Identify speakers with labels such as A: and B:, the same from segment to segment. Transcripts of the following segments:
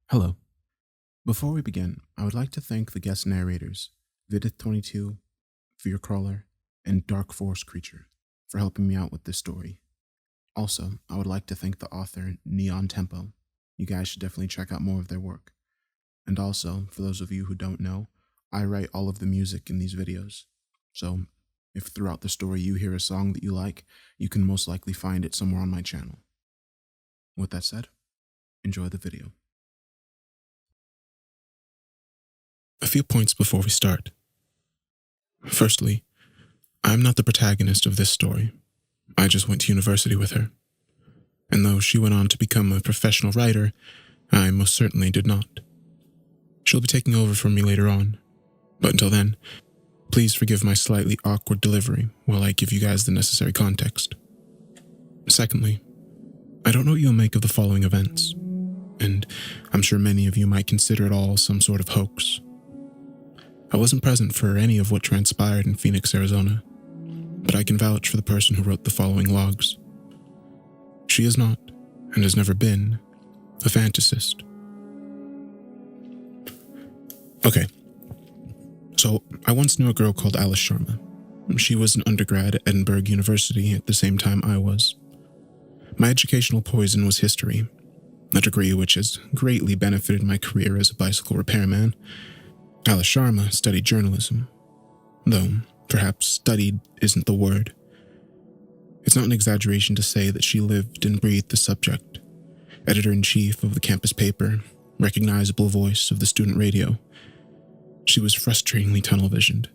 A: Hello. Before we begin, I would like to thank the guest narrators, Vidith22, Fearcrawler, and Dark Force Creature, for helping me out with this story. Also, I would like to thank the author, Neon Tempo. You guys should definitely check out more of their work. And also, for those of you who don't know, I write all of the music in these videos. So, if throughout the story you hear a song that you like, you can most likely find it somewhere on my channel. With that said, enjoy the video. A few points before we start. Firstly, I'm not the protagonist of this story. I just went to university with her. And though she went on to become a professional writer, I most certainly did not. She'll be taking over from me later on. But until then, please forgive my slightly awkward delivery while I give you guys the necessary context. Secondly, I don't know what you'll make of the following events, and I'm sure many of you might consider it all some sort of hoax. I wasn't present for any of what transpired in Phoenix, Arizona, but I can vouch for the person who wrote the following logs. She is not, and has never been, a fantasist. Okay, so I once knew a girl called Alice Sharma. She was an undergrad at Edinburgh University at the same time I was. My educational poison was history, a degree which has greatly benefited my career as a bicycle repairman. Alice Sharma studied journalism, though perhaps studied isn't the word. It's not an exaggeration to say that she lived and breathed the subject. Editor-in-chief of the campus paper, recognizable voice of the student radio. She was frustratingly tunnel-visioned,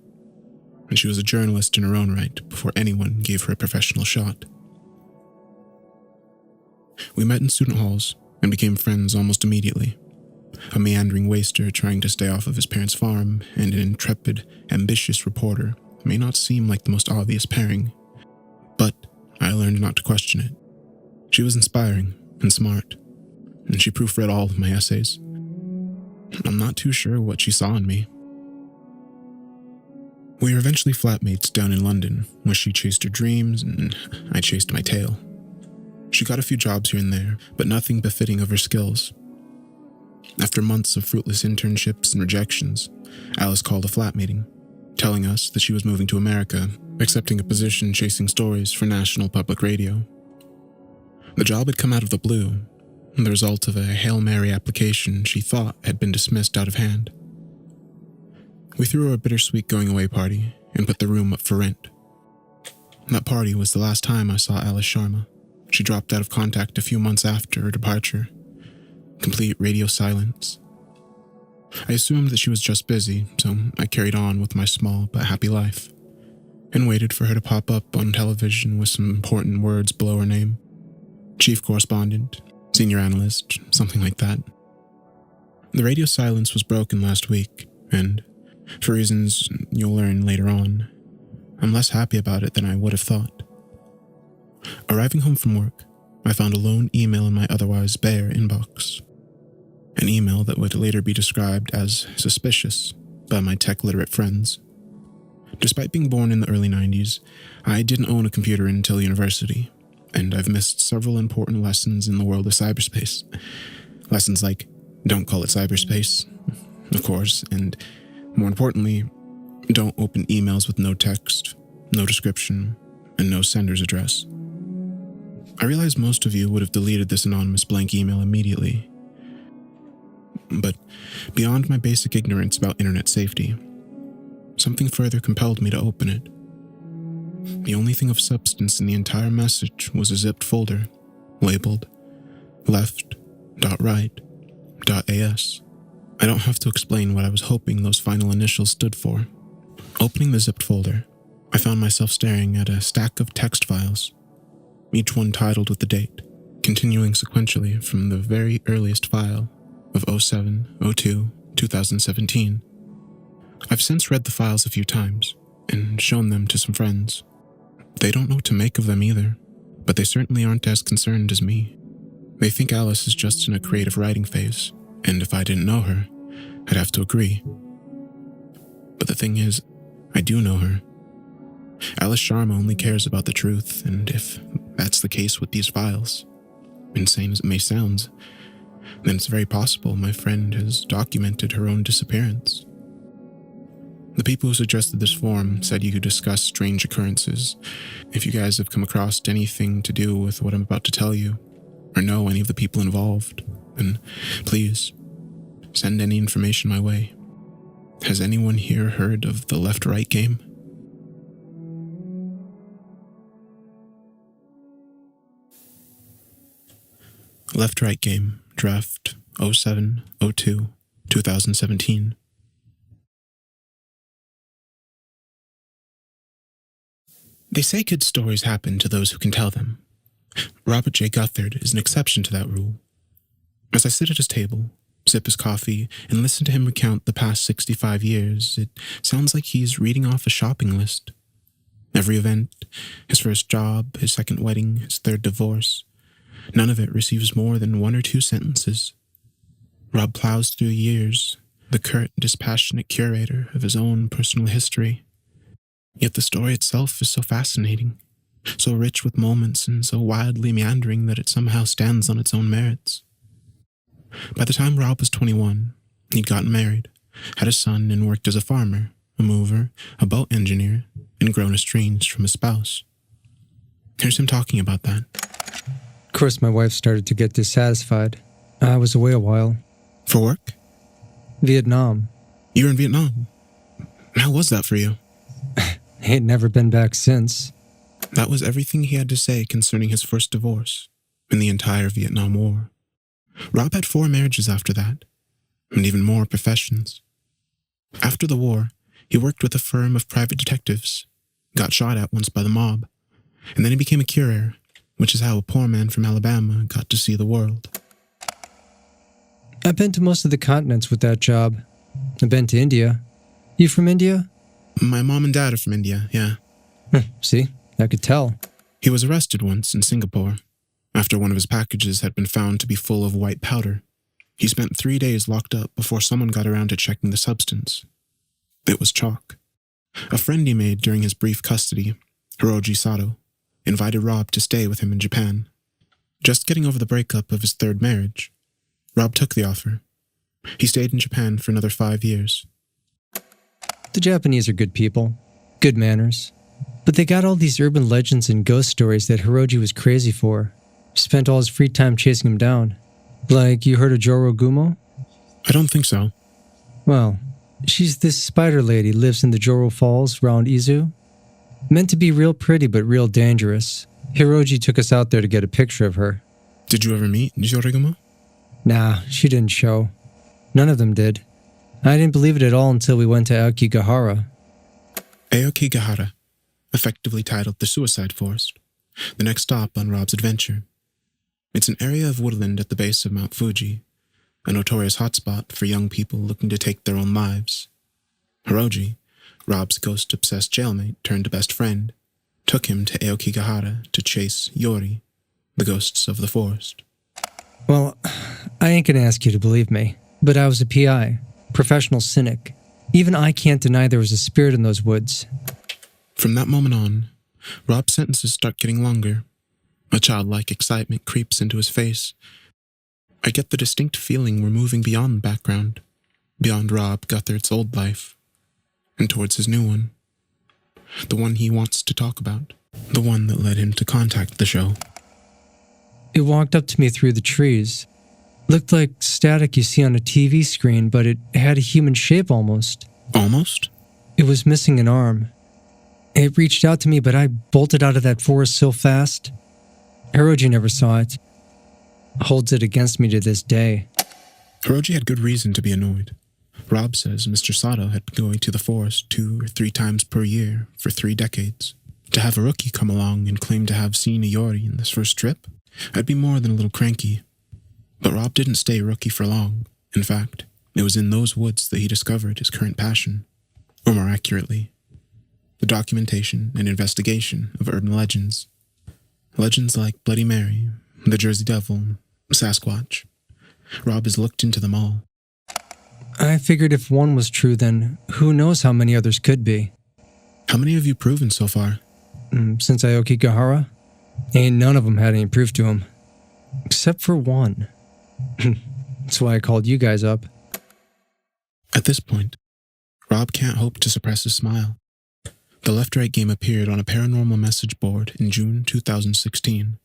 A: and she was a journalist in her own right before anyone gave her a professional shot. We met in student halls and became friends almost immediately. A meandering waster trying to stay off of his parents' farm and an intrepid, ambitious reporter may not seem like the most obvious pairing, but I learned not to question it. She was inspiring and smart, and she proofread all of my essays. I'm not too sure what she saw in me. We were eventually flatmates down in London, where she chased her dreams and I chased my tail. She got a few jobs here and there, but nothing befitting of her skills. After months of fruitless internships and rejections, Alice called a flat meeting, telling us that she was moving to America, accepting a position chasing stories for National Public Radio. The job had come out of the blue, the result of a Hail Mary application she thought had been dismissed out of hand. We threw her a bittersweet going-away party and put the room up for rent. That party was the last time I saw Alice Sharma. She dropped out of contact a few months after her departure. Complete radio silence. I assumed that she was just busy, so I carried on with my small but happy life, and waited for her to pop up on television with some important words below her name. Chief correspondent, senior analyst, something like that. The radio silence was broken last week, and, for reasons you'll learn later on, I'm less happy about it than I would have thought. Arriving home from work, I found a lone email in my otherwise bare inbox. An email that would later be described as suspicious by my tech-literate friends. Despite being born in the early 90s, I didn't own a computer until university, and I've missed several important lessons in the world of cyberspace. Lessons like, don't call it cyberspace, of course, and more importantly, don't open emails with no text, no description, and no sender's address. I realize most of you would have deleted this anonymous blank email immediately. But beyond my basic ignorance about internet safety, something further compelled me to open it. The only thing of substance in the entire message was a zipped folder labeled left.right.as. I don't have to explain what I was hoping those final initials stood for. Opening the zipped folder, I found myself staring at a stack of text files, each one titled with the date, continuing sequentially from the very earliest file of 07/02/2017. I've since read the files a few times and shown them to some friends. They don't know what to make of them either, but they certainly aren't as concerned as me. They think Alice is just in a creative writing phase, and if I didn't know her, I'd have to agree. But the thing is, I do know her. Alice Sharma only cares about the truth, and if that's the case with these files, insane as it may sound, then it's very possible my friend has documented her own disappearance. The people who suggested this forum said you could discuss strange occurrences. If you guys have come across anything to do with what I'm about to tell you, or know any of the people involved, then please send any information my way. Has anyone here heard of the left-right game? Left-right game, draft 07-02, 2017. They say good stories happen to those who can tell them. Robert J. Guthard is an exception to that rule. As I sit at his table, sip his coffee, and listen to him recount the past 65 years, it sounds like he's reading off a shopping list. Every event, his first job, his second wedding, his third divorce, none of it receives more than 1 or 2 sentences. Rob plows through years, the curt, dispassionate curator of his own personal history. Yet the story itself is so fascinating, so rich with moments and so wildly meandering that it somehow stands on its own merits. By the time Rob was 21, he'd gotten married, had a son, and worked as a farmer, a mover, a boat engineer, and grown estranged from his spouse. Here's him talking about that.
B: Of course, my wife started to get dissatisfied. I was away a while.
A: For work?
B: Vietnam.
A: You were in Vietnam? How was that for you?
B: Ain't never been back since.
A: That was everything he had to say concerning his first divorce in the entire Vietnam War. Rob had 4 marriages after that, and even more professions. After the war, he worked with a firm of private detectives, got shot at once by the mob, and then he became a courier, which is how a poor man from Alabama got to see the world.
B: I've been to most of the continents with that job. I've been to India. You from India?
A: My mom and dad are from India, yeah.
B: See, I could tell.
A: He was arrested once in Singapore, after one of his packages had been found to be full of white powder. He spent 3 days locked up before someone got around to checking the substance. It was chalk. A friend he made during his brief custody, Hiroji Sato, invited Rob to stay with him in Japan. Just getting over the breakup of his 3rd marriage, Rob took the offer. He stayed in Japan for another 5 years.
B: The Japanese are good people, good manners. But they got all these urban legends and ghost stories that Hiroji was crazy for. Spent all his free time chasing him down. Like, you heard of Joro Gumo?
A: I don't think so.
B: Well, she's this spider lady, lives in the Joro Falls around Izu. Meant to be real pretty but real dangerous. Hiroji took us out there to get a picture of her.
A: Did you ever meet Jorigumo?
B: Nah, she didn't show. None of them did. I didn't believe it at all until we went to Aokigahara.
A: Aokigahara, effectively titled the Suicide Forest, the next stop on Rob's adventure. It's an area of woodland at the base of Mount Fuji, a notorious hotspot for young people looking to take their own lives. Hiroji, Rob's ghost-obsessed jailmate turned best friend, took him to Aokigahara to chase Yori, the ghosts of the forest.
B: Well, I ain't gonna ask you to believe me, but I was a PI, professional cynic. Even I can't deny there was a spirit in those woods.
A: From that moment on, Rob's sentences start getting longer. A childlike excitement creeps into his face. I get the distinct feeling we're moving beyond the background, beyond Rob Guthard's old life, and towards his new one. The one he wants to talk about. The one that led him to contact the show.
B: It walked up to me through the trees. Looked like static you see on a TV screen, but it had a human shape almost.
A: Almost?
B: It was missing an arm. It reached out to me, but I bolted out of that forest so fast. Hiroji never saw it. Holds it against me to this day.
A: Hiroji had good reason to be annoyed. Rob says Mr. Sato had been going to the forest 2 or 3 times per year for 3 decades. To have a rookie come along and claim to have seen a Yori in this first trip, I'd be more than a little cranky. But Rob didn't stay rookie for long. In fact, it was in those woods that he discovered his current passion. Or more accurately, the documentation and investigation of urban legends. Legends like Bloody Mary, the Jersey Devil, Sasquatch. Rob has looked into them all.
B: I figured if one was true, then who knows how many others could be.
A: How many have you proven so far?
B: Since Aokigahara? Ain't none of them had any proof to him. Except for one. That's why I called you guys up.
A: At this point, Rob can't hope to suppress his smile. The left-right game appeared on a paranormal message board in June 2016.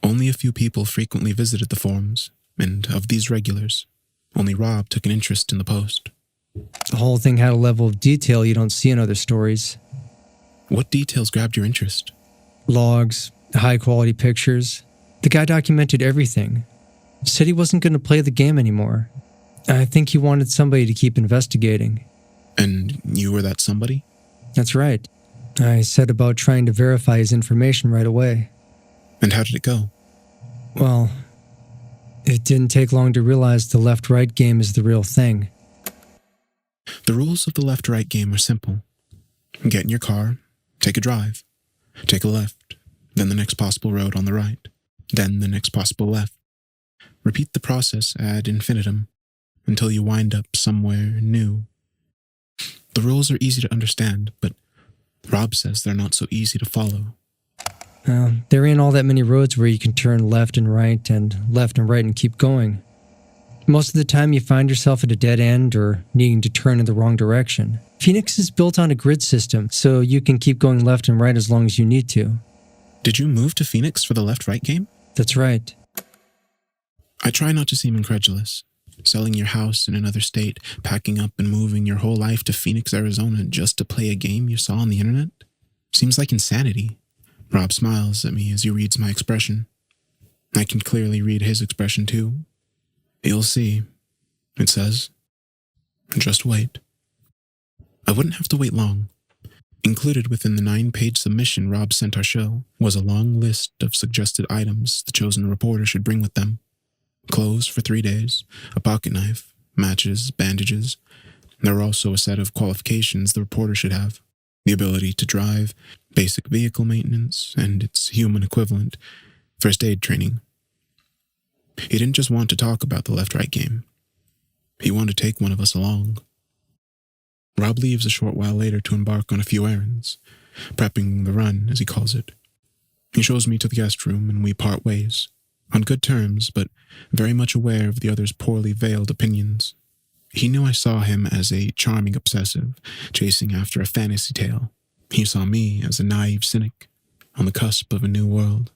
A: Only a few people frequently visited the forums, and of these regulars, only Rob took an interest in the post.
B: The whole thing had a level of detail you don't see in other stories.
A: What details grabbed your interest?
B: Logs, high-quality pictures. The guy documented everything. Said he wasn't going to play the game anymore. I think he wanted somebody to keep investigating.
A: And you were that somebody?
B: That's right. I set about trying to verify his information right away.
A: And how did it go?
B: Well, it didn't take long to realize the left-right game is the real thing.
A: The rules of the left-right game are simple. Get in your car, take a drive, take a left, then the next possible road on the right, then the next possible left. Repeat the process ad infinitum until you wind up somewhere new. The rules are easy to understand, but Rob says they're not so easy to follow.
B: There ain't all that many roads where you can turn left and right and keep going. Most of the time you find yourself at a dead end or needing to turn in the wrong direction. Phoenix is built on a grid system, so you can keep going left and right as long as you need to.
A: Did you move to Phoenix for the left-right game?
B: That's right.
A: I try not to seem incredulous. Selling your house in another state, packing up and moving your whole life to Phoenix, Arizona just to play a game you saw on the internet? Seems like insanity. Rob smiles at me as he reads my expression. I can clearly read his expression too. You'll see, it says. Just wait. I wouldn't have to wait long. Included within the 9-page submission Rob sent our show was a long list of suggested items the chosen reporter should bring with them. Clothes for 3 days, a pocket knife, matches, bandages. There were also a set of qualifications the reporter should have. The ability to drive, basic vehicle maintenance, and its human equivalent, first aid training. He didn't just want to talk about the left-right game. He wanted to take one of us along. Rob leaves a short while later to embark on a few errands, prepping the run, as he calls it. He shows me to the guest room and we part ways, on good terms, but very much aware of the other's poorly veiled opinions. He knew I saw him as a charming obsessive, chasing after a fantasy tale. He saw me as a naive cynic, on the cusp of a new world.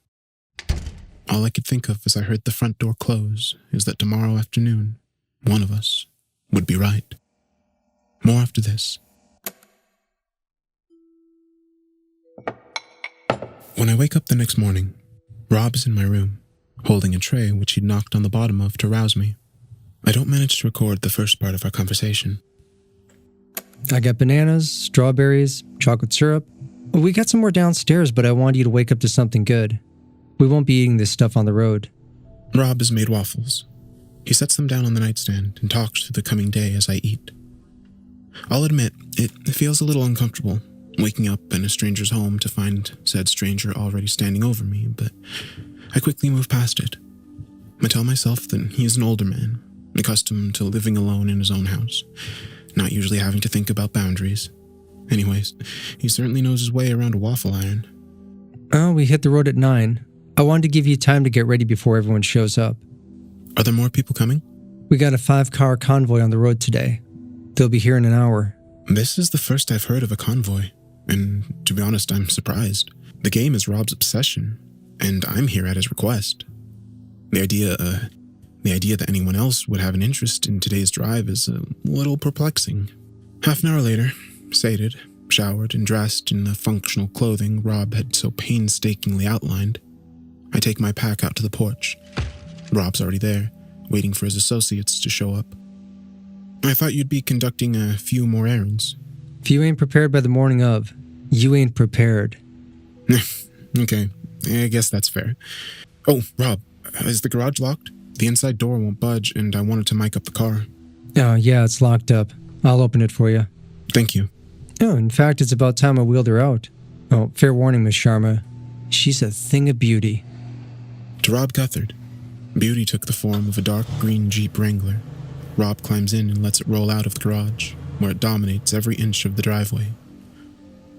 A: All I could think of as I heard the front door close is that tomorrow afternoon, one of us would be right. More after this. When I wake up the next morning, Rob is in my room, holding a tray which he'd knocked on the bottom of to rouse me. I don't manage to record the first part of our conversation.
B: I got bananas, strawberries, chocolate syrup. We got some more downstairs, but I wanted you to wake up to something good. We won't be eating this stuff on the road.
A: Rob has made waffles. He sets them down on the nightstand and talks through the coming day as I eat. I'll admit, it feels a little uncomfortable, waking up in a stranger's home to find said stranger already standing over me, but I quickly move past it. I tell myself that he is an older man, accustomed to living alone in his own house, not usually having to think about boundaries. Anyways, he certainly knows his way around a waffle iron.
B: Oh, we hit the road at 9. I wanted to give you time to get ready before everyone shows up.
A: Are there more people coming?
B: We got a 5-car convoy on the road today. They'll be here in an hour.
A: This is the first I've heard of a convoy, and to be honest, I'm surprised. The game is Rob's obsession, and I'm here at his request. The idea that anyone else would have an interest in today's drive is a little perplexing. Half an hour later, sated, showered, and dressed in the functional clothing Rob had so painstakingly outlined, I take my pack out to the porch. Rob's already there, waiting for his associates to show up. I thought you'd be conducting a few more errands.
B: If you ain't prepared by the morning of, you ain't prepared.
A: Okay, I guess that's fair. Oh, Rob, is the garage locked? The inside door won't budge, and I wanted to mic up the car.
B: Oh, yeah, it's locked up. I'll open it for you.
A: Thank you.
B: Oh, in fact, it's about time I wheeled her out. Oh, fair warning, Miss Sharma. She's a thing of beauty.
A: To Rob Guthard, beauty took the form of a dark green Jeep Wrangler. Rob climbs in and lets it roll out of the garage, where it dominates every inch of the driveway.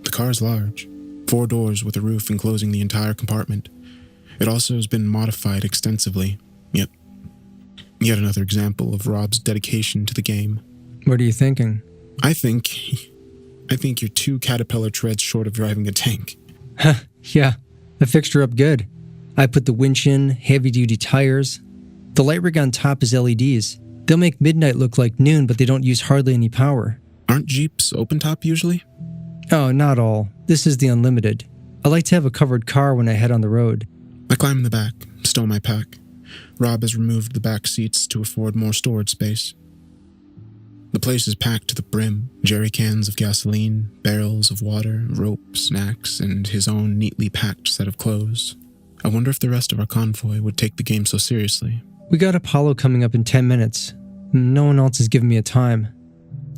A: The car is large, 4 doors with a roof enclosing the entire compartment. It also has been modified extensively. Yep. Yet another example of Rob's dedication to the game.
B: What are you thinking?
A: I think you're 2 caterpillar treads short of driving a tank.
B: Yeah, I fixed her up good. I put the winch in, heavy-duty tires. The light rig on top is LEDs. They'll make midnight look like noon, but they don't use hardly any power.
A: Aren't Jeeps open top usually?
B: Oh, not all. This is the Unlimited. I like to have a covered car when I head on the road.
A: I climb in the back, stow my pack. Rob has removed the back seats to afford more storage space. The place is packed to the brim. Jerry cans of gasoline, barrels of water, rope, snacks, and his own neatly packed set of clothes. I wonder if the rest of our convoy would take the game so seriously.
B: We got Apollo coming up in 10 minutes. No one else has given me a time.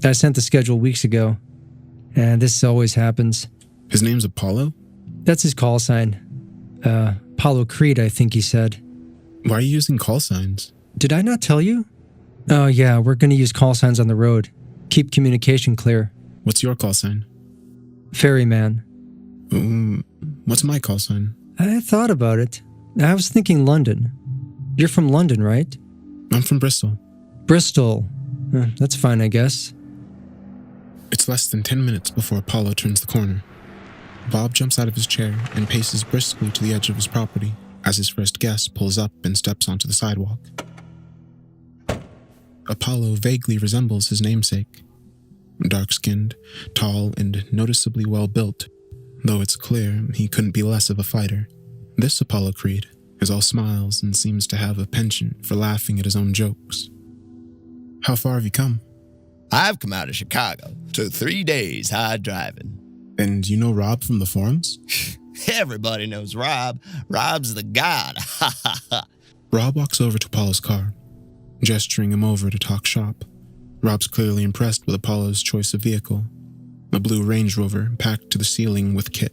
B: I sent the schedule weeks ago. And this always happens.
A: His name's Apollo?
B: That's his call sign. Apollo Creed, I think he said.
A: Why are you using call signs?
B: Did I not tell you? Oh yeah, we're going to use call signs on the road. Keep communication clear.
A: What's your call sign?
B: Ferryman.
A: What's my call sign?
B: I thought about it. I was thinking London. You're from London, right?
A: I'm from Bristol.
B: Bristol. That's fine, I guess.
A: It's less than 10 minutes before Apollo turns the corner. Bob jumps out of his chair and paces briskly to the edge of his property as his first guest pulls up and steps onto the sidewalk. Apollo vaguely resembles his namesake. Dark-skinned, tall, and noticeably well-built, though it's clear he couldn't be less of a fighter. This Apollo Creed is all smiles and seems to have a penchant for laughing at his own jokes. How far have you come?
C: I've come out of Chicago. Took 3 days hard driving.
A: And you know Rob from the forums?
C: Everybody knows Rob. Rob's the god. Ha ha ha.
A: Rob walks over to Apollo's car, gesturing him over to talk shop. Rob's clearly impressed with Apollo's choice of vehicle, a blue Range Rover packed to the ceiling with kit.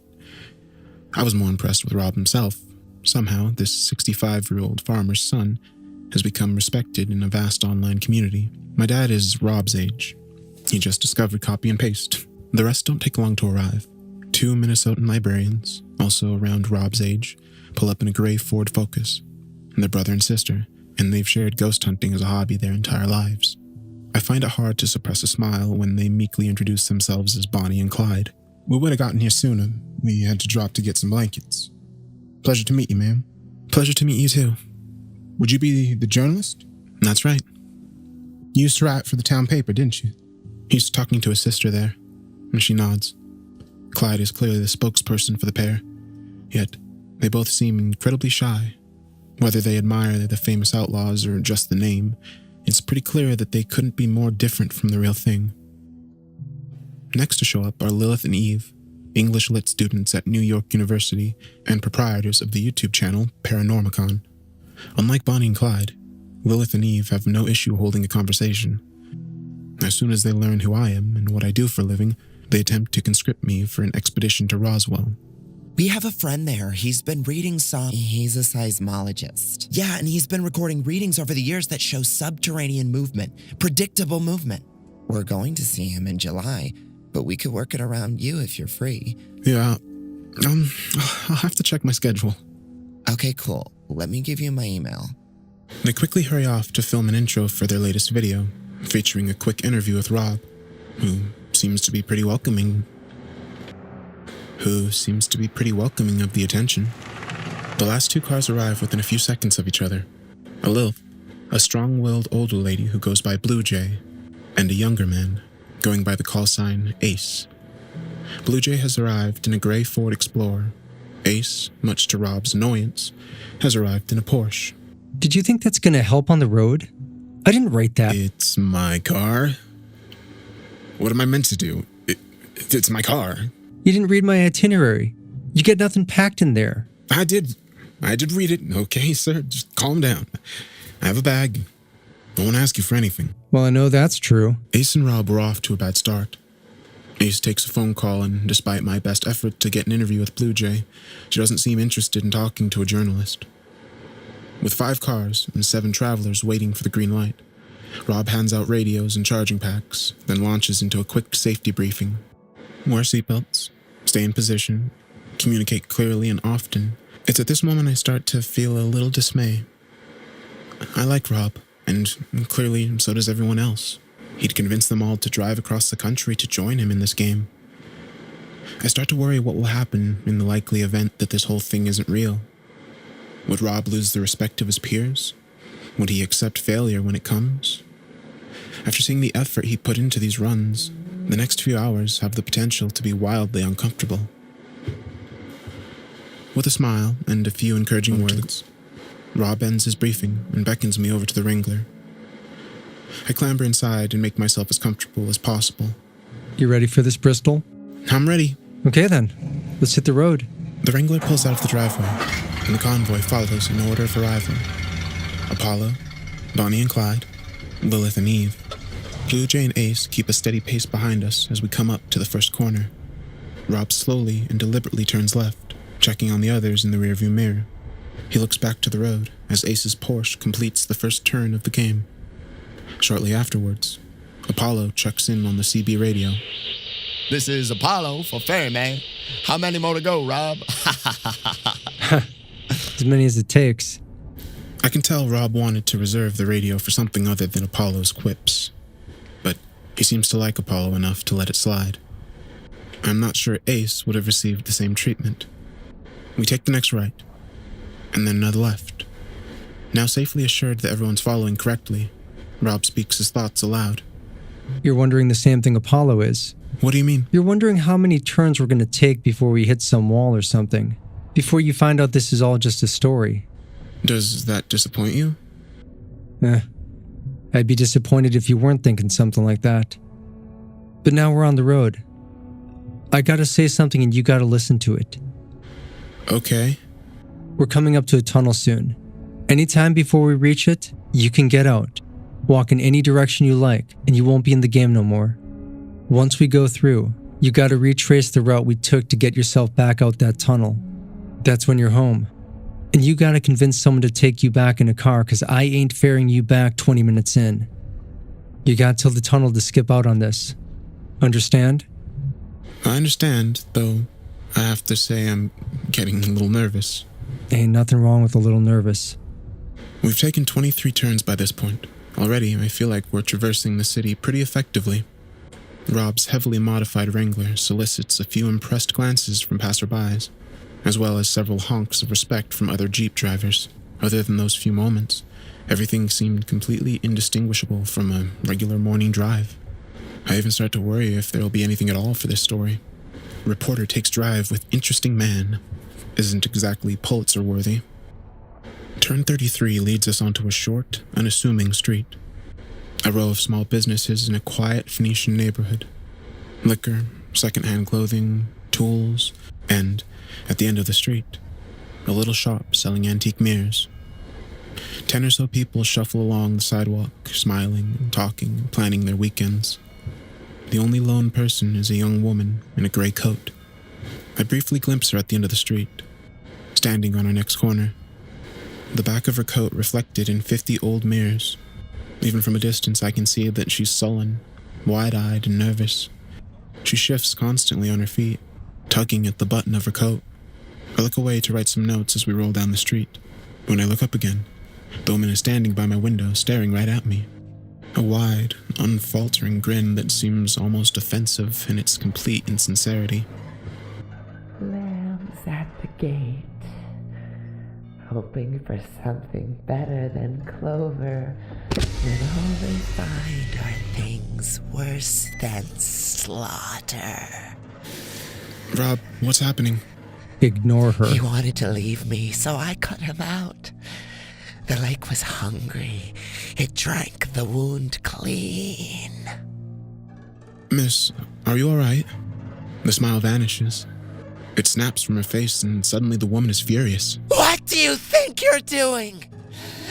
A: I was more impressed with Rob himself. Somehow, this 65-year-old farmer's son has become respected in a vast online community. My dad is Rob's age. He just discovered copy and paste. The rest don't take long to arrive. 2 Minnesotan librarians, also around Rob's age, pull up in a gray Ford Focus. They're brother and sister, and they've shared ghost hunting as a hobby their entire lives. I find it hard to suppress a smile when they meekly introduce themselves as Bonnie and Clyde. We would have gotten here sooner. We had to drop to get some blankets. Pleasure to meet you, ma'am. Pleasure to meet you, too. Would you be the journalist? That's right. You used to write for the town paper, didn't you? He's talking to his sister there, and she nods. Clyde is clearly the spokesperson for the pair, yet they both seem incredibly shy. Whether they admire the famous outlaws or just the name, it's pretty clear that they couldn't be more different from the real thing. Next to show up are Lilith and Eve, English Lit students at New York University and proprietors of the YouTube channel Paranormicon. Unlike Bonnie and Clyde, Lilith and Eve have no issue holding a conversation. As soon as they learn who I am and what I do for a living, they attempt to conscript me for an expedition to Roswell.
D: We have a friend there. He's been reading some... He's a seismologist. Yeah, and he's been recording readings over the years that show subterranean movement, predictable movement. We're going to see him in July, but we could work it around you if you're free.
A: Yeah, I'll have to check my schedule.
D: Okay, cool. Let me give you my email.
A: They quickly hurry off to film an intro for their latest video, featuring a quick interview with Rob, who seems to be pretty welcoming of the attention. The last 2 cars arrive within a few seconds of each other. A Lilith, a strong-willed older lady who goes by Blue Jay, and a younger man, going by the call sign Ace. Blue Jay has arrived in a gray Ford Explorer. Ace, much to Rob's annoyance, has arrived in a Porsche.
B: Did you think that's going to help on the road? I didn't write that.
A: It's my car. What am I meant to do? It's my car.
B: You didn't read my itinerary. You get nothing packed in there.
A: I did read it. Okay, sir, just calm down. I have a bag. I won't ask you for anything.
B: Well, I know that's true.
A: Ace and Rob were off to a bad start. Ace takes a phone call, and despite my best effort to get an interview with Blue Jay, she doesn't seem interested in talking to a journalist. With 5 cars and 7 travelers waiting for the green light, Rob hands out radios and charging packs, then launches into a quick safety briefing. Wear seatbelts, stay in position, communicate clearly and often. It's at this moment I start to feel a little dismay. I like Rob, And clearly, so does everyone else. He'd convinced them all to drive across the country to join him in this game. I start to worry what will happen in the likely event that this whole thing isn't real. Would Rob lose the respect of his peers? Would he accept failure when it comes? After seeing the effort he put into these runs, the next few hours have the potential to be wildly uncomfortable. With a smile and a few encouraging words, Rob ends his briefing and beckons me over to the Wrangler. I clamber inside and make myself as comfortable as possible.
B: You ready for this, Bristol?
A: I'm ready.
B: Okay then, let's hit the road.
A: The Wrangler pulls out of the driveway, and the convoy follows in order of arrival. Apollo, Bonnie and Clyde, Lilith and Eve, Blue Jay and Ace keep a steady pace behind us as we come up to the first corner. Rob slowly and deliberately turns left, checking on the others in the rearview mirror. He looks back to the road as Ace's Porsche completes the first turn of the game. Shortly afterwards, Apollo checks in on the CB radio.
C: This is Apollo for Ferryman. How many more to go, Rob?
B: As many as it takes.
A: I can tell Rob wanted to reserve the radio for something other than Apollo's quips, but he seems to like Apollo enough to let it slide. I'm not sure Ace would have received the same treatment. We take the next right, and then another left. Now safely assured that everyone's following correctly, Rob speaks his thoughts aloud.
B: You're wondering the same thing Apollo is.
A: What do you mean?
B: You're wondering how many turns we're going to take before we hit some wall or something. Before you find out this is all just a story.
A: Does that disappoint you?
B: I'd be disappointed if you weren't thinking something like that. But now we're on the road. I gotta say something and you gotta listen to it.
A: Okay.
B: We're coming up to a tunnel soon. Anytime before we reach it, you can get out. Walk in any direction you like, and you won't be in the game no more. Once we go through, you gotta retrace the route we took to get yourself back out that tunnel. That's when you're home. And you gotta convince someone to take you back in a car, cause I ain't ferrying you back 20 minutes in. You got till the tunnel to skip out on this. Understand?
A: I understand, though I have to say I'm getting a little nervous.
B: Ain't nothing wrong with a little nervous.
A: We've taken 23 turns by this point. Already, I feel like we're traversing the city pretty effectively. Rob's heavily modified Wrangler solicits a few impressed glances from passerbys, as well as several honks of respect from other Jeep drivers. Other than those few moments, everything seemed completely indistinguishable from a regular morning drive. I even start to worry if there'll be anything at all for this story. Reporter takes drive with interesting man isn't exactly Pulitzer-worthy. Turn 33 leads us onto a short, unassuming street. A row of small businesses in a quiet Phoenician neighborhood. Liquor, second-hand clothing, tools, and, at the end of the street, a little shop selling antique mirrors. 10 or so people shuffle along the sidewalk, smiling, talking, planning their weekends. The only lone person is a young woman in a gray coat. I briefly glimpse her at the end of the street, standing on our next corner. The back of her coat reflected in 50 old mirrors. Even from a distance, I can see that she's sullen, wide-eyed and nervous. She shifts constantly on her feet, tugging at the button of her coat. I look away to write some notes as we roll down the street. When I look up again, the woman is standing by my window, staring right at me. A wide, unfaltering grin that seems almost offensive in its complete insincerity.
E: Lambs at the gate, hoping for something better than clover,
D: And all they find are things worse than slaughter.
A: Rob, what's happening?
B: Ignore her.
D: He wanted to leave me, so I cut him out. The lake was hungry. It drank the wound clean.
A: Miss, are you alright? The smile vanishes. It snaps from her face, and suddenly the woman is furious.
D: What do you think you're doing?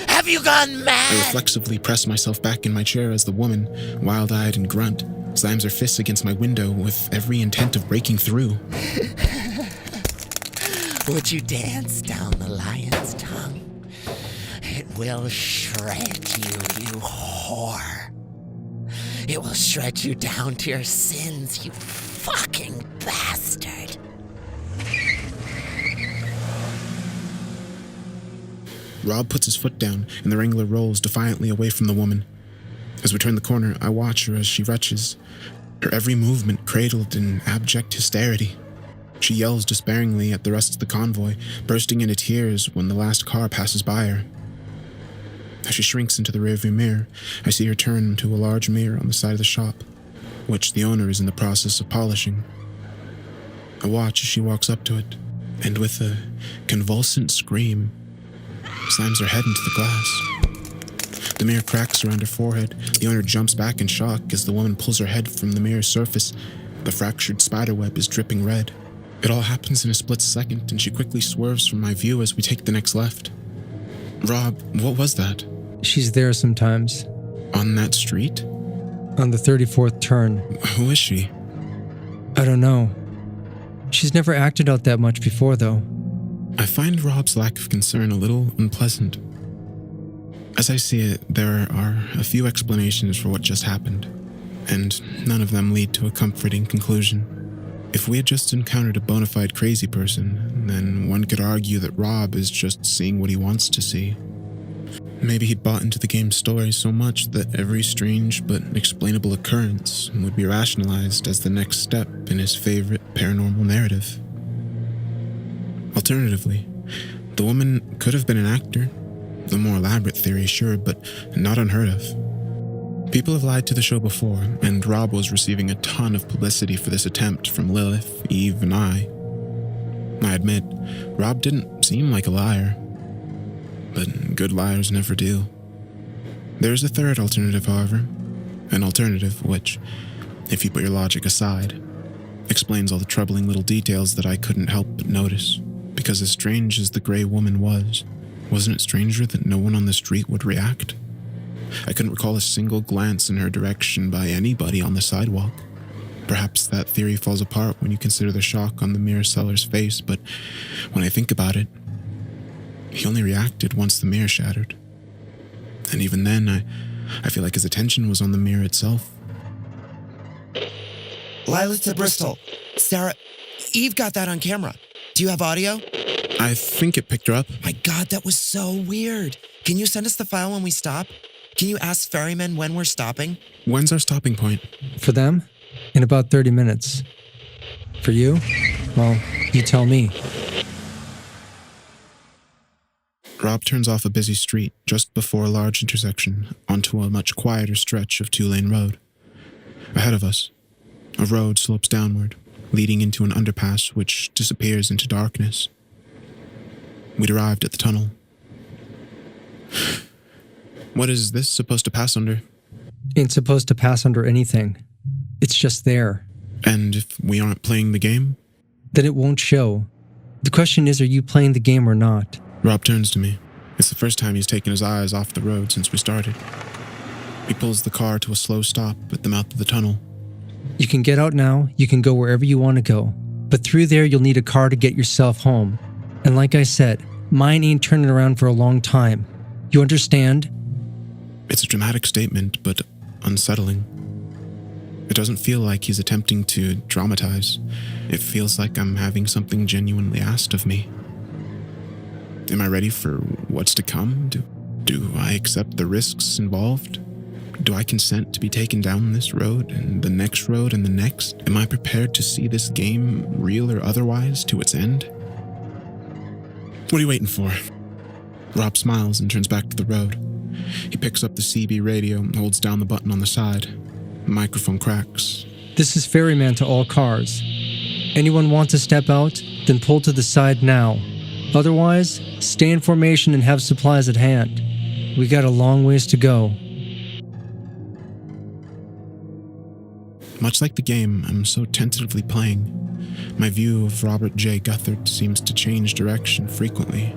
D: Have you gone
A: I
D: mad?
A: reflexively press myself back in my chair as the woman, wild-eyed and grunt, slams her fists against my window with every intent of breaking through.
D: Would you dance down the lion's tongue? It will shred you, you whore. It will shred you down to your sins, you fucking bastard.
A: Rob puts his foot down, and the Wrangler rolls defiantly away from the woman. As we turn the corner, I watch her as she retches, her every movement cradled in abject hysterity. She yells despairingly at the rest of the convoy, bursting into tears when the last car passes by her. As she shrinks into the rearview mirror, I see her turn to a large mirror on the side of the shop, which the owner is in the process of polishing. I watch as she walks up to it, and with a convulsant scream, slams her head into the glass. The mirror cracks around her forehead. The owner jumps back in shock as the woman pulls her head from the mirror's surface. The fractured spiderweb is dripping red. It all happens in a split second, and she quickly swerves from my view as we take the next left. Rob, what was that?
B: She's there sometimes.
A: On that street?
B: On the 34th turn.
A: Who is she?
B: I don't know. She's never acted out that much before, though.
A: I find Rob's lack of concern a little unpleasant. As I see it, there are a few explanations for what just happened, and none of them lead to a comforting conclusion. If we had just encountered a bona fide crazy person, then one could argue that Rob is just seeing what he wants to see. Maybe he'd bought into the game's story so much that every strange but explainable occurrence would be rationalized as the next step in his favorite paranormal narrative. Alternatively, the woman could have been an actor. The more elaborate theory, sure, but not unheard of. People have lied to the show before, and Rob was receiving a ton of publicity for this attempt from Lilith, Eve, and I. I admit, Rob didn't seem like a liar, but good liars never do. There's a third alternative, however, an alternative which, if you put your logic aside, explains all the troubling little details that I couldn't help but notice, because as strange as the gray woman was, wasn't it stranger that no one on the street would react? I couldn't recall a single glance in her direction by anybody on the sidewalk. Perhaps that theory falls apart when you consider the shock on the mirror seller's face, but when I think about it, he only reacted once the mirror shattered. And even then, I feel like his attention was on the mirror itself.
D: Lila to Bristol. Sarah, Eve got that on camera. Do you have audio?
A: I think it picked her up.
D: My God, that was so weird. Can you send us the file when we stop? Can you ask ferrymen when we're stopping?
A: When's our stopping point?
B: For them, in about 30 minutes. For you, well, you tell me.
A: Rob turns off a busy street just before a large intersection onto a much quieter stretch of two-lane road. Ahead of us, a road slopes downward, leading into an underpass which disappears into darkness. We'd arrived at the tunnel. What is this supposed to pass under?
B: Ain't supposed to pass under anything. It's just there.
A: And if we aren't playing the game?
B: Then it won't show. The question is, are you playing the game or not?
A: Rob turns to me. It's the first time he's taken his eyes off the road since we started. He pulls the car to a slow stop at the mouth of the tunnel.
B: You can get out now, you can go wherever you want to go. But through there, you'll need a car to get yourself home. And like I said, mine ain't turning around for a long time. You understand?
A: It's a dramatic statement, but unsettling. It doesn't feel like he's attempting to dramatize. It feels like I'm having something genuinely asked of me. Am I ready for what's to come? Do I accept the risks involved? Do I consent to be taken down this road and the next road and the next? Am I prepared to see this game, real or otherwise, to its end? What are you waiting for? Rob smiles and turns back to the road. He picks up the CB radio and holds down the button on the side. The microphone cracks.
B: This is ferryman to all cars. Anyone want to step out? Then pull to the side now. Otherwise, stay in formation and have supplies at hand. We got a long ways to go.
A: Much like the game I'm so tentatively playing, my view of Robert J. Guthert seems to change direction frequently.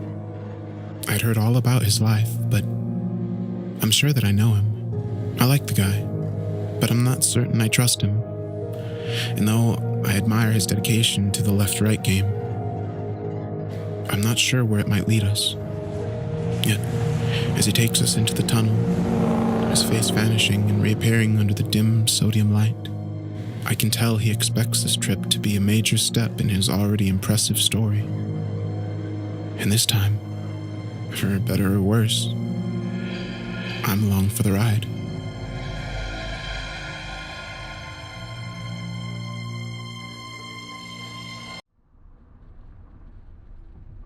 A: I'd heard all about his life, but I'm sure that I know him. I like the guy, but I'm not certain I trust him. And though I admire his dedication to the left-right game, I'm not sure where it might lead us. Yet, as he takes us into the tunnel, his face vanishing and reappearing under the dim sodium light, I can tell he expects this trip to be a major step in his already impressive story. And this time, For better or worse, I'm along for the ride.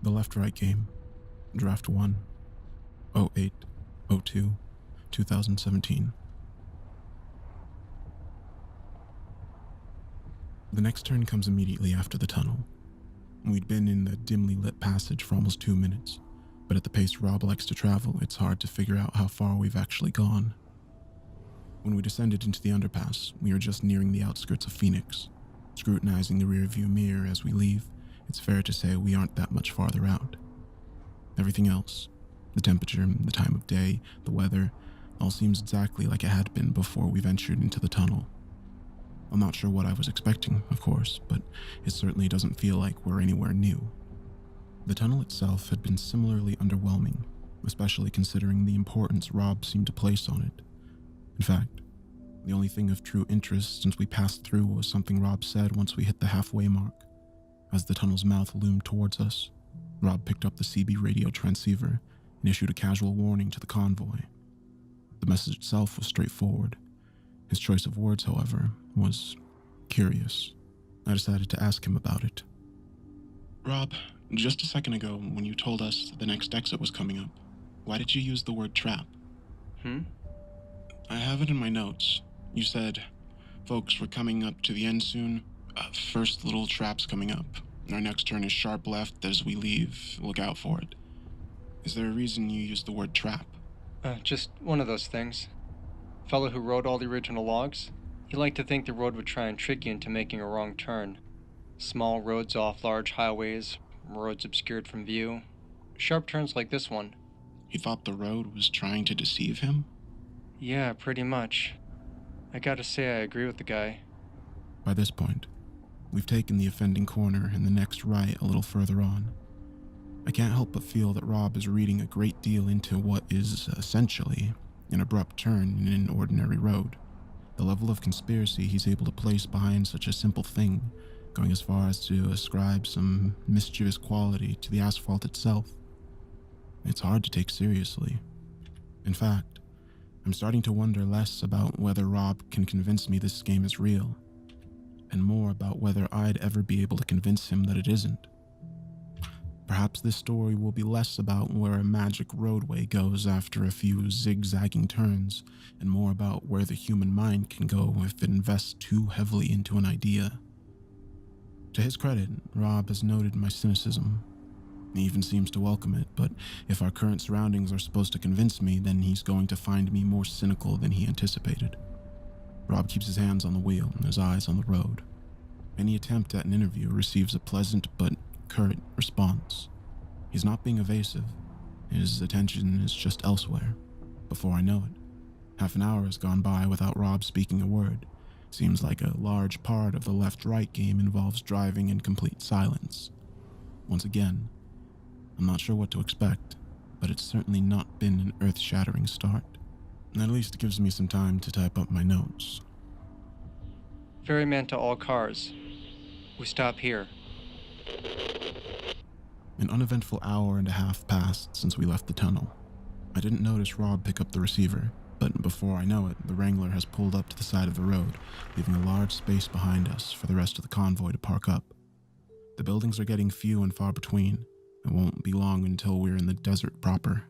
A: The left-right game, Draft 1, 08-02, 2017. The next turn comes immediately after the tunnel. We'd been in the dimly lit passage for almost 2 minutes, but at the pace Rob likes to travel, it's hard to figure out how far we've actually gone. When we descended into the underpass, we were just nearing the outskirts of Phoenix. Scrutinizing the rearview mirror as we leave, it's fair to say we aren't that much farther out. Everything else, the temperature, the time of day, the weather, all seems exactly like it had been before we ventured into the tunnel. I'm not sure what I was expecting, of course, but it certainly doesn't feel like we're anywhere new. The tunnel itself had been similarly underwhelming, especially considering the importance Rob seemed to place on it. In fact, the only thing of true interest since we passed through was something Rob said once we hit the halfway mark. As the tunnel's mouth loomed towards us, Rob picked up the CB radio transceiver and issued a casual warning to the convoy. The message itself was straightforward. His choice of words, however, was curious. I decided to ask him about it. Rob, just a second ago, when you told us the next exit was coming up, why did you use the word trap? I have it in my notes. You said, folks, we're coming up to the end soon. First little trap's coming up. Our next turn is sharp left as we leave. Look out for it. Is there a reason you used the word trap?
B: Just one of those things. Fellow who wrote all the original logs, he liked to think the road would try and trick you into making a wrong turn. Small roads off large highways, roads obscured from view, sharp turns like this one.
A: He thought the road was trying to deceive him?
B: Yeah, pretty much. I gotta say I agree with the guy.
A: By this point, we've taken the offending corner and the next right a little further on. I can't help but feel that Rob is reading a great deal into what is, essentially, an abrupt turn in an ordinary road. The level of conspiracy he's able to place behind such a simple thing, going as far as to ascribe some mischievous quality to the asphalt itself. It's hard to take seriously. In fact, I'm starting to wonder less about whether Rob can convince me this game is real, and more about whether I'd ever be able to convince him that it isn't. Perhaps this story will be less about where a magic roadway goes after a few zigzagging turns, and more about where the human mind can go if it invests too heavily into an idea. To his credit, Rob has noted my cynicism. He even seems to welcome it, but if our current surroundings are supposed to convince me, then he's going to find me more cynical than he anticipated. Rob keeps his hands on the wheel and his eyes on the road. Any attempt at an interview receives a pleasant but curt response. He's not being evasive. His attention is just elsewhere. Before I know it, half an hour has gone by without Rob speaking a word. Seems like a large part of the left-right game involves driving in complete silence. Once again, I'm not sure what to expect, but it's certainly not been an earth-shattering start. At least it gives me some time to type up my notes.
B: Ferryman to all cars. We stop here.
A: An uneventful hour and a half passed since we left the tunnel. I didn't notice Rob pick up the receiver, but before I know it, the Wrangler has pulled up to the side of the road, leaving a large space behind us for the rest of the convoy to park up. The buildings are getting few and far between. It won't be long until we're in the desert proper.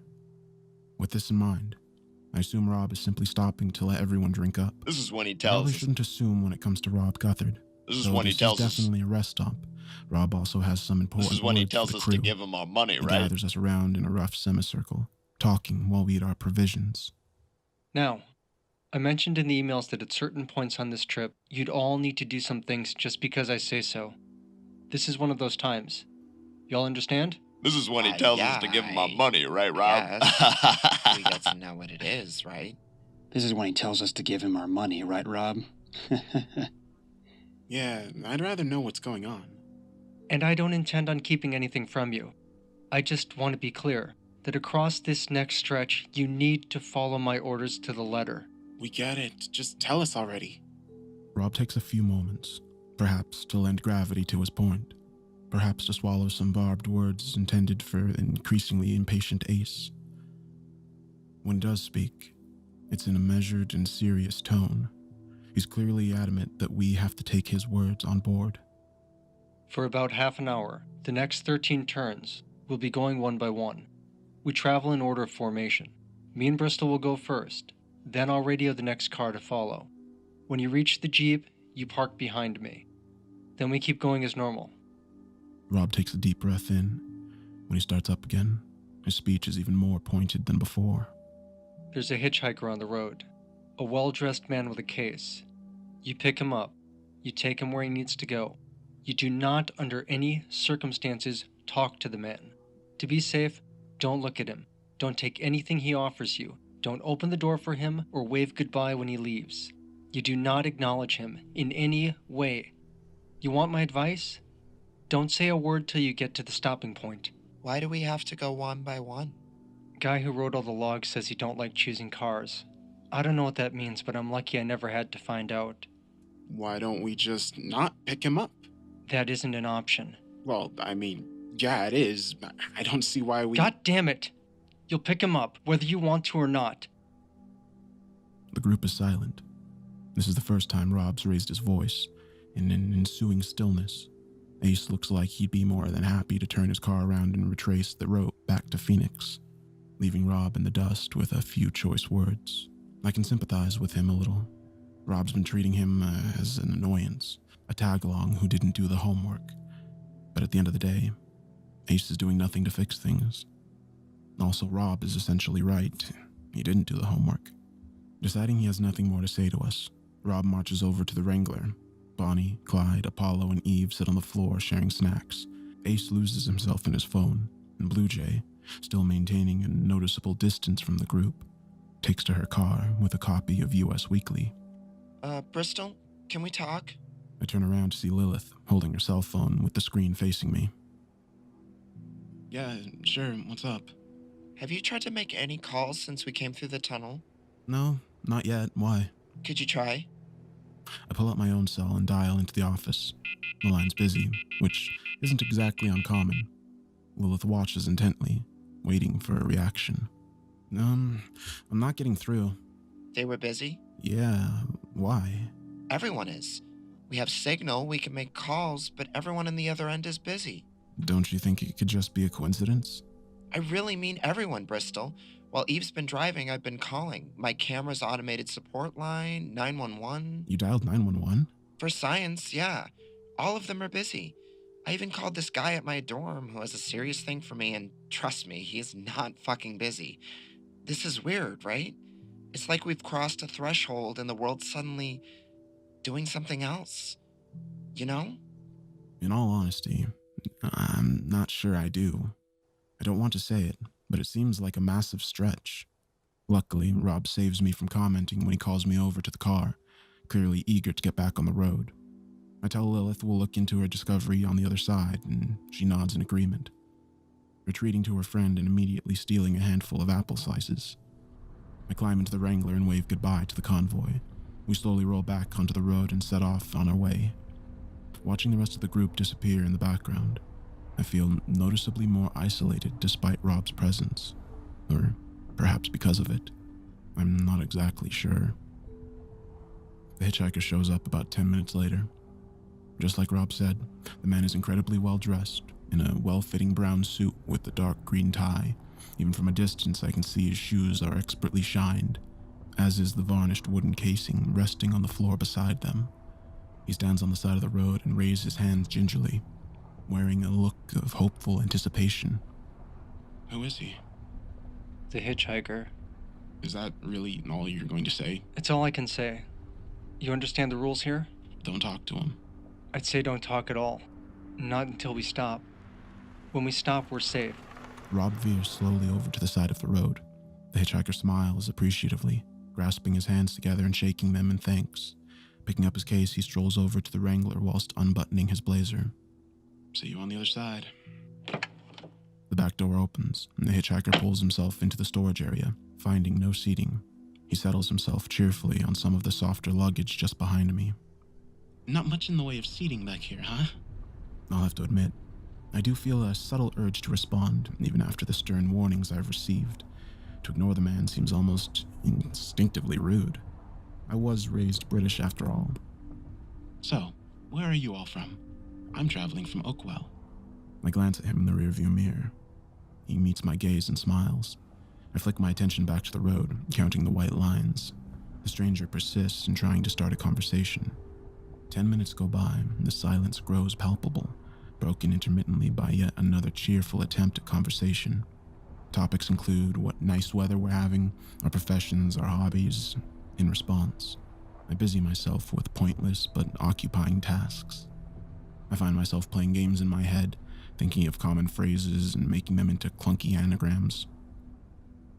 A: With this in mind, I assume Rob is simply stopping to let everyone drink up.
C: This is when he
A: I
C: tells
A: probably
C: us.
A: shouldn't assume when it comes to Rob Guthard.
C: This is
A: Though
C: when he tells us.
A: definitely a rest stop. Rob also has some important
C: This is when he
A: words for
C: tells
A: the
C: us
A: crew.
C: to give him our money,
A: He
C: right?
A: gathers us around in a rough semicircle, talking while we eat our provisions.
B: Now, I mentioned in the emails that at certain points on this trip, you'd all need to do some things just because I say so. This is one of those times. Y'all understand?
C: This is when he tells us to give him our money, right, Rob?
D: Yes. We got to know what it is, right?
F: This is when he tells us to give him our money, right, Rob?
A: Yeah, I'd rather know what's going on.
B: And I don't intend on keeping anything from you. I just want to be clear that across this next stretch, you need to follow my orders to the letter.
A: We get it. Just tell us already. Rob takes a few moments, perhaps to lend gravity to his point. perhaps to swallow some barbed words intended for an increasingly impatient Ace. When he does speak, it's in a measured and serious tone. He's clearly adamant that we have to take his words on board.
B: For about half an hour, the next 13 turns, we'll be going one by one. We travel in order of formation. Me and Bristol will go first, then I'll radio the next car to follow. When you reach the Jeep, you park behind me. Then we keep going as normal.
A: Rob takes a deep breath in. When he starts up again, his speech is even more pointed than before.
B: There's a hitchhiker on the road, a well-dressed man with a case. You pick him up. You take him where he needs to go. You do not, under any circumstances, talk to the man. To be safe, don't look at him. Don't take anything he offers you. Don't open the door for him or wave goodbye when he leaves. You do not acknowledge him in any way. You want my advice? Don't say a word till you get to the stopping point.
D: Why do we have to go one by one?
B: Guy who wrote all the logs says he don't like choosing cars. I don't know what that means, but I'm lucky I never had to find out.
G: Why don't we just not pick him up?
B: That isn't an option.
G: Well, I mean, yeah, it is. I don't see why we...
B: God damn it! You'll pick him up, whether you want to or not.
A: The group is silent. This is the first time Rob's raised his voice. In an ensuing stillness, Ace looks like he'd be more than happy to turn his car around and retrace the route back to Phoenix, leaving Rob in the dust with a few choice words. I can sympathize with him a little. Rob's been treating him as an annoyance, a tag-along who didn't do the homework. But at the end of the day, Ace is doing nothing to fix things. Also, Rob is essentially right. He didn't do the homework. Deciding he has nothing more to say to us, Rob marches over to the Wrangler. Bonnie, Clyde, Apollo, and Eve sit on the floor sharing snacks. Ace loses himself in his phone, and Blue Jay, still maintaining a noticeable distance from the group, takes to her car with a copy of US Weekly.
D: Bristol, can we talk?
A: I turn around to see Lilith holding her cell phone with the screen facing me.
G: Yeah, sure, what's up?
D: Have you tried to make any calls since we came through the tunnel?
A: No, not yet. Why?
D: Could you try?
A: I pull out my own cell and dial into the office. The line's busy, which isn't exactly uncommon. Lilith watches intently, waiting for a reaction. I'm not getting through.
D: They were busy?
A: Yeah, why?
D: Everyone is. We have signal, we can make calls, but everyone on the other end is busy.
A: Don't you think it could just be a coincidence?
D: I really mean everyone, Bristol. While Eve's been driving, I've been calling. My camera's automated support line, 911.
A: You dialed 911?
D: For science, yeah. All of them are busy. I even called this guy at my dorm who has a serious thing for me, and trust me, he's not fucking busy. This is weird, right? It's like we've crossed a threshold and the world's suddenly doing something else. You know?
A: In all honesty, I'm not sure I do. I don't want to say it, but it seems like a massive stretch. Luckily, Rob saves me from commenting when he calls me over to the car, clearly eager to get back on the road. I tell Lilith we'll look into her discovery on the other side, and she nods in agreement, retreating to her friend and immediately stealing a handful of apple slices. I climb into the Wrangler and wave goodbye to the convoy. We slowly roll back onto the road and set off on our way. Watching the rest of the group disappear in the background, I feel noticeably more isolated despite Rob's presence. Or perhaps because of it. I'm not exactly sure. The hitchhiker shows up about 10 minutes later. Just like Rob said, the man is incredibly well dressed, in a well-fitting brown suit with a dark green tie. Even from a distance, I can see his shoes are expertly shined, as is the varnished wooden casing resting on the floor beside them. He stands on the side of the road and raises his hands gingerly, wearing a look of hopeful anticipation.
G: Who is he?
B: The hitchhiker.
G: Is that really all you're going to say?
B: It's all I can say. You understand the rules here?
G: Don't talk to him.
B: I'd say don't talk at all. Not until we stop. When we stop, we're safe.
A: Rob veers slowly over to the side of the road. The hitchhiker smiles appreciatively, grasping his hands together and shaking them in thanks. Picking up his case, he strolls over to the Wrangler whilst unbuttoning his blazer.
G: See you on the other side.
A: The back door opens, and the hitchhiker pulls himself into the storage area, finding no seating. He settles himself cheerfully on some of the softer luggage just behind me.
G: Not much in the way of seating back here, huh?
A: I'll have to admit, I do feel a subtle urge to respond, even after the stern warnings I've received. To ignore the man seems almost instinctively rude. I was raised British after all.
G: So, where are you all from? I'm traveling from Oakwell.
A: I glance at him in the rearview mirror. He meets my gaze and smiles. I flick my attention back to the road, counting the white lines. The stranger persists in trying to start a conversation. 10 minutes go by, and the silence grows palpable, broken intermittently by yet another cheerful attempt at conversation. Topics include what nice weather we're having, our professions, our hobbies. In response, I busy myself with pointless but occupying tasks. I find myself playing games in my head, thinking of common phrases and making them into clunky anagrams.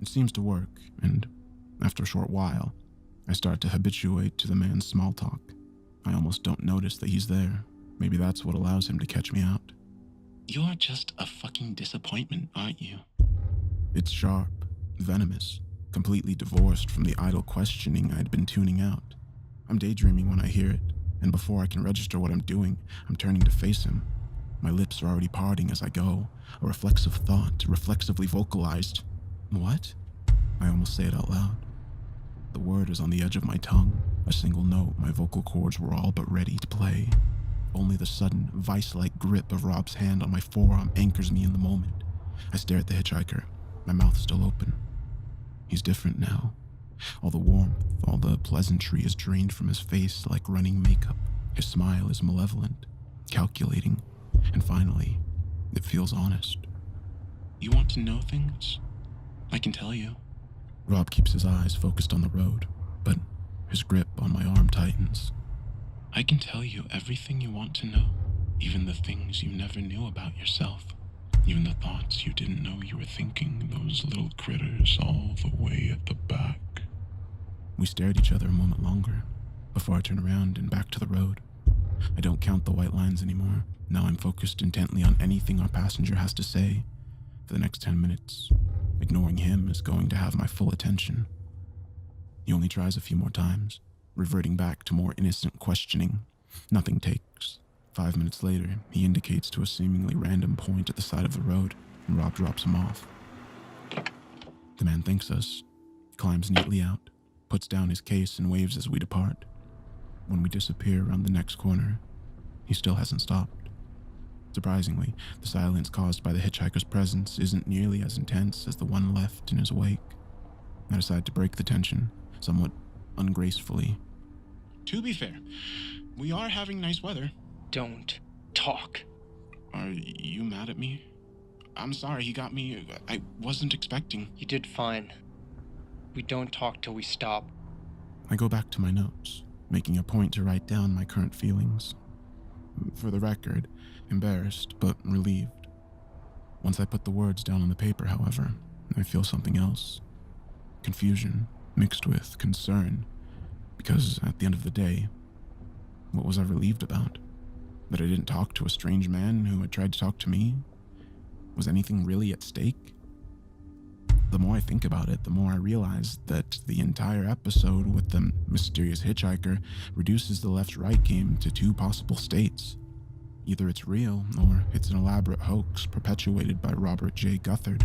A: It seems to work, and after a short while, I start to habituate to the man's small talk. I almost don't notice that he's there. Maybe that's what allows him to catch me out.
G: You're just a fucking disappointment, aren't you?
A: It's sharp, venomous, completely divorced from the idle questioning I'd been tuning out. I'm daydreaming when I hear it, and before I can register what I'm doing, I'm turning to face him. My lips are already parting as I go, a reflexive thought, reflexively vocalized. What? I almost say it out loud. The word is on the edge of my tongue, a single note my vocal cords were all but ready to play. Only the sudden, vice-like grip of Rob's hand on my forearm anchors me in the moment. I stare at the hitchhiker, my mouth still open. He's different now. All the warmth, all the pleasantry is drained from his face like running makeup. His smile is malevolent, calculating, and finally, it feels honest.
G: You want to know things? I can tell you.
A: Rob keeps his eyes focused on the road, but his grip on my arm tightens.
G: I can tell you everything you want to know, even the things you never knew about yourself, even the thoughts you didn't know you were thinking, those little critters all the way at the back.
A: We stare at each other a moment longer, before I turn around and back to the road. I don't count the white lines anymore. Now I'm focused intently on anything our passenger has to say. For the next 10 minutes, ignoring him is going to have my full attention. He only tries a few more times, reverting back to more innocent questioning. Nothing takes. 5 minutes later, he indicates to a seemingly random point at the side of the road, and Rob drops him off. The man thanks us, climbs neatly out, puts down his case and waves as we depart. When we disappear around the next corner, he still hasn't stopped. Surprisingly, the silence caused by the hitchhiker's presence isn't nearly as intense as the one left in his wake. I decide to break the tension, somewhat ungracefully.
G: To be fair, we are having nice weather.
H: Don't talk.
G: Are you mad at me? I'm sorry, he got me. I wasn't expecting.
H: You did fine. We don't talk till we stop.
A: I go back to my notes, making a point to write down my current feelings. For the record, embarrassed but relieved. Once I put the words down on the paper, however, I feel something else. Confusion mixed with concern, because at the end of the day, what was I relieved about? That I didn't talk to a strange man who had tried to talk to me? Was anything really at stake? The more I think about it, the more I realize that the entire episode with the mysterious hitchhiker reduces the left-right game to two possible states. Either it's real, or it's an elaborate hoax perpetuated by Robert J. Guthard.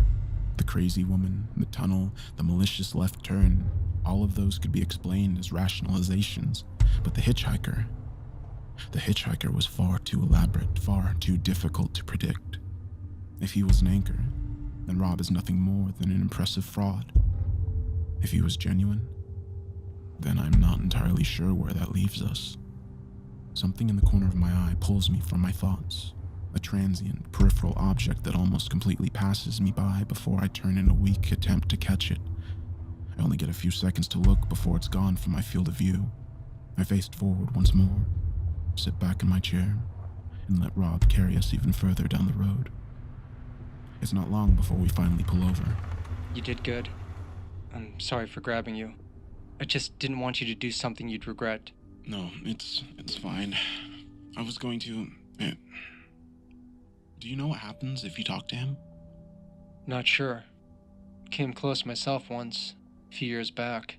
A: The crazy woman, the tunnel, the malicious left turn, all of those could be explained as rationalizations, but the hitchhiker was far too elaborate, far too difficult to predict. If he was an anchor, then Rob is nothing more than an impressive fraud. If he was genuine, then I'm not entirely sure where that leaves us. Something in the corner of my eye pulls me from my thoughts, a transient, peripheral object that almost completely passes me by before I turn in a weak attempt to catch it. I only get a few seconds to look before it's gone from my field of view. I faced forward once more, sit back in my chair, and let Rob carry us even further down the road. It's not long before we finally pull over.
H: You did good. I'm sorry for grabbing you. I just didn't want you to do something you'd regret.
G: No, it's fine. I was going to... Do you know what happens if you talk to him?
H: Not sure. Came close myself once, a few years back.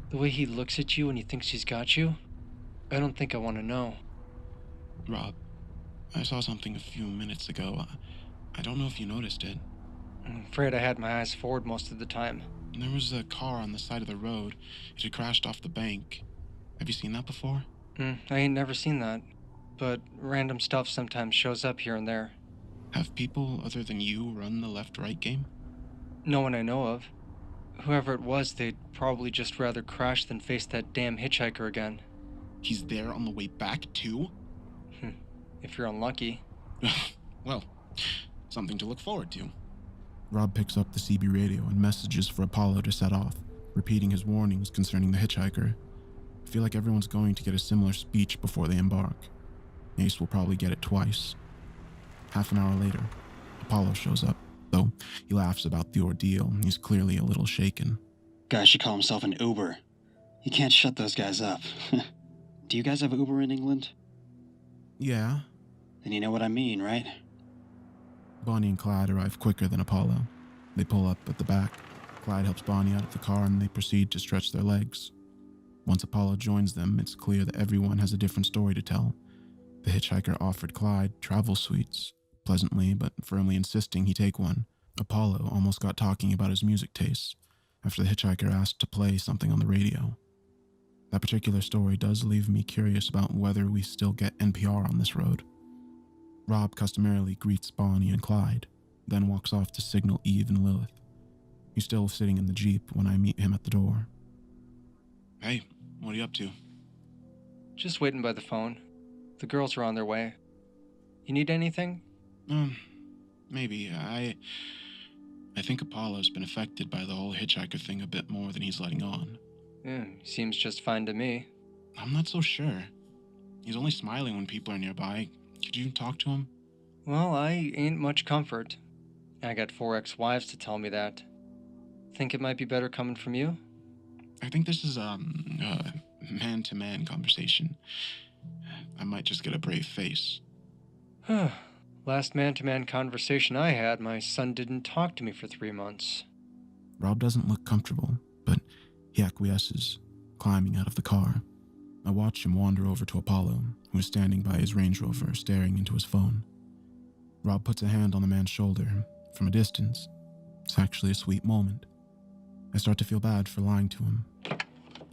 H: The way he looks at you when he thinks he's got you, I don't think I want to know.
G: Rob, I saw something a few minutes ago. I don't know if you noticed it.
H: I'm afraid I had my eyes forward most of the time.
G: There was a car on the side of the road. It had crashed off the bank. Have you seen that before?
H: I ain't never seen that. But random stuff sometimes shows up here and there.
G: Have people other than you run the left-right game?
H: No one I know of. Whoever it was, they'd probably just rather crash than face that damn hitchhiker again.
G: He's there on the way back, too?
H: If you're unlucky.
G: Well, something to look forward to.
A: Rob picks up the CB radio and messages for Apollo to set off, repeating his warnings concerning the hitchhiker. I feel like everyone's going to get a similar speech before they embark. Ace will probably get it twice. Half an hour later, Apollo shows up, though he laughs about the ordeal. He's clearly a little shaken.
F: Guy should call himself an Uber. You can't shut those guys up. Do you guys have Uber in England?
A: Yeah.
F: Then you know what I mean, right?
A: Bonnie and Clyde arrive quicker than Apollo. They pull up at the back. Clyde helps Bonnie out of the car and they proceed to stretch their legs. Once Apollo joins them, it's clear that everyone has a different story to tell. The hitchhiker offered Clyde travel suites, pleasantly but firmly insisting he take one. Apollo almost got talking about his music tastes after the hitchhiker asked to play something on the radio. That particular story does leave me curious about whether we still get NPR on this road. Rob customarily greets Bonnie and Clyde, then walks off to signal Eve and Lilith. He's still sitting in the Jeep when I meet him at the door.
G: Hey, what are you up to?
H: Just waiting by the phone. The girls are on their way. You need anything?
G: Maybe. I think Apollo's been affected by the whole hitchhiker thing a bit more than he's letting on.
H: Seems just fine to me.
G: I'm not so sure. He's only smiling when people are nearby. Could you talk to him?
H: Well, I ain't much comfort. I got 4 ex-wives to tell me that. Think it might be better coming from you?
G: I think this is a man-to-man conversation. I might just get a brave face.
H: Last man-to-man conversation I had, my son didn't talk to me for 3 months.
A: Rob doesn't look comfortable, but he acquiesces, climbing out of the car. I watch him wander over to Apollo, who is standing by his Range Rover staring into his phone. Rob puts a hand on the man's shoulder. From a distance, it's actually a sweet moment. I start to feel bad for lying to him.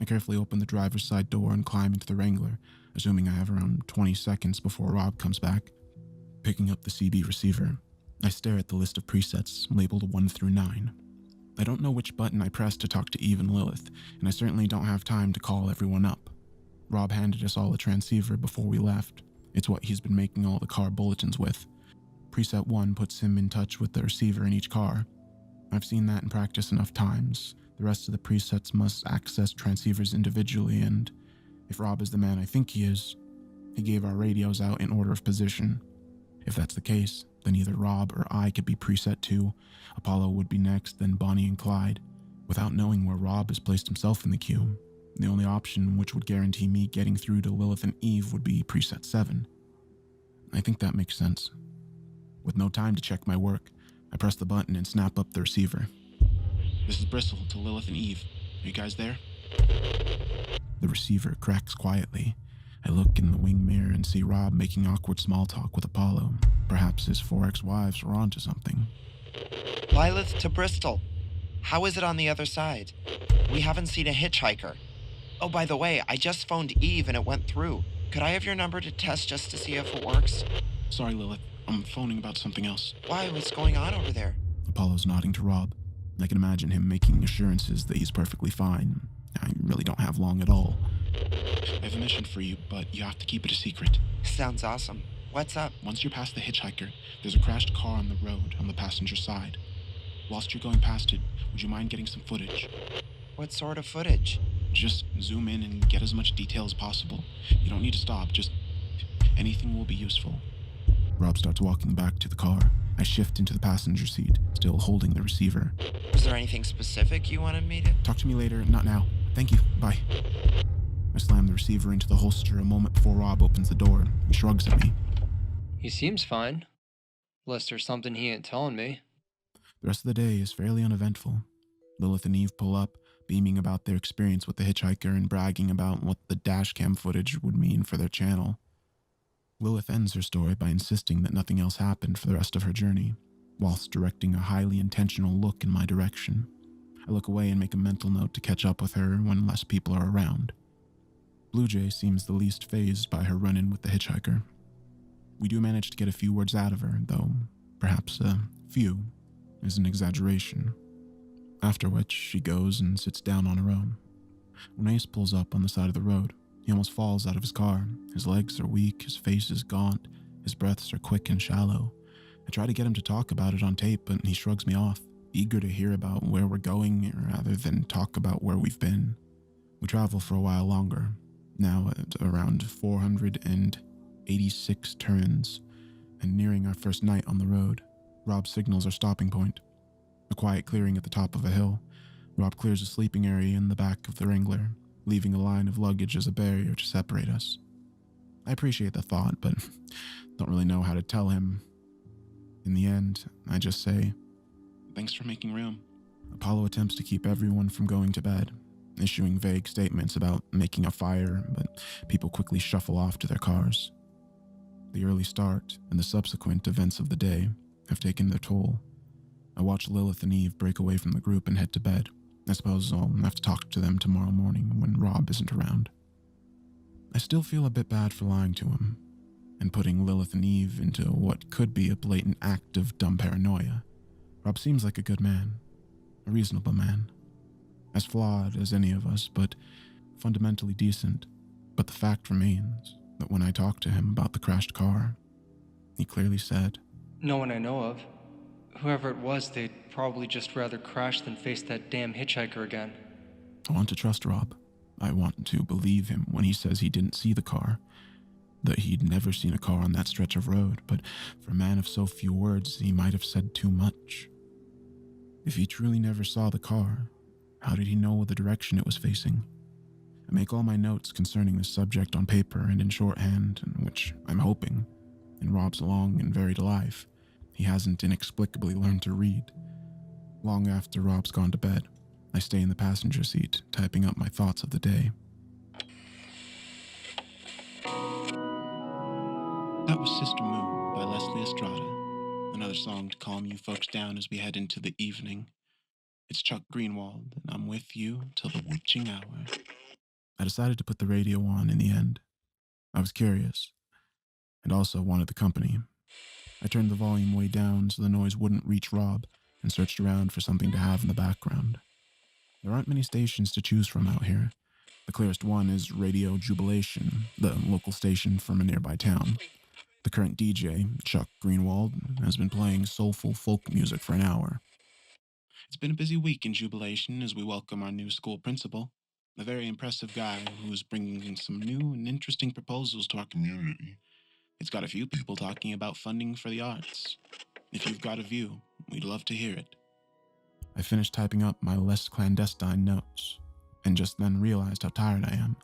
A: I carefully open the driver's side door and climb into the Wrangler, assuming I have around 20 seconds before Rob comes back. Picking up the CB receiver, I stare at the list of presets labeled 1 through 9. I don't know which button I press to talk to Eve and Lilith, and I certainly don't have time to call everyone up. Rob handed us all a transceiver before we left. It's what he's been making all the car bulletins with. Preset 1 puts him in touch with the receiver in each car. I've seen that in practice enough times. The rest of the presets must access transceivers individually, and if Rob is the man I think he is, he gave our radios out in order of position. If that's the case, then either Rob or I could be preset 2, Apollo would be next, then Bonnie and Clyde. Without knowing where Rob has placed himself in the queue, the only option which would guarantee me getting through to Lilith and Eve would be preset 7. I think that makes sense. With no time to check my work, I press the button and snap up the receiver.
G: This is Bristle to Lilith and Eve. Are you guys there?
A: The receiver cracks quietly. I look in the wing mirror and see Rob making awkward small talk with Apollo. Perhaps his 4 ex-wives were onto something.
D: Lilith to Bristol. How is it on the other side? We haven't seen a hitchhiker. Oh, by the way, I just phoned Eve and it went through. Could I have your number to test just to see if it works?
G: Sorry, Lilith. I'm phoning about something else.
D: Why? What's going on over there?
A: Apollo's nodding to Rob. I can imagine him making assurances that he's perfectly fine. I really don't have long at all.
G: I have a mission for you, but you have to keep it a secret.
D: Sounds awesome. What's up?
G: Once you're past the hitchhiker, there's a crashed car on the road on the passenger side. Whilst you're going past it, would you mind getting some footage?
D: What sort of footage?
G: Just zoom in and get as much detail as possible. You don't need to stop, just anything will be useful.
A: Rob starts walking back to the car. I shift into the passenger seat, still holding the receiver.
D: Was there anything specific you wanted me to?
A: Talk to me later, not now. Thank you, bye. I slam the receiver into the holster a moment before Rob opens the door. He shrugs at me.
H: He seems fine. Unless there's something he ain't telling me.
A: The rest of the day is fairly uneventful. Lilith and Eve pull up, beaming about their experience with the hitchhiker and bragging about what the dashcam footage would mean for their channel. Lilith ends her story by insisting that nothing else happened for the rest of her journey, whilst directing a highly intentional look in my direction. I look away and make a mental note to catch up with her when less people are around. Blue Jay seems the least fazed by her run-in with the hitchhiker. We do manage to get a few words out of her, though perhaps a few is an exaggeration. After which, she goes and sits down on her own. When Ace pulls up on the side of the road, he almost falls out of his car. His legs are weak, his face is gaunt, his breaths are quick and shallow. I try to get him to talk about it on tape, but he shrugs me off, eager to hear about where we're going rather than talk about where we've been. We travel for a while longer, now at around 486 turns, and nearing our first night on the road. Rob signals our stopping point. A quiet clearing at the top of a hill. Rob clears a sleeping area in the back of the Wrangler, leaving a line of luggage as a barrier to separate us. I appreciate the thought, but don't really know how to tell him. In the end, I just say,
G: Thanks for making room.
A: Apollo attempts to keep everyone from going to bed, issuing vague statements about making a fire, but people quickly shuffle off to their cars. The early start and the subsequent events of the day have taken their toll. I watch Lilith and Eve break away from the group and head to bed. I suppose I'll have to talk to them tomorrow morning when Rob isn't around. I still feel a bit bad for lying to him and putting Lilith and Eve into what could be a blatant act of dumb paranoia. Rob seems like a good man, a reasonable man, as flawed as any of us, but fundamentally decent. But the fact remains that when I talked to him about the crashed car, he clearly said,
H: No one I know of. Whoever it was, they'd probably just rather crash than face that damn hitchhiker again.
A: I want to trust Rob. I want to believe him when he says he didn't see the car, that he'd never seen a car on that stretch of road, but for a man of so few words, he might have said too much. If he truly never saw the car, how did he know the direction it was facing? I make all my notes concerning this subject on paper and in shorthand, which I'm hoping, in Rob's long and varied life, he hasn't inexplicably learned to read. Long after Rob's gone to bed, I stay in the passenger seat, typing up my thoughts of the day.
G: That was Sister Moon by Leslie Estrada, another song to calm you folks down as we head into the evening. It's Chuck Greenwald, and I'm with you till the witching hour.
A: I decided to put the radio on in the end. I was curious, and also wanted the company. I turned the volume way down so the noise wouldn't reach Rob, and searched around for something to have in the background. There aren't many stations to choose from out here. The clearest one is Radio Jubilation, the local station from a nearby town. The current DJ, Chuck Greenwald, has been playing soulful folk music for an hour.
G: It's been a busy week in Jubilation as we welcome our new school principal, a very impressive guy who's bringing some new and interesting proposals to our community. It's got a few people talking about funding for the arts. If you've got a view, we'd love to hear it.
A: I finished typing up my less clandestine notes, and just then realized how tired I am.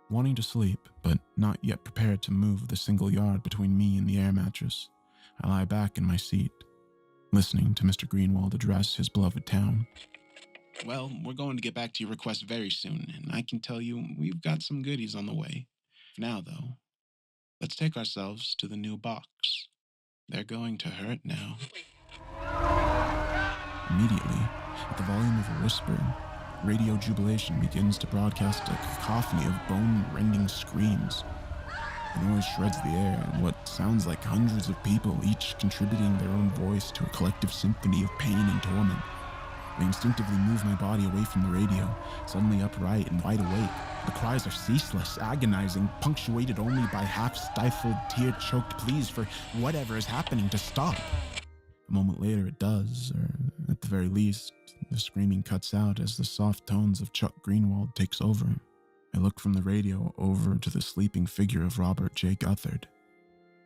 A: Wanting to sleep, but not yet prepared to move the single yard between me and the air mattress, I lie back in my seat, listening to Mr. Greenwald address his beloved town.
G: Well, we're going to get back to your request very soon, and I can tell you we've got some goodies on the way. For now, though, let's take ourselves to the new box. They're going to hurt now.
A: Immediately, at the volume of a whisper, Radio Jubilation begins to broadcast a cacophony of bone-rending screams. The noise shreds the air, and what sounds like hundreds of people, each contributing their own voice to a collective symphony of pain and torment. I instinctively move my body away from the radio, suddenly upright and wide awake. The cries are ceaseless, agonizing, punctuated only by half-stifled, tear-choked pleas for whatever is happening to stop. A moment later it does, or at the very least, the screaming cuts out as the soft tones of Chuck Greenwald takes over. I look from the radio over to the sleeping figure of Robert J. Guthard.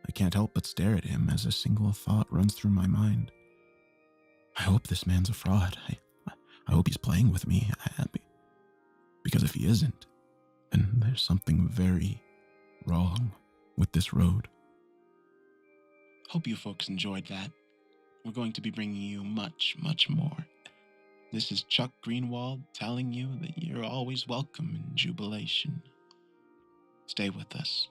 A: I can't help but stare at him as a single thought runs through my mind. I hope this man's a fraud. I hope he's playing with me. Because if he isn't, then there's something very wrong with this road.
G: Hope you folks enjoyed that. We're going to be bringing you much, much more. This is Chuck Greenwald telling you that you're always welcome in Jubilation. Stay with us.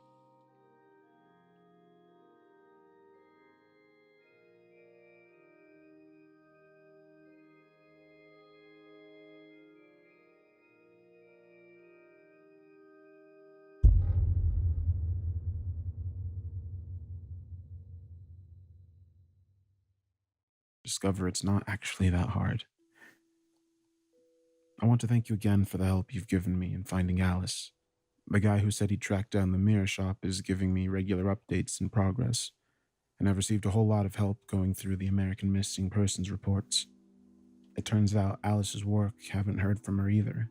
A: discover it's not actually that hard. I want to thank you again for the help you've given me in finding Alice. The guy who said he'd tracked down the mirror shop is giving me regular updates and progress, and I've received a whole lot of help going through the American Missing Persons reports. It turns out Alice's work haven't heard from her either,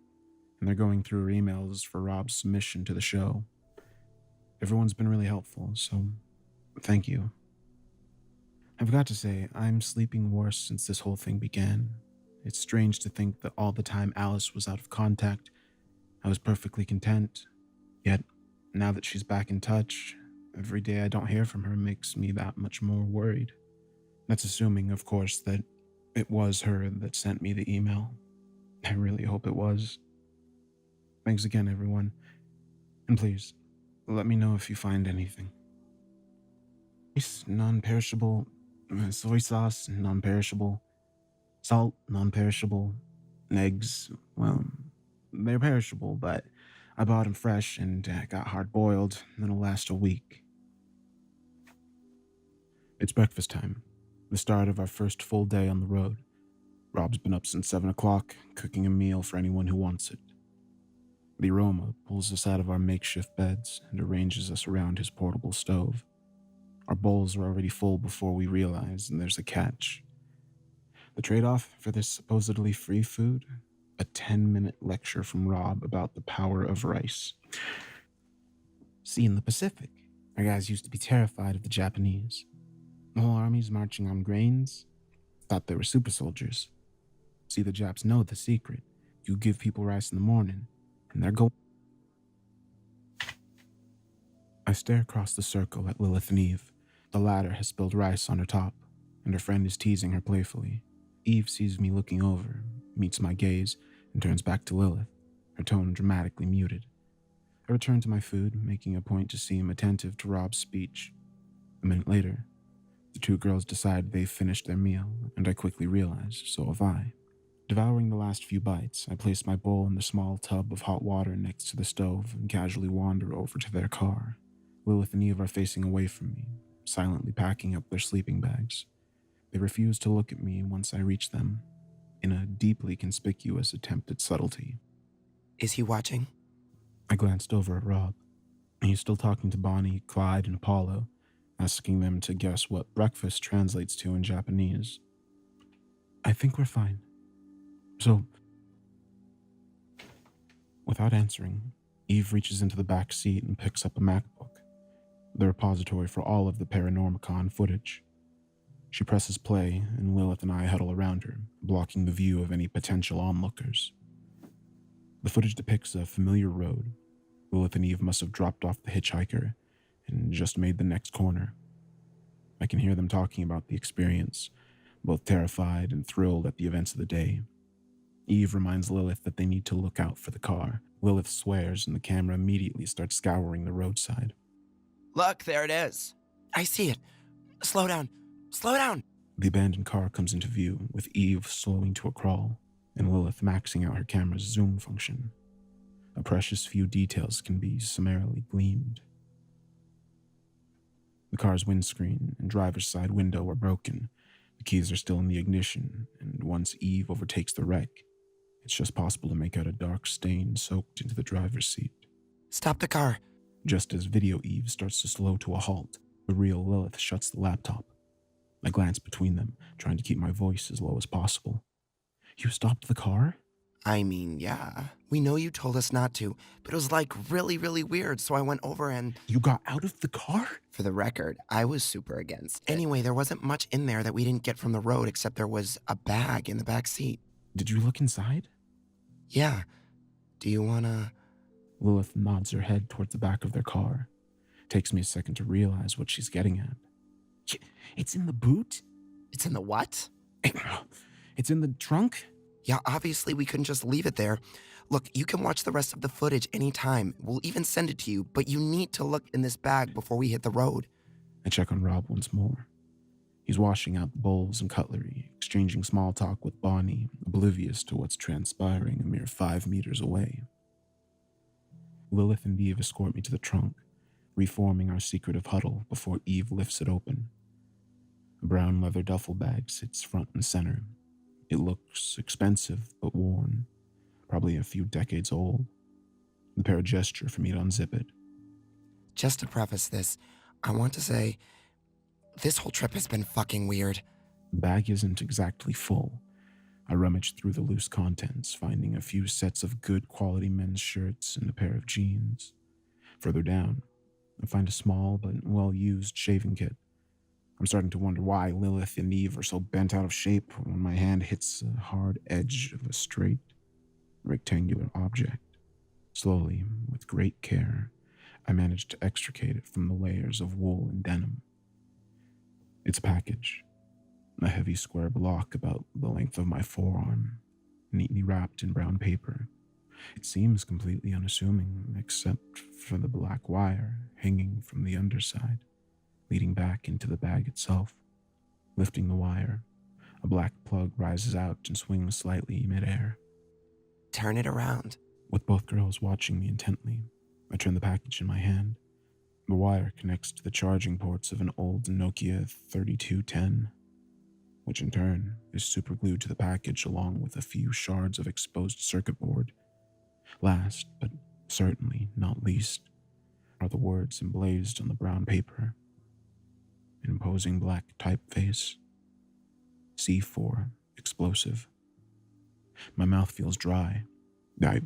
A: and they're going through her emails for Rob's submission to the show. Everyone's been really helpful, so thank you. I've got to say, I'm sleeping worse since this whole thing began. It's strange to think that all the time Alice was out of contact, I was perfectly content. Yet, now that she's back in touch, every day I don't hear from her makes me that much more worried. That's assuming, of course, that it was her that sent me the email. I really hope it was. Thanks again, everyone. And please, let me know if you find anything. Rice, non-perishable. Soy sauce, non-perishable. Salt, non-perishable. Eggs, well, they're perishable, but I bought them fresh and got hard-boiled. That'll last a week. It's breakfast time, the start of our first full day on the road. Rob's been up since 7 o'clock, cooking a meal for anyone who wants it. The aroma pulls us out of our makeshift beds and arranges us around his portable stove. Our bowls are already full before we realize, and there's a catch. The trade-off for this supposedly free food? A 10-minute lecture from Rob about the power of rice. See, in the Pacific, our guys used to be terrified of the Japanese. The whole army's marching on grains. Thought they were super soldiers. See, the Japs know the secret. You give people rice in the morning, and they're going. I stare across the circle at Lilith and Eve. The latter has spilled rice on her top, and her friend is teasing her playfully. Eve sees me looking over, meets my gaze, and turns back to Lilith, her tone dramatically muted. I return to my food, making a point to seem attentive to Rob's speech. A minute later, the two girls decide they've finished their meal, and I quickly realize so have I. Devouring the last few bites, I place my bowl in the small tub of hot water next to the stove and casually wander over to their car. Lilith and Eve are facing away from me, silently packing up their sleeping bags. They refuse to look at me once I reach them, in a deeply conspicuous attempt at subtlety.
D: Is he watching?
A: I glanced over at Rob. He's still talking to Bonnie, Clyde, and Apollo, asking them to guess what breakfast translates to in Japanese. I think we're fine. So, without answering, Eve reaches into the back seat and picks up a MacBook, the repository for all of the Paranormicon footage. She presses play, and Lilith and I huddle around her, blocking the view of any potential onlookers. The footage depicts a familiar road. Lilith and Eve must have dropped off the hitchhiker and just made the next corner. I can hear them talking about the experience, both terrified and thrilled at the events of the day. Eve reminds Lilith that they need to look out for the car. Lilith swears, and the camera immediately starts scouring the roadside.
D: Look, there it is. I see it. Slow down. Slow down.
A: The abandoned car comes into view, with Eve slowing to a crawl, and Lilith maxing out her camera's zoom function. A precious few details can be summarily gleaned. The car's windscreen and driver's side window are broken. The keys are still in the ignition, and once Eve overtakes the wreck, it's just possible to make out a dark stain soaked into the driver's seat.
D: Stop the car.
A: Just as Video Eve starts to slow to a halt, the real Lilith shuts the laptop. I glance between them, trying to keep my voice as low as possible. You stopped the car?
D: I mean, yeah. We know you told us not to, but it was like really, really weird, so I went over and...
A: You got out of the car?
D: For the record, I was super against it. Anyway, there wasn't much in there that we didn't get from the road except there was a bag in the back seat.
A: Did you look inside?
D: Yeah. Do you wanna...
A: Lilith nods her head towards the back of their car. Takes me a second to realize what she's getting at. It's in the boot?
D: It's in the what?
A: It's in the trunk?
D: Yeah, obviously we couldn't just leave it there. Look, you can watch the rest of the footage anytime. We'll even send it to you, but you need to look in this bag before we hit the road.
A: I check on Rob once more. He's washing out the bowls and cutlery, exchanging small talk with Bonnie, oblivious to what's transpiring a mere 5 meters away. Lilith and Eve escort me to the trunk, reforming our secretive huddle before Eve lifts it open. A brown leather duffel bag sits front and center. It looks expensive but worn, probably a few decades old. The pair gesture for me to unzip it.
D: Just to preface this, I want to say this whole trip has been fucking weird.
A: The bag isn't exactly full. I rummaged through the loose contents, finding a few sets of good quality men's shirts and a pair of jeans. Further down, I find a small but well-used shaving kit. I'm starting to wonder why Lilith and Eve are so bent out of shape when my hand hits the hard edge of a straight, rectangular object. Slowly, with great care, I manage to extricate it from the layers of wool and denim. It's a package, a heavy square block about the length of my forearm, neatly wrapped in brown paper. It seems completely unassuming, except for the black wire hanging from the underside, leading back into the bag itself. Lifting the wire, a black plug rises out and swings slightly midair.
D: Turn it around.
A: With both girls watching me intently, I turn the package in my hand. The wire connects to the charging ports of an old Nokia 3210, which in turn is superglued to the package along with a few shards of exposed circuit board. Last, but certainly not least, are the words emblazed on the brown paper. An imposing black typeface. C4 explosive. My mouth feels dry. I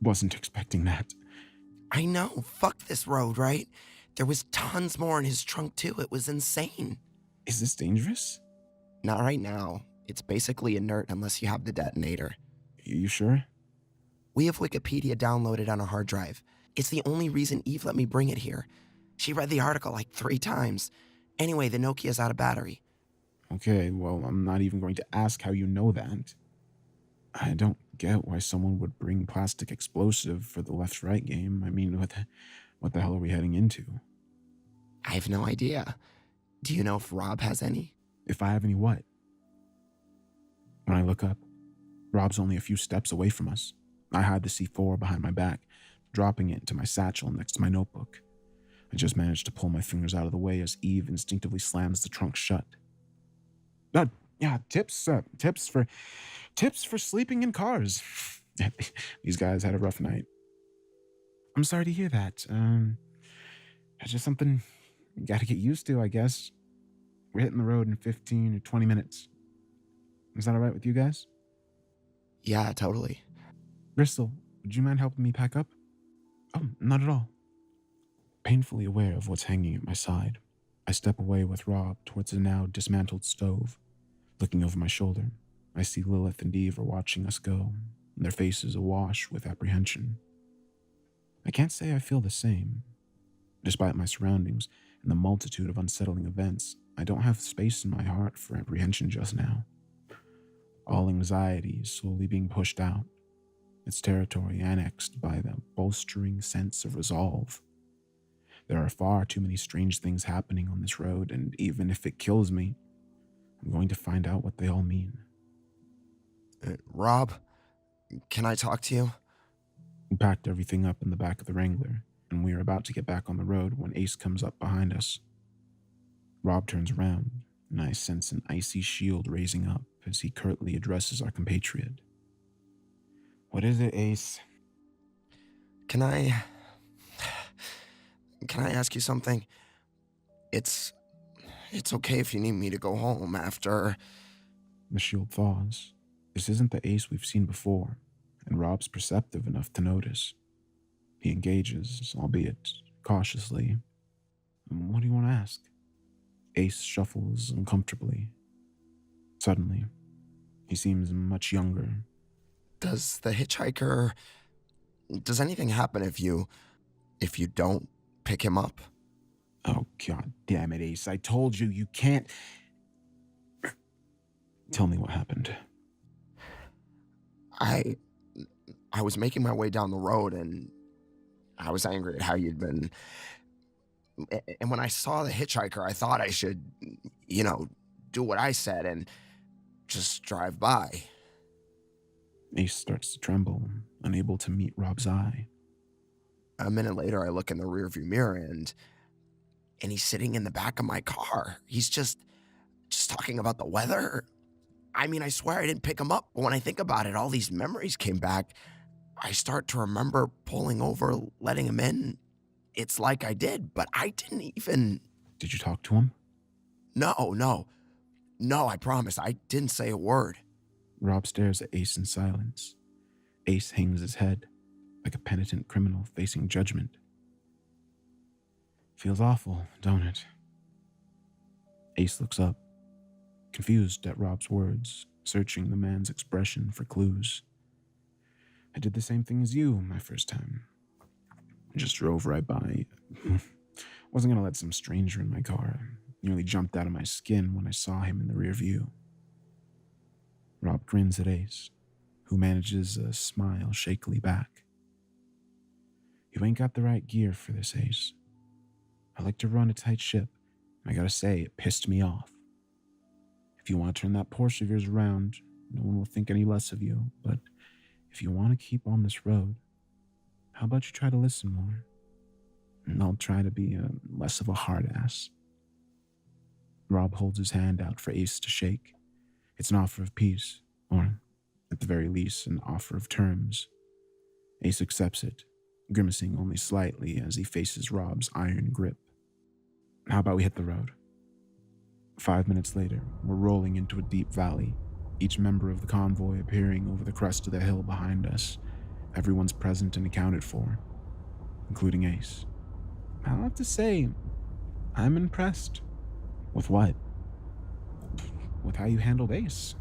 A: wasn't expecting that.
D: I know, fuck this road, right? There was tons more in his trunk too, it was insane.
A: Is this dangerous?
D: Not right now. It's basically inert unless you have the detonator.
A: You sure?
D: We have Wikipedia downloaded on a hard drive. It's the only reason Eve let me bring it here. She read the article like 3 times. Anyway, the Nokia's out of battery.
A: Okay, well, I'm not even going to ask how you know that. I don't get why someone would bring plastic explosive for the left-right game. I mean, what the hell are we heading into?
D: I have no idea. Do you know if Rob has any?
A: If I have any what? When I look up, Rob's only a few steps away from us. I hide the C4 behind my back, dropping it into my satchel next to my notebook. I just managed to pull my fingers out of the way as Eve instinctively slams the trunk shut. Yeah, tips for sleeping in cars. These guys had a rough night. I'm sorry to hear that. It's just something you gotta get used to, I guess. We're hitting the road in 15 or 20 minutes. Is that all right with you guys?
D: Yeah, totally.
A: Bristol, would you mind helping me pack up? Oh, not at all. Painfully aware of what's hanging at my side, I step away with Rob towards the now dismantled stove. Looking over my shoulder, I see Lilith and Eve are watching us go, their faces awash with apprehension. I can't say I feel the same. Despite my surroundings and the multitude of unsettling events, I don't have space in my heart for apprehension just now. All anxiety is slowly being pushed out, its territory annexed by the bolstering sense of resolve. There are far too many strange things happening on this road, and even if it kills me, I'm going to find out what they all mean.
D: Rob, can I talk to you?
A: We packed everything up in the back of the Wrangler, and we are about to get back on the road when Ace comes up behind us. Rob turns around, and I sense an icy shield raising up as he curtly addresses our compatriot. What is it, Ace?
D: Can I ask you something? It's okay if you need me to go home after...
A: The shield thaws. This isn't the Ace we've seen before, and Rob's perceptive enough to notice. He engages, albeit cautiously. What do you want to ask? Ace shuffles uncomfortably. Suddenly, he seems much younger.
D: Does anything happen if you don't pick him up?
A: Oh, God damn it, Ace. I told you, you can't... Tell me what happened.
D: I was making my way down the road and I was angry at how you'd been... And when I saw the hitchhiker, I thought I should, do what I said and just drive by.
A: Ace starts to tremble, unable to meet Rob's eye.
D: A minute later, I look in the rearview mirror and he's sitting in the back of my car. He's just just talking about the weather? I mean, I swear I didn't pick him up. But when I think about it, all these memories came back. I start to remember pulling over, letting him in. It's like I did, but I didn't even...
A: Did you talk to him?
D: No, I promise. I didn't say a word.
A: Rob stares at Ace in silence. Ace hangs his head, like a penitent criminal facing judgment. Feels awful, don't it? Ace looks up, confused at Rob's words, searching the man's expression for clues. I did the same thing as you my first time. I just drove right by. Wasn't gonna let some stranger in my car. Nearly jumped out of my skin when I saw him in the rear view. Rob grins at Ace, who manages a smile shakily back. You ain't got the right gear for this, Ace. I like to run a tight ship, and I gotta say, it pissed me off. If you want to turn that Porsche of yours around, no one will think any less of you, but if you want to keep on this road, how about you try to listen more? And I'll try to be less of a hard ass. Rob holds his hand out for Ace to shake. It's an offer of peace, or, at the very least, an offer of terms. Ace accepts it, grimacing only slightly as he faces Rob's iron grip. How about we hit the road? 5 minutes later, we're rolling into a deep valley, each member of the convoy appearing over the crest of the hill behind us. Everyone's present and accounted for, including Ace. I'll have to say, I'm impressed. With what? With how you handled Ace.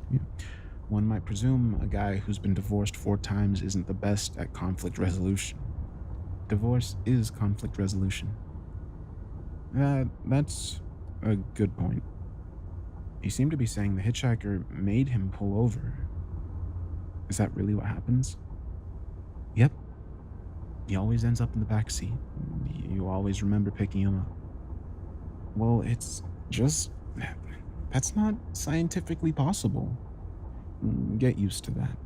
A: One might presume a guy who's been divorced 4 times isn't the best at conflict resolution. Divorce is conflict resolution. That's a good point. You seem to be saying the hitchhiker made him pull over. Is that really what happens? Yep. He always ends up in the back seat. You always remember picking him up. Well, it's just... that's not scientifically possible. Get used to that.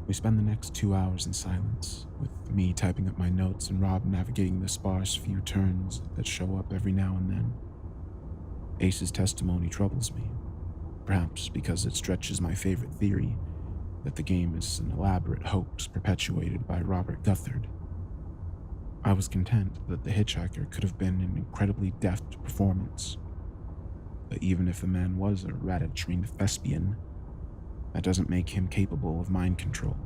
A: We spend the next 2 hours in silence, with me typing up my notes and Rob navigating the sparse few turns that show up every now and then. Ace's testimony troubles me, perhaps because it stretches my favorite theory that the game is an elaborate hoax perpetuated by Robert Guthard. I was content that the hitchhiker could have been an incredibly deft performance. But even if the man was a rat-trained thespian, that doesn't make him capable of mind control.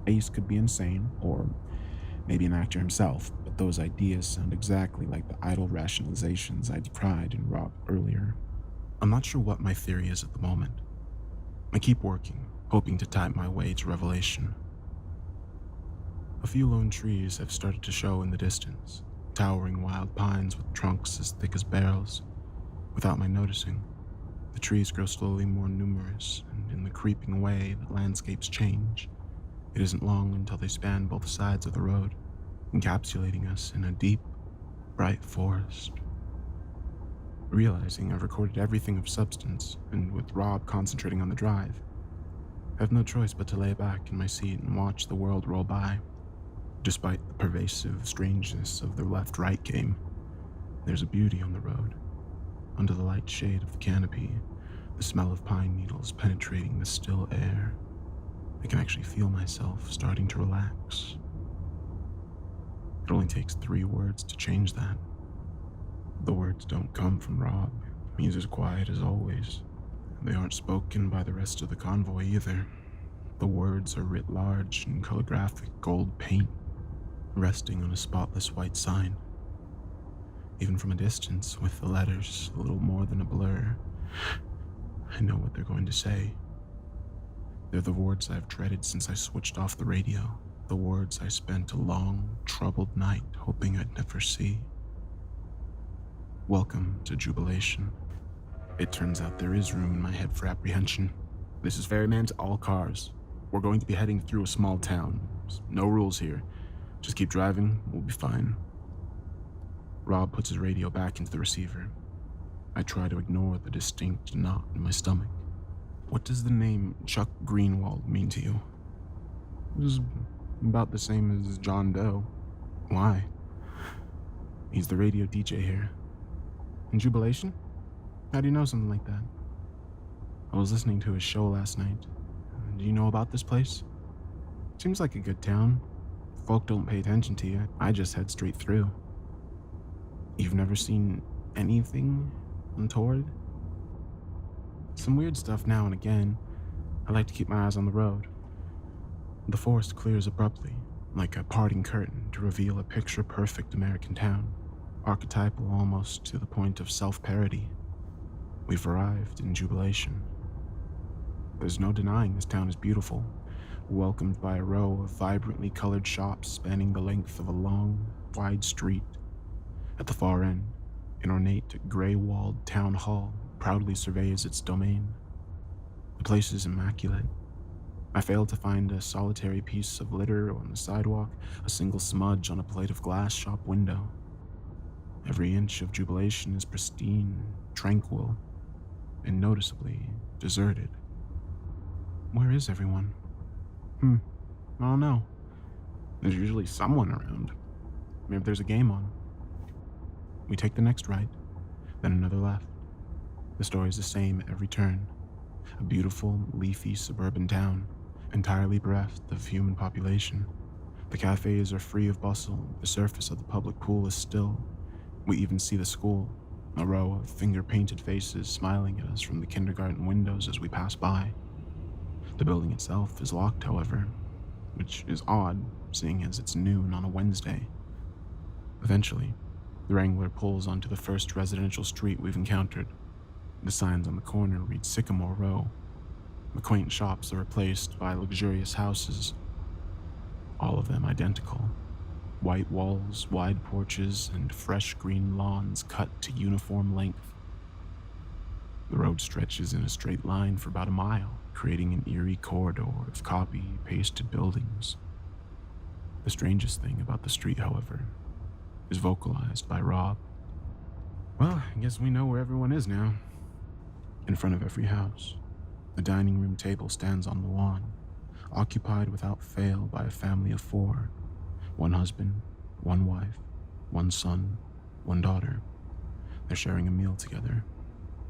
A: Ace could be insane, or maybe an actor himself, but those ideas sound exactly like the idle rationalizations I decried in Rob earlier. I'm not sure what my theory is at the moment. I keep working, hoping to type my way to revelation. A few lone trees have started to show in the distance, towering wild pines with trunks as thick as barrels. Without my noticing, the trees grow slowly more numerous, and in the creeping way that landscapes change, it isn't long until they span both sides of the road, encapsulating us in a deep, bright forest. Realizing I've recorded everything of substance, and with Rob concentrating on the drive, I have no choice but to lay back in my seat and watch the world roll by. Despite the pervasive strangeness of the left-right game, there's a beauty on the road. Under the light shade of the canopy, the smell of pine needles penetrating the still air, I can actually feel myself starting to relax. It only takes 3 words to change that. The words don't come from Rob. He's as quiet as always. They aren't spoken by the rest of the convoy either. The words are writ large in calligraphic gold paint, resting on a spotless white sign. Even from a distance, with the letters a little more than a blur, I know what they're going to say. They're the words I've dreaded since I switched off the radio, the words I spent a long, troubled night hoping I'd never see. Welcome to Jubilation. It turns out there is room in my head for apprehension. This is Ferryman to all cars. We're going to be heading through a small town. No rules here. Just keep driving, we'll be fine. Rob puts his radio back into the receiver. I try to ignore the distinct knot in my stomach. What does the name Chuck Greenwald mean to you? It was about the same as John Doe. Why? He's the radio DJ here. In Jubilation? How do you know something like that? I was listening to his show last night. Do you know about this place? Seems like a good town. Folk don't pay attention to you. I just head straight through. You've never seen anything untoward? Some weird stuff now and again. I like to keep my eyes on the road. The forest clears abruptly, like a parting curtain to reveal a picture-perfect American town, archetypal almost to the point of self-parody. We've arrived in Jubilation. There's no denying this town is beautiful, welcomed by a row of vibrantly colored shops spanning the length of a long, wide street. At the far end, an ornate, gray-walled town hall proudly surveys its domain. The place is immaculate. I failed to find a solitary piece of litter on the sidewalk, a single smudge on a plate of glass shop window. Every inch of Jubilation is pristine, tranquil, and noticeably deserted. Where is everyone? I don't know. There's usually someone around. Maybe there's a game on. We take the next right, then another left. The story's the same at every turn. A beautiful, leafy suburban town, entirely bereft of human population. The cafes are free of bustle, the surface of the public pool is still. We even see the school, a row of finger-painted faces smiling at us from the kindergarten windows as we pass by. The building itself is locked, however, which is odd, seeing as it's noon on a Wednesday. Eventually, the Wrangler pulls onto the first residential street we've encountered. The signs on the corner read Sycamore Row. The quaint shops are replaced by luxurious houses, all of them identical. White walls, wide porches, and fresh green lawns cut to uniform length. The road stretches in a straight line for about a mile, creating an eerie corridor of copy-pasted buildings. The strangest thing about the street, however, is vocalized by Rob. Well, I guess we know where everyone is now. In front of every house, a dining room table stands on the lawn, occupied without fail by a family of 4. 1 husband, 1 wife, 1 son, 1 daughter. They're sharing a meal together.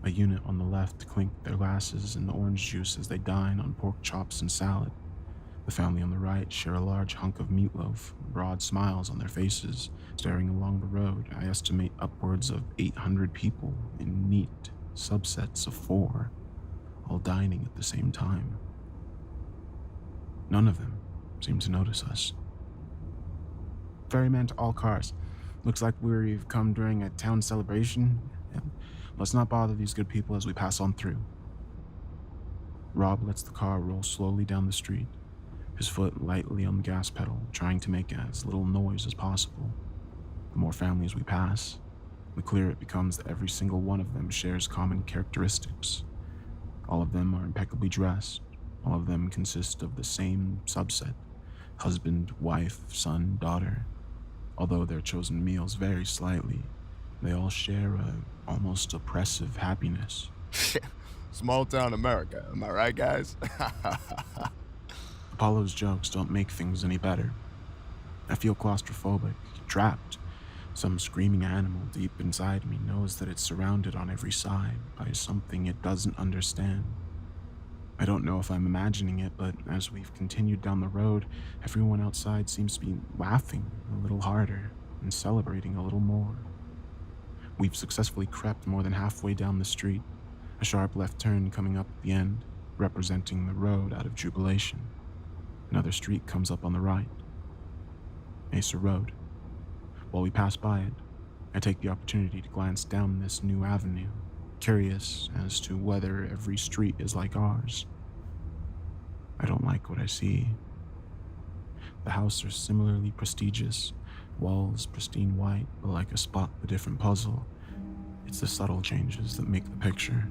A: A unit on the left clink their glasses in orange juice as they dine on pork chops and salad. The family on the right share a large hunk of meatloaf, broad smiles on their faces. Staring along the road, I estimate upwards of 800 people in neat subsets of 4, all dining at the same time. None of them seem to notice us. Ferryman to all cars. Looks like we've come during a town celebration. Let's not bother these good people as we pass on through. Rob lets the car roll slowly down the street, his foot lightly on the gas pedal, trying to make as little noise as possible. The more families we pass, the clearer it becomes that every single one of them shares common characteristics. All of them are impeccably dressed. All of them consist of the same subset: husband, wife, son, daughter. Although their chosen meals vary slightly, they all share a almost oppressive happiness.
I: Small town America, am I right, guys?
A: Apollo's jokes don't make things any better. I feel claustrophobic, trapped. Some screaming animal deep inside me knows that it's surrounded on every side by something it doesn't understand. I don't know if I'm imagining it, but as we've continued down the road, everyone outside seems to be laughing a little harder and celebrating a little more. We've successfully crept more than halfway down the street, a sharp left turn coming up at the end, representing the road out of Jubilation. Another street comes up on the right. Mesa Road. While we pass by it, I take the opportunity to glance down this new avenue, curious as to whether every street is like ours. I don't like what I see. The houses are similarly prestigious, walls pristine white, but like a spot of a different puzzle. It's the subtle changes that make the picture.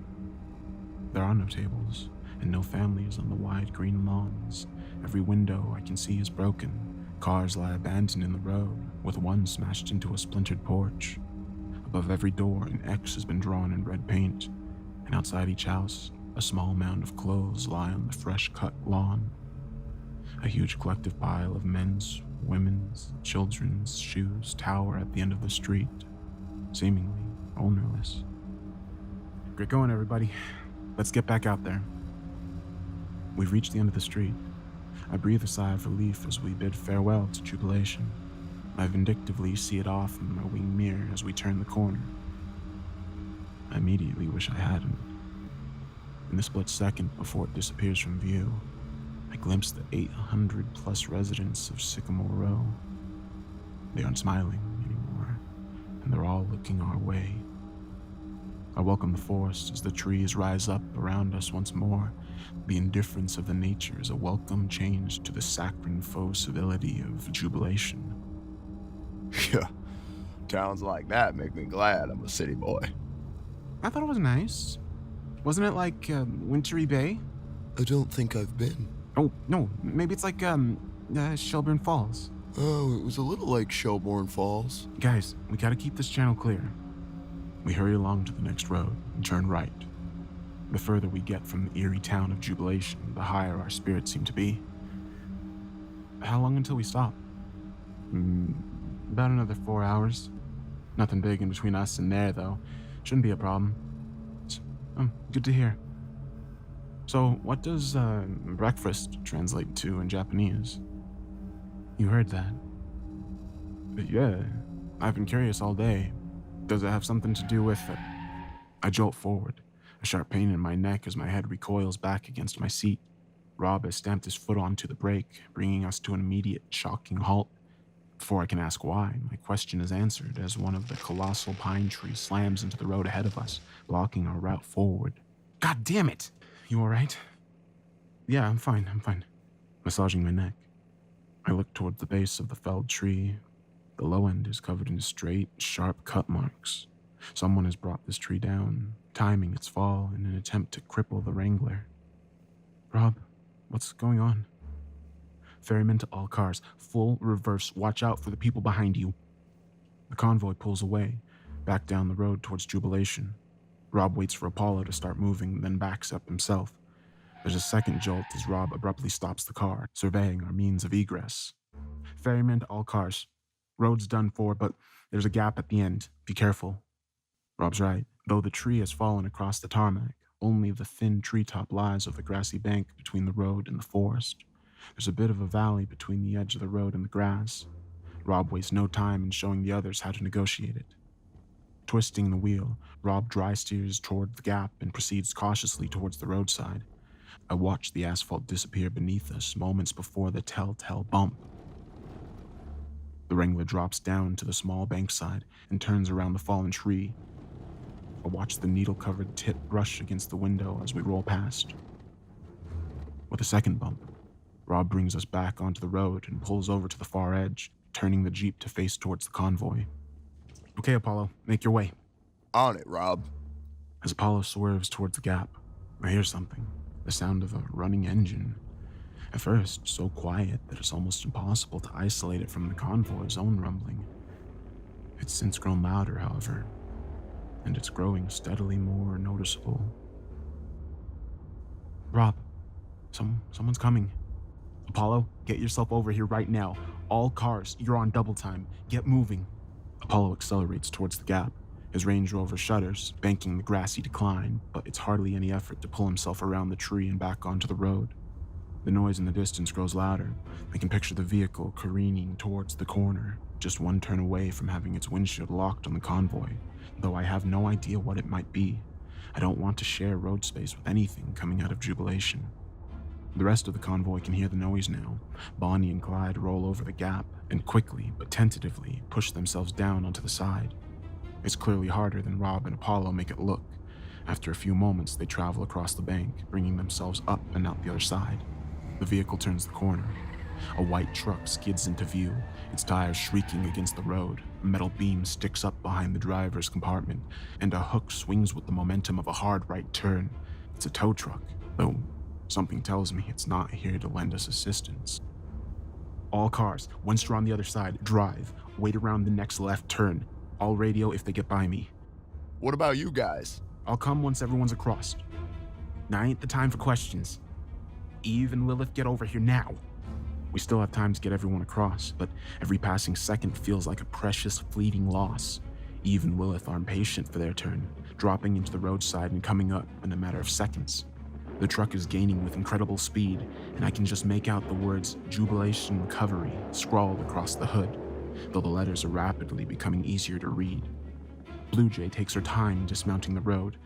A: There are no tables, and no families on the wide green lawns. Every window I can see is broken. Cars lie abandoned in the road, with one smashed into a splintered porch. Above every door, an X has been drawn in red paint, and outside each house, a small mound of clothes lie on the fresh-cut lawn. A huge collective pile of men's, women's, children's shoes tower at the end of the street, seemingly ownerless. Get going, everybody. Let's get back out there. We've reached the end of the street. I breathe a sigh of relief as we bid farewell to Jubilation. I vindictively see it off in my wing mirror as we turn the corner. I immediately wish I hadn't. In the split second before it disappears from view, I glimpse the 800-plus residents of Sycamore Row. They aren't smiling anymore, and they're all looking our way. I welcome the forest as the trees rise up around us once more. The indifference of the nature is a welcome change to the saccharine faux civility of Jubilation.
I: Yeah, towns like that make me glad I'm a city boy.
A: I thought it was nice. Wasn't it like Wintry Bay?
I: I don't think I've been.
A: Oh, no, maybe it's like Shelburne Falls.
I: Oh, it was a little like Shelburne Falls.
A: Guys, we gotta keep this channel clear. We hurry along to the next road and turn right. The further we get from the eerie town of Jubilation, the higher our spirits seem to be. How long until we stop? About another 4 hours. Nothing big in between us and there, though. Shouldn't be a problem. Good to hear. So, what does breakfast translate to in Japanese? You heard that? Yeah, I've been curious all day. Does it have something to do with it? I jolt forward, a sharp pain in my neck as my head recoils back against my seat. Rob has stamped his foot onto the brake, bringing us to an immediate, shocking halt. Before I can ask why, my question is answered as one of the colossal pine trees slams into the road ahead of us, blocking our route forward. God damn it! You alright? Yeah, I'm fine. Massaging my neck. I look towards the base of the felled tree. The low end is covered in straight, sharp cut marks. Someone has brought this tree down, timing its fall in an attempt to cripple the Wrangler. Rob, what's going on? Ferryman to all cars. Full reverse. Watch out for the people behind you. The convoy pulls away, back down the road towards Jubilation. Rob waits for Apollo to start moving, then backs up himself. There's a second jolt as Rob abruptly stops the car, surveying our means of egress. Ferryman to all cars. Road's done for, but there's a gap at the end. Be careful. Rob's right. Though the tree has fallen across the tarmac, only the thin treetop lies over the grassy bank between the road and the forest. There's a bit of a valley between the edge of the road and the grass. Rob wastes no time in showing the others how to negotiate it. Twisting the wheel, Rob dry steers toward the gap and proceeds cautiously towards the roadside. I watch the asphalt disappear beneath us moments before the telltale bump. The Wrangler drops down to the small bankside and turns around the fallen tree. I watch the needle-covered tip brush against the window as we roll past. With a second bump, Rob brings us back onto the road and pulls over to the far edge, turning the Jeep to face towards the convoy. Okay, Apollo, make your way.
I: On it, Rob.
A: As Apollo swerves towards the gap, I hear something, the sound of a running engine. At first, so quiet that it's almost impossible to isolate it from the convoy's own rumbling. It's since grown louder, however, and it's growing steadily more noticeable. Rob, someone's coming. Apollo, get yourself over here right now. All cars, you're on double time. Get moving. Apollo accelerates towards the gap. His Range Rover shudders, banking the grassy decline, but it's hardly any effort to pull himself around the tree and back onto the road. The noise in the distance grows louder. I can picture the vehicle careening towards the corner, just one turn away from having its windshield locked on the convoy, though I have no idea what it might be. I don't want to share road space with anything coming out of Jubilation. The rest of the convoy can hear the noise now. Bonnie and Clyde roll over the gap and quickly, but tentatively, push themselves down onto the side. It's clearly harder than Rob and Apollo make it look. After a few moments, they travel across the bank, bringing themselves up and out the other side. The vehicle turns the corner. A white truck skids into view, its tires shrieking against the road. A metal beam sticks up behind the driver's compartment, and a hook swings with the momentum of a hard right turn. It's a tow truck, though something tells me it's not here to lend us assistance. All cars, once you're on the other side, drive. Wait around the next left turn. I'll radio if they get by me.
I: What about you guys?
A: I'll come once everyone's across. Now ain't the time for questions. Eve and Lilith, get over here now. We still have time to get everyone across, but every passing second feels like a precious, fleeting loss. Eve and Lilith are impatient for their turn, dropping into the roadside and coming up in a matter of seconds. The truck is gaining with incredible speed, and I can just make out the words Jubilation Recovery scrawled across the hood, though the letters are rapidly becoming easier to read. Blue Jay takes her time dismounting the road.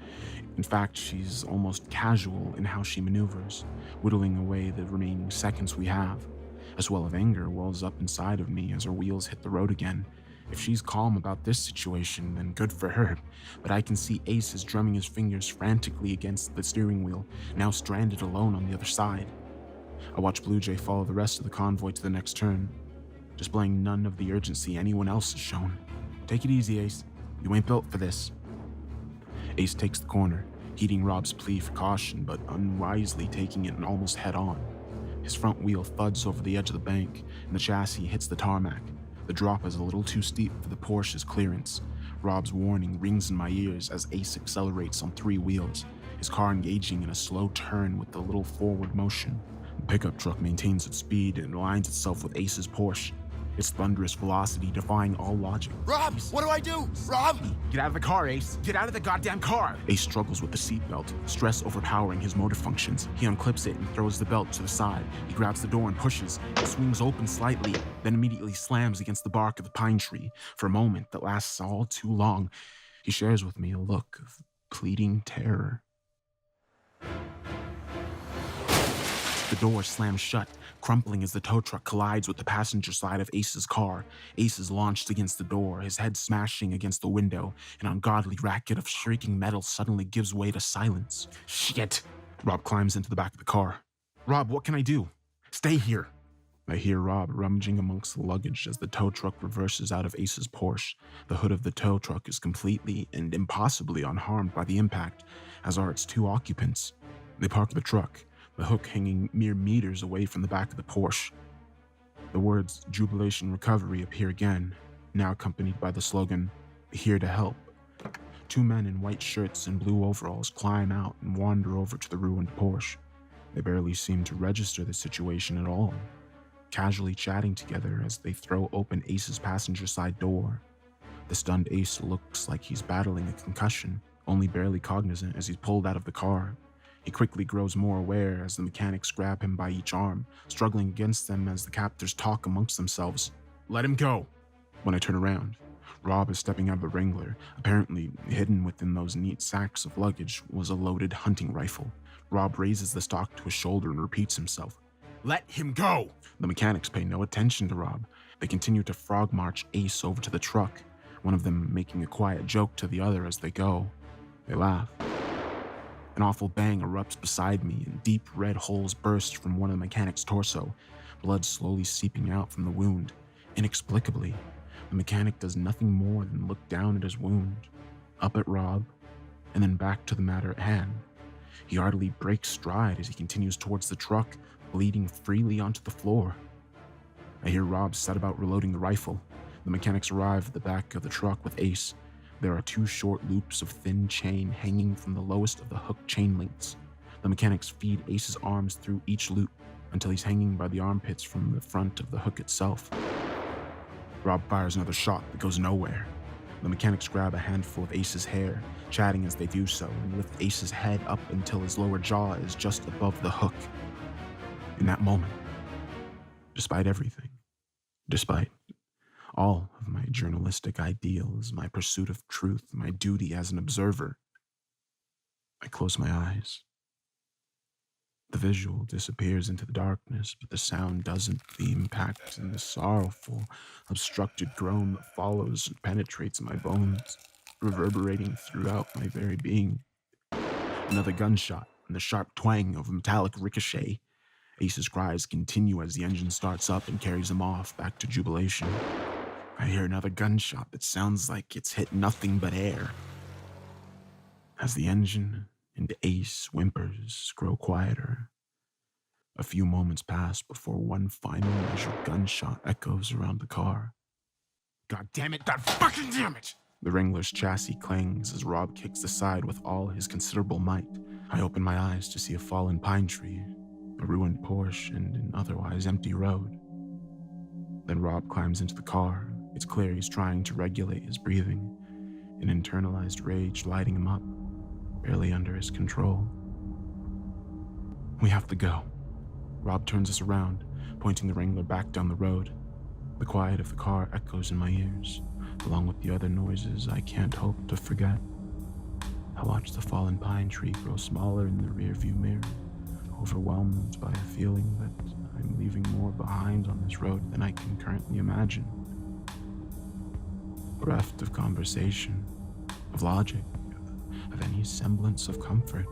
A: In fact, she's almost casual in how she maneuvers, whittling away the remaining seconds we have. A swell of anger wells up inside of me as her wheels hit the road again. If she's calm about this situation, then good for her, but I can see Ace is drumming his fingers frantically against the steering wheel, now stranded alone on the other side. I watch Blue Jay follow the rest of the convoy to the next turn, displaying none of the urgency anyone else has shown. Take it easy, Ace. You ain't built for this. Ace takes the corner, heeding Rob's plea for caution, but unwisely taking it almost head-on. His front wheel thuds over the edge of the bank, and the chassis hits the tarmac. The drop is a little too steep for the Porsche's clearance. Rob's warning rings in my ears as Ace accelerates on 3 wheels, his car engaging in a slow turn with a little forward motion. The pickup truck maintains its speed and aligns itself with Ace's Porsche, its thunderous velocity defying all logic.
I: Rob, what do I do? Rob!
A: Get out of the car, Ace! Get out of the goddamn car! Ace struggles with the seatbelt, stress overpowering his motor functions. He unclips it and throws the belt to the side. He grabs the door and pushes. It swings open slightly, then immediately slams against the bark of the pine tree. For a moment that lasts all too long, he shares with me a look of pleading terror. The door slams shut, crumpling as the tow truck collides with the passenger side of Ace's car. Ace is launched against the door, his head smashing against the window. An ungodly racket of shrieking metal suddenly gives way to silence. Shit! Rob climbs into the back of the car. Rob, what can I do? Stay here! I hear Rob rummaging amongst the luggage as the tow truck reverses out of Ace's Porsche. The hood of the tow truck is completely and impossibly unharmed by the impact, as are its 2 occupants. They park the truck, the hook hanging mere meters away from the back of the Porsche. The words Jubilation Recovery appear again, now accompanied by the slogan, Here to Help. 2 men in white shirts and blue overalls climb out and wander over to the ruined Porsche. They barely seem to register the situation at all, casually chatting together as they throw open Ace's passenger side door. The stunned Ace looks like he's battling a concussion, only barely cognizant as he's pulled out of the car. He quickly grows more aware as the mechanics grab him by each arm, struggling against them as the captors talk amongst themselves. Let him go! When I turn around, Rob is stepping out of the Wrangler. Apparently, hidden within those neat sacks of luggage was a loaded hunting rifle. Rob raises the stock to his shoulder and repeats himself. Let him go! The mechanics pay no attention to Rob. They continue to frog march Ace over to the truck, one of them making a quiet joke to the other as they go. They laugh. An awful bang erupts beside me, and deep red holes burst from one of the mechanic's torso, blood slowly seeping out from the wound. Inexplicably, the mechanic does nothing more than look down at his wound, up at Rob, and then back to the matter at hand. He hardly breaks stride as he continues towards the truck, bleeding freely onto the floor. I hear Rob set about reloading the rifle. The mechanics arrive at the back of the truck with Ace. There are 2 short loops of thin chain hanging from the lowest of the hook chain links. The mechanics feed Ace's arms through each loop until he's hanging by the armpits from the front of the hook itself. Rob fires another shot that goes nowhere. The mechanics grab a handful of Ace's hair, chatting as they do so, and lift Ace's head up until his lower jaw is just above the hook. In that moment, despite everything, despite all of my journalistic ideals, my pursuit of truth, my duty as an observer, I close my eyes. The visual disappears into the darkness, but the sound doesn't. The impact and the sorrowful, obstructed groan that follows and penetrates my bones, reverberating throughout my very being. Another gunshot and the sharp twang of a metallic ricochet. Ace's cries continue as the engine starts up and carries him off back to Jubilation. I hear another gunshot that sounds like it's hit nothing but air. As the engine and Ace whimpers grow quieter, a few moments pass before one final measured gunshot echoes around the car. God damn it, God fucking damn it! The Wrangler's chassis clangs as Rob kicks aside with all his considerable might. I open my eyes to see a fallen pine tree, a ruined Porsche, and an otherwise empty road. Then Rob climbs into the car. It's clear he's trying to regulate his breathing. an internalized rage lighting him up, barely under his control. We have to go. Rob turns us around, pointing the Wrangler back down the road. The quiet of the car echoes in my ears, along with the other noises I can't hope to forget. I watch the fallen pine tree grow smaller in the rearview mirror, overwhelmed by a feeling that I'm leaving more behind on this road than I can currently imagine. Bereft of conversation, of logic, of any semblance of comfort,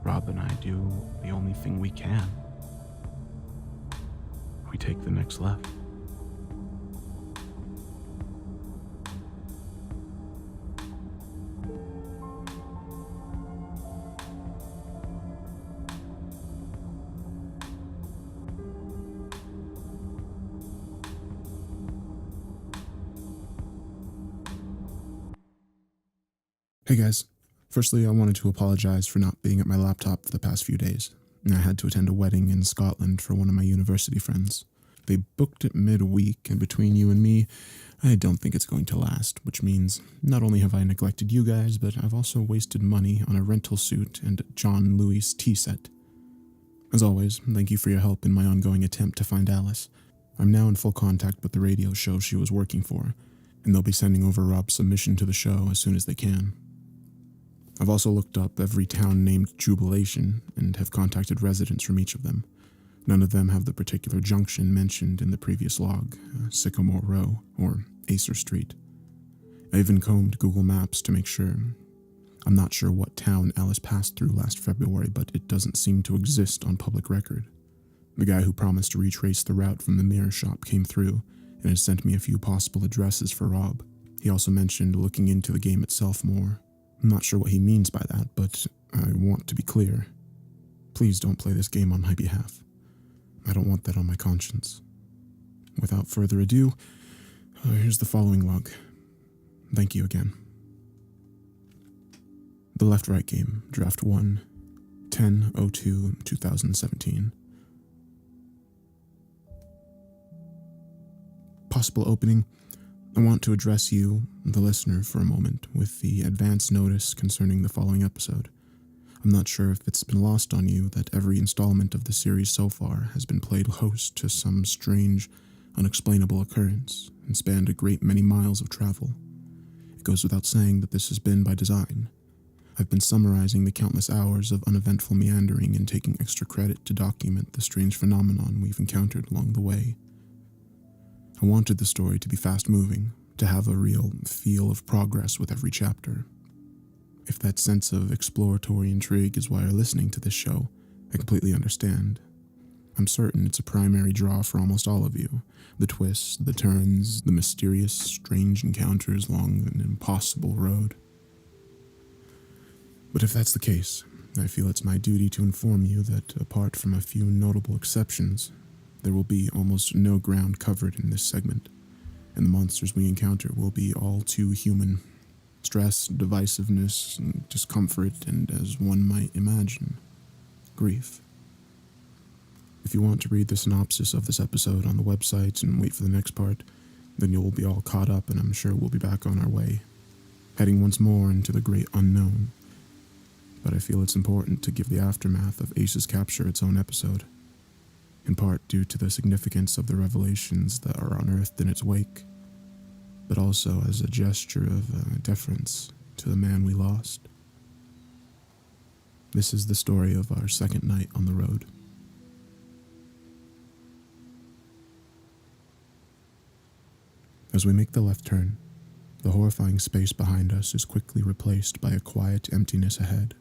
A: Rob and I do the only thing we can. We take the next left. Hey guys, firstly I wanted to apologize for not being at my laptop for the past few days. I had to attend a wedding in Scotland for one of my university friends. They booked it midweek, and between you and me, I don't think it's going to last, which means not only have I neglected you guys, but I've also wasted money on a rental suit and John Lewis tea set. As always, thank you for your help in my ongoing attempt to find Alice. I'm now in full contact with the radio show she was working for, and they'll be sending over Rob's submission to the show as soon as they can. I've also looked up every town named Jubilation and have contacted residents from each of them. None of them have the particular junction mentioned in the previous log, Sycamore Row or Acer Street. I even combed Google Maps to make sure. I'm not sure what town Alice passed through last February, but it doesn't seem to exist on public record. The guy who promised to retrace the route from the mirror shop came through and has sent me a few possible addresses for Rob. He also mentioned looking into the game itself more. I'm not sure what he means by that, but I want to be clear. Please don't play this game on my behalf. I don't want that on my conscience. Without further ado, here's the following log. Thank you again. The Left-Right Game, Draft 1, 10/02/2017. Possible opening. I want to address you, the listener, for a moment with the advance notice concerning the following episode. I'm not sure if it's been lost on you that every installment of the series so far has been played host to some strange, unexplainable occurrence and spanned a great many miles of travel. It goes without saying that this has been by design. I've been summarizing the countless hours of uneventful meandering and taking extra credit to document the strange phenomenon we've encountered along the way. I wanted the story to be fast-moving, to have a real feel of progress with every chapter. If that sense of exploratory intrigue is why you're listening to this show, I completely understand. I'm certain it's a primary draw for almost all of you. The twists, the turns, the mysterious, strange encounters along an impossible road. But if that's the case, I feel it's my duty to inform you that, apart from a few notable exceptions, there will be almost no ground covered in this segment, and the monsters we encounter will be all too human. Stress, divisiveness, discomfort, and, as one might imagine, grief. If you want to read the synopsis of this episode on the website and wait for the next part, then you'll be all caught up, and I'm sure we'll be back on our way, heading once more into the great unknown. But I feel it's important to give the aftermath of Ace's capture its own episode, in part due to the significance of the revelations that are unearthed in its wake, but also as a gesture of deference to the man we lost. This is the story of our second night on the road. As we make the left turn, the horrifying space behind us is quickly replaced by a quiet emptiness ahead.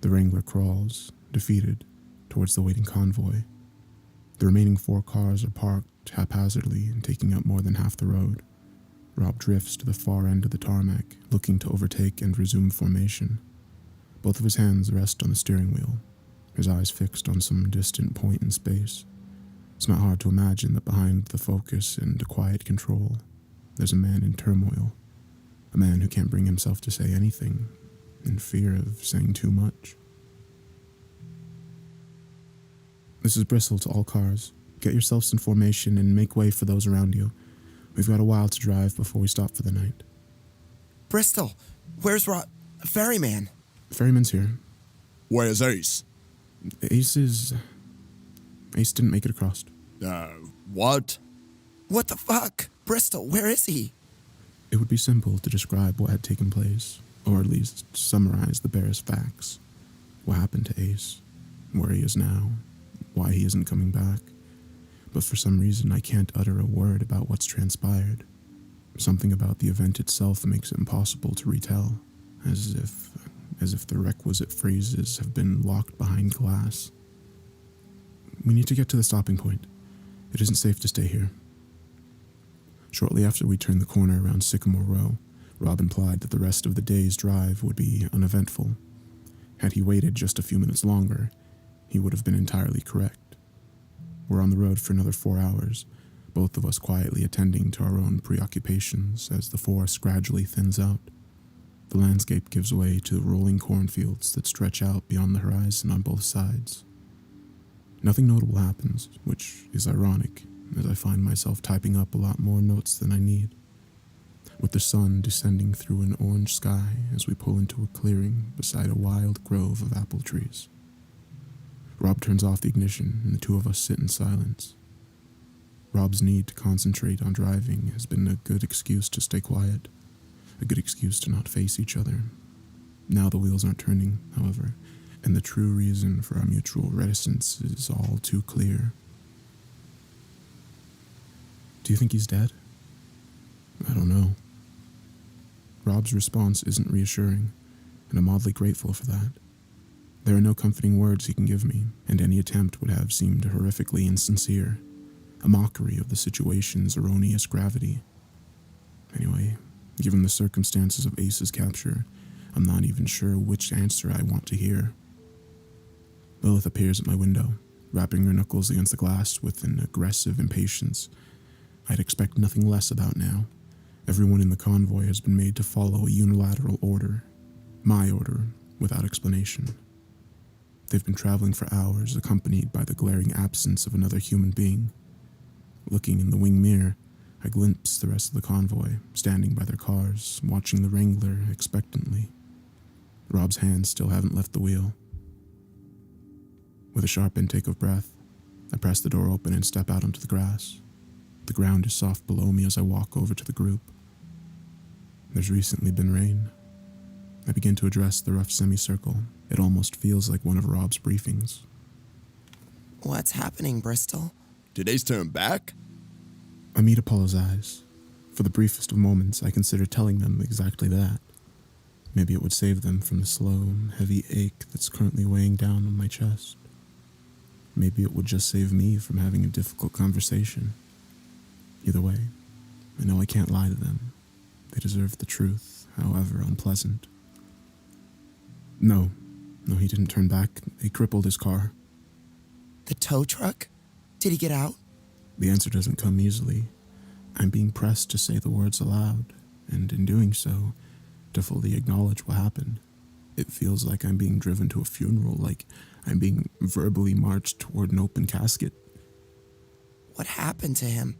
A: The Wrangler crawls, defeated, towards the waiting convoy. The remaining 4 cars are parked haphazardly and taking up more than half the road. Rob drifts to the far end of the tarmac, looking to overtake and resume formation. Both of his hands rest on the steering wheel, his eyes fixed on some distant point in space. It's not hard to imagine that behind the focus and the quiet control, there's a man in turmoil. A man who can't bring himself to say anything, in fear of saying too much. This is Bristle to all cars. Get yourselves in formation and make way for those around you. We've got a while to drive before we stop for the night.
D: Bristol, where's Ferryman?
A: Ferryman's here.
I: Where's Ace?
A: Ace didn't make it across.
I: What?
D: What the fuck? Bristol, where is he?
A: It would be simple to describe what had taken place, or at least summarize the barest facts. What happened to Ace, where he is now, why he isn't coming back. But for some reason I can't utter a word about what's transpired. Something about the event itself makes it impossible to retell, as if the requisite phrases have been locked behind glass. We need to get to the stopping point. It isn't safe to stay here. Shortly after we turned the corner around Sycamore Row, Rob implied that the rest of the day's drive would be uneventful. Had he waited just a few minutes longer, he would have been entirely correct. We're on the road for another 4 hours, both of us quietly attending to our own preoccupations as the forest gradually thins out. The landscape gives way to the rolling cornfields that stretch out beyond the horizon on both sides. Nothing notable happens, which is ironic, as I find myself typing up a lot more notes than I need. With the sun descending through an orange sky as we pull into a clearing beside a wild grove of apple trees. Rob turns off the ignition and the two of us sit in silence. Rob's need to concentrate on driving has been a good excuse to stay quiet, a good excuse to not face each other. Now the wheels aren't turning, however, and the true reason for our mutual reticence is all too clear. Do you think he's dead? I don't know. Rob's response isn't reassuring, and I'm oddly grateful for that. There are no comforting words he can give me, and any attempt would have seemed horrifically insincere, a mockery of the situation's erroneous gravity. Anyway, given the circumstances of Ace's capture, I'm not even sure which answer I want to hear. Lilith appears at my window, rapping her knuckles against the glass with an aggressive impatience I'd expect nothing less about now. Everyone in the convoy has been made to follow a unilateral order, my order, without explanation. They've been traveling for hours, accompanied by the glaring absence of another human being. Looking in the wing mirror, I glimpse the rest of the convoy, standing by their cars, watching the Wrangler expectantly. Rob's hands still haven't left the wheel. With a sharp intake of breath, I press the door open and step out onto the grass. The ground is soft below me as I walk over to the group. There's recently been rain. I begin to address the rough semicircle. It almost feels like one of Rob's briefings.
D: What's happening, Bristol?
I: Did Ace turn back?
A: I meet Apollo's eyes. For the briefest of moments, I consider telling them exactly that. Maybe it would save them from the slow, heavy ache that's currently weighing down on my chest. Maybe it would just save me from having a difficult conversation. Either way, I know I can't lie to them. They deserve the truth, however unpleasant. No, he didn't turn back. They crippled his car.
D: The tow truck? Did he get out?
A: The answer doesn't come easily. I'm being pressed to say the words aloud, and in doing so, to fully acknowledge what happened. It feels like I'm being driven to a funeral, like I'm being verbally marched toward an open casket.
D: What happened to him?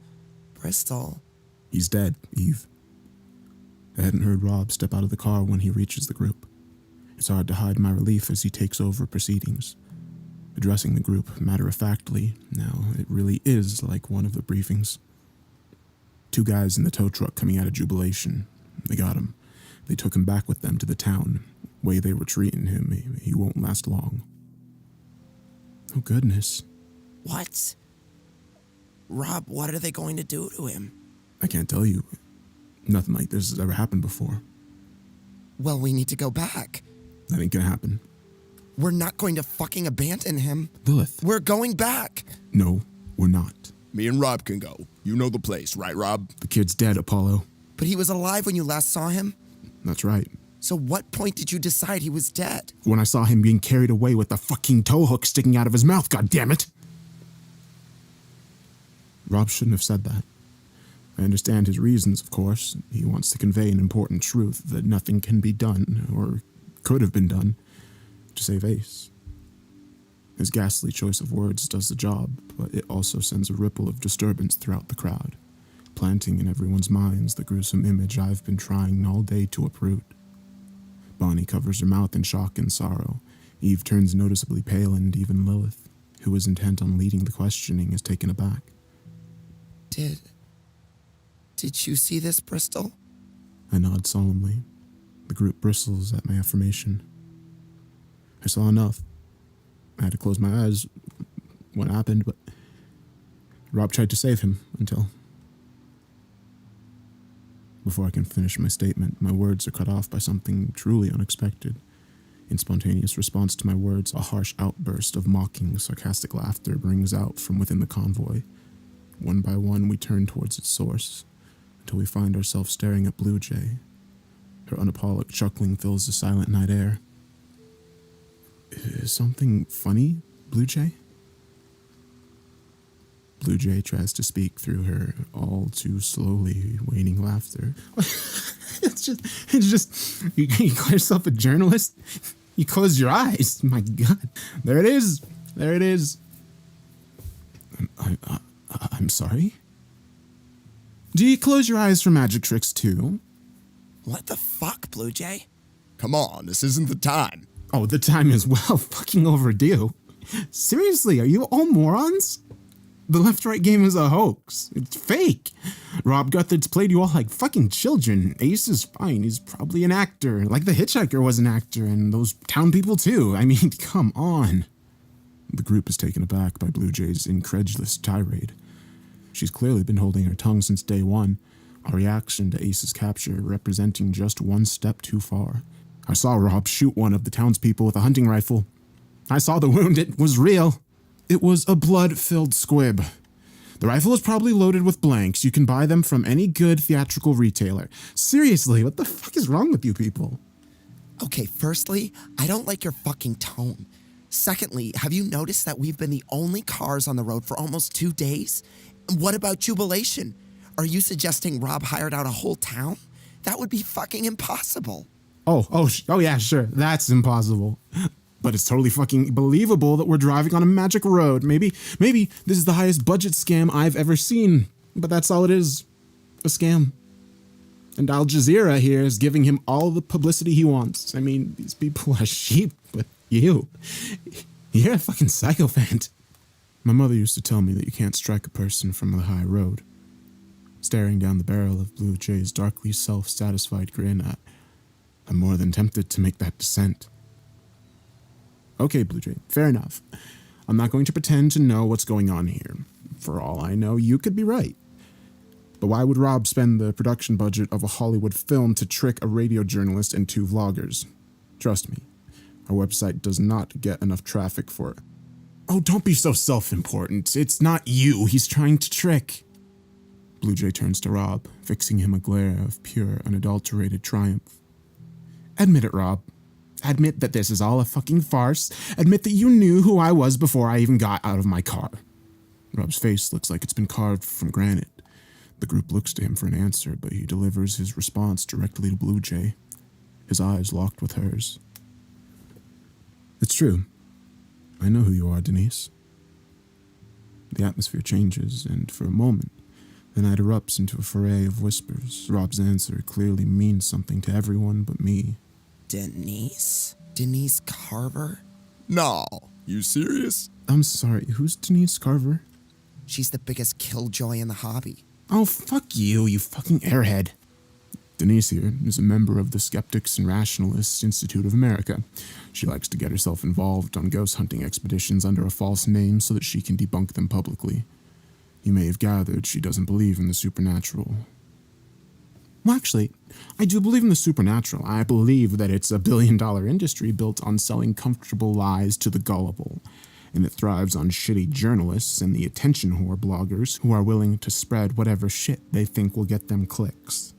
D: Bristol.
A: He's dead, Eve. I hadn't heard Rob step out of the car when he reaches the group. It's hard to hide my relief as he takes over proceedings. Addressing the group matter-of-factly, now it really is like one of the briefings. 2 guys in the tow truck coming out of Jubilation. They got him. They took him back with them to the town. Way they were treating him, he won't last long. Oh, goodness.
D: What? Rob, what are they going to do to him?
A: I can't tell you. Nothing like this has ever happened before.
D: Well, we need to go back.
A: That ain't gonna happen.
D: We're not going to fucking abandon him.
A: Lilith.
D: We're going back.
A: No, we're not.
I: Me and Rob can go. You know the place, right, Rob?
A: The kid's dead, Apollo.
D: But he was alive when you last saw him?
A: That's right.
D: So what point did you decide he was dead?
A: When I saw him being carried away with the fucking tow hook sticking out of his mouth, goddammit! Rob shouldn't have said that. I understand his reasons, of course. He wants to convey an important truth that nothing can be done, or could have been done, to save Ace. His ghastly choice of words does the job, but it also sends a ripple of disturbance throughout the crowd. planting in everyone's minds the gruesome image I've been trying all day to uproot. Bonnie covers her mouth in shock and sorrow. Eve turns noticeably pale, and even Lilith, who is intent on leading the questioning, is taken aback.
D: Did you see this, Bristol?
A: I nod solemnly. The group bristles at my affirmation. I saw enough. I had to close my eyes when it happened, but Rob tried to save him until... Before I can finish my statement, my words are cut off by something truly unexpected. In spontaneous response to my words, a harsh outburst of mocking, sarcastic laughter rings out from within the convoy. One by one, we turn towards its source, until we find ourselves staring at Blue Jay. Her unapologetic chuckling fills the silent night air. Is something funny, Blue Jay? Blue Jay tries to speak through her all too slowly waning laughter. It's just, you call yourself a journalist? You close your eyes. My God. There it is. I'm sorry? Do you close your eyes for magic tricks too?
D: What the fuck, Blue Jay?
I: Come on, this isn't the time.
A: Oh, the time is well fucking overdue. Seriously, are you all morons? The left-right game is a hoax. It's fake. Rob Guthrid's played you all like fucking children. Ace is fine. He's probably an actor. Like the Hitchhiker was an actor, and those town people too. I mean, come on. The group is taken aback by Blue Jay's incredulous tirade. She's clearly been holding her tongue since day one, a reaction to Ace's capture representing just one step too far. I saw Rob shoot one of the townspeople with a hunting rifle. I saw the wound. It was real. It was a blood-filled squib. The rifle is probably loaded with blanks. You can buy them from any good theatrical retailer. Seriously, what the fuck is wrong with you people?
D: Okay, firstly, I don't like your fucking tone. Secondly, have you noticed that we've been the only cars on the road for almost 2 days? What about Jubilation? Are you suggesting Rob hired out a whole town? That would be fucking impossible.
A: Oh yeah, sure. That's impossible. But it's totally fucking believable that we're driving on a magic road. Maybe this is the highest budget scam I've ever seen. But that's all it is. A scam. And Al Jazeera here is giving him all the publicity he wants. I mean, these people are sheep, but you're a fucking psychopath. My mother used to tell me that you can't strike a person from the high road. Staring down the barrel of Blue Jay's darkly self-satisfied grin, I'm more than tempted to make that descent. Okay, Blue Jay, fair enough. I'm not going to pretend to know what's going on here. For all I know, you could be right. But why would Rob spend the production budget of a Hollywood film to trick a radio journalist and 2 vloggers? Trust me, our website does not get enough traffic for it. Oh, don't be so self-important. It's not you he's trying to trick. Blue Jay turns to Rob, fixing him a glare of pure, unadulterated triumph. Admit it, Rob. Admit that this is all a fucking farce. Admit that you knew who I was before I even got out of my car. Rob's face looks like it's been carved from granite. The group looks to him for an answer, but he delivers his response directly to Blue Jay, his eyes locked with hers. It's true. I know who you are, Denise. The atmosphere changes, and for a moment, the night erupts into a foray of whispers. Rob's answer clearly means something to everyone but me.
D: Denise? Denise Carver?
I: No, you serious?
A: I'm sorry, who's Denise Carver?
D: She's the biggest killjoy in the hobby.
A: Oh, fuck you, you fucking airhead. Denise here is a member of the Skeptics and Rationalists Institute of America. She likes to get herself involved on ghost hunting expeditions under a false name so that she can debunk them publicly. You may have gathered she doesn't believe in the supernatural. Well, actually, I do believe in the supernatural. I believe that it's a billion-dollar industry built on selling comfortable lies to the gullible, and it thrives on shitty journalists and the attention whore bloggers who are willing to spread whatever shit they think will get them clicks.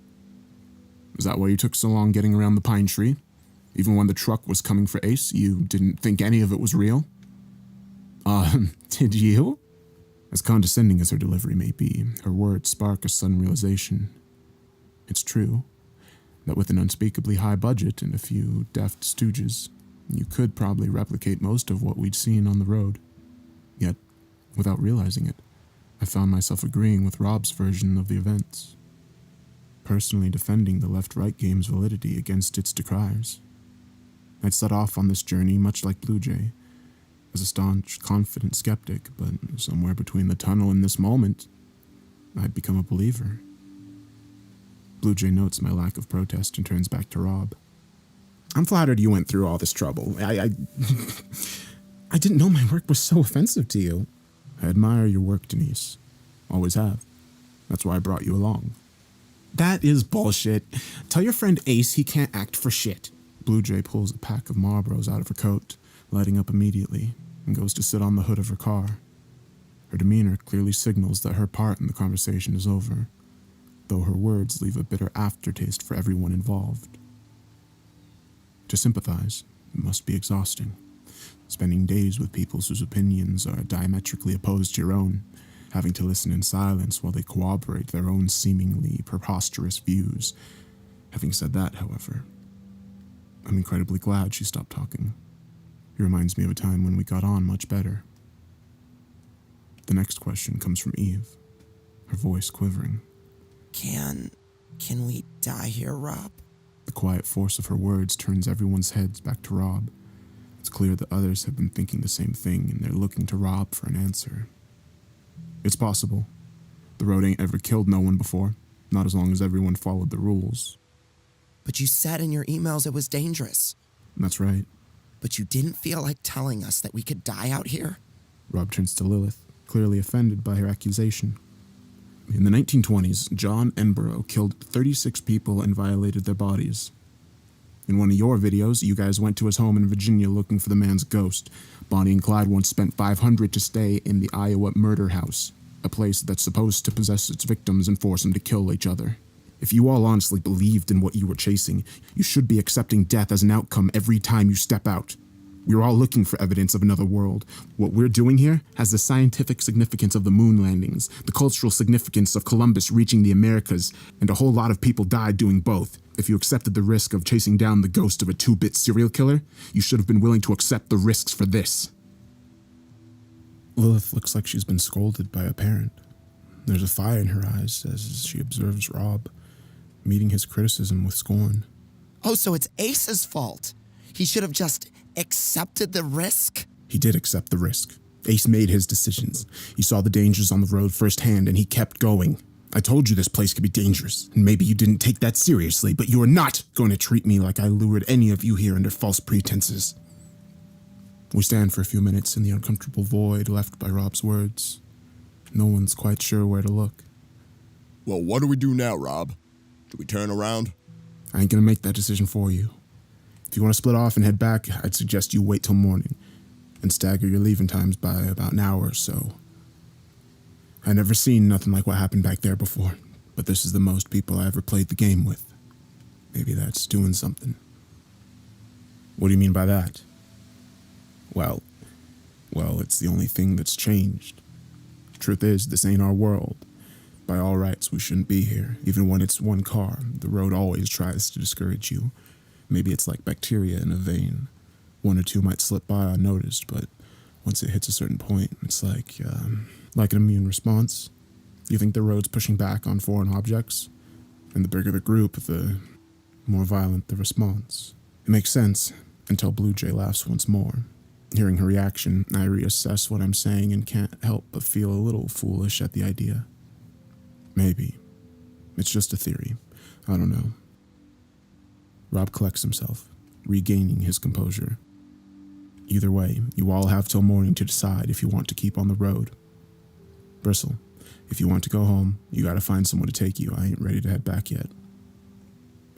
A: Is that why you took so long getting around the pine tree? Even when the truck was coming for Ace, you didn't think any of it was real? Did you? As condescending as her delivery may be, her words spark a sudden realization. It's true that with an unspeakably high budget and a few deft stooges, you could probably replicate most of what we'd seen on the road. Yet, without realizing it, I found myself agreeing with Rob's version of the events, personally defending the left-right game's validity against its decriers. I'd set off on this journey much like Blue Jay, as a staunch, confident skeptic, but somewhere between the tunnel and this moment, I'd become a believer. Blue Jay notes my lack of protest and turns back to Rob. I'm flattered you went through all this trouble. I didn't know my work was so offensive to you. I admire your work, Denise. Always have. That's why I brought you along. That is bullshit. Tell your friend Ace he can't act for shit. Blue Jay pulls a pack of Marlboros out of her coat, lighting up immediately, and goes to sit on the hood of her car. Her demeanor clearly signals that her part in the conversation is over, though her words leave a bitter aftertaste for everyone involved. To sympathize must be exhausting, spending days with people whose opinions are diametrically opposed to your own, having to listen in silence while they corroborate their own seemingly preposterous views. Having said that, however, I'm incredibly glad she stopped talking. It reminds me of a time when we got on much better. The next question comes from Eve, her voice quivering.
D: Can we die here, Rob?
A: The quiet force of her words turns everyone's heads back to Rob. It's clear that others have been thinking the same thing, and they're looking to Rob for an answer. It's possible. The road ain't ever killed no one before, not as long as everyone followed the rules.
D: But you said in your emails it was dangerous.
A: That's right.
D: But you didn't feel like telling us that we could die out here?
A: Rob turns to Lilith, clearly offended by her accusation. In the 1920s, John Enborough killed 36 people and violated their bodies. In one of your videos, you guys went to his home in Virginia looking for the man's ghost. Bonnie and Clyde once spent $500 to stay in the Iowa murder house, a place that's supposed to possess its victims and force them to kill each other. If you all honestly believed in what you were chasing, you should be accepting death as an outcome every time you step out. We're all looking for evidence of another world. What we're doing here has the scientific significance of the moon landings, the cultural significance of Columbus reaching the Americas, and a whole lot of people died doing both. If you accepted the risk of chasing down the ghost of a 2-bit serial killer, you should have been willing to accept the risks for this. Lilith looks like she's been scolded by a parent. There's a fire in her eyes as she observes Rob, meeting his criticism with scorn.
D: Oh, so it's Ace's fault. He should have just accepted the risk?
A: He did accept the risk. Ace made his decisions. He saw the dangers on the road firsthand, and he kept going. I told you this place could be dangerous, and maybe you didn't take that seriously, but you are not going to treat me like I lured any of you here under false pretenses. We stand for a few minutes in the uncomfortable void left by Rob's words. No one's quite sure where to look.
I: Well, what do we do now, Rob? Do we turn around?
A: I ain't gonna make that decision for you. If you want to split off and head back, I'd suggest you wait till morning and stagger your leaving times by about an hour or so. I never seen nothing like what happened back there before, but this is the most people I ever played the game with. Maybe that's doing something. What do you mean by that? Well, it's the only thing that's changed. Truth is, this ain't our world. By all rights, we shouldn't be here. Even when it's one car, the road always tries to discourage you. Maybe it's like bacteria in a vein. One or two might slip by unnoticed, but once it hits a certain point, it's like an immune response. You think the road's pushing back on foreign objects, and the bigger the group, the more violent the response. It makes sense, until Blue Jay laughs once more. Hearing her reaction, I reassess what I'm saying and can't help but feel a little foolish at the idea. Maybe. It's just a theory. I don't know. Rob collects himself, regaining his composure. Either way, you all have till morning to decide if you want to keep on the road. Bristle, if you want to go home, you gotta find someone to take you. I ain't ready to head back yet.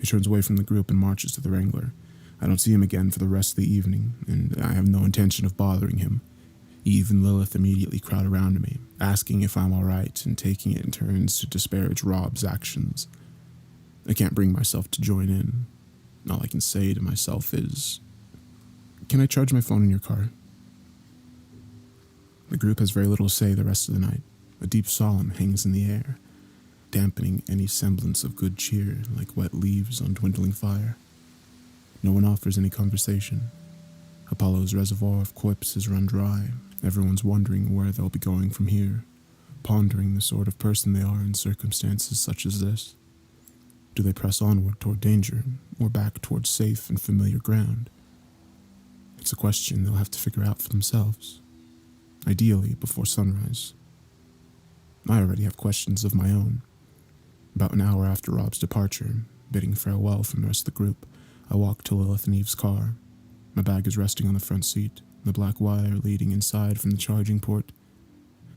A: He turns away from the group and marches to the Wrangler. I don't see him again for the rest of the evening, and I have no intention of bothering him. Eve and Lilith immediately crowd around me, asking if I'm alright and taking it in turns to disparage Rob's actions. I can't bring myself to join in. All I can say to myself is, can I charge my phone in your car? The group has very little to say the rest of the night. A deep solemn hangs in the air, dampening any semblance of good cheer like wet leaves on dwindling fire. No one offers any conversation. Apollo's reservoir of quips has run dry. Everyone's wondering where they'll be going from here, pondering the sort of person they are in circumstances such as this. Do they press onward toward danger, or back toward safe and familiar ground? It's a question they'll have to figure out for themselves, ideally before sunrise. I already have questions of my own. About an hour after Rob's departure, bidding farewell from the rest of the group, I walk to Lilith and Eve's car. My bag is resting on the front seat, the black wire leading inside from the charging port.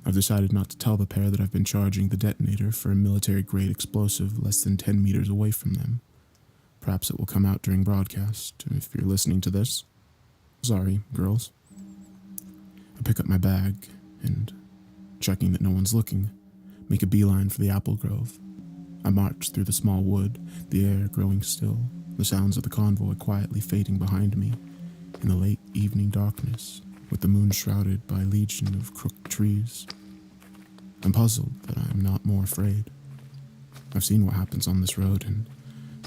A: I've decided not to tell the pair that I've been charging the detonator for a military-grade explosive less than 10 meters away from them. Perhaps it will come out during broadcast, if you're listening to this. Sorry, girls. I pick up my bag and, checking that no one's looking, make a beeline for the apple grove. I march through the small wood, the air growing still, the sounds of the convoy quietly fading behind me in the late evening darkness, with the moon shrouded by a legion of crooked trees. I'm puzzled that I am not more afraid. I've seen what happens on this road, and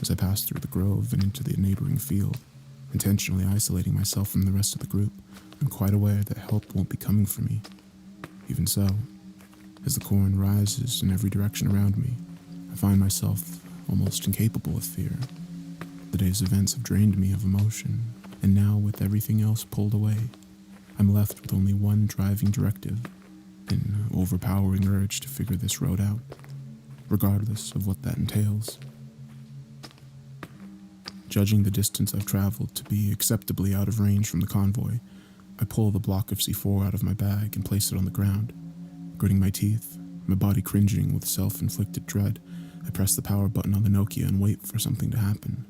A: as I pass through the grove and into the neighboring field, intentionally isolating myself from the rest of the group, I'm quite aware that help won't be coming for me. Even so, as the corn rises in every direction around me, I find myself almost incapable of fear. The day's events have drained me of emotion, and now with everything else pulled away, I'm left with only one driving directive, an overpowering urge to figure this road out, regardless of what that entails. Judging the distance I've traveled to be acceptably out of range from the convoy, I pull the block of C4 out of my bag and place it on the ground. Gritting my teeth, my body cringing with self-inflicted dread, I press the power button on the Nokia and wait for something to happen.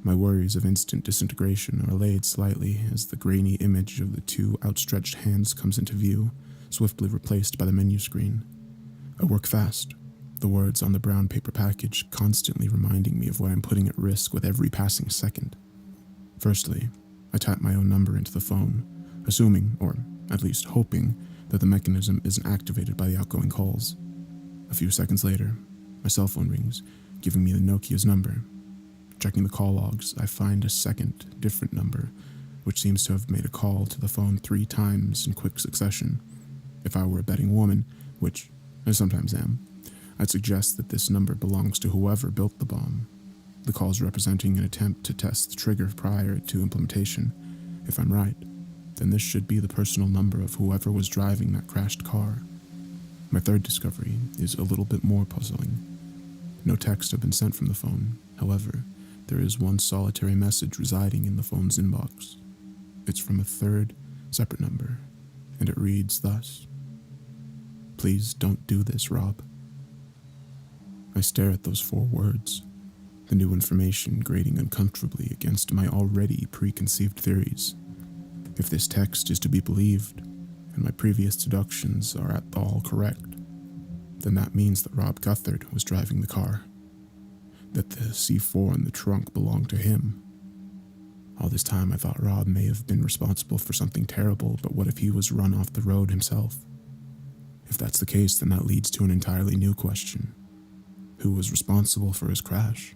A: My worries of instant disintegration are allayed slightly as the grainy image of the two outstretched hands comes into view, swiftly replaced by the menu screen. I work fast, the words on the brown paper package constantly reminding me of what I'm putting at risk with every passing second. Firstly, I type my own number into the phone, assuming, or at least hoping, that the mechanism isn't activated by the outgoing calls. A few seconds later, my cell phone rings, giving me the Nokia's number. Checking the call logs, I find a second, different number, which seems to have made a call to the phone 3 times in quick succession. If I were a betting woman, which I sometimes am, I'd suggest that this number belongs to whoever built the bomb. The calls representing an attempt to test the trigger prior to implementation. If I'm right, then this should be the personal number of whoever was driving that crashed car. My third discovery is a little bit more puzzling. No text have been sent from the phone. However, there is one solitary message residing in the phone's inbox. It's from a third, separate number, and it reads thus: "Please don't do this, Rob." I stare at those 4 words, the new information grating uncomfortably against my already preconceived theories. If this text is to be believed, and my previous deductions are at all correct, then that means that Rob Guthert was driving the car, that the C4 in the trunk belonged to him. All this time I thought Rob may have been responsible for something terrible, but what if he was run off the road himself? If that's the case, then that leads to an entirely new question. Who was responsible for his crash?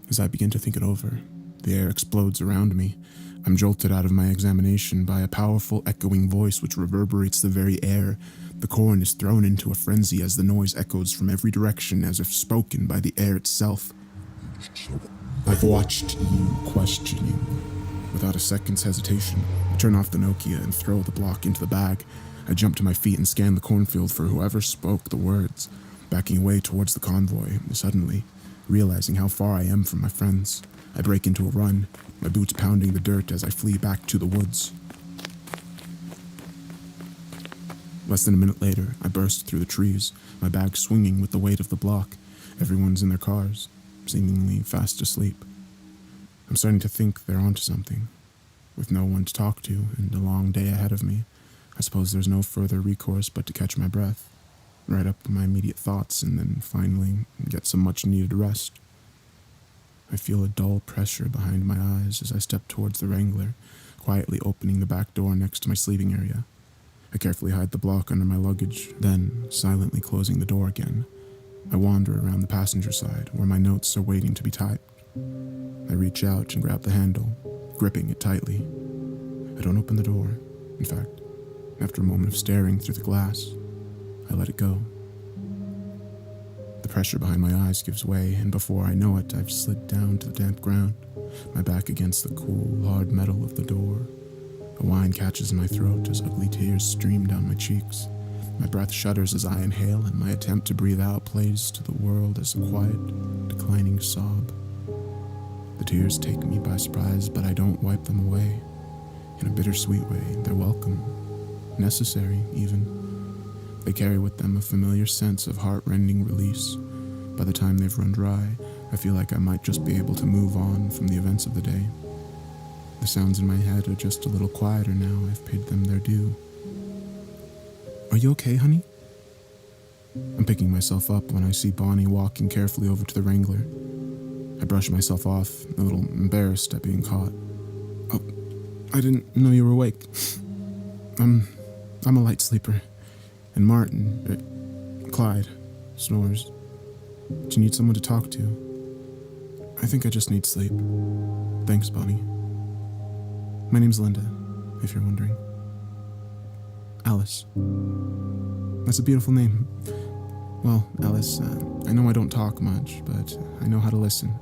A: As I begin to think it over, the air explodes around me. I'm jolted out of my examination by a powerful echoing voice which reverberates the very air. The corn is thrown into a frenzy as the noise echoes from every direction as if spoken by the air itself. I've watched you questioning. Without a second's hesitation, I turn off the Nokia and throw the block into the bag. I jump to my feet and scan the cornfield for whoever spoke the words, backing away towards the convoy. Suddenly, realizing how far I am from my friends, I break into a run, my boots pounding the dirt as I flee back to the woods. Less than a minute later, I burst through the trees, my bag swinging with the weight of the block. Everyone's in their cars, seemingly fast asleep. I'm starting to think they're onto something. With no one to talk to and a long day ahead of me, I suppose there's no further recourse but to catch my breath, write up my immediate thoughts, and then finally get some much-needed rest. I feel a dull pressure behind my eyes as I step towards the Wrangler, quietly opening the back door next to my sleeping area. I carefully hide the block under my luggage, then, silently closing the door again, I wander around the passenger side where my notes are waiting to be typed. I reach out and grab the handle, gripping it tightly. I don't open the door. In fact, after a moment of staring through the glass, I let it go. The pressure behind my eyes gives way, and before I know it, I've slid down to the damp ground, my back against the cool, hard metal of the door. A whine catches in my throat as ugly tears stream down my cheeks. My breath shudders as I inhale, and my attempt to breathe out plays to the world as a quiet, declining sob. The tears take me by surprise, but I don't wipe them away. In a bittersweet way, they're welcome, necessary even. They carry with them a familiar sense of heart-rending release. By the time they've run dry, I feel like I might just be able to move on from the events of the day. The sounds in my head are just a little quieter now I've paid them their due. Are you okay, honey? I'm picking myself up when I see Bonnie walking carefully over to the Wrangler. I brush myself off, a little embarrassed at being caught. Oh, I didn't know you were awake. I'm a light sleeper. And Martin, Clyde, snores. Do you need someone to talk to? I think I just need sleep. Thanks, Bonnie. My name's Linda, if you're wondering. Alice. That's a beautiful name. Well, Alice, I know I don't talk much, but I know how to listen,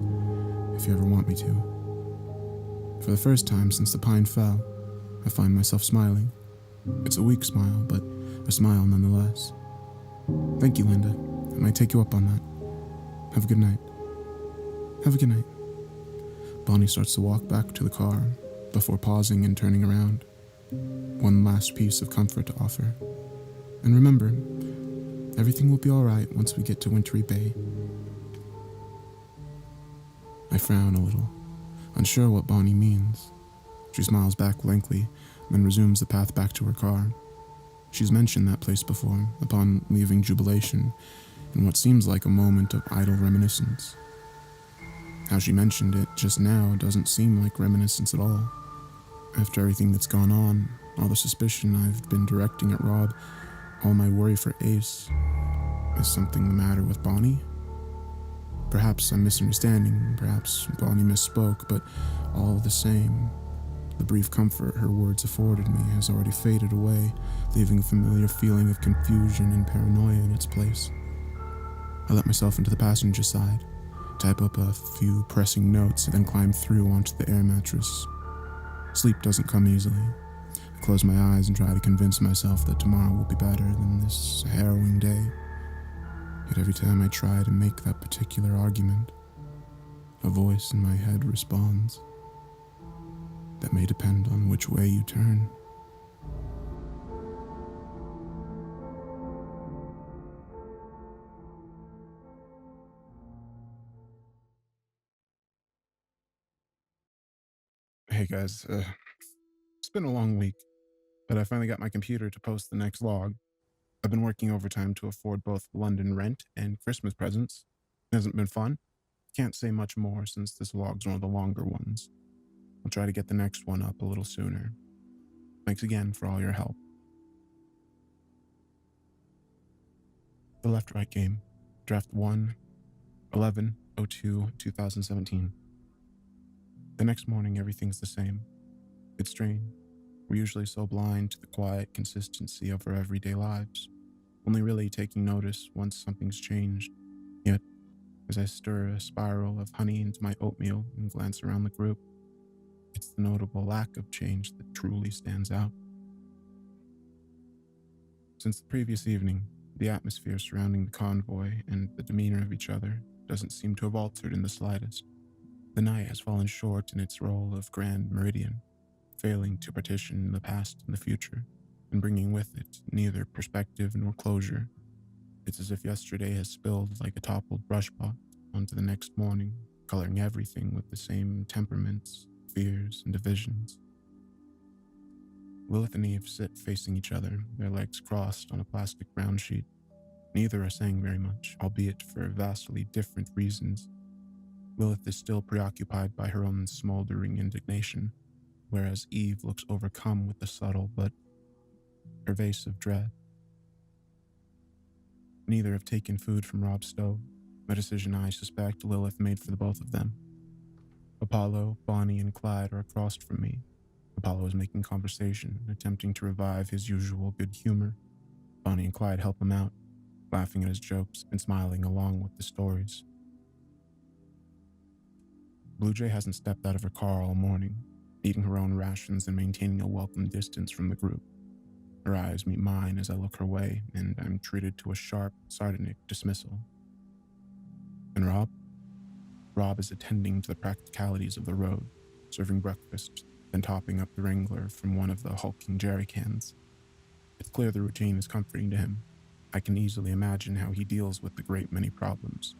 A: if you ever want me to. For the first time since the pine fell, I find myself smiling. It's a weak smile, but a smile nonetheless. Thank you, Linda. I might take you up on that. Have a good night. Have a good night. Bonnie starts to walk back to the car before pausing and turning around. One last piece of comfort to offer. And remember, everything will be all right once we get to Wintry Bay. I frown a little, unsure what Bonnie means. She smiles back blankly, then resumes the path back to her car. She's mentioned that place before, upon leaving Jubilation, in what seems like a moment of idle reminiscence. How she mentioned it just now doesn't seem like reminiscence at all. After everything that's gone on, all the suspicion I've been directing at Rob, all my worry for Ace, is something the matter with Bonnie? Perhaps I'm misunderstanding, perhaps Bonnie misspoke, but all the same, the brief comfort her words afforded me has already faded away, leaving a familiar feeling of confusion and paranoia in its place. I let myself into the passenger side, type up a few pressing notes, and then climb through onto the air mattress. Sleep doesn't come easily. I close my eyes and try to convince myself that tomorrow will be better than this harrowing day. Yet every time I try to make that particular argument, a voice in my head responds. That may depend on which way you turn. Hey guys, it's been a long week, but I finally got my computer to post the next log. I've been working overtime to afford both London rent and Christmas presents. It hasn't been fun. Can't say much more since this log's one of the longer ones. I'll try to get the next one up a little sooner. Thanks again for all your help. The Left-Right Game, Draft 1, 11/02/2017. The next morning, everything's the same. It's strange. We're usually so blind to the quiet consistency of our everyday lives, only really taking notice once something's changed. Yet, as I stir a spiral of honey into my oatmeal and glance around the group, it's the notable lack of change that truly stands out. Since the previous evening, the atmosphere surrounding the convoy and the demeanor of each other doesn't seem to have altered in the slightest. The night has fallen short in its role of grand meridian, failing to partition the past and the future, and bringing with it neither perspective nor closure. It's as if yesterday has spilled like a toppled brushpot onto the next morning, coloring everything with the same temperaments, fears, and divisions. Lilith and Eve sit facing each other, their legs crossed on a plastic ground sheet. Neither are saying very much, albeit for vastly different reasons. Lilith is still preoccupied by her own smoldering indignation, whereas Eve looks overcome with the subtle but pervasive dread. Neither have taken food from Rob's stove, a decision I suspect Lilith made for the both of them. Apollo, Bonnie, and Clyde are across from me. Apollo is making conversation, attempting to revive his usual good humor. Bonnie and Clyde help him out, laughing at his jokes and smiling along with the stories. Blue Jay hasn't stepped out of her car all morning, eating her own rations and maintaining a welcome distance from the group. Her eyes meet mine as I look her way, and I'm treated to a sharp, sardonic dismissal. And Rob? Rob is attending to the practicalities of the road, serving breakfast, then topping up the Wrangler from one of the hulking jerry cans. It's clear the routine is comforting to him. I can easily imagine how he deals with the great many problems,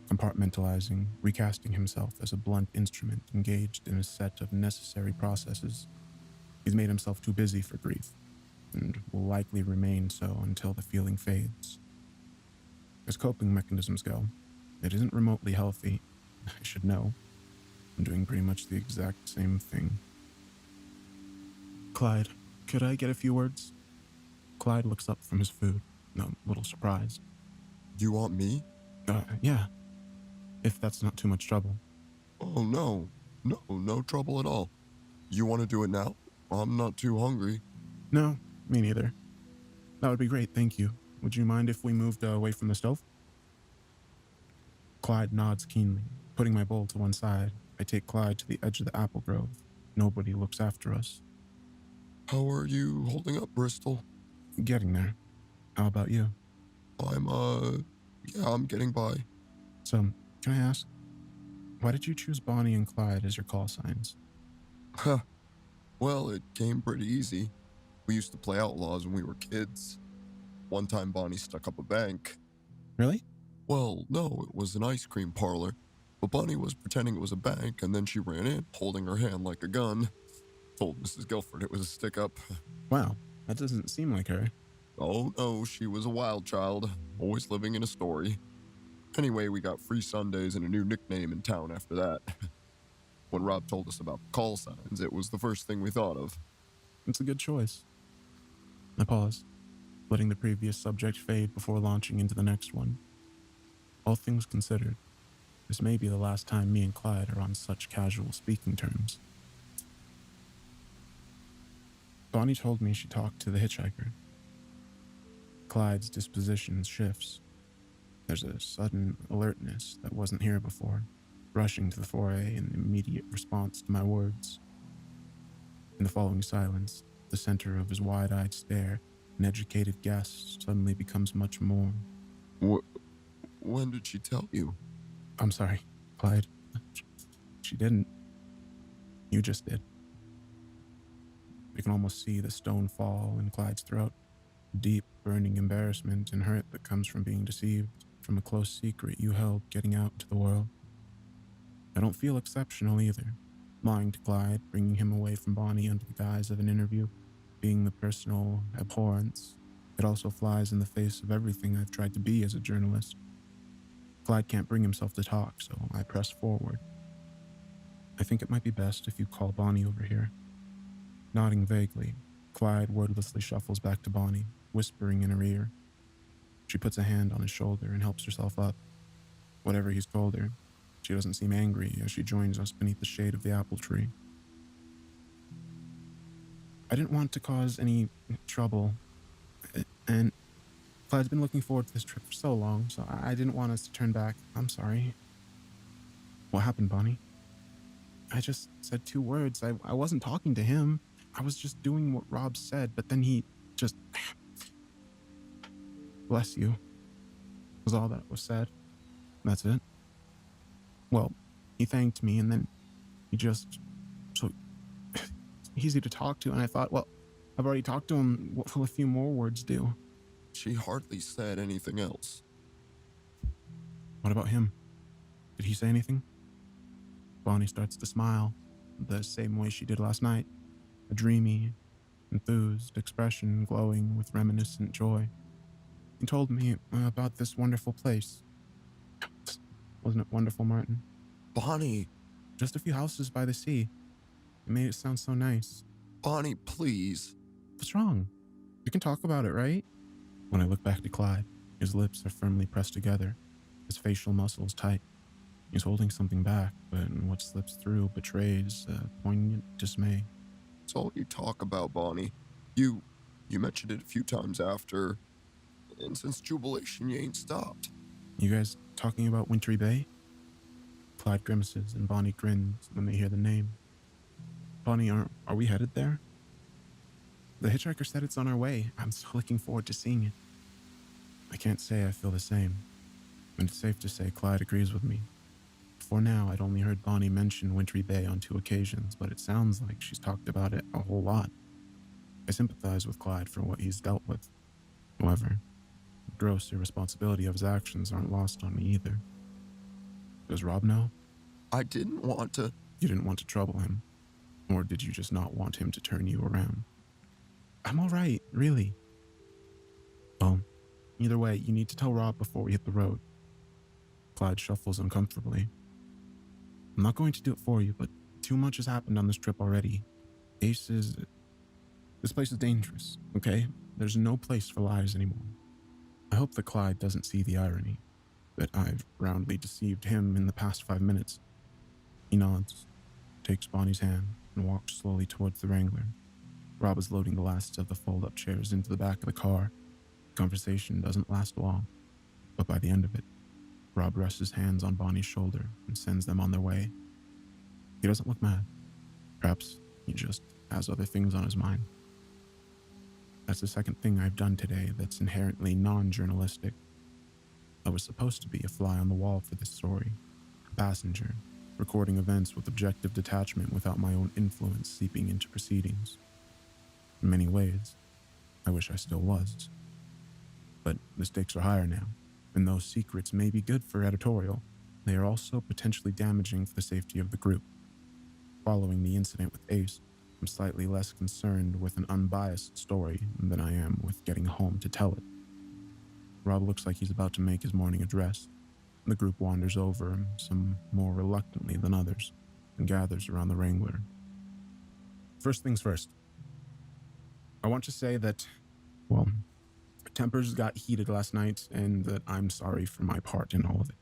A: compartmentalizing, recasting himself as a blunt instrument engaged in a set of necessary processes. He's made himself too busy for grief, and will likely remain so until the feeling fades. As coping mechanisms go, it isn't remotely healthy. I should know. I'm doing pretty much the exact same thing. Clyde, could I get a few words? Clyde looks up from his food, a little surprised.
J: You want me?
A: Yeah. If that's not too much trouble.
J: Oh, no. No trouble at all. You want to do it now? I'm not too hungry.
A: No, me neither. That would be great, thank you. Would you mind if we moved away from the stove? Clyde nods keenly, putting my bowl to one side. I take Clyde to the edge of the apple grove. Nobody looks after us.
J: How are you holding up, Bristol?
A: Getting there. How about you?
J: I'm getting by.
A: So, can I ask, why did you choose Bonnie and Clyde as your call signs?
J: Well, it came pretty easy. We used to play outlaws when we were kids. One time Bonnie stuck up a bank.
A: Really?
J: Well, no, it was an ice cream parlor. But Bonnie was pretending it was a bank, and then she ran in, holding her hand like a gun. Told Mrs. Guilford it was a stick-up.
A: Wow, that doesn't seem like her.
J: Oh no, she was a wild child, always living in a story. Anyway, we got free Sundays and a new nickname in town after that. When Rob told us about call signs, it was the first thing we thought of.
A: It's a good choice. I pause, letting the previous subject fade before launching into the next one. All things considered, this may be the last time me and Clyde are on such casual speaking terms. Bonnie told me she talked to the hitchhiker. Clyde's disposition shifts. There's a sudden alertness that wasn't here before, rushing to the foray in immediate response to my words. In the following silence, the center of his wide-eyed stare, an educated guess suddenly becomes much more.
J: When did she tell you?
A: I'm sorry, Clyde. She didn't. You just did. We can almost see the stone fall in Clyde's throat. Deep, burning embarrassment and hurt that comes from being deceived, from a close secret you held getting out into the world. I don't feel exceptional either. Lying to Clyde, bringing him away from Bonnie under the guise of an interview, being the personal abhorrence. It also flies in the face of everything I've tried to be as a journalist. Clyde can't bring himself to talk, so I press forward. I think it might be best if you call Bonnie over here. Nodding vaguely, Clyde wordlessly shuffles back to Bonnie, whispering in her ear. She puts a hand on his shoulder and helps herself up. Whatever he's told her, she doesn't seem angry as she joins us beneath the shade of the apple tree. I didn't want to cause any trouble, and Clyde's been looking forward to this trip for so long, so I didn't want us to turn back. I'm sorry. What happened, Bonnie? I just said 2 words. I wasn't talking to him. I was just doing what Rob said, but then he just... Bless you, was all that was said. That's it. Well, he thanked me, and then he just... So easy to talk to, and I thought, well, I've already talked to him. What will a few more words do?
J: She hardly said anything else.
A: What about him? Did he say anything? Bonnie starts to smile, the same way she did last night. A dreamy, enthused expression glowing with reminiscent joy. He told me about this wonderful place. Wasn't it wonderful, Martin?
J: Bonnie!
A: Just a few houses by the sea. It made it sound so nice.
J: Bonnie, please.
A: What's wrong? We can talk about it, right? When I look back to Clyde, his lips are firmly pressed together, his facial muscles tight. He's holding something back, but what slips through betrays a poignant dismay.
J: It's all you talk about, Bonnie. You mentioned it a few times after. And since Jubilation, you ain't stopped.
A: You guys talking about Wintry Bay? Clyde grimaces and Bonnie grins when they hear the name. Bonnie, are we headed there? The hitchhiker said it's on our way. I'm so looking forward to seeing it. I can't say I feel the same, and it's safe to say Clyde agrees with me. Before now, I'd only heard Bonnie mention Wintry Bay on 2 occasions, but it sounds like she's talked about it a whole lot. I sympathize with Clyde for what he's dealt with. However, the gross irresponsibility of his actions aren't lost on me either. Does Rob know?
J: I didn't want to.
A: You didn't want to trouble him? Or did you just not want him to turn you around? I'm all right, really. Well, either way, you need to tell Rob before we hit the road. Clyde shuffles uncomfortably. I'm not going to do it for you, but too much has happened on this trip already. Ace is... This place is dangerous, okay? There's no place for lies anymore. I hope that Clyde doesn't see the irony, that I've roundly deceived him in the past 5 minutes. He nods, takes Bonnie's hand, and walks slowly towards the Wrangler. Rob is loading the last of the fold-up chairs into the back of the car. The conversation doesn't last long, but by the end of it, Rob rests his hands on Bonnie's shoulder and sends them on their way. He doesn't look mad. Perhaps he just has other things on his mind. That's the second thing I've done today that's inherently non-journalistic. I was supposed to be a fly on the wall for this story, a passenger, recording events with objective detachment without my own influence seeping into proceedings. In many ways, I wish I still was. But the stakes are higher now, and those secrets may be good for editorial, they are also potentially damaging for the safety of the group. Following the incident with Ace, I'm slightly less concerned with an unbiased story than I am with getting home to tell it. Rob looks like he's about to make his morning address. The group wanders over, some more reluctantly than others, and gathers around the Wrangler. First things first. I want to say that, well, tempers got heated last night, and that I'm sorry for my part in all of it.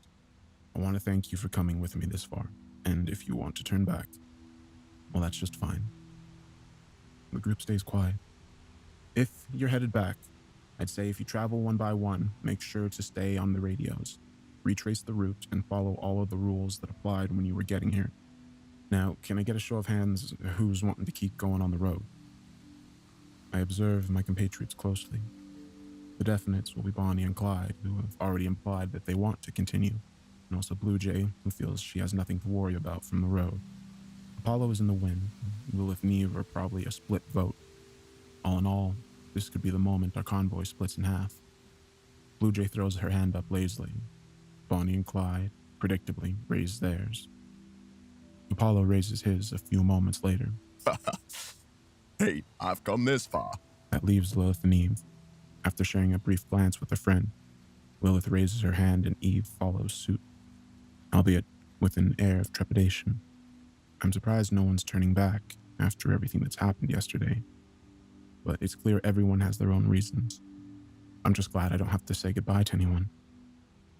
A: I want to thank you for coming with me this far, and if you want to turn back, well, that's just fine. The group stays quiet. If you're headed back, I'd say if you travel one by one, make sure to stay on the radios, retrace the route, and follow all of the rules that applied when you were getting here. Now, can I get a show of hands who's wanting to keep going on the road? I observe my compatriots closely. The definites will be Bonnie and Clyde, who have already implied that they want to continue, and also Blue Jay, who feels she has nothing to worry about from the road. Apollo is in the wind, Lilith and Eve are probably a split vote. All in all, this could be the moment our convoy splits in half. Blue Jay throws her hand up lazily. Bonnie and Clyde, predictably, raise theirs. Apollo raises his a few moments later.
J: Hey, I've come this far.
A: That leaves Lilith and Eve. After sharing a brief glance with a friend, Lilith raises her hand and Eve follows suit, albeit with an air of trepidation. I'm surprised no one's turning back after everything that's happened yesterday, but it's clear everyone has their own reasons. I'm just glad I don't have to say goodbye to anyone.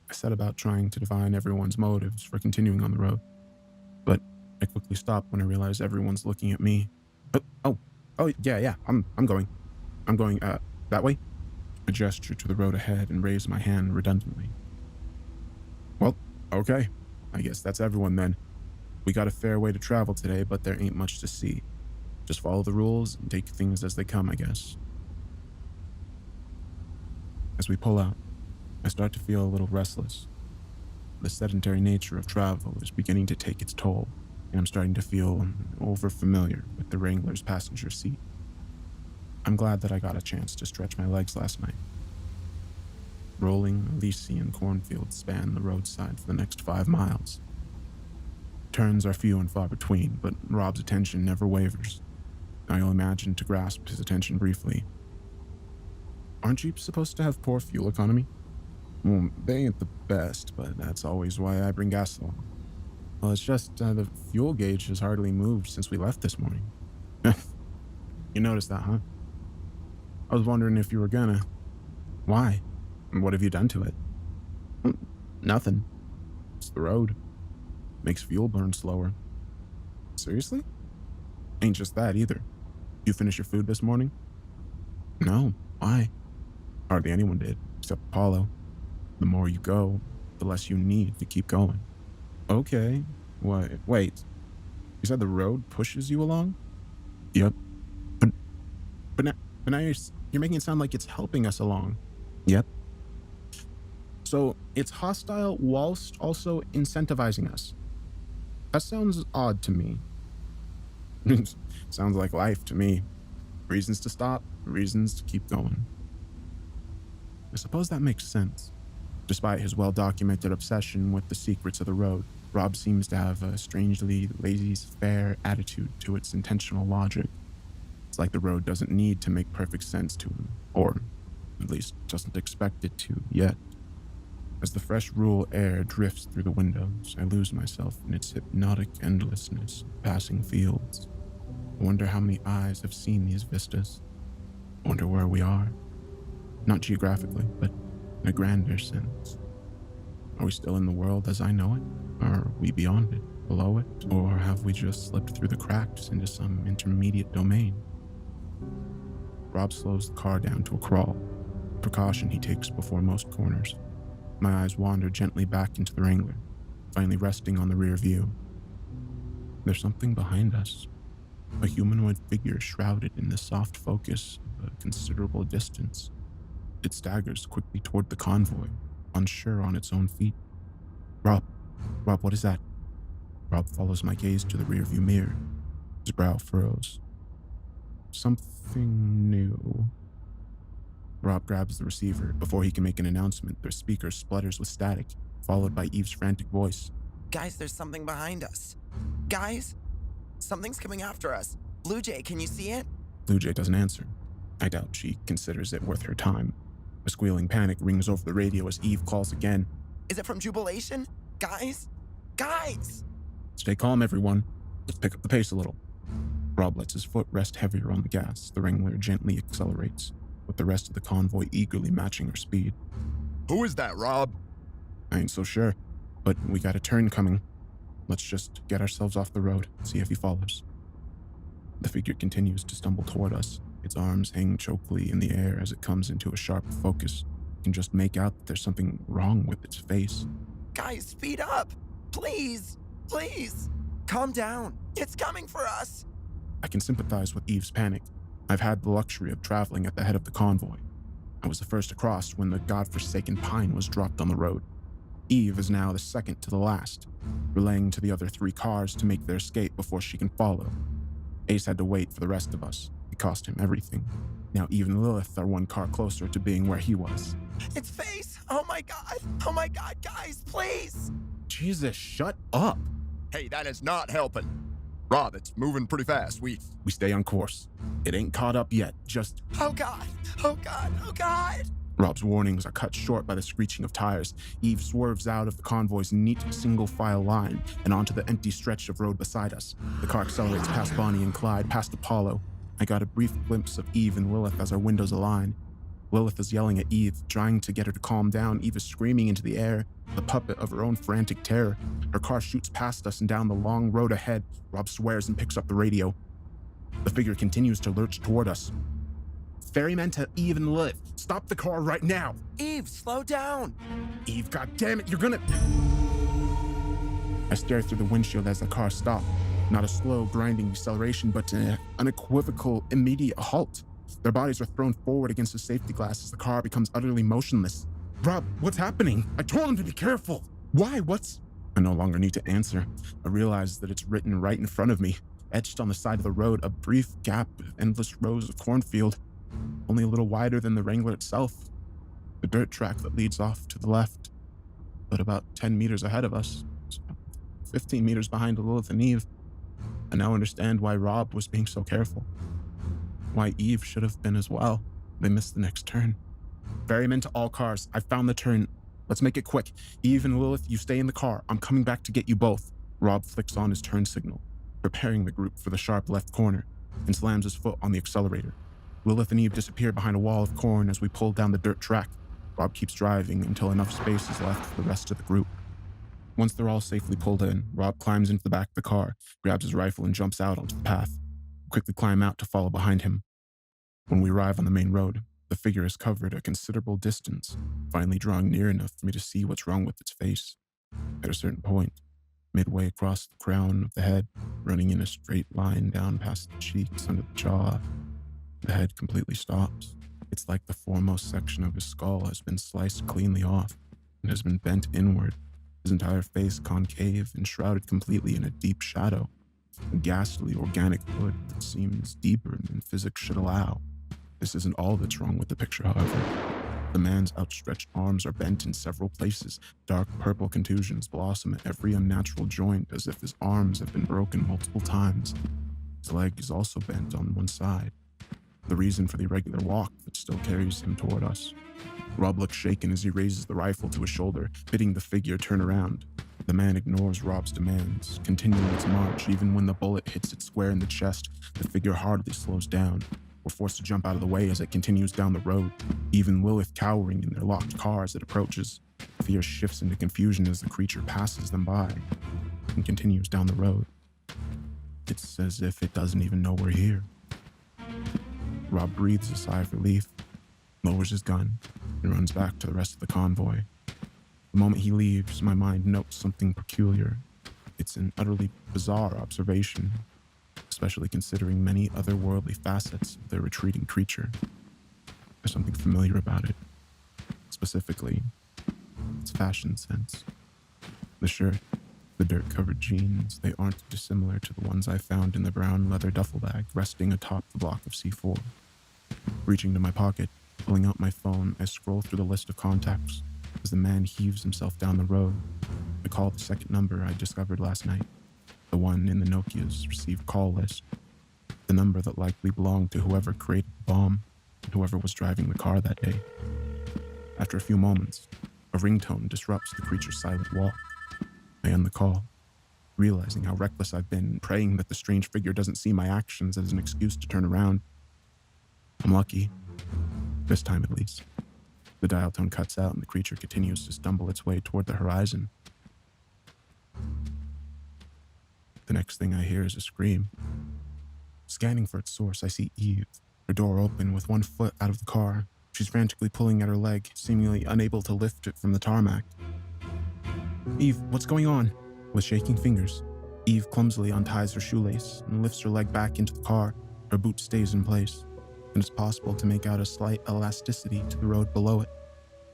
A: I set about trying to divine everyone's motives for continuing on the road, but I quickly stop when I realize everyone's looking at me. Oh, yeah, I'm going. I'm going, that way? I gesture to the road ahead and raise my hand redundantly. Well, okay. I guess that's everyone then. We got a fair way to travel today, but there ain't much to see. Just follow the rules and take things as they come, I guess. As we pull out, I start to feel a little restless. The sedentary nature of travel is beginning to take its toll, and I'm starting to feel over-familiar with the Wrangler's passenger seat. I'm glad that I got a chance to stretch my legs last night. Rolling Elysian cornfields span the roadside for the next 5 miles. Turns are few and far between, but Rob's attention never wavers. I'll imagine to grasp his attention briefly. Aren't Jeeps supposed to have poor fuel economy? Well, they ain't the best, but that's always why I bring gas along. Well, it's just the fuel gauge has hardly moved since we left this morning. You noticed that, huh? I was wondering if you were gonna. Why? What have you done to it? Nothing. It's the road. Makes fuel burn slower. Seriously? Ain't just that either. You finish your food this morning? No. Why? Hardly anyone did. Except Apollo, the more you go, the less you need to keep going. Okay, wait. You said the road pushes you along? Yep. But now you're making it sound like it's helping us along. Yep. So it's hostile whilst also incentivizing us. That sounds odd to me. Sounds like life to me. Reasons to stop, reasons to keep going. I suppose that makes sense. Despite his well-documented obsession with the secrets of the road, Rob seems to have a strangely laissez-faire attitude to its intentional logic. It's like the road doesn't need to make perfect sense to him, or at least doesn't expect it to yet. As the fresh rural air drifts through the windows, I lose myself in its hypnotic endlessness of passing fields. I wonder how many eyes have seen these vistas. I wonder where we are. Not geographically, but in a grander sense. Are we still in the world as I know it? Or are we beyond it, below it? Or have we just slipped through the cracks into some intermediate domain? Rob slows the car down to a crawl, a precaution he takes before most corners. My eyes wander gently back into the Wrangler, finally resting on the rear view. There's something behind us, a humanoid figure shrouded in the soft focus of a considerable distance. It staggers quickly toward the convoy, unsure on its own feet. Rob, what is that? Rob follows my gaze to the rearview mirror. His brow furrows. Something new. Rob grabs the receiver. Before he can make an announcement, their speaker splutters with static, followed by Eve's frantic voice.
D: Guys, there's something behind us. Guys, something's coming after us. Blue Jay, can you see it?
A: Blue Jay doesn't answer. I doubt she considers it worth her time. A squealing panic rings over the radio as Eve calls again.
D: Is it from Jubilation? Guys? Guys!
A: Stay calm, everyone. Let's pick up the pace a little. Rob lets his foot rest heavier on the gas. The Wrangler gently accelerates, with the rest of the convoy eagerly matching her speed.
J: Who is that, Rob?
A: I ain't so sure, but we got a turn coming. Let's just get ourselves off the road, see if he follows. The figure continues to stumble toward us. Its arms hang chokily in the air as it comes into a sharp focus. You can just make out that there's something wrong with its face.
D: Guys, speed up! Please! Please! Calm down! It's coming for us!
A: I can sympathize with Eve's panic. I've had the luxury of traveling at the head of the convoy. I was the first across when the godforsaken pine was dropped on the road. Eve is now the second to the last, relaying to the other 3 cars to make their escape before she can follow. Ace had to wait for the rest of us. It cost him everything. Now Eve and Lilith are 1 car closer to being where he was.
D: It's Face! Oh my god! Oh my god, guys, please!
A: Jesus, shut up!
J: Hey, that is not helping. Rob, it's moving pretty fast. We
A: stay on course. It ain't caught up yet, just...
D: Oh god! Oh god! Oh god!
A: Rob's warnings are cut short by the screeching of tires. Eve swerves out of the convoy's neat single-file line and onto the empty stretch of road beside us. The car accelerates past Bonnie and Clyde, past Apollo. I got a brief glimpse of Eve and Lilith as our windows align. Lilith is yelling at Eve, trying to get her to calm down. Eve is screaming into the air, the puppet of her own frantic terror. Her car shoots past us and down the long road ahead. Rob swears and picks up the radio. The figure continues to lurch toward us. Ferryman to Eve and Lilith. Stop the car right now.
D: Eve, slow down.
A: Eve, goddammit, you're gonna... I stare through the windshield as the car stops. Not a slow, grinding deceleration, but an unequivocal, immediate halt. Their bodies are thrown forward against the safety glass as the car becomes utterly motionless. Rob, what's happening? I told him to be careful. Why? What's... I no longer need to answer. I realize that it's written right in front of me, etched on the side of the road, a brief gap of endless rows of cornfield, only a little wider than the Wrangler itself. The dirt track that leads off to the left, but about 10 meters ahead of us, 15 meters behind Lilith and Eve. I now understand why Rob was being so careful. Why Eve should have been as well. They missed the next turn. Ferryman to all cars. I found the turn. Let's make it quick. Eve and Lilith, you stay in the car. I'm coming back to get you both. Rob flicks on his turn signal, preparing the group for the sharp left corner, and slams his foot on the accelerator. Lilith and Eve disappear behind a wall of corn as we pull down the dirt track. Rob keeps driving until enough space is left for the rest of the group. Once they're all safely pulled in, Rob climbs into the back of the car, grabs his rifle, and jumps out onto the path. We quickly climb out to follow behind him. When we arrive on the main road, The figure is covered a considerable distance, finally drawing near enough for me to see what's wrong with its face. At a certain point, midway across the crown of the head, running in a straight line down past the cheeks under the jaw, the head completely stops. It's like the foremost section of his skull has been sliced cleanly off and has been bent inward, his entire face concave and shrouded completely in a deep shadow, a ghastly organic hood that seems deeper than physics should allow. This isn't all that's wrong with the picture, however. The man's outstretched arms are bent in several places. Dark purple contusions blossom at every unnatural joint as if his arms have been broken multiple times. His leg is also bent on one side, the reason for the irregular walk that still carries him toward us. Rob looks shaken as he raises the rifle to his shoulder, bidding the figure turn around. The man ignores Rob's demands, continuing its march. Even when the bullet hits it square in the chest, the figure hardly slows down. We're forced to jump out of the way as it continues down the road, even Lilith cowering in their locked car as it approaches. Fear shifts into confusion as the creature passes them by and continues down the road. It's as if it doesn't even know we're here. Rob breathes a sigh of relief, lowers his gun, and runs back to the rest of the convoy. The moment he leaves, my mind notes something peculiar. It's an utterly bizarre observation, especially considering many otherworldly facets of their retreating creature. There's something familiar about it, specifically its fashion sense. The shirt, the dirt-covered jeans, they aren't dissimilar to the ones I found in the brown leather duffel bag resting atop the block of C4. Reaching to my pocket, pulling out my phone, I scroll through the list of contacts as the man heaves himself down the road. I call the second number I discovered last night, the one in the Nokia's received call list, the number that likely belonged to whoever created the bomb and whoever was driving the car that day. After a few moments, a ringtone disrupts the creature's silent walk. I end the call, realizing how reckless I've been, praying that the strange figure doesn't see my actions as an excuse to turn around. I'm lucky, this time at least. The dial tone cuts out and the creature continues to stumble its way toward the horizon. The next thing I hear is a scream. Scanning for its source, I see Eve, her door open with one foot out of the car. She's frantically pulling at her leg, seemingly unable to lift it from the tarmac. Eve, what's going on? With shaking fingers, Eve clumsily unties her shoelace and lifts her leg back into the car. Her boot stays in place, and it's possible to make out a slight elasticity to the road below it.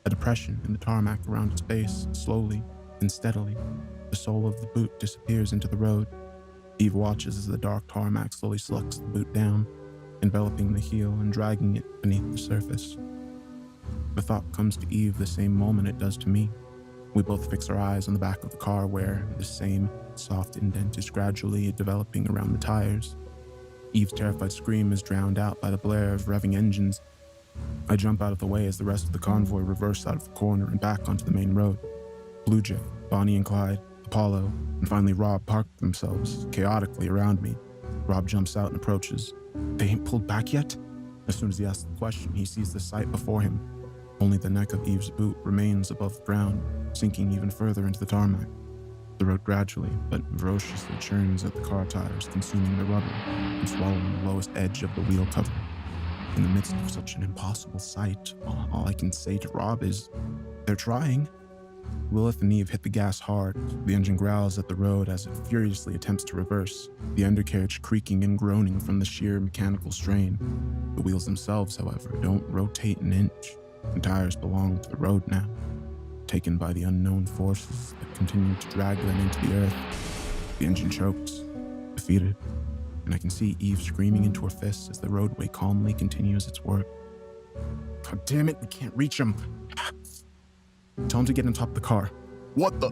A: A depression in the tarmac around its base, slowly and steadily. The sole of the boot disappears into the road. Eve watches as the dark tarmac slowly sucks the boot down, enveloping the heel and dragging it beneath the surface. The thought comes to Eve the same moment it does to me. We both fix our eyes on the back of the car where the same soft indent is gradually developing around the tires. Eve's terrified scream is drowned out by the blare of revving engines. I jump out of the way as the rest of the convoy reverse out of the corner and back onto the main road. Blue Jay, Bonnie and Clyde, Apollo, and finally Rob park themselves chaotically around me. Rob jumps out and approaches. They ain't pulled back yet? As soon as he asks the question, he sees the sight before him. Only the neck of Eve's boot remains above the ground, sinking even further into the tarmac. The road gradually, but ferociously churns at the car tires, consuming the rubber and swallowing the lowest edge of the wheel cover. In the midst of such an impossible sight, all I can say to Rob is, they're trying. Lilith and Eve hit the gas hard. The engine growls at the road as it furiously attempts to reverse, the undercarriage creaking and groaning from the sheer mechanical strain. The wheels themselves, however, don't rotate an inch. The tires belong to the road now, taken by the unknown forces that continue to drag them into the earth. The engine chokes, defeated, and I can see Eve screaming into her fists as the roadway calmly continues its work. God damn it, we can't reach him. Tell him to get on top of the car.
J: What the?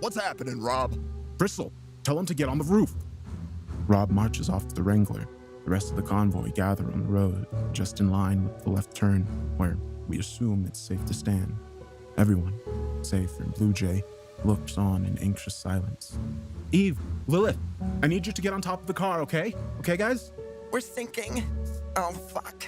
J: What's happening, Rob?
A: Bristol, tell him to get on the roof. Rob marches off to the Wrangler. The rest of the convoy gather on the road, just in line with the left turn, where we assume it's safe to stand. Everyone, save for Blue Jay, looks on in anxious silence. Eve, Lilith, I need you to get on top of the car, okay? Okay, guys?
D: We're sinking. Oh, fuck.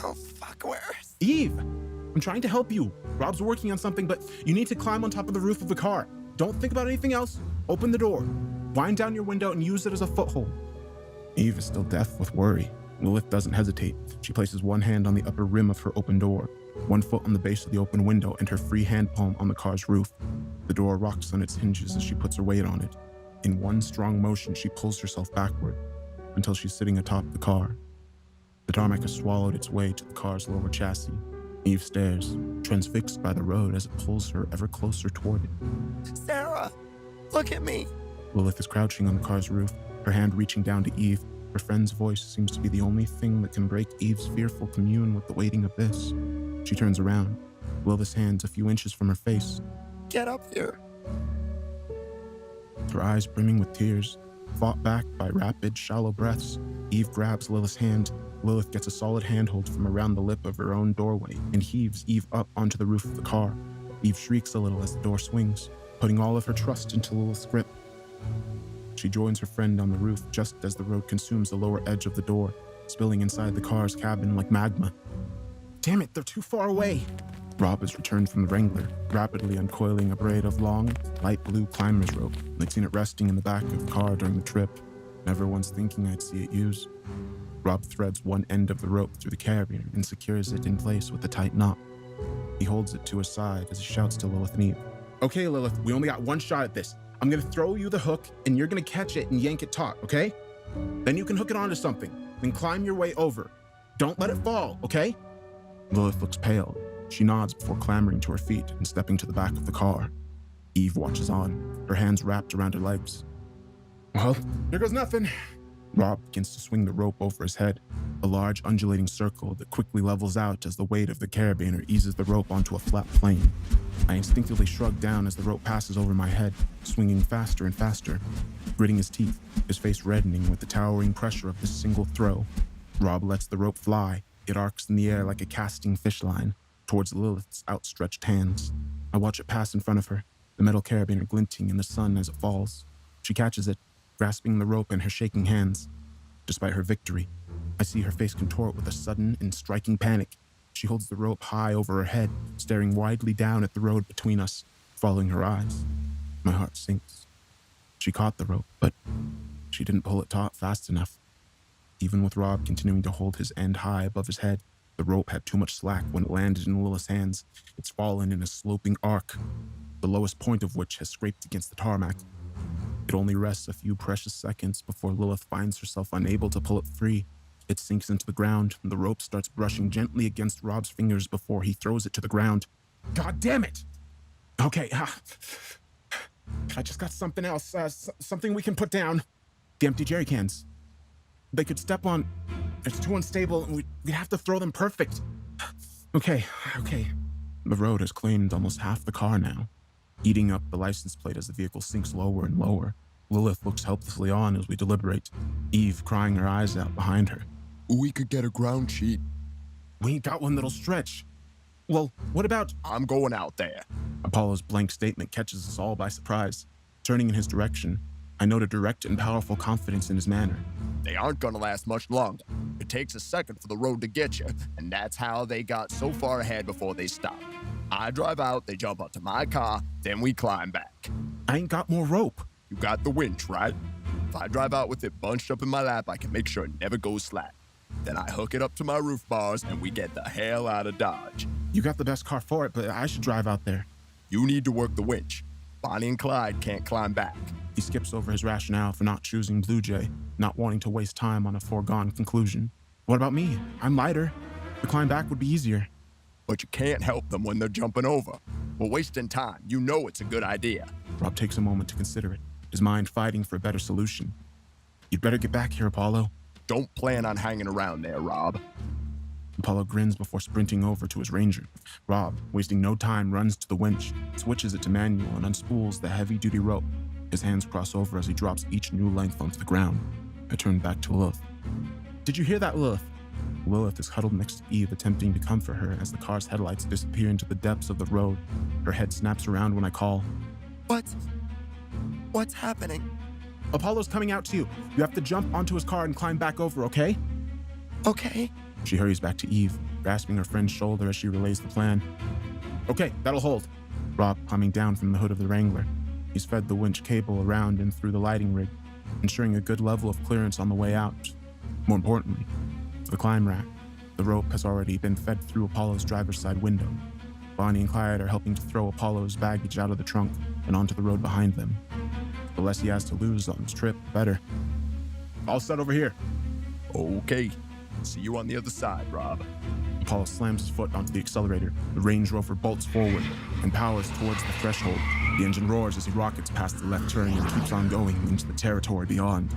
D: Oh, fuck, where?
A: Eve, I'm trying to help you. Rob's working on something, but you need to climb on top of the roof of the car. Don't think about anything else. Open the door. Wind down your window and use it as a foothold. Eve is still deaf with worry. Lilith doesn't hesitate. She places one hand on the upper rim of her open door, one foot on the base of the open window, and her free hand palm on the car's roof. The door rocks on its hinges as she puts her weight on it. In one strong motion, she pulls herself backward until she's sitting atop the car. The tarmac has swallowed its way to the car's lower chassis. Eve stares, transfixed by the road as it pulls her ever closer toward it.
D: Sarah, look at me.
A: Lilith is crouching on the car's roof, her hand reaching down to Eve. Her friend's voice seems to be the only thing that can break Eve's fearful commune with the waiting abyss. She turns around, Lilith's hands a few inches from her face.
D: Get up here.
A: Her eyes brimming with tears, fought back by rapid, shallow breaths, Eve grabs Lilith's hand. Lilith gets a solid handhold from around the lip of her own doorway and heaves Eve up onto the roof of the car. Eve shrieks a little as the door swings, putting all of her trust into Lilith's grip. She joins her friend on the roof just as the road consumes the lower edge of the door, spilling inside the car's cabin like magma. Damn it, they're too far away. Rob has returned from the Wrangler, rapidly uncoiling a braid of long, light blue climber's rope. I'd seen it resting in the back of the car during the trip, never once thinking I'd see it used. Rob threads one end of the rope through the carabiner and secures it in place with a tight knot. He holds it to his side as he shouts to Lilith and Eve. Okay, Lilith, we only got one shot at this. I'm gonna throw you the hook and you're gonna catch it and yank it taut, okay? Then you can hook it onto something, then climb your way over. Don't let it fall, okay? Lilith looks pale. She nods before clambering to her feet and stepping to the back of the car. Eve watches on, her hands wrapped around her legs. Well, here goes nothing. Rob begins to swing the rope over his head, a large undulating circle that quickly levels out as the weight of the carabiner eases the rope onto a flat plane. I instinctively shrug down as the rope passes over my head, swinging faster and faster. Gritting his teeth, his face reddening with the towering pressure of this single throw, Rob lets the rope fly. It arcs in the air like a casting fish line towards Lilith's outstretched hands. I watch it pass in front of her, the metal carabiner glinting in the sun as it falls. She catches it, grasping the rope in her shaking hands. Despite her victory, I see her face contort with a sudden and striking panic. She holds the rope high over her head, staring widely down at the road between us, following her eyes. My heart sinks. She caught the rope, but she didn't pull it taut fast enough. Even with Rob continuing to hold his end high above his head, the rope had too much slack when it landed in Lilith's hands. It's fallen in a sloping arc, the lowest point of which has scraped against the tarmac. It only rests a few precious seconds before Lilith finds herself unable to pull it free. It sinks into the ground, and the rope starts brushing gently against Rob's fingers before he throws it to the ground. God damn it! Okay, I just got something else, something we can put down. The empty jerry cans. They could step on. It's too unstable, and we'd have to throw them perfect. Okay. The road has claimed almost half the car now, eating up the license plate as the vehicle sinks lower and lower. Lilith looks helplessly on as we deliberate, Eve crying her eyes out behind her.
J: We could get a ground sheet.
A: We ain't got one that'll stretch. Well, what about...
J: I'm going out there.
A: Apollo's blank statement catches us all by surprise. Turning in his direction, I note a direct and powerful confidence in his manner.
J: They aren't gonna last much longer. It takes a second for the road to get you, and that's how they got so far ahead before they stopped. I drive out, they jump onto my car, then we climb back.
A: I ain't got more rope.
J: You got the winch, right? If I drive out with it bunched up in my lap, I can make sure it never goes slack. Then I hook it up to my roof bars and we get the hell out of Dodge.
A: You got the best car for it, but I should drive out there.
J: You need to work the winch. Bonnie and Clyde can't climb back.
A: He skips over his rationale for not choosing Blue Jay, not wanting to waste time on a foregone conclusion. What about me? I'm lighter. The climb back would be easier.
J: But you can't help them when they're jumping over. We're wasting time. You know it's a good idea.
A: Rob takes a moment to consider it, his mind fighting for a better solution. You'd better get back here, Apollo.
J: Don't plan on hanging around there, Rob.
A: Apollo grins before sprinting over to his Ranger. Rob, wasting no time, runs to the winch, switches it to manual, and unspools the heavy-duty rope. His hands cross over as he drops each new length onto the ground. I turn back to Lilith. Did you hear that, Lilith? Lilith is huddled next to Eve, attempting to comfort her as the car's headlights disappear into the depths of the road. Her head snaps around when I call.
D: What's happening?
A: Apollo's coming out to you. You have to jump onto his car and climb back over, okay?
D: Okay.
A: She hurries back to Eve, grasping her friend's shoulder as she relays the plan. Okay, that'll hold. Rob climbing down from the hood of the Wrangler. He's fed the winch cable around and through the lighting rig, ensuring a good level of clearance on the way out. More importantly, to the climb rack. The rope has already been fed through Apollo's driver's side window. Bonnie and Clyde are helping to throw Apollo's baggage out of the trunk and onto the road behind them. The less he has to lose on this trip, the better.
J: All set over here. Okay. See you on the other side, Rob.
A: Apollo slams his foot onto the accelerator. The Range Rover bolts forward and powers towards the threshold. The engine roars as he rockets past the left turn and keeps on going into the territory beyond.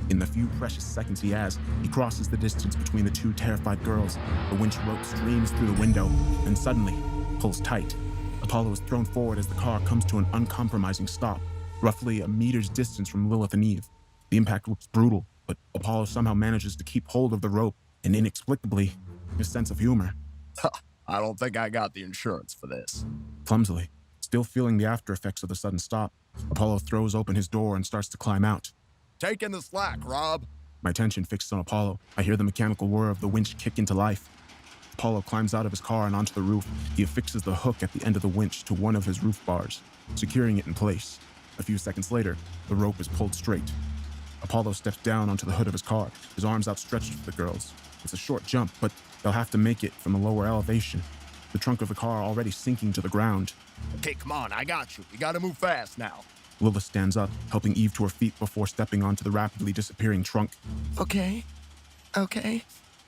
A: In the few precious seconds he has, he crosses the distance between the two terrified girls. The winch rope streams through the window and suddenly pulls tight. Apollo is thrown forward as the car comes to an uncompromising stop, roughly a meter's distance from Lilith and Eve. The impact looks brutal, but Apollo somehow manages to keep hold of the rope, and inexplicably, his sense of humor.
J: I don't think I got the insurance for this.
A: Clumsily, still feeling the after effects of the sudden stop, Apollo throws open his door and starts to climb out.
J: Take in the slack, Rob.
A: My attention fixed on Apollo. I hear the mechanical whir of the winch kick into life. Apollo climbs out of his car and onto the roof. He affixes the hook at the end of the winch to one of his roof bars, securing it in place. A few seconds later, the rope is pulled straight. Apollo steps down onto the hood of his car, his arms outstretched for the girls. It's a short jump, but they'll have to make it from a lower elevation. The trunk of the car already sinking to the ground.
J: Okay, come on, I got you. We gotta move fast now.
A: Lilith stands up, helping Eve to her feet before stepping onto the rapidly disappearing trunk.
D: Okay.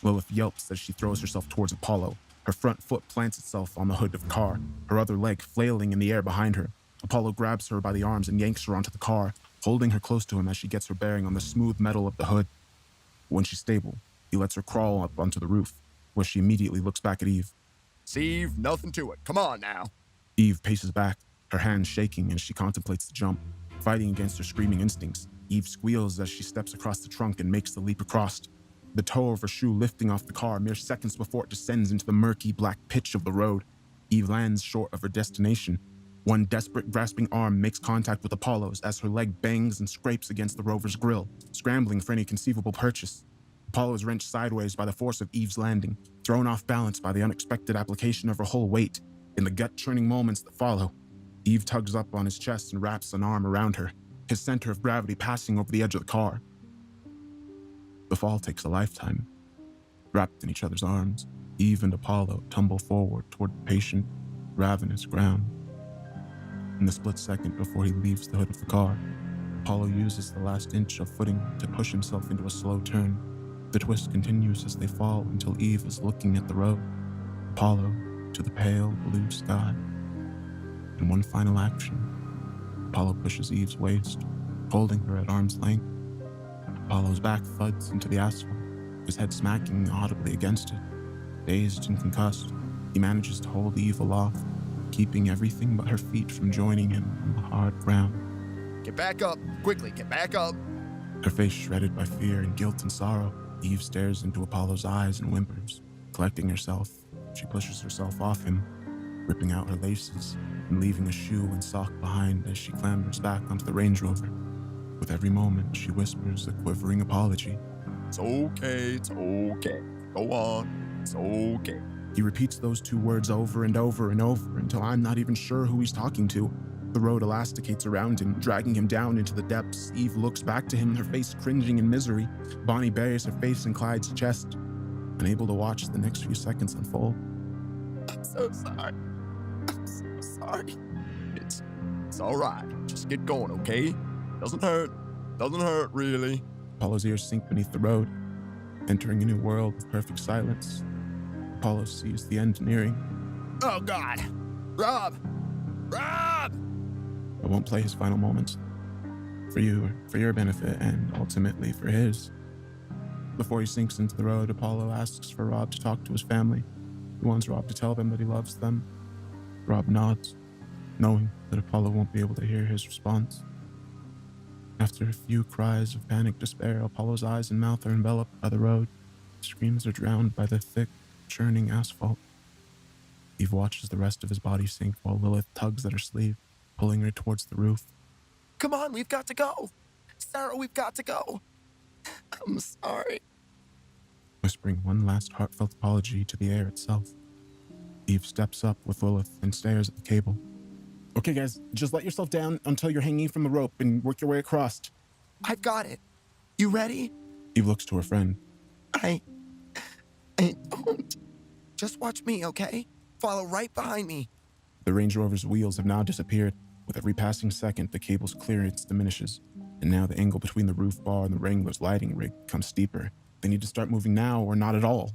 A: Lilith yelps as she throws herself towards Apollo. Her front foot plants itself on the hood of the car, her other leg flailing in the air behind her. Apollo grabs her by the arms and yanks her onto the car, holding her close to him as she gets her bearing on the smooth metal of the hood. When she's stable, he lets her crawl up onto the roof, where she immediately looks back at Eve.
J: Steve, nothing to it. Come on now.
A: Eve paces back, her hands shaking as she contemplates the jump. Fighting against her screaming instincts, Eve squeals as she steps across the trunk and makes the leap across. The toe of her shoe lifting off the car mere seconds before it descends into the murky black pitch of the road. Eve lands short of her destination. One desperate, grasping arm makes contact with Apollo's as her leg bangs and scrapes against the Rover's grill, scrambling for any conceivable purchase. Apollo is wrenched sideways by the force of Eve's landing, thrown off balance by the unexpected application of her whole weight. In the gut-churning moments that follow, Eve tugs up on his chest and wraps an arm around her, his center of gravity passing over the edge of the car. The fall takes a lifetime. Wrapped in each other's arms, Eve and Apollo tumble forward toward the patient, ravenous ground. In the split second before he leaves the hood of the car, Apollo uses the last inch of footing to push himself into a slow turn. The twist continues as they fall until Eve is looking at the road, Apollo to the pale blue sky. In one final action, Apollo pushes Eve's waist, holding her at arm's length. Apollo's back thuds into the asphalt, his head smacking audibly against it. Dazed and concussed, he manages to hold Eve aloft, keeping everything but her feet from joining him on the hard ground.
J: Get back up. Quickly, get back up.
A: Her face shredded by fear and guilt and sorrow, Eve stares into Apollo's eyes and whimpers. Collecting herself, she pushes herself off him, ripping out her laces and leaving a shoe and sock behind as she clambers back onto the Range Rover. With every moment, she whispers a quivering apology.
J: It's okay. Go on. It's okay.
A: He repeats those two words over and over and over until I'm not even sure who he's talking to. The road elasticates around him, dragging him down into the depths. Eve looks back to him, her face cringing in misery. Bonnie buries her face in Clyde's chest, unable to watch the next few seconds unfold.
J: I'm so sorry. I'm so sorry. It's all right. Just get going, okay? Doesn't hurt, really.
A: Apollo's ears sink beneath the road, entering a new world of perfect silence. Apollo sees the end nearing.
J: Oh, God. Rob!
A: I won't play his final moments. For you, for your benefit, and ultimately for his. Before he sinks into the road, Apollo asks for Rob to talk to his family. He wants Rob to tell them that he loves them. Rob nods, knowing that Apollo won't be able to hear his response. After a few cries of panic despair, Apollo's eyes and mouth are enveloped by the road. His screams are drowned by the thick, churning asphalt. Eve watches the rest of his body sink while Lilith tugs at her sleeve, pulling her towards the roof.
D: Come on, we've got to go. Sarah, we've got to go. I'm sorry.
A: Whispering one last heartfelt apology to the air itself. Eve steps up with Lilith and stares at the cable. Okay, guys, just let yourself down until you're hanging from the rope and work your way across.
D: I've got it. You ready?
A: Eve looks to her friend.
D: I don't. Just watch me, okay? Follow right behind me.
A: The Range Rover's wheels have now disappeared. With every passing second, the cable's clearance diminishes, and now the angle between the roof bar and the Wrangler's lighting rig becomes steeper. They need to start moving now or not at all.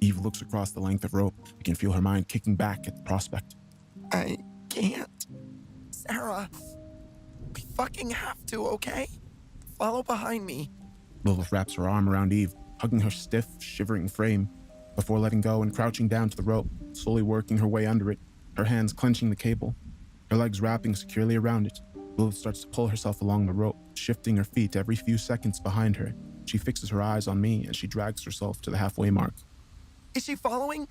A: Eve looks across the length of rope. You can feel her mind kicking back at the prospect.
D: I can't. Sarah, we fucking have to, okay? Follow behind me.
A: Lilith wraps her arm around Eve, hugging her stiff, shivering frame, before letting go and crouching down to the rope, slowly working her way under it, her hands clenching the cable, her legs wrapping securely around it. Lilith starts to pull herself along the rope, shifting her feet every few seconds behind her. She fixes her eyes on me as she drags herself to the halfway mark.
D: Is she following?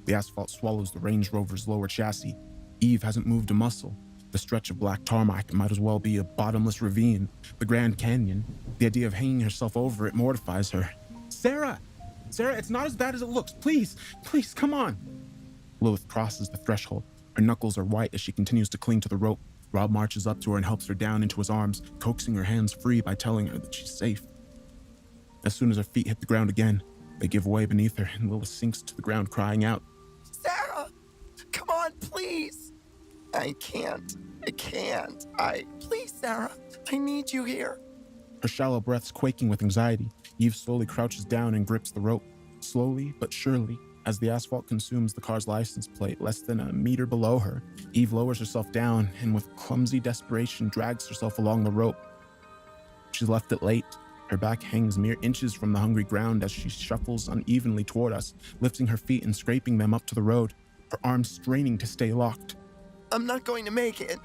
A: The asphalt swallows the Range Rover's lower chassis. Eve hasn't moved a muscle. The stretch of black tarmac might as well be a bottomless ravine. The Grand Canyon. The idea of hanging herself over it mortifies her. Sarah! Sarah, it's not as bad as it looks. Please, come on. Lilith crosses the threshold. Her knuckles are white as she continues to cling to the rope. Rob marches up to her and helps her down into his arms, coaxing her hands free by telling her that she's safe. As soon as her feet hit the ground again, they give way beneath her, and Lilith sinks to the ground, crying out.
D: Sarah! Come on, please! I can't. Please, Sarah, I need you here.
A: Her shallow breaths quaking with anxiety, Eve slowly crouches down and grips the rope. Slowly but surely, as the asphalt consumes the car's license plate less than a meter below her, Eve lowers herself down and with clumsy desperation drags herself along the rope. She's left it late. Her back hangs mere inches from the hungry ground as she shuffles unevenly toward us, lifting her feet and scraping them up to the road, her arms straining to stay locked.
D: I'm not going to make it.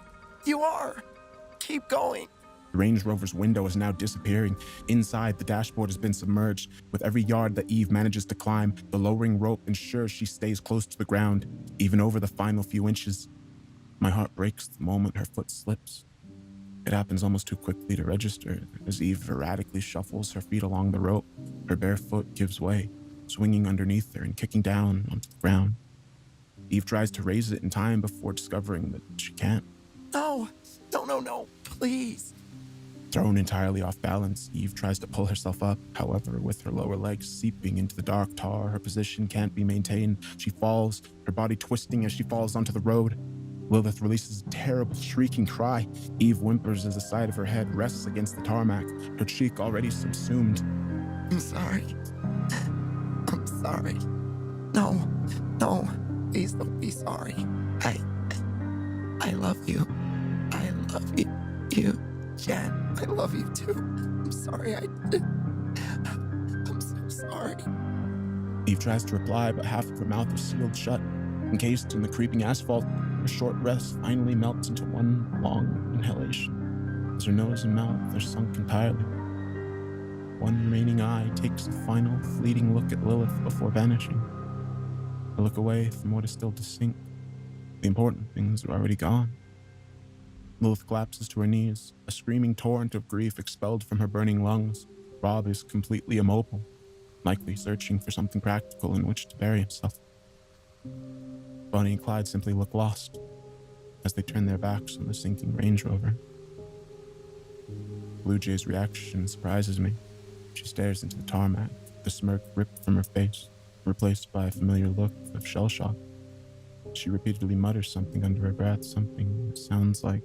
D: You are. Keep going.
A: The Range Rover's window is now disappearing. Inside, the dashboard has been submerged. With every yard that Eve manages to climb, the lowering rope ensures she stays close to the ground, even over the final few inches. My heart breaks the moment her foot slips. It happens almost too quickly to register as Eve erratically shuffles her feet along the rope. Her bare foot gives way, swinging underneath her and kicking down onto the ground. Eve tries to raise it in time before discovering that she can't.
D: No, please.
A: Thrown entirely off balance, Eve tries to pull herself up. However, with her lower legs seeping into the dark tar, her position can't be maintained. She falls, her body twisting as she falls onto the road. Lilith releases a terrible, shrieking cry. Eve whimpers as the side of her head rests against the tarmac, her cheek already subsumed.
D: I'm sorry. No, please don't be sorry. I love you. I love you. Jen, I love you too. I'm sorry I'm so sorry.
A: Eve tries to reply, but half of her mouth is sealed shut. Encased in the creeping asphalt, her short breath finally melts into one long inhalation, as her nose and mouth are sunk entirely. One remaining eye takes a final, fleeting look at Lilith before vanishing. I look away from what is still distinct. The important things are already gone. Lilith collapses to her knees, a screaming torrent of grief expelled from her burning lungs. Rob is completely immobile, likely searching for something practical in which to bury himself. Bonnie and Clyde simply look lost as they turn their backs on the sinking Range Rover. Blue Jay's reaction surprises me. She stares into the tarmac, the smirk ripped from her face, replaced by a familiar look of shell shock. She repeatedly mutters something under her breath, something that sounds like,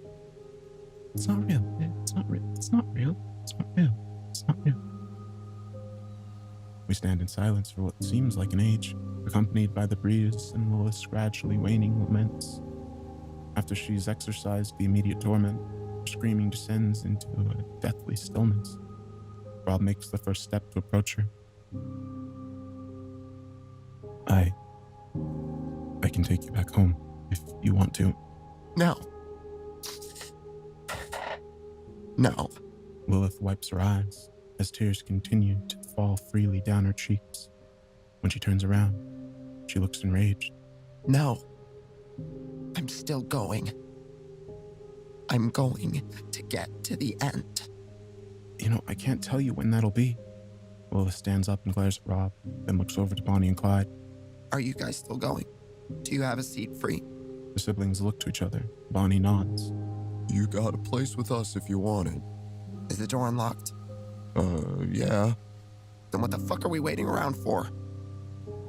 A: "It's not real. It's not real. It's not real. It's not real. It's not real." We stand in silence for what seems like an age, accompanied by the breeze and Lilith's gradually waning laments. After she's exorcised the immediate torment, her screaming descends into a deathly stillness. Rob makes the first step to approach her. I can take you back home if you want to.
D: No.
A: Lilith wipes her eyes as tears continue to fall freely down her cheeks. When she turns around, she looks enraged.
D: No. I'm still going. I'm going to get to the end.
A: I can't tell you when that'll be. Lilith stands up and glares at Rob, then looks over to Bonnie and Clyde.
D: Are you guys still going? Do you have a seat free?
A: The siblings look to each other. Bonnie nods.
J: You got a place with us if you want it.
D: Is the door unlocked?
J: Yeah.
D: Then what the fuck are we waiting around for?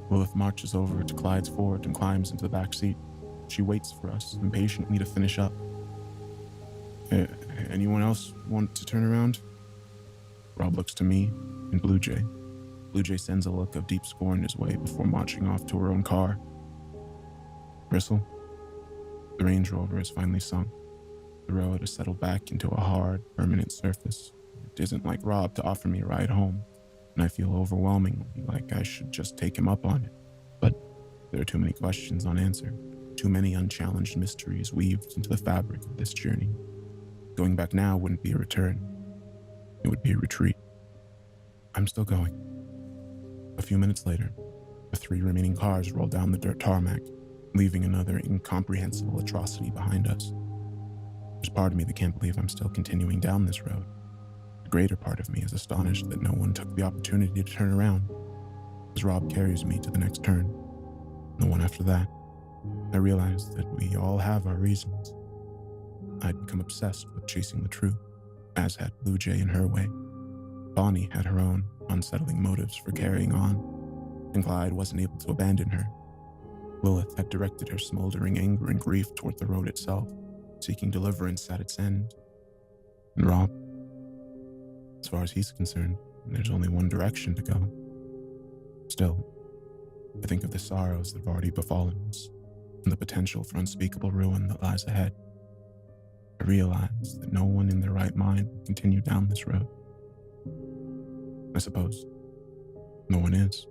A: Lilith marches over to Clyde's Ford and climbs into the back seat. She waits for us, impatiently to finish up. Anyone else want to turn around? Rob looks to me and Blue Jay. Blue Jay sends a look of deep scorn his way before marching off to her own car. Bristle? The Range Rover has finally sunk. The road has settled back into a hard, permanent surface. It isn't like Rob to offer me a ride home, and I feel overwhelmingly like I should just take him up on it. But there are too many questions unanswered, too many unchallenged mysteries weaved into the fabric of this journey. Going back now wouldn't be a return. It would be a retreat. I'm still going. A few minutes later, the 3 remaining cars roll down the dirt tarmac, leaving another incomprehensible atrocity behind us. There's part of me that can't believe I'm still continuing down this road. The greater part of me is astonished that no one took the opportunity to turn around. As Rob carries me to the next turn, the one after that, I realize that we all have our reasons. I'd become obsessed with chasing the truth, as had Blue Jay in her way. Bonnie had her own unsettling motives for carrying on, and Clyde wasn't able to abandon her. Lilith had directed her smoldering anger and grief toward the road itself, seeking deliverance at its end. And Rob, as far as he's concerned, there's only one direction to go. Still, I think of the sorrows that have already befallen us, and the potential for unspeakable ruin that lies ahead. I realize that no one in their right mind will continue down this road. I suppose no one is.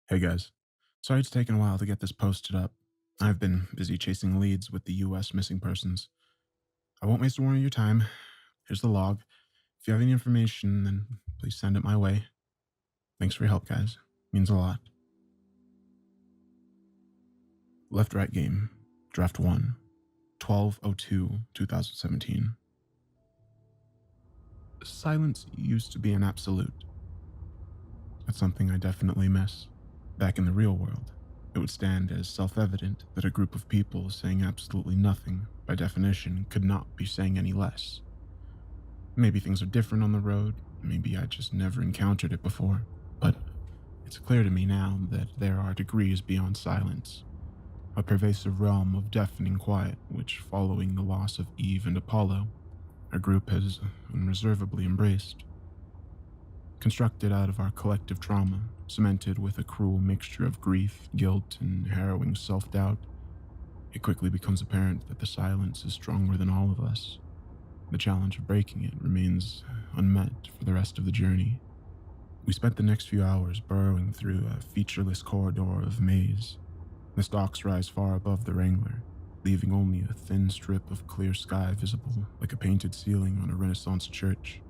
A: Hey guys, sorry it's taken a while to get this posted up. I've been busy chasing leads with the US missing persons. I won't waste more of your time. Here's the log. If you have any information, then please send it my way. Thanks for your help, guys. Means a lot. Left-right game, draft 1, 12/02/2017. Silence used to be an absolute. That's something I definitely miss. Back in the real world, it would stand as self-evident that a group of people saying absolutely nothing, by definition, could not be saying any less. Maybe things are different on the road, maybe I just never encountered it before, but it's clear to me now that there are degrees beyond silence. A pervasive realm of deafening quiet, which, following the loss of Eve and Apollo, our group has unreservedly embraced. Constructed out of our collective trauma, cemented with a cruel mixture of grief, guilt, and harrowing self-doubt, it quickly becomes apparent that the silence is stronger than all of us. The challenge of breaking it remains unmet for the rest of the journey. We spent the next few hours burrowing through a featureless corridor of maze. The stalks rise far above the Wrangler, leaving only a thin strip of clear sky visible like a painted ceiling on a Renaissance church.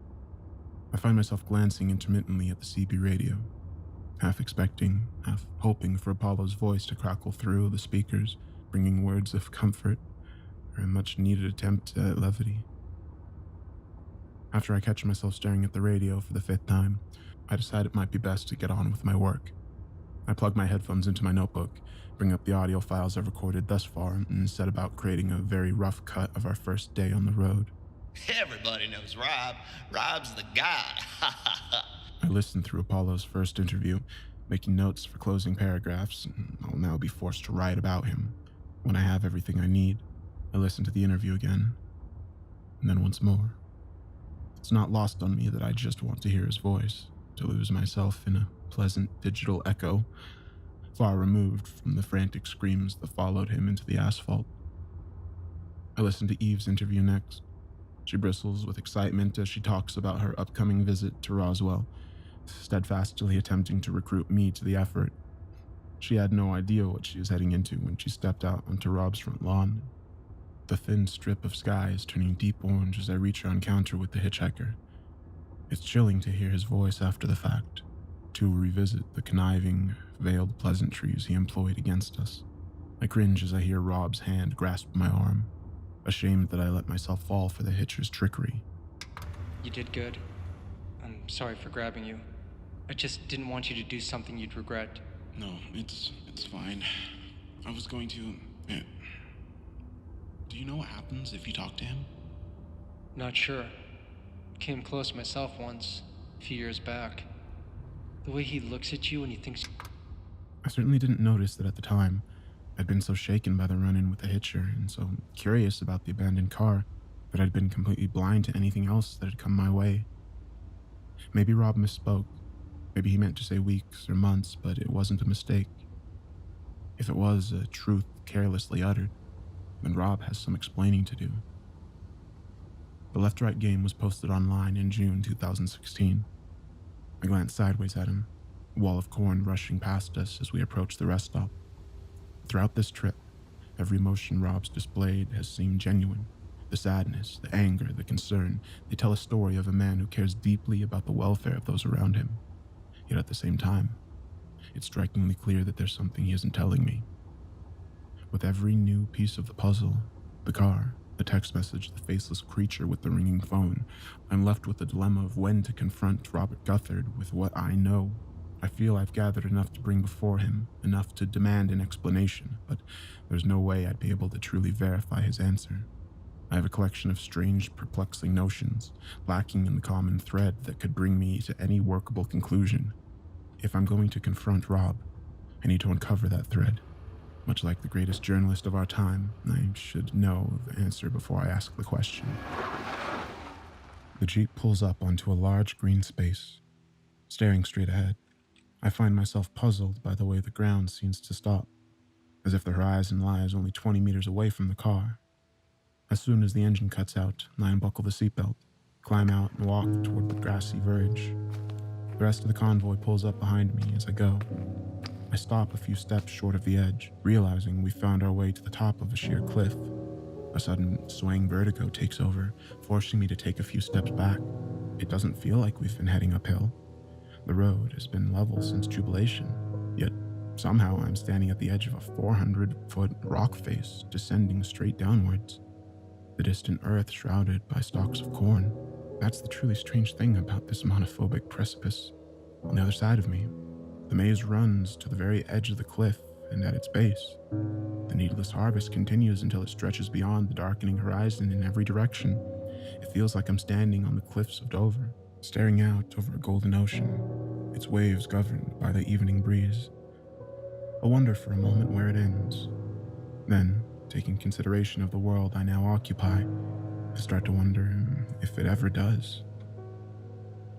A: I find myself glancing intermittently at the CB radio, half expecting, half hoping for Apollo's voice to crackle through the speakers, bringing words of comfort or a much-needed attempt at levity. After I catch myself staring at the radio for the 5th time, I decide it might be best to get on with my work. I plug my headphones into my notebook, bring up the audio files I've recorded thus far, and set about creating a very rough cut of our first day on the road.
C: Everybody knows Rob. Rob's the guy.
A: I listened through Apollo's first interview, making notes for closing paragraphs, and I'll now be forced to write about him. When I have everything I need, I listen to the interview again, and then once more. It's not lost on me that I just want to hear his voice, to lose myself in a pleasant digital echo, far removed from the frantic screams that followed him into the asphalt. I listen to Eve's interview next. She bristles with excitement as she talks about her upcoming visit to Roswell, steadfastly attempting to recruit me to the effort. She had no idea what she was heading into when she stepped out onto Rob's front lawn. The thin strip of sky is turning deep orange as I reach our encounter with the hitchhiker. It's chilling to hear his voice after the fact, to revisit the conniving, veiled pleasantries he employed against us. I cringe as I hear Rob's hand grasp my arm, ashamed that I let myself fall for the hitcher's trickery.
H: You did good. I'm sorry for grabbing you. I just didn't want you to do something you'd regret.
G: No, it's fine. I was going to... Do you know what happens if you talk to him?
H: Not sure. Came close myself once, a few years back. The way he looks at you and he thinks...
A: I certainly didn't notice that at the time. I'd been so shaken by the run-in with the hitcher and so curious about the abandoned car that I'd been completely blind to anything else that had come my way. Maybe Rob misspoke. Maybe he meant to say weeks or months, but it wasn't a mistake. If it was a truth carelessly uttered, then Rob has some explaining to do. The left-right game was posted online in June 2016. I glanced sideways at him, a wall of corn rushing past us as we approached the rest stop. Throughout this trip, every emotion Rob's displayed has seemed genuine. The sadness, the anger, the concern, they tell a story of a man who cares deeply about the welfare of those around him. Yet at the same time, it's strikingly clear that there's something he isn't telling me. With every new piece of the puzzle, the car, the text message, the faceless creature with the ringing phone, I'm left with the dilemma of when to confront Robert Guthard with what I know. I feel I've gathered enough to bring before him, enough to demand an explanation, but there's no way I'd be able to truly verify his answer. I have a collection of strange, perplexing notions, lacking in the common thread that could bring me to any workable conclusion. If I'm going to confront Rob, I need to uncover that thread. Much like the greatest journalist of our time, I should know the answer before I ask the question. The Jeep pulls up onto a large green space. Staring straight ahead, I find myself puzzled by the way the ground seems to stop, as if the horizon lies only 20 meters away from the car. As soon as the engine cuts out, I unbuckle the seatbelt, climb out and walk toward the grassy verge. The rest of the convoy pulls up behind me as I go. I stop a few steps short of the edge, realizing we found our way to the top of a sheer cliff. A sudden swaying vertigo takes over, forcing me to take a few steps back. It doesn't feel like we've been heading uphill. The road has been level since Jubilation, yet somehow I'm standing at the edge of a 400-foot rock face descending straight downwards. The distant earth shrouded by stalks of corn. That's the truly strange thing about this monophobic precipice. On the other side of me, the maze runs to the very edge of the cliff, and at its base, the needless harvest continues until it stretches beyond the darkening horizon in every direction. It feels like I'm standing on the cliffs of Dover, staring out over a golden ocean, its waves governed by the evening breeze. I wonder for a moment where it ends. Then, taking consideration of the world I now occupy, I start to wonder if it ever does.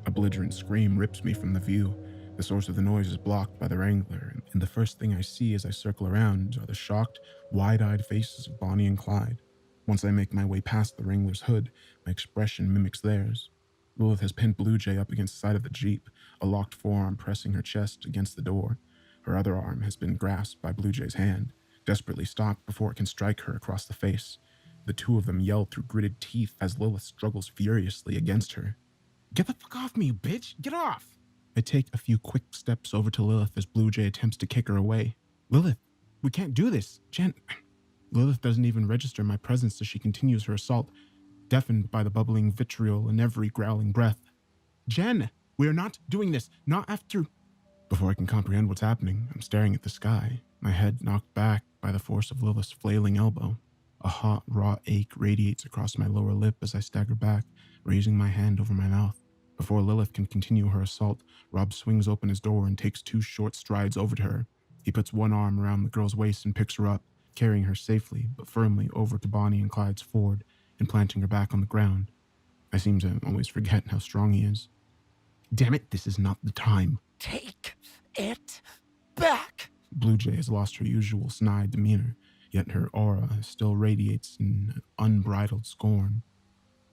A: A belligerent scream rips me from the view. The source of the noise is blocked by the Wrangler, and the first thing I see as I circle around are the shocked, wide-eyed faces of Bonnie and Clyde. Once I make my way past the Wrangler's hood, my expression mimics theirs. Lilith has pinned Blue Jay up against the side of the Jeep, a locked forearm pressing her chest against the door. Her other arm has been grasped by Blue Jay's hand, desperately stopped before it can strike her across the face. The two of them yell through gritted teeth as Lilith struggles furiously against her. "Get the fuck off me, you bitch! Get off!" I take a few quick steps over to Lilith as Blue Jay attempts to kick her away. "Lilith, we can't do this! Jen..." Lilith doesn't even register my presence as she continues her assault, deafened by the bubbling vitriol in every growling breath. "Jen, we are not doing this! Not after..." Before I can comprehend what's happening, I'm staring at the sky, my head knocked back by the force of Lilith's flailing elbow. A hot, raw ache radiates across my lower lip as I stagger back, raising my hand over my mouth. Before Lilith can continue her assault, Rob swings open his door and takes 2 short strides over to her. He puts one arm around the girl's waist and picks her up, carrying her safely but firmly over to Bonnie and Clyde's Ford and planting her back on the ground. I seem to always forget how strong he is. "Damn it, this is not the time."
D: Take it back.
A: Blue Jay has lost her usual snide demeanor, yet her aura still radiates in unbridled scorn.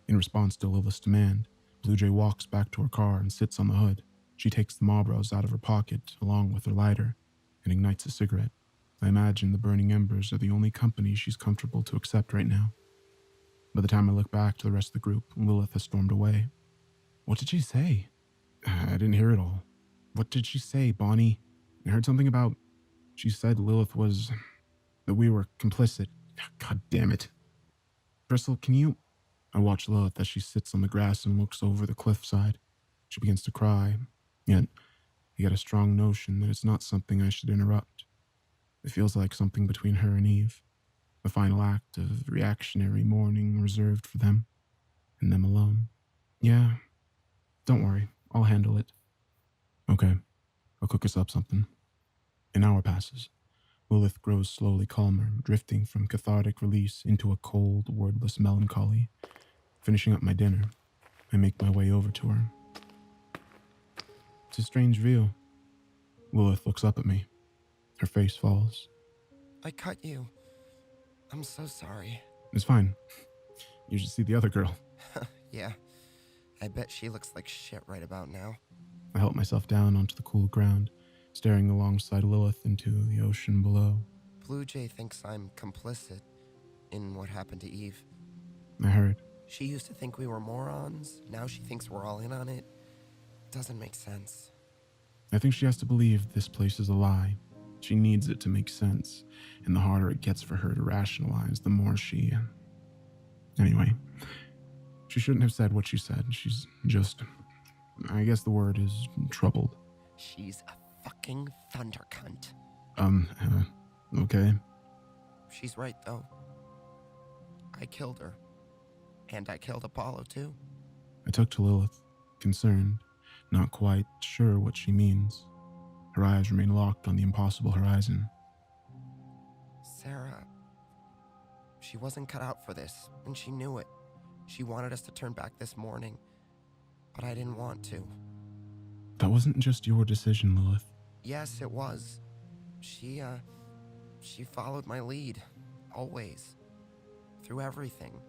A: In response to Lilith's demand, Blue Jay walks back to her car and sits on the hood. She takes the Marlboros out of her pocket, along with her lighter, and ignites a cigarette. I imagine the burning embers are the only company she's comfortable to accept right now. By the time I look back to the rest of the group, Lilith has stormed away. What did she say? I didn't hear it all. What did she say, Bonnie? I heard something about... She said Lilith was... that we were complicit. God damn it. Bristle, can you... I watch Lilith as she sits on the grass and looks over the cliffside. She begins to cry, yet I get a strong notion that it's not something I should interrupt. It feels like something between her and Eve, the final act of reactionary mourning reserved for them, and them alone. Yeah, don't worry, I'll handle it. Okay, I'll cook us up something. An hour passes. Lilith grows slowly calmer, drifting from cathartic release into a cold, wordless melancholy. Finishing up my dinner, I make my way over to her. It's a strange view. Lilith looks up at me. Her face falls.
D: I cut you. I'm so sorry.
A: It's fine. You should see the other girl.
D: Yeah, I bet she looks like shit right about now.
A: I help myself down onto the cool ground, staring alongside Lilith into the ocean below.
D: Blue Jay thinks I'm complicit in what happened to Eve.
A: I heard.
D: She used to think we were morons. Now she thinks we're all in on it. Doesn't make sense.
A: I think she has to believe this place is a lie. She needs it to make sense, and the harder it gets for her to rationalize, the more she... Anyway, she shouldn't have said what she said. She's just... I guess the word is troubled.
D: She's a fucking thunder cunt.
A: Okay.
D: She's right, though. I killed her. And I killed Apollo, too.
A: I took to Lilith, concerned, not quite sure what she means. Her eyes remain locked on the impossible horizon.
D: Sarah, she wasn't cut out for this, and she knew it. She wanted us to turn back this morning, but I didn't want to.
A: That wasn't just your decision, Lilith.
D: Yes, it was. She followed my lead, always, through everything.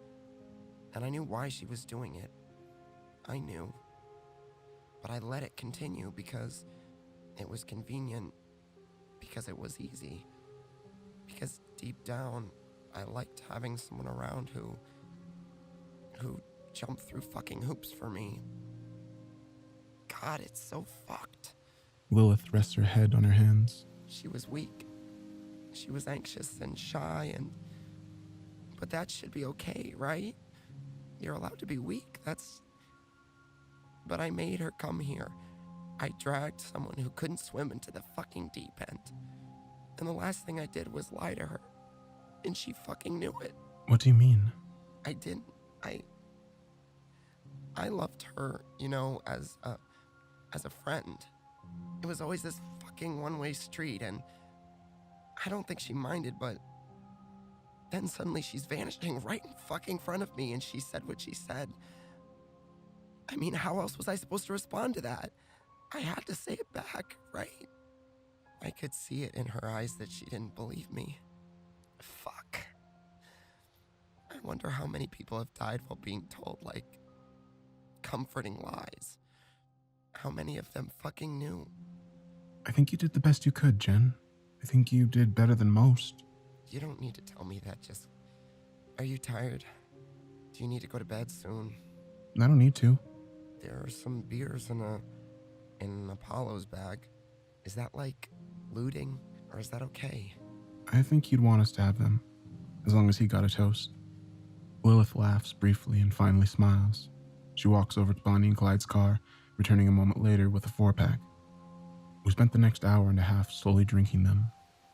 D: And I knew why she was doing it. I knew. But I let it continue because it was convenient, because it was easy, because deep down, I liked having someone around who jumped through fucking hoops for me. God, it's so fucked.
A: Lilith rests her head on her hands.
D: She was weak. She was anxious and shy but that should be okay, right? You're allowed to be weak, But I made her come here. I dragged someone who couldn't swim into the fucking deep end. And the last thing I did was lie to her. And she fucking knew it.
A: What do you mean?
D: I didn't. I loved her, as a friend. It was always this fucking one-way street, and I don't think she minded, but then suddenly she's vanishing right in fucking front of me, and she said what she said. I mean, how else was I supposed to respond to that? I had to say it back, right? I could see it in her eyes that she didn't believe me. Fuck. I wonder how many people have died while being told, comforting lies. How many of them fucking knew?
A: I think you did the best you could, Jen. I think you did better than most.
D: You don't need to tell me that, just... Are you tired? Do you need to go to bed soon?
A: I don't need to.
D: There are some beers in Apollo's bag. Is that looting, or is that okay?
A: I think he'd want us to have them, as long as he got a toast. Lilith laughs briefly and finally smiles. She walks over to Bonnie and Clyde's car, returning a moment later with a 4-pack. We spent the next hour and a half slowly drinking them.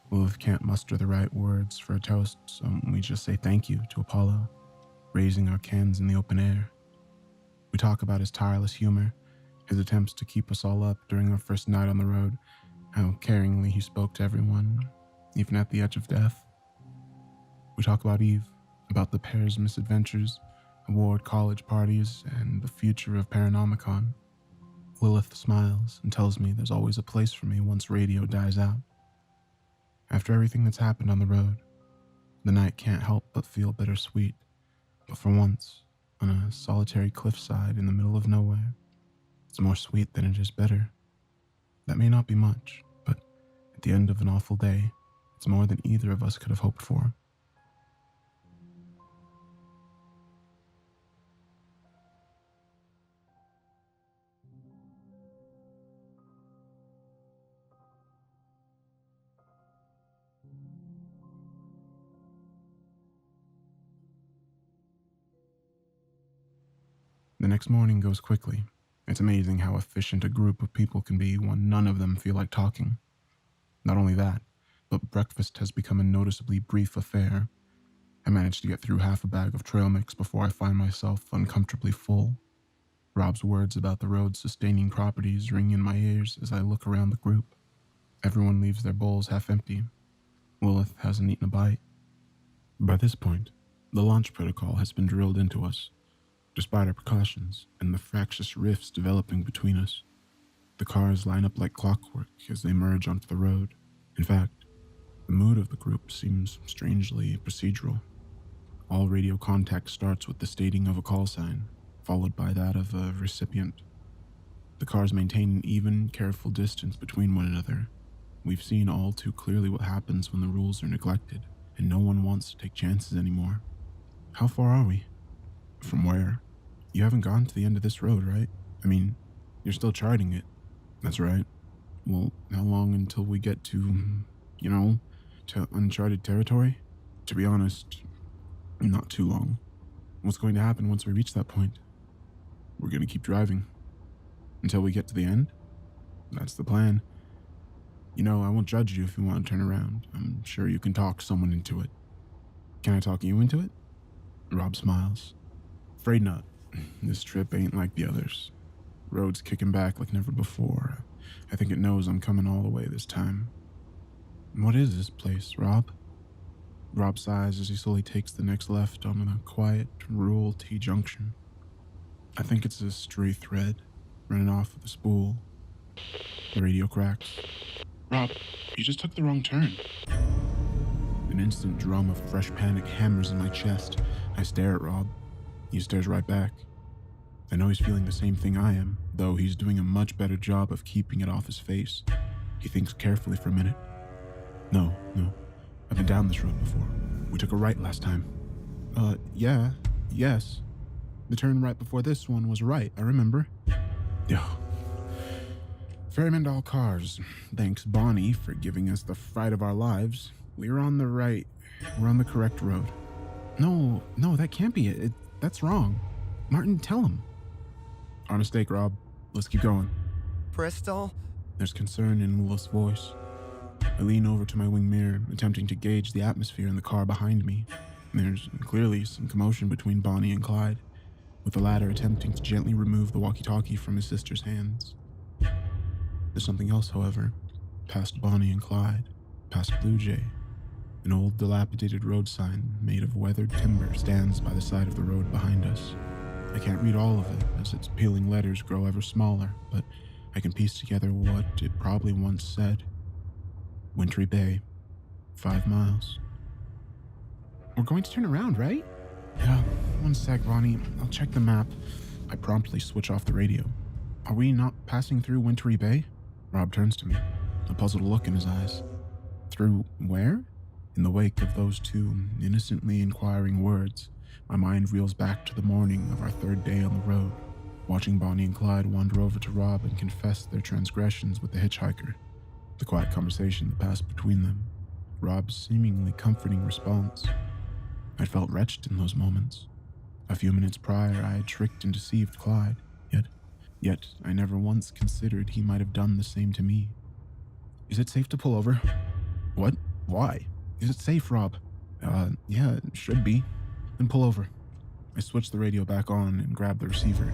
A: Lilith can't muster the right words for a toast, so we just say thank you to Apollo, raising our cans in the open air. We talk about his tireless humor, his attempts to keep us all up during our first night on the road, how caringly he spoke to everyone, even at the edge of death. We talk about Eve, about the pair's misadventures, award college parties, and the future of Paranomicon. Lilith smiles and tells me there's always a place for me once radio dies out. After everything that's happened on the road, The night can't help but feel bittersweet. But for once, on a solitary cliffside in the middle of nowhere, it's more sweet than it is bitter. That may not be much, but at the end of an awful day, it's more than either of us could have hoped for. The next morning goes quickly. It's amazing how efficient a group of people can be when none of them feel like talking. Not only that, but breakfast has become a noticeably brief affair. I manage to get through half a bag of trail mix before I find myself uncomfortably full. Rob's words about the road's sustaining properties ring in my ears as I look around the group. Everyone leaves their bowls half empty. Lilith hasn't eaten a bite. By this point, the launch protocol has been drilled into us. Despite our precautions and the fractious rifts developing between us, the cars line up like clockwork as they merge onto the road. In fact, the mood of the group seems strangely procedural. All radio contact starts with the stating of a call sign, followed by that of a recipient. The cars maintain an even, careful distance between one another. We've seen all too clearly what happens when the rules are neglected, and no one wants to take chances anymore. How far are we? From where? You haven't gone to the end of this road, right? I mean, you're still charting it. That's right. Well, how long until we get to, to uncharted territory? To be honest, not too long. What's going to happen once we reach that point? We're going to keep driving. Until we get to the end? That's the plan. I won't judge you if you want to turn around. I'm sure you can talk someone into it. Can I talk you into it? Rob smiles. Afraid not. This trip ain't like the others. Road's kicking back like never before. I think it knows I'm coming all the way this time. What is this place, Rob? Rob sighs as he slowly takes the next left on a quiet, rural T-junction. I think it's a stray thread running off of the spool. The radio cracks. Rob, you just took the wrong turn. An instant drum of fresh panic hammers in my chest. I stare at Rob. He stares right back. I know he's feeling the same thing I am, though he's doing a much better job of keeping it off his face. He thinks carefully for a minute. No. I've been down this road before. We took a right last time. Yes. The turn right before this one was right, I remember. Yo. Ferryman cars. Thanks, Bonnie, for giving us the fright of our lives. We're on the right. We're on the correct road. No, that can't be it. That's wrong. Martin, tell him. Our mistake, Rob. Let's keep going.
D: Bristol?
A: There's concern in Lilith's voice. I lean over to my wing mirror, attempting to gauge the atmosphere in the car behind me. There's clearly some commotion between Bonnie and Clyde, with the latter attempting to gently remove the walkie-talkie from his sister's hands. There's something else, however. Past Bonnie and Clyde, past Blue Jay, an old dilapidated road sign made of weathered timber stands by the side of the road behind us. I can't read all of it as its peeling letters grow ever smaller, but I can piece together what it probably once said. Wintry Bay, 5 miles. We're going to turn around, right? Yeah, one sec, Bonnie. I'll check the map. I promptly switch off the radio. Are we not passing through Wintry Bay? Rob turns to me, a puzzled look in his eyes. Through where? In the wake of those two innocently inquiring words, my mind reels back to the morning of our 3rd day on the road, watching Bonnie and Clyde wander over to Rob and confess their transgressions with the hitchhiker. The quiet conversation that passed between them, Rob's seemingly comforting response. I'd felt wretched in those moments. A few minutes prior, I had tricked and deceived Clyde, yet I never once considered he might have done the same to me. Is it safe to pull over? What? Why? Is it safe, Rob? Yeah, it should be. Then pull over. I switch the radio back on and grab the receiver.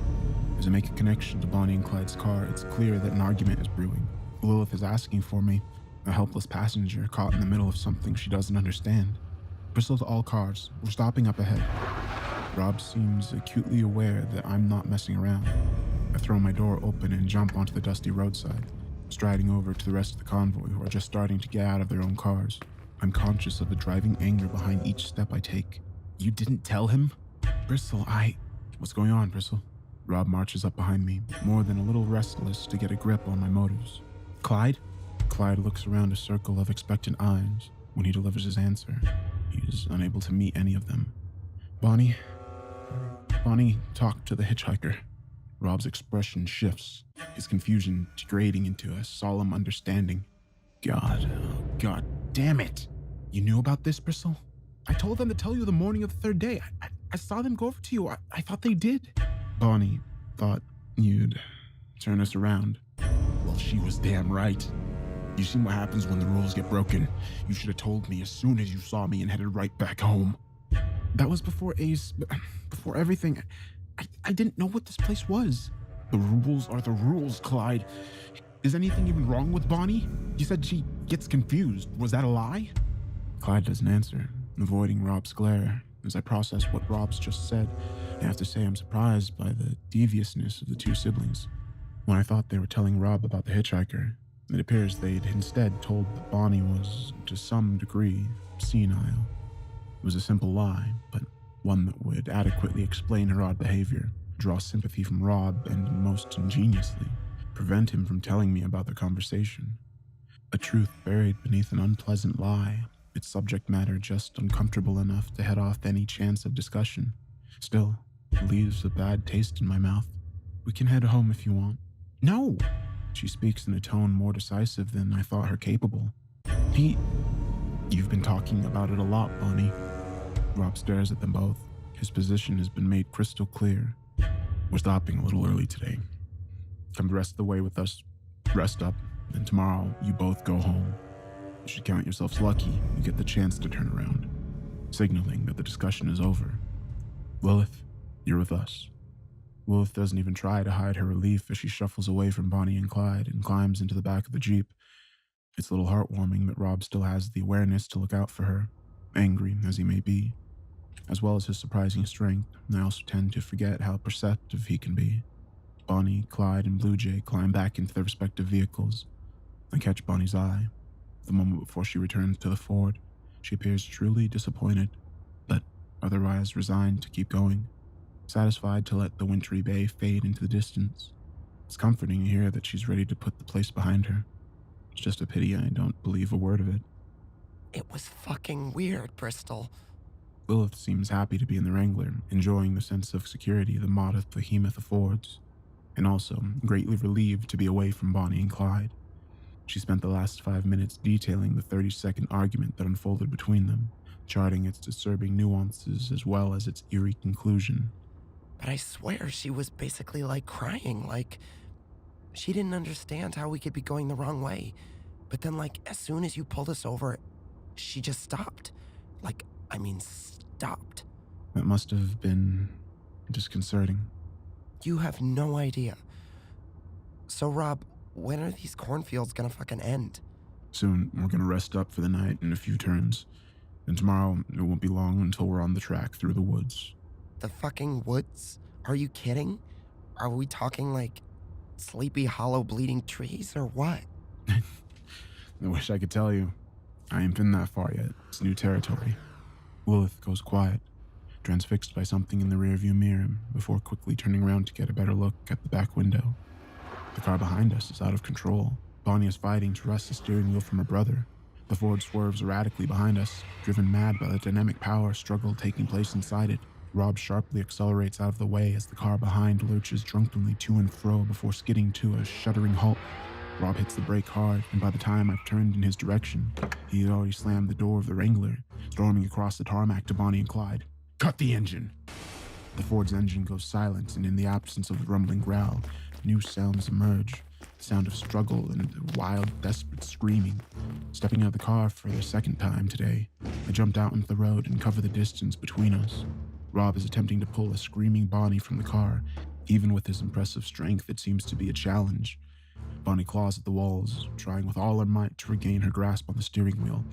A: As I make a connection to Bonnie and Clyde's car, it's clear that an argument is brewing. Lilith is asking for me, a helpless passenger caught in the middle of something she doesn't understand. Bristol to all cars. We're stopping up ahead. Rob seems acutely aware that I'm not messing around. I throw my door open and jump onto the dusty roadside, striding over to the rest of the convoy who are just starting to get out of their own cars. I'm conscious of the driving anger behind each step I take. You didn't tell him? Bristol, What's going on, Bristol? Rob marches up behind me, more than a little restless to get a grip on my motives. Clyde? Clyde looks around a circle of expectant eyes. When he delivers his answer, he is unable to meet any of them. Bonnie talked to the hitchhiker. Rob's expression shifts, his confusion degrading into a solemn understanding. God damn it. You knew about this, Bristol? I told them to tell you the morning of the third day. I saw them go over to you. I thought they did. Bonnie thought you'd turn us around. Well, she was damn right. You seen what happens when the rules get broken. You should have told me as soon as you saw me and headed right back home. That was before everything. I didn't know what this place was. The rules are the rules, Clyde. Is anything even wrong with Bonnie? You said she gets confused. Was that a lie? Clyde doesn't answer, avoiding Rob's glare. As I process what Rob's just said, I have to say I'm surprised by the deviousness of the two siblings. When I thought they were telling Rob about the hitchhiker, it appears they'd instead told that Bonnie was, to some degree, senile. It was a simple lie, but one that would adequately explain her odd behavior, draw sympathy from Rob, and most ingeniously, prevent him from telling me about their conversation. A truth buried beneath an unpleasant lie, its subject matter just uncomfortable enough to head off any chance of discussion. Still, it leaves a bad taste in my mouth. We can head home if you want. No! She speaks in a tone more decisive than I thought her capable. Pete, you've been talking about it a lot, Bonnie. Rob stares at them both. His position has been made crystal clear. We're stopping a little early today. Come the rest of the way with us. Rest up, and tomorrow you both go home. You should count yourselves lucky you get the chance to turn around, signaling that the discussion is over. Lilith, you're with us. Lilith doesn't even try to hide her relief as she shuffles away from Bonnie and Clyde and climbs into the back of the Jeep. It's a little heartwarming that Rob still has the awareness to look out for her, angry as he may be. As well as his surprising strength, I also tend to forget how perceptive he can be. Bonnie, Clyde, and Blue Jay climb back into their respective vehicles. I catch Bonnie's eye. The moment before she returns to the Ford, she appears truly disappointed, but otherwise resigned to keep going, satisfied to let the wintry bay fade into the distance. It's comforting to hear that she's ready to put the place behind her. It's just a pity I don't believe a word of it.
D: It was fucking weird, Bristol.
A: Lilith seems happy to be in the Wrangler, enjoying the sense of security the modest behemoth affords, and also greatly relieved to be away from Bonnie and Clyde. She spent the last 5 minutes detailing the 30-second argument that unfolded between them, charting its disturbing nuances as well as its eerie conclusion.
D: But I swear she was basically like crying, like she didn't understand how we could be going the wrong way. But then as soon as you pulled us over, she just stopped. Stopped.
A: That must have been disconcerting.
D: You have no idea. So Rob, when are these cornfields gonna fucking end?
A: Soon, we're gonna rest up for the night in a few turns. And tomorrow, it won't be long until we're on the track through the woods.
D: The fucking woods? Are you kidding? Are we talking Sleepy Hollow bleeding trees or what?
A: I wish I could tell you. I ain't been that far yet. It's new territory. Lilith goes quiet, transfixed by something in the rearview mirror, before quickly turning around to get a better look at the back window. The car behind us is out of control. Bonnie is fighting to wrest the steering wheel from her brother. The Ford swerves erratically behind us, driven mad by the dynamic power struggle taking place inside it. Rob sharply accelerates out of the way as the car behind lurches drunkenly to and fro before skidding to a shuddering halt. Rob hits the brake hard, and by the time I've turned in his direction, he had already slammed the door of the Wrangler, storming across the tarmac to Bonnie and Clyde. Cut the engine! The Ford's engine goes silent, and in the absence of the rumbling growl, new sounds emerge. The sound of struggle and wild, desperate screaming. Stepping out of the car for the second time today, I jumped out into the road and cover the distance between us. Rob is attempting to pull a screaming Bonnie from the car. Even with his impressive strength, it seems to be a challenge. Bonnie claws at the walls, trying with all her might to regain her grasp on the steering wheel.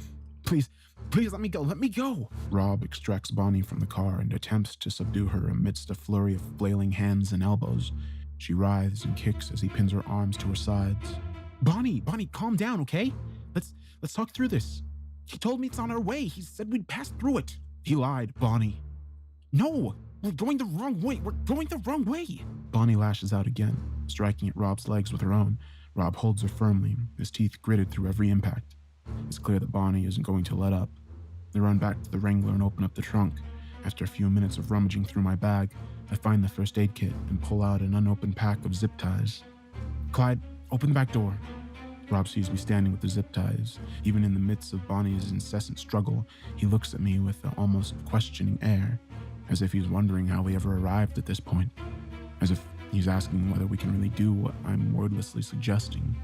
A: Please let me go! Rob extracts Bonnie from the car and attempts to subdue her amidst a flurry of flailing hands and elbows. She writhes and kicks as he pins her arms to her sides. Bonnie, calm down, okay? Let's talk through this. He told me it's on our way. He said we'd pass through it. He lied, Bonnie. No, we're going the wrong way. We're going the wrong way. Bonnie lashes out again, striking at Rob's legs with her own. Rob holds her firmly, his teeth gritted through every impact. It's clear that Bonnie isn't going to let up. They run back to the Wrangler and open up the trunk. After a few minutes of rummaging through my bag, I find the first aid kit and pull out an unopened pack of zip ties. Clyde, open the back door. Rob sees me standing with the zip ties. Even in the midst of Bonnie's incessant struggle, he looks at me with an almost questioning air, as if he's wondering how we ever arrived at this point, as if he's asking whether we can really do what I'm wordlessly suggesting.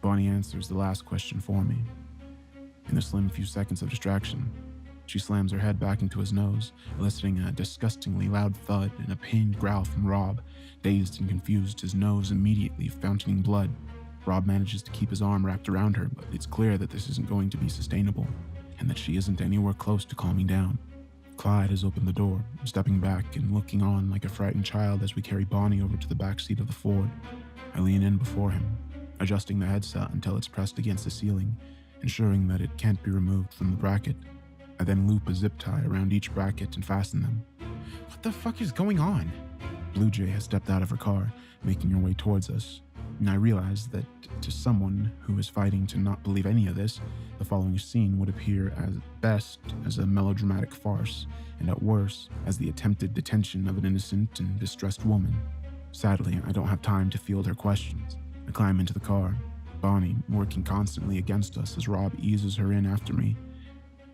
A: Bonnie answers the last question for me. In the slim few seconds of distraction, she slams her head back into his nose, eliciting a disgustingly loud thud and a pained growl from Rob. Dazed and confused, his nose immediately fountaining blood. Rob manages to keep his arm wrapped around her, but it's clear that this isn't going to be sustainable, and that she isn't anywhere close to calming down. Clyde has opened the door, stepping back and looking on like a frightened child as we carry Bonnie over to the back seat of the Ford. I lean in before him, adjusting the headset until it's pressed against the ceiling, ensuring that it can't be removed from the bracket. I then loop a zip tie around each bracket and fasten them. What the fuck is going on? Blue Jay has stepped out of her car, making her way towards us, and I realize that to someone who is fighting to not believe any of this, the following scene would appear at best as a melodramatic farce, and at worst as the attempted detention of an innocent and distressed woman. Sadly, I don't have time to field her questions. I climb into the car, Bonnie working constantly against us as Rob eases her in after me,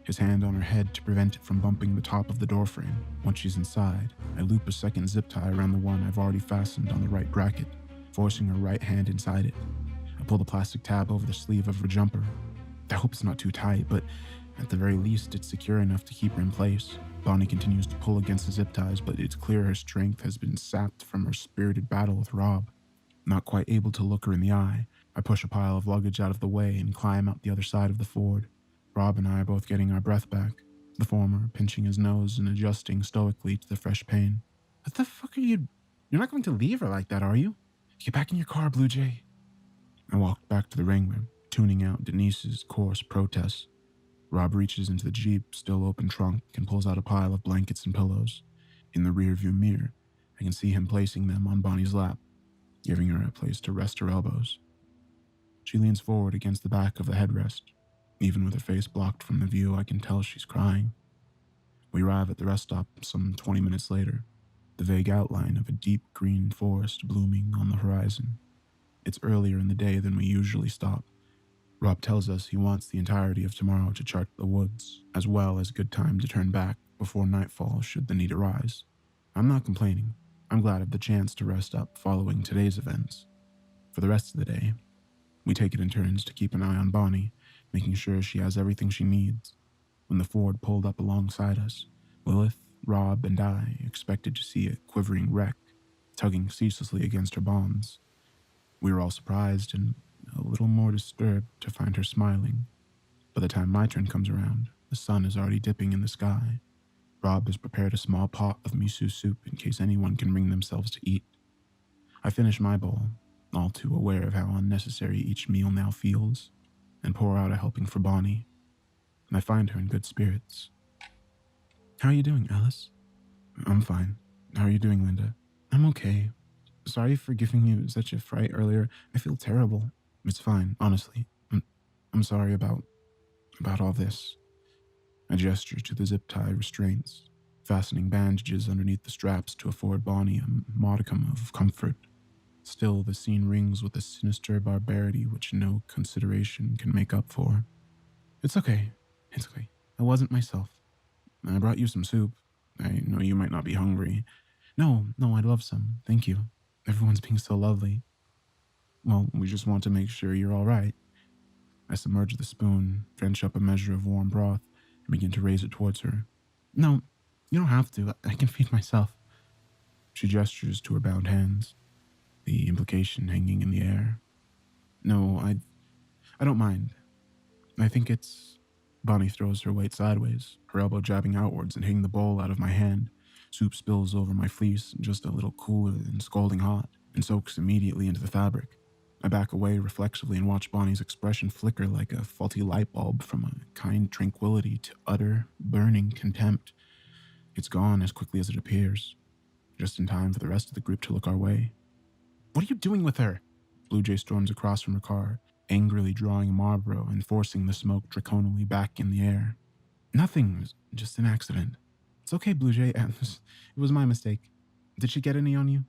A: his hand on her head to prevent it from bumping the top of the doorframe. Once she's inside, I loop a second zip tie around the one I've already fastened on the right bracket, forcing her right hand inside it. I pull the plastic tab over the sleeve of her jumper. I hope it's not too tight, but at the very least, it's secure enough to keep her in place. Bonnie continues to pull against the zip ties, but it's clear her strength has been sapped from her spirited battle with Rob. Not quite able to look her in the eye, I push a pile of luggage out of the way and climb out the other side of the Ford. Rob and I are both getting our breath back, the former pinching his nose and adjusting stoically to the fresh pain. What the fuck are you... You're not going to leave her like that, are you? Get back in your car, Blue Jay. I walked back to the Wrangler, tuning out Denise's coarse protests. Rob reaches into the Jeep's still open trunk and pulls out a pile of blankets and pillows. In the rearview mirror, I can see him placing them on Bonnie's lap, giving her a place to rest her elbows. She leans forward against the back of the headrest. Even with her face blocked from the view, I can tell she's crying. We arrive at the rest stop some 20 minutes later, the vague outline of a deep green forest blooming on the horizon. It's earlier in the day than we usually stop. Rob tells us he wants the entirety of tomorrow to chart the woods, as well as a good time to turn back before nightfall should the need arise. I'm not complaining. I'm glad of the chance to rest up following today's events. For the rest of the day, we take it in turns to keep an eye on Bonnie, making sure she has everything she needs. When the Ford pulled up alongside us, Lilith, Rob, and I expected to see a quivering wreck, tugging ceaselessly against her bonds. We were all surprised and a little more disturbed to find her smiling. By the time my turn comes around, the sun is already dipping in the sky. Rob has prepared a small pot of miso soup in case anyone can bring themselves to eat. I finish my bowl, all too aware of how unnecessary each meal now feels, and pour out a helping for Bonnie, and I find her in good spirits. How are you doing, Alice? I'm fine. How are you doing, Linda? I'm okay. Sorry for giving you such a fright earlier. I feel terrible. It's fine, honestly. I'm sorry about all this. I gesture to the zip tie restraints, fastening bandages underneath the straps to afford Bonnie a modicum of comfort. Still, the scene rings with a sinister barbarity which no consideration can make up for. It's okay. It's okay. I wasn't myself. I brought you some soup. I know you might not be hungry. No, I'd love some. Thank you. Everyone's being so lovely. Well, we just want to make sure you're all right. I submerge the spoon, drench up a measure of warm broth, and begin to raise it towards her. No, you don't have to. I can feed myself. She gestures to her bound hands, the implication hanging in the air. No, I don't mind. I think it's... Bonnie throws her weight sideways, her elbow jabbing outwards and hitting the bowl out of my hand. Soup spills over my fleece, just a little cooler than scalding hot, and soaks immediately into the fabric. I back away reflexively and watch Bonnie's expression flicker like a faulty light bulb from a kind tranquility to utter, burning contempt. It's gone as quickly as it appears, just in time for the rest of the group to look our way. What are you doing with her? Blue Jay storms across from her car, angrily drawing a Marlboro and forcing the smoke draconally back in the air. Nothing, it was just an accident. It's okay, Blue Jay. It was my mistake. Did she get any on you?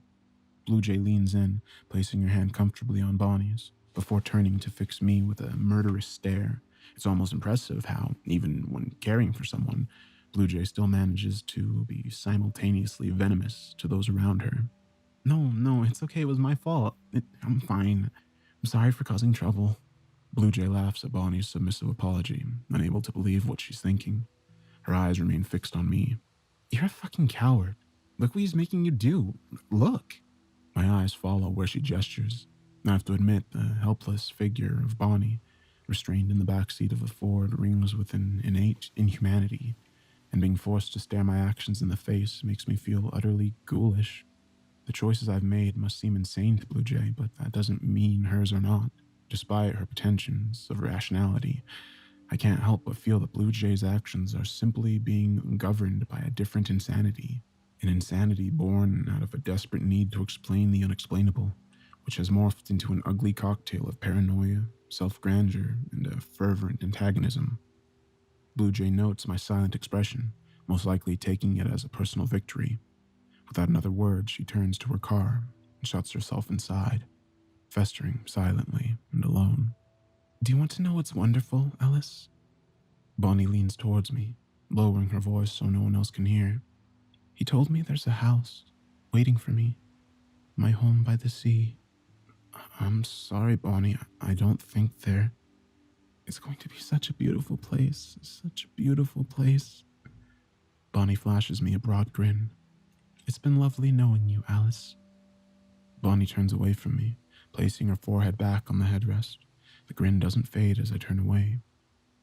A: Blue Jay leans in, placing her hand comfortably on Bonnie's, before turning to fix me with a murderous stare. It's almost impressive how, even when caring for someone, Blue Jay still manages to be simultaneously venomous to those around her. No, it's okay. It was my fault. I'm fine. I'm sorry for causing trouble. Blue Jay laughs at Bonnie's submissive apology, unable to believe what she's thinking. Her eyes remain fixed on me. You're a fucking coward. Look what he's making you do. Look. My eyes follow where she gestures. I have to admit, the helpless figure of Bonnie, restrained in the back seat of a Ford, rings with an innate inhumanity, and being forced to stare my actions in the face makes me feel utterly ghoulish. The choices I've made must seem insane to Blue Jay, but that doesn't mean hers are not. Despite her pretensions of rationality, I can't help but feel that Blue Jay's actions are simply being governed by a different insanity. An insanity born out of a desperate need to explain the unexplainable, which has morphed into an ugly cocktail of paranoia, self-grandeur, and a fervent antagonism. Blue Jay notes my silent expression, most likely taking it as a personal victory. Without another word, she turns to her car and shuts herself inside, festering silently and alone. Do you want to know what's wonderful, Ellis? Bonnie leans towards me, lowering her voice so no one else can hear. He told me there's a house waiting for me, my home by the sea. I'm sorry, Bonnie, I don't think there. It's going to be such a beautiful place, such a beautiful place. Bonnie flashes me a broad grin. It's been lovely knowing you, Alice. Bonnie turns away from me, placing her forehead back on the headrest. The grin doesn't fade as I turn away.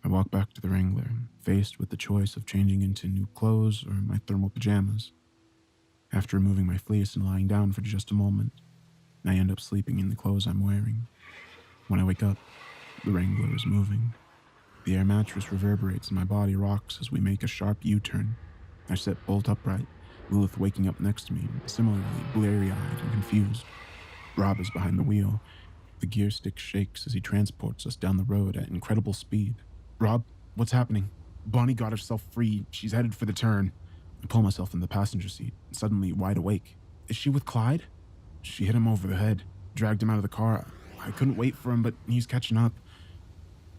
A: I walk back to the Wrangler, faced with the choice of changing into new clothes or my thermal pajamas. After removing my fleece and lying down for just a moment, I end up sleeping in the clothes I'm wearing. When I wake up, the Wrangler is moving. The air mattress reverberates and my body rocks as we make a sharp U-turn. I sit bolt upright, Lilith waking up next to me, similarly bleary-eyed and confused. Rob is behind the wheel. The gear stick shakes as he transports us down the road at incredible speed. Rob, what's happening? Bonnie got herself free. She's headed for the turn. I pull myself in the passenger seat, suddenly wide awake. Is she with Clyde? She hit him over the head, dragged him out of the car. I couldn't wait for him, but he's catching up.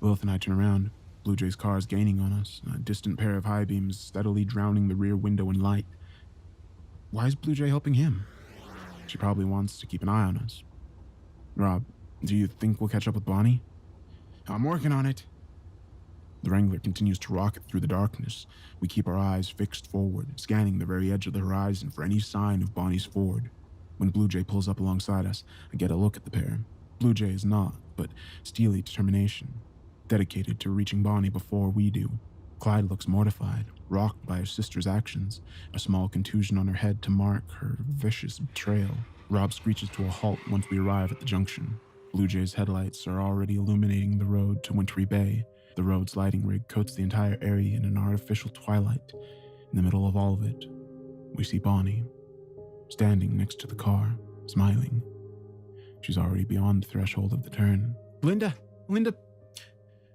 A: Lilith and I turn around. Blue Jay's car is gaining on us, a distant pair of high beams steadily drowning the rear window in light. Why is Blue Jay helping him? She probably wants to keep an eye on us. Rob, do you think we'll catch up with Bonnie? I'm working on it. The Wrangler continues to rocket through the darkness. We keep our eyes fixed forward, scanning the very edge of the horizon for any sign of Bonnie's Ford. When Blue Jay pulls up alongside us, I get a look at the pair. Blue Jay is not, but steely determination, dedicated to reaching Bonnie before we do. Clyde looks mortified, rocked by her sister's actions, a small contusion on her head to mark her vicious betrayal. Rob screeches to a halt once we arrive at the junction. Blue Jay's headlights are already illuminating the road to Wintry Bay. The road's lighting rig coats the entire area in an artificial twilight. In the middle of all of it, we see Bonnie, standing next to the car, smiling. She's already beyond the threshold of the turn. Linda,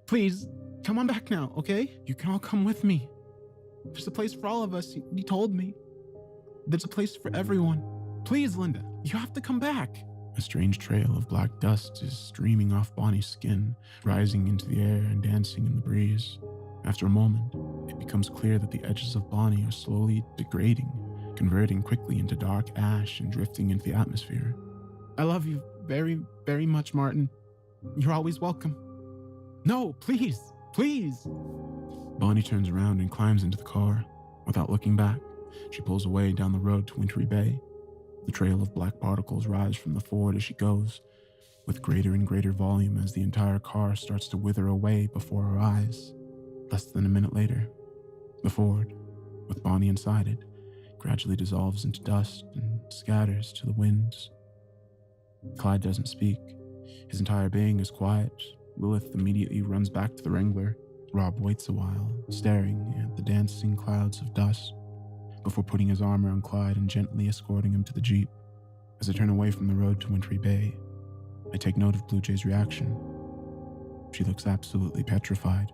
A: please, come on back now, okay? You can all come with me. There's a place for all of us, you told me. There's a place for everyone. Please, Linda, you have to come back. A strange trail of black dust is streaming off Bonnie's skin, rising into the air and dancing in the breeze. After a moment, it becomes clear that the edges of Bonnie are slowly degrading, converting quickly into dark ash and drifting into the atmosphere. I love you very, very much, Martin. You're always welcome. No, please. Bonnie turns around and climbs into the car. Without looking back, she pulls away down the road to Wintry Bay. The trail of black particles rise from the Ford as she goes, with greater and greater volume as the entire car starts to wither away before our eyes. Less than a minute later, the Ford, with Bonnie inside it, gradually dissolves into dust and scatters to the winds. Clyde doesn't speak. His entire being is quiet. Lilith immediately runs back to the Wrangler. Rob waits a while, staring at the dancing clouds of dust, before putting his arm around Clyde and gently escorting him to the Jeep. As I turn away from the road to Wintry Bay, I take note of Blue Jay's reaction. She looks absolutely petrified,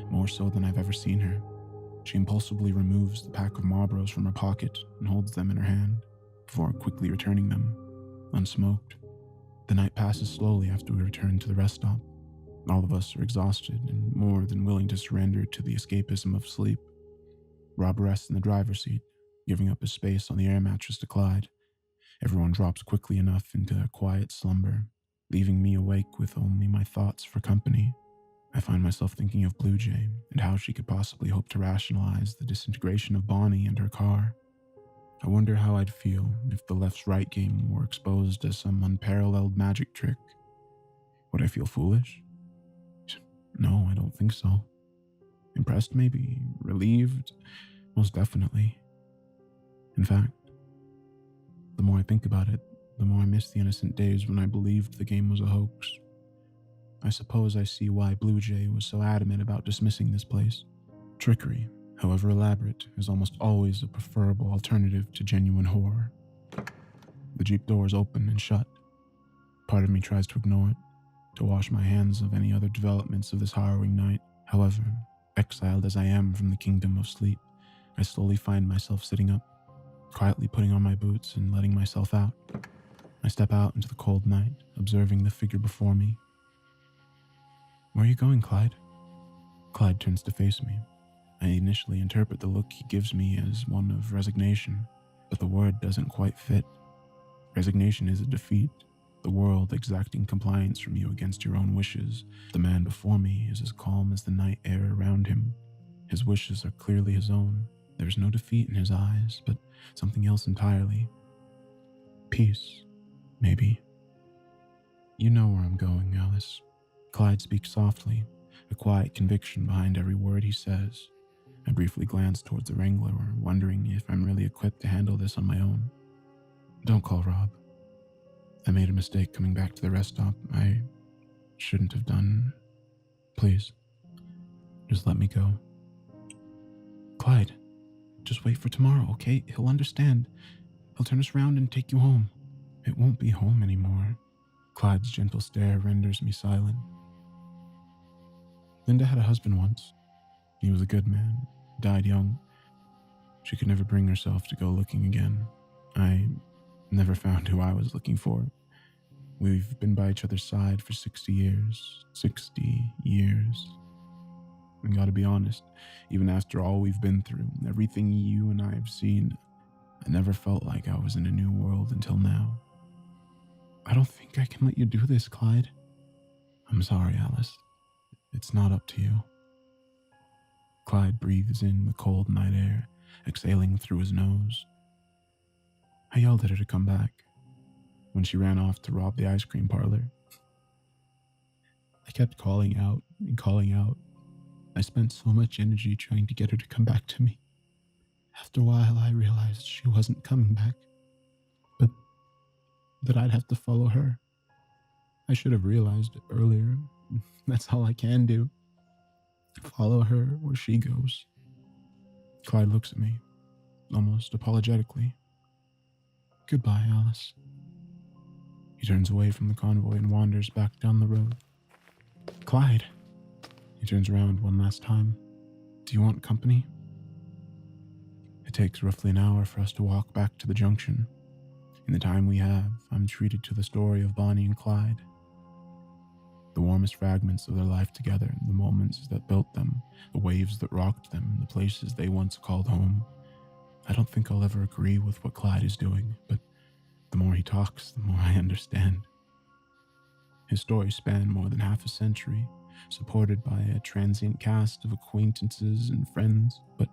A: more so than I've ever seen her. She impulsively removes the pack of Marlboros from her pocket and holds them in her hand, before quickly returning them, unsmoked. The night passes slowly after we return to the rest stop. All of us are exhausted and more than willing to surrender to the escapism of sleep. Rob rests in the driver's seat, giving up his space on the air mattress to Clyde. Everyone drops quickly enough into their quiet slumber, leaving me awake with only my thoughts for company. I find myself thinking of Blue Jay and how she could possibly hope to rationalize the disintegration of Bonnie and her car. I wonder how I'd feel if the left-right game were exposed as some unparalleled magic trick. Would I feel foolish? No, I don't think so. Impressed maybe? Relieved? Most definitely. In fact, the more I think about it, the more I miss the innocent days when I believed the game was a hoax. I suppose I see why Blue Jay was so adamant about dismissing this place. Trickery, however elaborate, is almost always a preferable alternative to genuine horror. The Jeep doors open and shut. Part of me tries to ignore it, to wash my hands of any other developments of this harrowing night. However, exiled as I am from the kingdom of sleep, I slowly find myself sitting up, quietly putting on my boots and letting myself out. I step out into the cold night, observing the figure before me. "Where are you going, Clyde?" Clyde turns to face me. I initially interpret the look he gives me as one of resignation, but the word doesn't quite fit. Resignation is a defeat, the world exacting compliance from you against your own wishes. The man before me is as calm as the night air around him. His wishes are clearly his own. There's no defeat in his eyes, but something else entirely. Peace, maybe. "You know where I'm going, Alice." Clyde speaks softly, a quiet conviction behind every word he says. I briefly glance towards the Wrangler, wondering if I'm really equipped to handle this on my own. "Don't call Rob. I made a mistake coming back to the rest stop. I shouldn't have done. Please, just let me go." "Clyde, just wait for tomorrow, okay? He'll understand. He'll turn us around and take you home." "It won't be home anymore." Clyde's gentle stare renders me silent. Linda had a husband once. He was a good man, died young. She could never bring herself to go looking again. I never found who I was looking for. We've been by each other's side for 60 years. 60 years. And gotta be honest, even after all we've been through, everything you and I have seen, I never felt like I was in a new world until now. "I don't think I can let you do this, Clyde." "I'm sorry, Alice. It's not up to you." Clyde breathes in the cold night air, exhaling through his nose. I yelled at her to come back when she ran off to rob the ice cream parlor. I kept calling out and calling out. I spent so much energy trying to get her to come back to me. After a while, I realized she wasn't coming back, but that I'd have to follow her. I should have realized it earlier. That's all I can do. Follow her where she goes. Clyde looks at me, almost apologetically. "Goodbye, Alice." He turns away from the convoy and wanders back down the road. "Clyde." He turns around one last time. "Do you want company?" It takes roughly an hour for us to walk back to the junction. In the time we have, I'm treated to the story of Bonnie and Clyde. The warmest fragments of their life together, the moments that built them, the waves that rocked them, the places they once called home. I don't think I'll ever agree with what Clyde is doing, but the more he talks, the more I understand. His story spanned more than half a century, supported by a transient cast of acquaintances and friends, but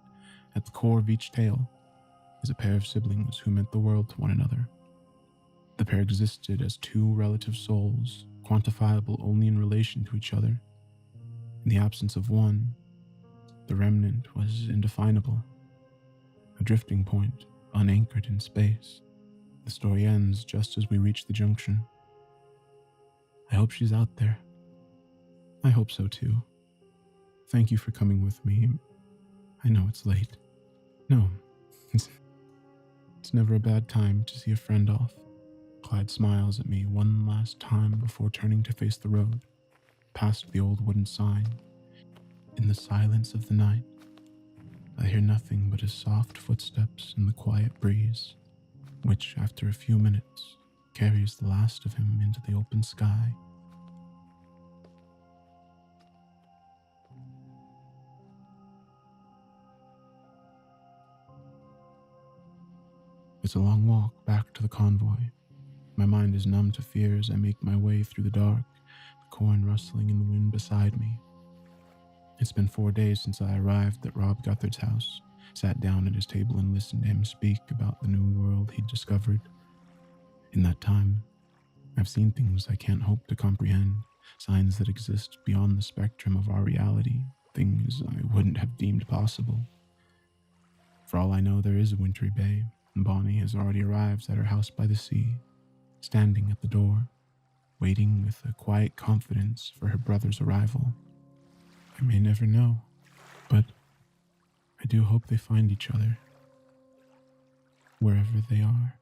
A: at the core of each tale is a pair of siblings who meant the world to one another. The pair existed as two relative souls, quantifiable only in relation to each other. In the absence of one, the remnant was indefinable, a drifting point, unanchored in space. The story ends just as we reach the junction. I hope she's out there. I hope so too. Thank you for coming with me. I know it's late. No, it's never a bad time to see a friend off. Clyde smiles at me one last time before turning to face the road, past the old wooden sign. In the silence of the night, I hear nothing but his soft footsteps in the quiet breeze, which, after a few minutes, carries the last of him into the open sky. It's a long walk back to the convoy. My mind is numb to fear as I make my way through the dark, the corn rustling in the wind beside me. It's been 4 days since I arrived at Rob Guthard's house, sat down at his table and listened to him speak about the new world he'd discovered. In that time, I've seen things I can't hope to comprehend, signs that exist beyond the spectrum of our reality, things I wouldn't have deemed possible. For all I know, there is a wintry bay, and Bonnie has already arrived at her house by the sea, standing at the door, waiting with a quiet confidence for her brother's arrival. I may never know, but I do hope they find each other, wherever they are.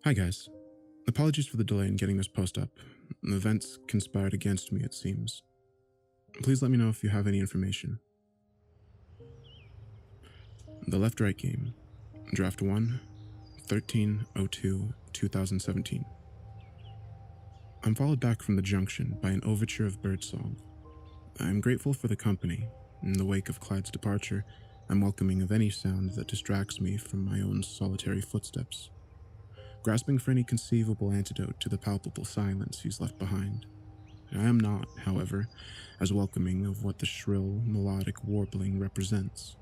A: Hi guys. Apologies for the delay in getting this post up. Events conspired against me, it seems. Please let me know if you have any information. The Left-Right Game, Draft 1, 13/02/2017. I'm followed back from the junction by an overture of birdsong. I'm grateful for the company. In the wake of Clyde's departure, I'm welcoming of any sound that distracts me from my own solitary footsteps, grasping for any conceivable antidote to the palpable silence he's left behind. I am not, however, as welcoming of what the shrill, melodic warbling represents,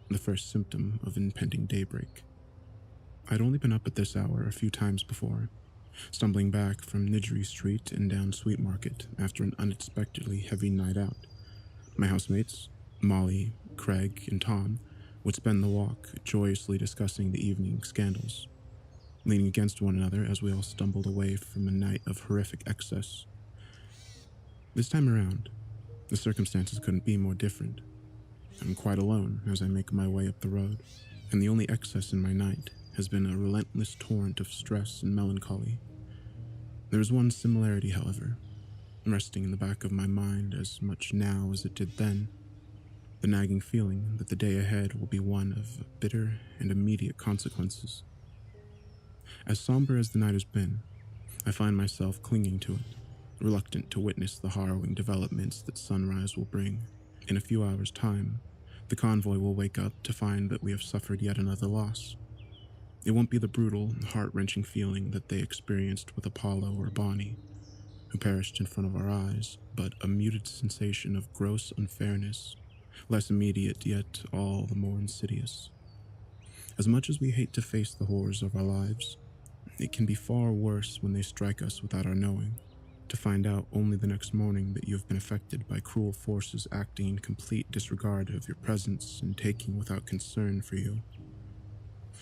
A: the first symptom of impending daybreak. I'd only been up at this hour a few times before, stumbling back from Nidgery Street and down Sweet Market after an unexpectedly heavy night out. My housemates, Molly, Craig, and Tom, would spend the walk joyously discussing the evening scandals, leaning against one another as we all stumbled away from a night of horrific excess. This time around, the circumstances couldn't be more different. I'm quite alone as I make my way up the road, and the only excess in my night has been a relentless torrent of stress and melancholy. There is one similarity, however, resting in the back of my mind as much now as it did then, the nagging feeling that the day ahead will be one of bitter and immediate consequences. As somber as the night has been, I find myself clinging to it, reluctant to witness the harrowing developments that sunrise will bring. In a few hours' time, the convoy will wake up to find that we have suffered yet another loss. It won't be the brutal, heart-wrenching feeling that they experienced with Apollo or Bonnie, who perished in front of our eyes, but a muted sensation of gross unfairness, less immediate yet all the more insidious. As much as we hate to face the horrors of our lives, it can be far worse when they strike us without our knowing, to find out only the next morning that you have been affected by cruel forces acting in complete disregard of your presence and taking without concern for you.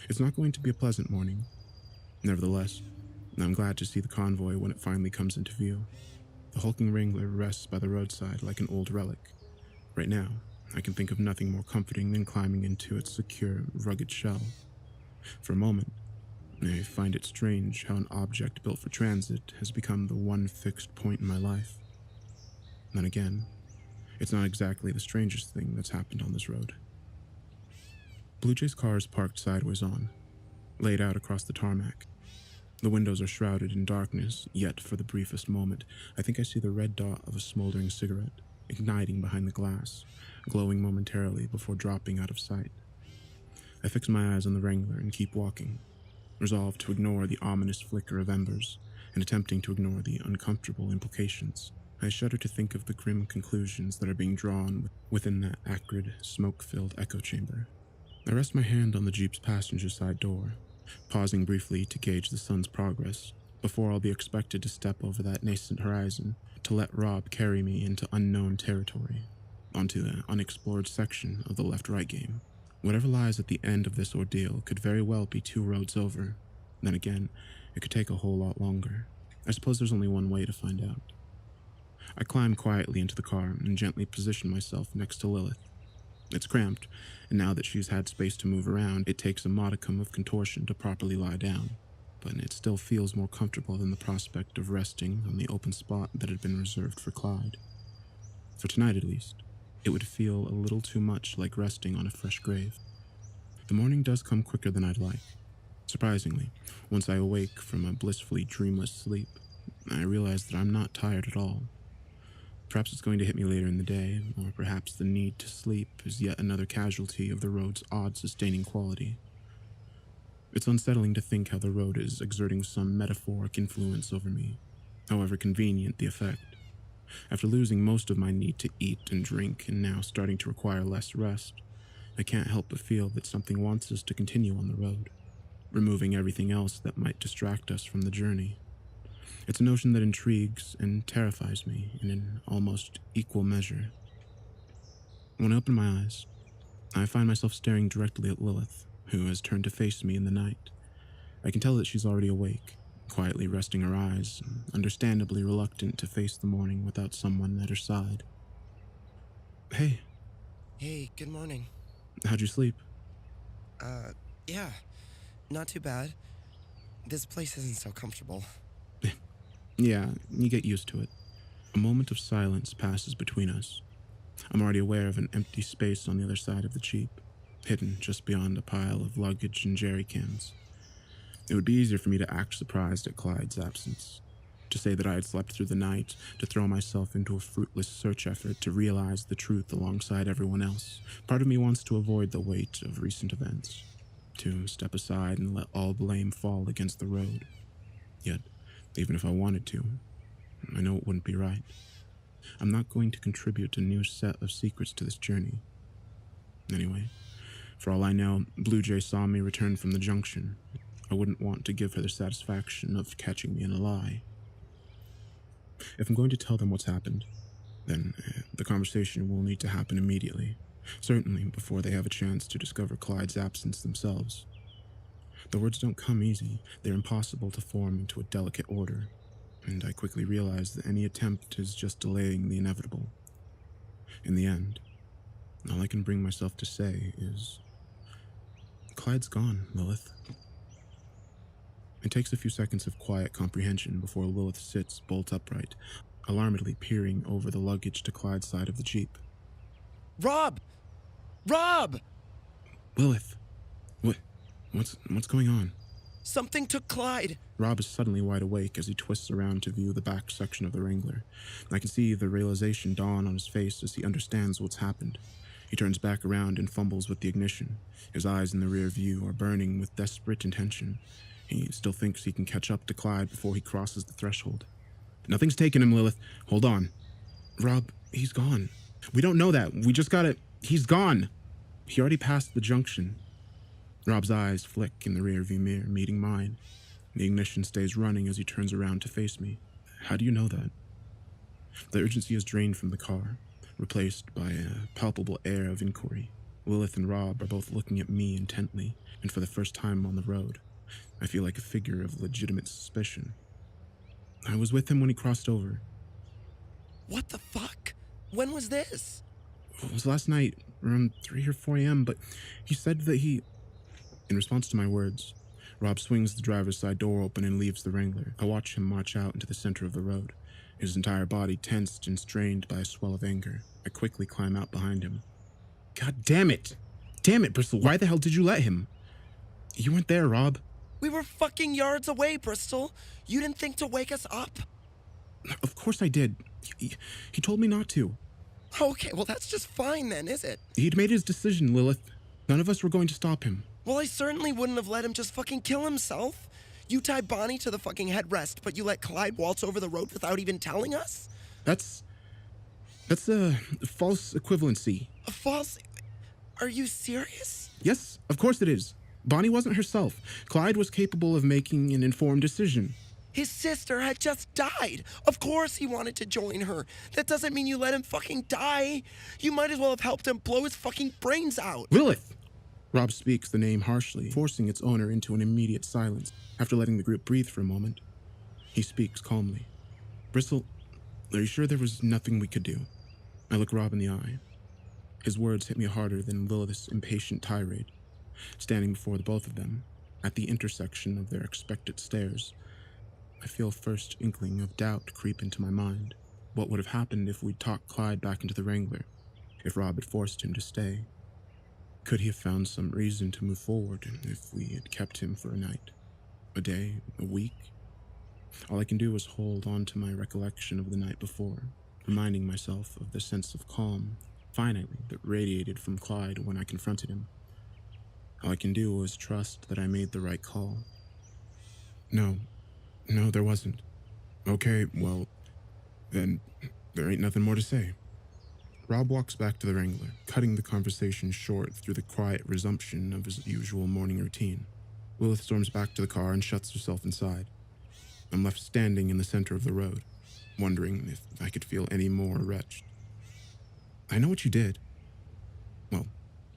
A: It's not going to be a pleasant morning. Nevertheless, I'm glad to see the convoy when it finally comes into view. The hulking Wrangler rests by the roadside like an old relic. Right now, I can think of nothing more comforting than climbing into its secure, rugged shell. For a moment, I find it strange how an object built for transit has become the one fixed point in my life. Then again, it's not exactly the strangest thing that's happened on this road. Blue Jay's car is parked sideways on, laid out across the tarmac. The windows are shrouded in darkness, yet for the briefest moment, I think I see the red dot of a smoldering cigarette, igniting behind the glass, glowing momentarily before dropping out of sight. I fix my eyes on the Wrangler and keep walking. resolved to ignore the ominous flicker of embers and attempting to ignore the uncomfortable implications. I shudder to think of the grim conclusions that are being drawn within that acrid, smoke-filled echo chamber. I rest my hand on the Jeep's passenger side door, pausing briefly to gauge the sun's progress before I'll be expected to step over that nascent horizon to let Rob carry me into unknown territory, onto the unexplored section of the left-right game. Whatever lies at the end of this ordeal could very well be 2 roads over. Then again, it could take a whole lot longer. I suppose there's only one way to find out. I climb quietly into the car and gently position myself next to Lilith. It's cramped, and now that she's had space to move around, it takes a modicum of contortion to properly lie down, but it still feels more comfortable than the prospect of resting on the open spot that had been reserved for Clyde. For tonight, at least, it would feel a little too much like resting on a fresh grave. The morning does come quicker than I'd like. Surprisingly, once I awake from a blissfully dreamless sleep, I realize that I'm not tired at all. Perhaps it's going to hit me later in the day, or perhaps the need to sleep is yet another casualty of the road's odd sustaining quality. It's unsettling to think how the road is exerting some metaphoric influence over me, however convenient the effect. After losing most of my need to eat and drink and now starting to require less rest, I can't help but feel that something wants us to continue on the road, removing everything else that might distract us from the journey. It's a notion that intrigues and terrifies me in an almost equal measure. When I open my eyes, I find myself staring directly at Lilith, who has turned to face me in the night. I can tell that she's already awake, quietly resting her eyes, understandably reluctant to face the morning without someone at her side. Hey.
D: Hey, good morning.
A: How'd you sleep?
D: Yeah, not too bad. This place isn't so comfortable.
A: Yeah, you get used to it. A moment of silence passes between us. I'm already aware of an empty space on the other side of the Jeep, hidden just beyond a pile of luggage and jerry cans. It would be easier for me to act surprised at Clyde's absence, to say that I had slept through the night, to throw myself into a fruitless search effort to realize the truth alongside everyone else. Part of me wants to avoid the weight of recent events, to step aside and let all blame fall against the road. Yet, even if I wanted to, I know it wouldn't be right. I'm not going to contribute a new set of secrets to this journey. Anyway, for all I know, Blue Jay saw me return from the junction. I wouldn't want to give her the satisfaction of catching me in a lie. If I'm going to tell them what's happened, then the conversation will need to happen immediately, certainly before they have a chance to discover Clyde's absence themselves. The words don't come easy, they're impossible to form into a delicate order, and I quickly realize that any attempt is just delaying the inevitable. In the end, all I can bring myself to say is, Clyde's gone, Lilith. It takes a few seconds of quiet comprehension before Lilith sits bolt upright, alarmedly peering over the luggage to Clyde's side of the Jeep.
D: Rob! Rob!
A: Lilith, what's going on?
D: Something took Clyde.
A: Rob is suddenly wide awake as he twists around to view the back section of the Wrangler. I can see the realization dawn on his face as he understands what's happened. He turns back around and fumbles with the ignition. His eyes in the rear view are burning with desperate intention. He still thinks he can catch up to Clyde before he crosses the threshold. Nothing's taken him, Lilith. Hold on. Rob, he's gone. We don't know that. We just gotta... He's gone. He already passed the junction. Rob's eyes flick in the rearview mirror, meeting mine. The ignition stays running as he turns around to face me. How do you know that? The urgency is drained from the car, replaced by a palpable air of inquiry. Lilith and Rob are both looking at me intently, and for the first time on the road, I feel like a figure of legitimate suspicion. I was with him when he crossed over.
D: What the fuck? When was this?
A: It was last night, around 3 or 4 a.m., but he said that he... In response to my words, Rob swings the driver's side door open and leaves the Wrangler. I watch him march out into the center of the road, his entire body tensed and strained by a swell of anger. I quickly climb out behind him. God damn it! Damn it, Bristol, why the hell did you let him? You weren't there, Rob.
D: We were fucking yards away, Bristol. You didn't think to wake us up?
A: Of course I did. He told me not to.
D: Okay, well that's just fine then, is it?
A: He'd made his decision, Lilith. None of us were going to stop him.
D: Well, I certainly wouldn't have let him just fucking kill himself. You tie Bonnie to the fucking headrest, but you let Clyde waltz over the road without even telling us?
A: That's a false equivalency.
D: A false... Are you serious?
A: Yes, of course it is. Bonnie wasn't herself. Clyde was capable of making an informed decision.
D: His sister had just died. Of course he wanted to join her. That doesn't mean you let him fucking die. You might as well have helped him blow his fucking brains out.
A: Lilith! Rob speaks the name harshly, forcing its owner into an immediate silence. After letting the group breathe for a moment, he speaks calmly. Bristle, are you sure there was nothing we could do? I look Rob in the eye. His words hit me harder than Lilith's impatient tirade. Standing before the both of them, at the intersection of their expectant stares, I feel a first inkling of doubt creep into my mind. What would have happened if we'd talked Clyde back into the Wrangler? If Rob had forced him to stay? Could he have found some reason to move forward if we had kept him for a night? A day? A week? All I can do is hold on to my recollection of the night before, reminding myself of the sense of calm, finally, that radiated from Clyde when I confronted him. All I can do was trust that I made the right call. No, there wasn't. Okay, well, then there ain't nothing more to say. Rob walks back to the Wrangler, cutting the conversation short through the quiet resumption of his usual morning routine. Lilith storms back to the car and shuts herself inside. I'm left standing in the center of the road, wondering if I could feel any more wretched. I know what you did. Well,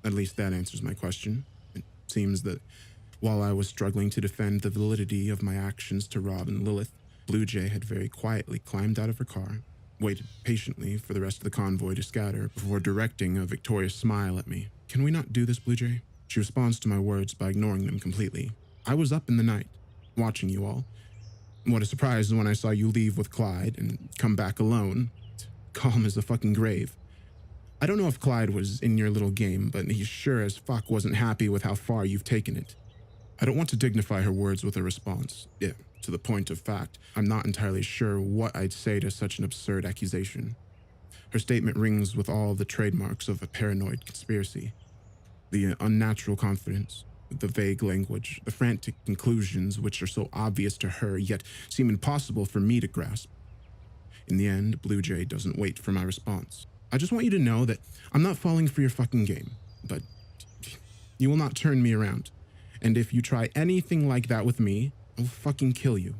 A: at least that answers my question. It seems that while I was struggling to defend the validity of my actions to Rob and Lilith, Blue Jay had very quietly climbed out of her car, waited patiently for the rest of the convoy to scatter before directing a victorious smile at me. Can we not do this, Blue Jay? She responds to my words by ignoring them completely. I was up in the night, watching you all. What a surprise when I saw you leave with Clyde and come back alone, calm as a fucking grave. I don't know if Clyde was in your little game, but he sure as fuck wasn't happy with how far you've taken it. I don't want to dignify her words with a response. Yeah, to the point of fact, I'm not entirely sure what I'd say to such an absurd accusation. Her statement rings with all the trademarks of a paranoid conspiracy. The unnatural confidence, the vague language, the frantic conclusions which are so obvious to her yet seem impossible for me to grasp. In the end, Blue Jay doesn't wait for my response. I just want you to know that I'm not falling for your fucking game, but you will not turn me around. And if you try anything like that with me, I'll fucking kill you.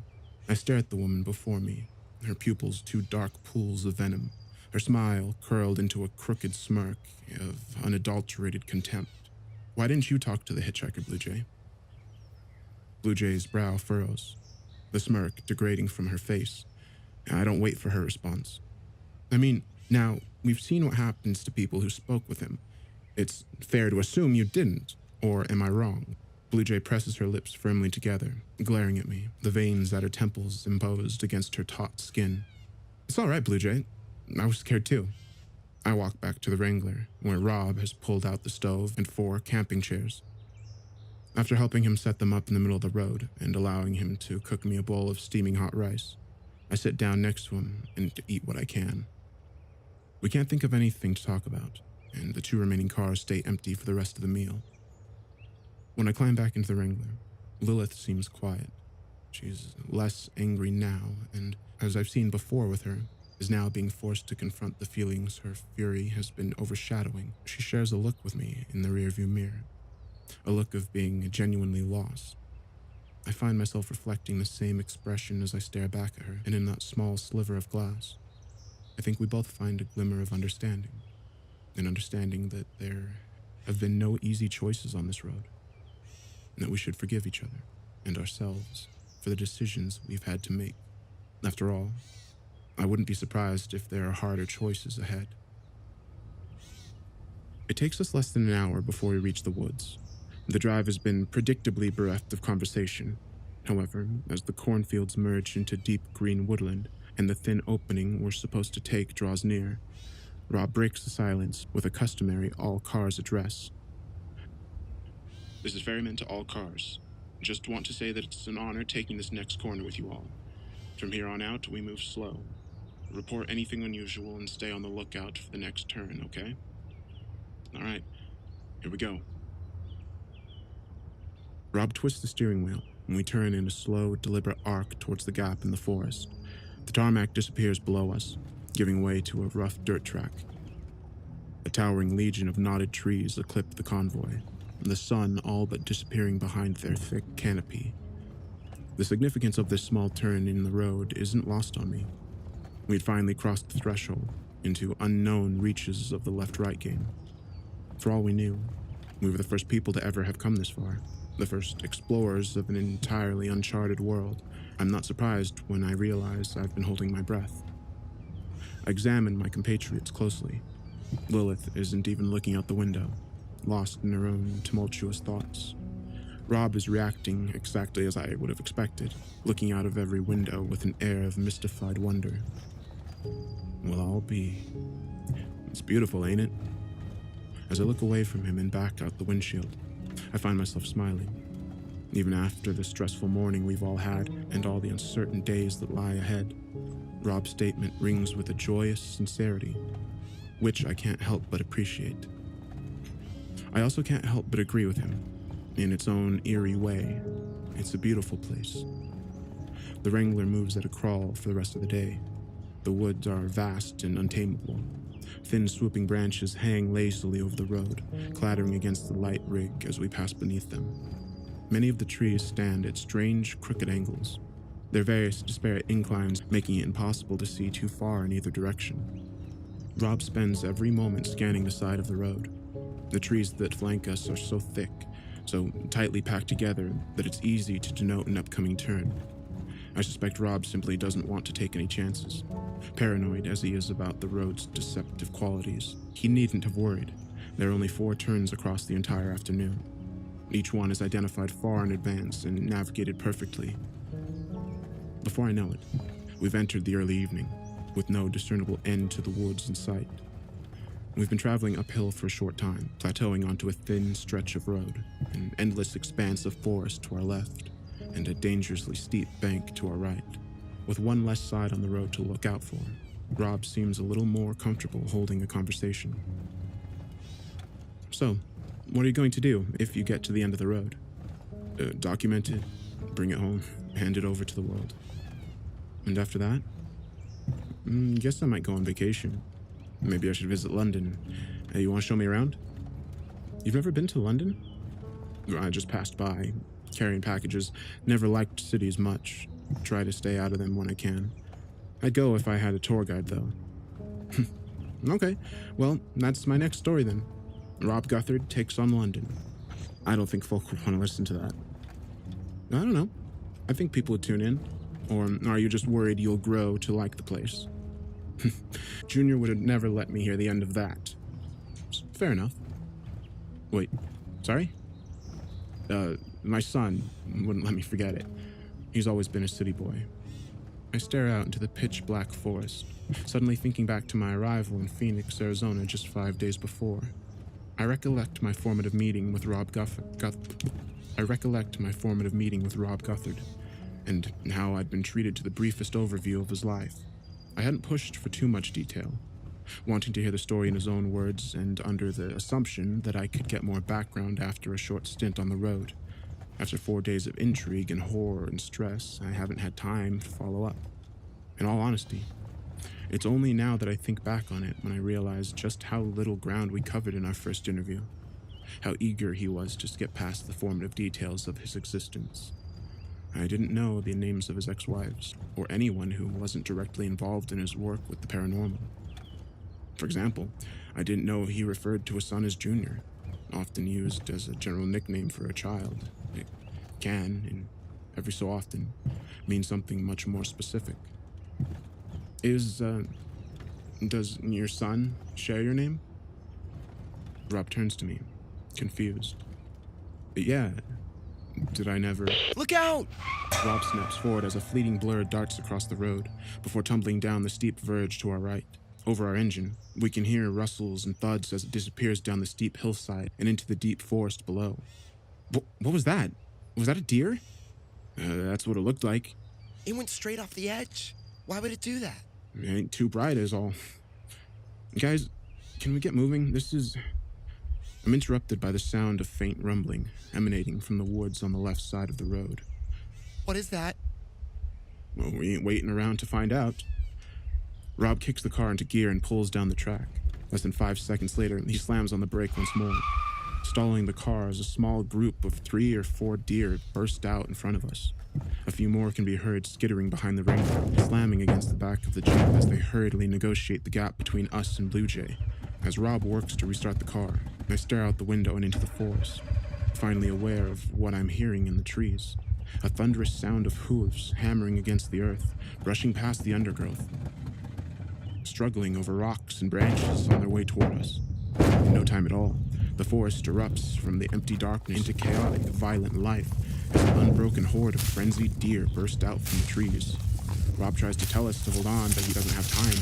A: I stare at the woman before me, her pupils two dark pools of venom, her smile curled into a crooked smirk of unadulterated contempt. Why didn't you talk to the hitchhiker, Blue Jay? Blue Jay's brow furrows, the smirk degrading from her face. I don't wait for her response. I mean, now, we've seen what happens to people who spoke with him. It's fair to assume you didn't, or am I wrong? Blue Jay presses her lips firmly together, glaring at me, the veins at her temples imposed against her taut skin. It's all right, Blue Jay. I was scared too. I walk back to the Wrangler, where Rob has pulled out the stove and 4 camping chairs. After helping him set them up in the middle of the road and allowing him to cook me a bowl of steaming hot rice, I sit down next to him and eat what I can. We can't think of anything to talk about, and the 2 remaining cars stay empty for the rest of the meal. When I climb back into the Wrangler, Lilith seems quiet. She's less angry now, and as I've seen before with her, is now being forced to confront the feelings her fury has been overshadowing. She shares a look with me in the rearview mirror, a look of being genuinely lost. I find myself reflecting the same expression as I stare back at her, and in that small sliver of glass, I think we both find a glimmer of understanding, an understanding that there have been no easy choices on this road, and that we should forgive each other and ourselves for the decisions we've had to make. After all, I wouldn't be surprised if there are harder choices ahead. It takes us less than an hour before we reach the woods. The drive has been predictably bereft of conversation. However, as the cornfields merge into deep green woodland and the thin opening we're supposed to take draws near, Rob breaks the silence with a customary all-cars address. This is Ferryman to all cars. Just want to say that it's an honor taking this next corner with you all. From here on out, we move slow. Report anything unusual and stay on the lookout for the next turn, okay? All right, here we go. Rob twists the steering wheel, and we turn in a slow, deliberate arc towards the gap in the forest. The tarmac disappears below us, giving way to a rough dirt track. A towering legion of knotted trees eclipse the convoy, the sun all but disappearing behind their thick canopy. The significance of this small turn in the road isn't lost on me. We'd finally crossed the threshold into unknown reaches of the left-right game. For all we knew, we were the first people to ever have come this far, the first explorers of an entirely uncharted world. I'm not surprised when I realize I've been holding my breath. I examine my compatriots closely. Lilith isn't even looking out the window, lost in her own tumultuous thoughts. Rob is reacting exactly as I would have expected, looking out of every window with an air of mystified wonder. We'll all be. It's beautiful, ain't it? As I look away from him and back out the windshield, I find myself smiling. Even after the stressful morning we've all had and all the uncertain days that lie ahead, Rob's statement rings with a joyous sincerity, which I can't help but appreciate. I also can't help but agree with him. In its own eerie way, it's a beautiful place. The Wrangler moves at a crawl for the rest of the day. The woods are vast and untamable. Thin swooping branches hang lazily over the road, clattering against the light rig as we pass beneath them. Many of the trees stand at strange, crooked angles, their various disparate inclines making it impossible to see too far in either direction. Rob spends every moment scanning the side of the road. The trees that flank us are so thick, so tightly packed together that it's easy to denote an upcoming turn. I suspect Rob simply doesn't want to take any chances. Paranoid as he is about the road's deceptive qualities, he needn't have worried. There are only 4 turns across the entire afternoon. Each one is identified far in advance and navigated perfectly. Before I know it, we've entered the early evening, with no discernible end to the woods in sight. We've been traveling uphill for a short time, plateauing onto a thin stretch of road, an endless expanse of forest to our left, and a dangerously steep bank to our right. With one less side on the road to look out for, Rob seems a little more comfortable holding a conversation. So, what are you going to do if you get to the end of the road? Document it, bring it home, hand it over to the world. And after that? Guess I might go on vacation. Maybe I should visit London. Hey, you want to show me around? You've never been to London? I just passed by, carrying packages. Never liked cities much. Try to stay out of them when I can. I'd go if I had a tour guide, though. Okay, well, that's my next story then. Rob Guthard takes on London. I don't think folk would want to listen to that. I don't know. I think people would tune in. Or are you just worried you'll grow to like the place? Junior would have never let me hear the end of that. Fair enough. Wait, sorry? My son wouldn't let me forget it. He's always been a city boy. I stare out into the pitch-black forest, suddenly thinking back to my arrival in Phoenix, Arizona just 5 days before. I recollect my formative meeting with Rob Guthard, and how I'd been treated to the briefest overview of his life. I hadn't pushed for too much detail, wanting to hear the story in his own words and under the assumption that I could get more background after a short stint on the road. After 4 days of intrigue and horror and stress, I haven't had time to follow up. In all honesty, it's only now that I think back on it when I realize just how little ground we covered in our first interview, how eager he was to skip past the formative details of his existence. I didn't know the names of his ex-wives, or anyone who wasn't directly involved in his work with the paranormal. For example, I didn't know he referred to a son as Junior, often used as a general nickname for a child. It can, and every so often, mean something much more specific. Does your son share your name? Rob turns to me, confused. Yeah. Did I never...
D: Look out!
A: Rob snaps forward as a fleeting blur darts across the road, before tumbling down the steep verge to our right. Over our engine, we can hear rustles and thuds as it disappears down the steep hillside and into the deep forest below. What was that? Was that a deer? That's what it looked like.
D: It went straight off the edge. Why would it do that?
A: It ain't too bright is all. Guys, can we get moving? This is I'm interrupted by the sound of faint rumbling emanating from the woods on the left side of the road.
D: What is that?
A: Well, we ain't waiting around to find out. Rob kicks the car into gear and pulls down the track. Less than 5 seconds later, he slams on the brake once more. Stalling the car as a small group of 3 or 4 deer burst out in front of us. A few more can be heard skittering behind the Wrangler, slamming against the back of the Jeep as they hurriedly negotiate the gap between us and Blue Jay. As Rob works to restart the car, I stare out the window and into the forest, finally aware of what I'm hearing in the trees. A thunderous sound of hooves hammering against the earth, brushing past the undergrowth, struggling over rocks and branches on their way toward us. In no time at all, the forest erupts from the empty darkness into chaotic, violent life as an unbroken horde of frenzied deer burst out from the trees. Rob tries to tell us to hold on, but he doesn't have time.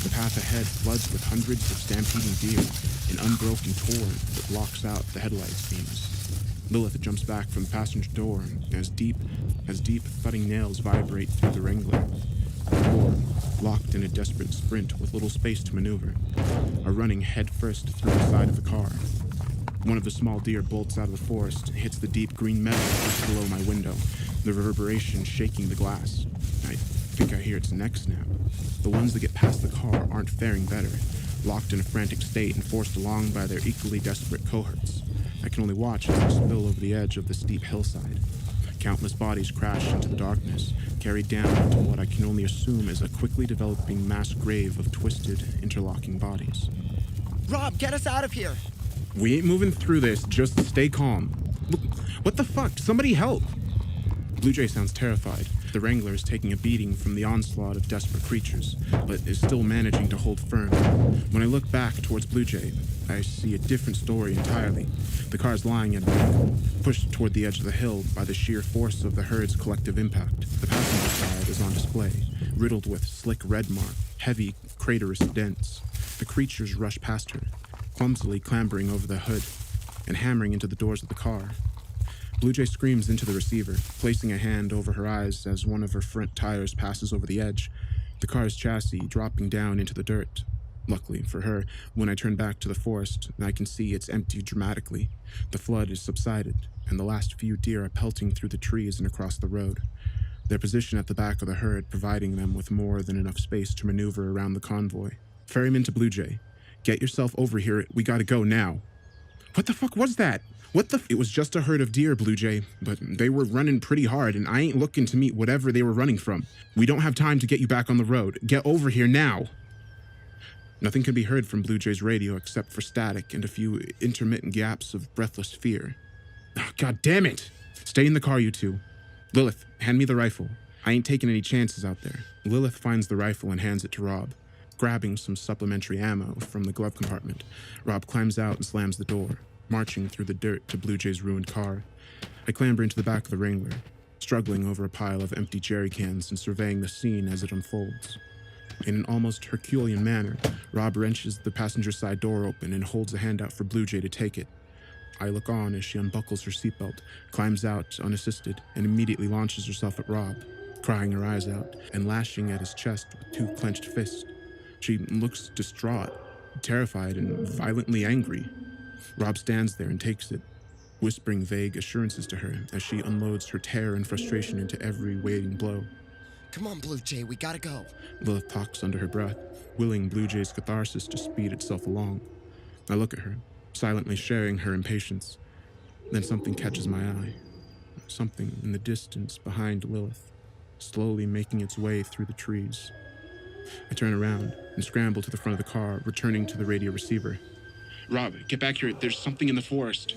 A: The path ahead floods with hundreds of stampeding deer, an unbroken torrent that blocks out the headlights beams. Lilith jumps back from the passenger door as deep thudding nails vibrate through the Wrangler. The door, locked in a desperate sprint with little space to maneuver, are running headfirst through the side of the car. One of the small deer bolts out of the forest and hits the deep green metal just below my window, the reverberation shaking the glass. I think I hear its neck snap. The ones that get past the car aren't faring better, locked in a frantic state and forced along by their equally desperate cohorts. I can only watch as they spill over the edge of the steep hillside. Countless bodies crash into the darkness, carried down into what I can only assume is a quickly developing mass grave of twisted, interlocking bodies.
D: Rob, get us out of here!
A: We ain't moving through this, just stay calm. What the fuck? Somebody help! Blue Jay sounds terrified. The Wrangler is taking a beating from the onslaught of desperate creatures, but is still managing to hold firm. When I look back towards Blue Jay, I see a different story entirely. The car is lying at an angle, pushed toward the edge of the hill by the sheer force of the herd's collective impact. The passenger side is on display, riddled with slick red mark, heavy, craterous dents. The creatures rush past her, clumsily clambering over the hood and hammering into the doors of the car. Blue Jay screams into the receiver, placing a hand over her eyes as one of her front tires passes over the edge, the car's chassis dropping down into the dirt. Luckily for her, when I turn back to the forest, I can see it's emptied dramatically. The flood has subsided, and the last few deer are pelting through the trees and across the road, their position at the back of the herd providing them with more than enough space to maneuver around the convoy. Ferryman to Blue Jay. Get yourself over here, we gotta go now. What the fuck was that? It was just a herd of deer, Blue Jay, but they were running pretty hard, and I ain't looking to meet whatever they were running from. We don't have time to get you back on the road. Get over here now. Nothing could be heard from Blue Jay's radio except for static and a few intermittent gaps of breathless fear. Oh, God damn it! Stay in the car, you two. Lilith, hand me the rifle. I ain't taking any chances out there. Lilith finds the rifle and hands it to Rob. Grabbing some supplementary ammo from the glove compartment, Rob climbs out and slams the door, marching through the dirt to Blue Jay's ruined car. I clamber into the back of the Wrangler, struggling over a pile of empty jerry cans and surveying the scene as it unfolds. In an almost Herculean manner, Rob wrenches the passenger side door open and holds a hand out for Blue Jay to take it. I look on as she unbuckles her seatbelt, climbs out unassisted, and immediately launches herself at Rob, crying her eyes out and lashing at his chest with 2 clenched fists. She looks distraught, terrified, and violently angry. Rob stands there and takes it, whispering vague assurances to her as she unloads her terror and frustration into every waiting blow.
D: Come on, Blue Jay, we gotta go.
A: Lilith talks under her breath, willing Blue Jay's catharsis to speed itself along. I look at her, silently sharing her impatience. Then something catches my eye. Something in the distance behind Lilith, slowly making its way through the trees. I turn around and scramble to the front of the car, returning to the radio receiver. Rob, get back here. There's something in the forest.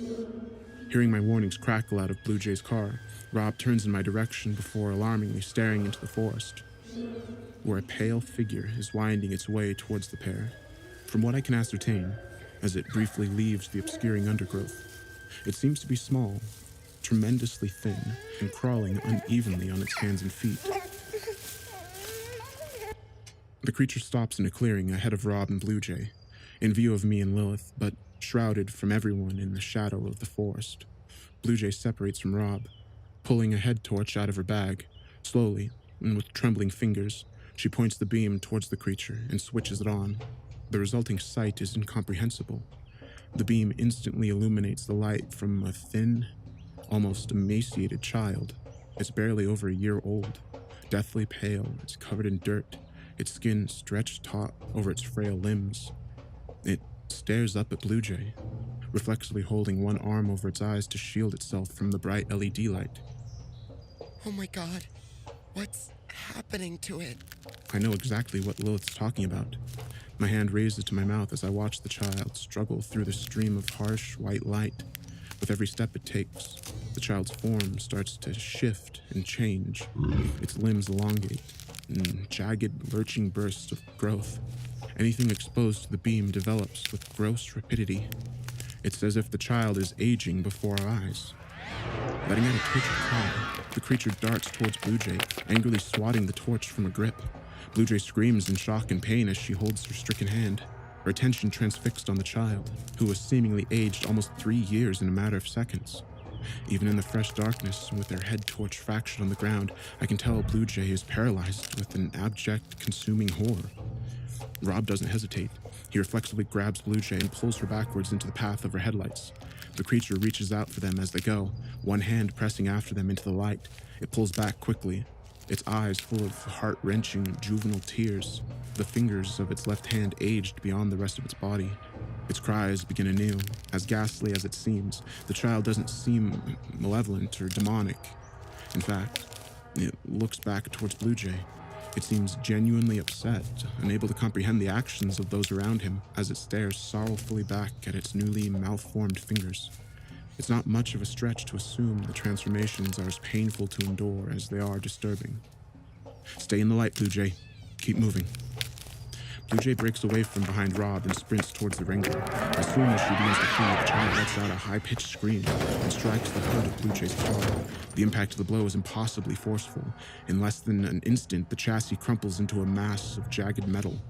A: Hearing my warnings crackle out of Blue Jay's car, Rob turns in my direction before alarmingly staring into the forest, where a pale figure is winding its way towards the pair. From what I can ascertain, as it briefly leaves the obscuring undergrowth, it seems to be small, tremendously thin, and crawling unevenly on its hands and feet. The creature stops in a clearing ahead of Rob and Blue Jay, in view of me and Lilith, but shrouded from everyone in the shadow of the forest. Blue Jay separates from Rob, pulling a head torch out of her bag. Slowly, and with trembling fingers, she points the beam towards the creature and switches it on. The resulting sight is incomprehensible. The beam instantly illuminates the light from a thin, almost emaciated child. It's barely over a year old, deathly pale. It's covered in dirt, its skin stretched taut over its frail limbs. It stares up at Blue Jay, reflexively holding one arm over its eyes to shield itself from the bright LED light.
D: Oh my god, what's happening to it?
A: I know exactly what Lilith's talking about. My hand raises to my mouth as I watch the child struggle through the stream of harsh white light. With every step it takes, the child's form starts to shift and change. Its limbs elongate in jagged, lurching bursts of growth. Anything exposed to the beam develops with gross rapidity. It's as if the child is aging before our eyes. Letting out a twitch of cry, the creature darts towards Blue Jay, angrily swatting the torch from her grip. Blue Jay screams in shock and pain as she holds her stricken hand, her attention transfixed on the child, who was seemingly aged almost 3 years in a matter of seconds. Even in the fresh darkness, with their head torch fractured on the ground, I can tell Blue Jay is paralyzed with an abject, consuming horror. Rob doesn't hesitate. He reflexively grabs Blue Jay and pulls her backwards into the path of her headlights. The creature reaches out for them as they go, one hand pressing after them into the light. It pulls back quickly, its eyes full of heart-wrenching juvenile tears. The fingers of its left hand aged beyond the rest of its body. Its cries begin anew. As ghastly as it seems, the child doesn't seem malevolent or demonic. In fact, it looks back towards Blue Jay. It seems genuinely upset, unable to comprehend the actions of those around him as it stares sorrowfully back at its newly malformed fingers. It's not much of a stretch to assume the transformations are as painful to endure as they are disturbing. Stay in the light, Blue Jay. Keep moving. Blue Jay breaks away from behind Rob and sprints towards the Wrangler. As soon as she begins to flee, the child lets out a high-pitched scream and strikes the hood of Blue Jay's car. The impact of the blow is impossibly forceful. In less than an instant, the chassis crumples into a mass of jagged metal.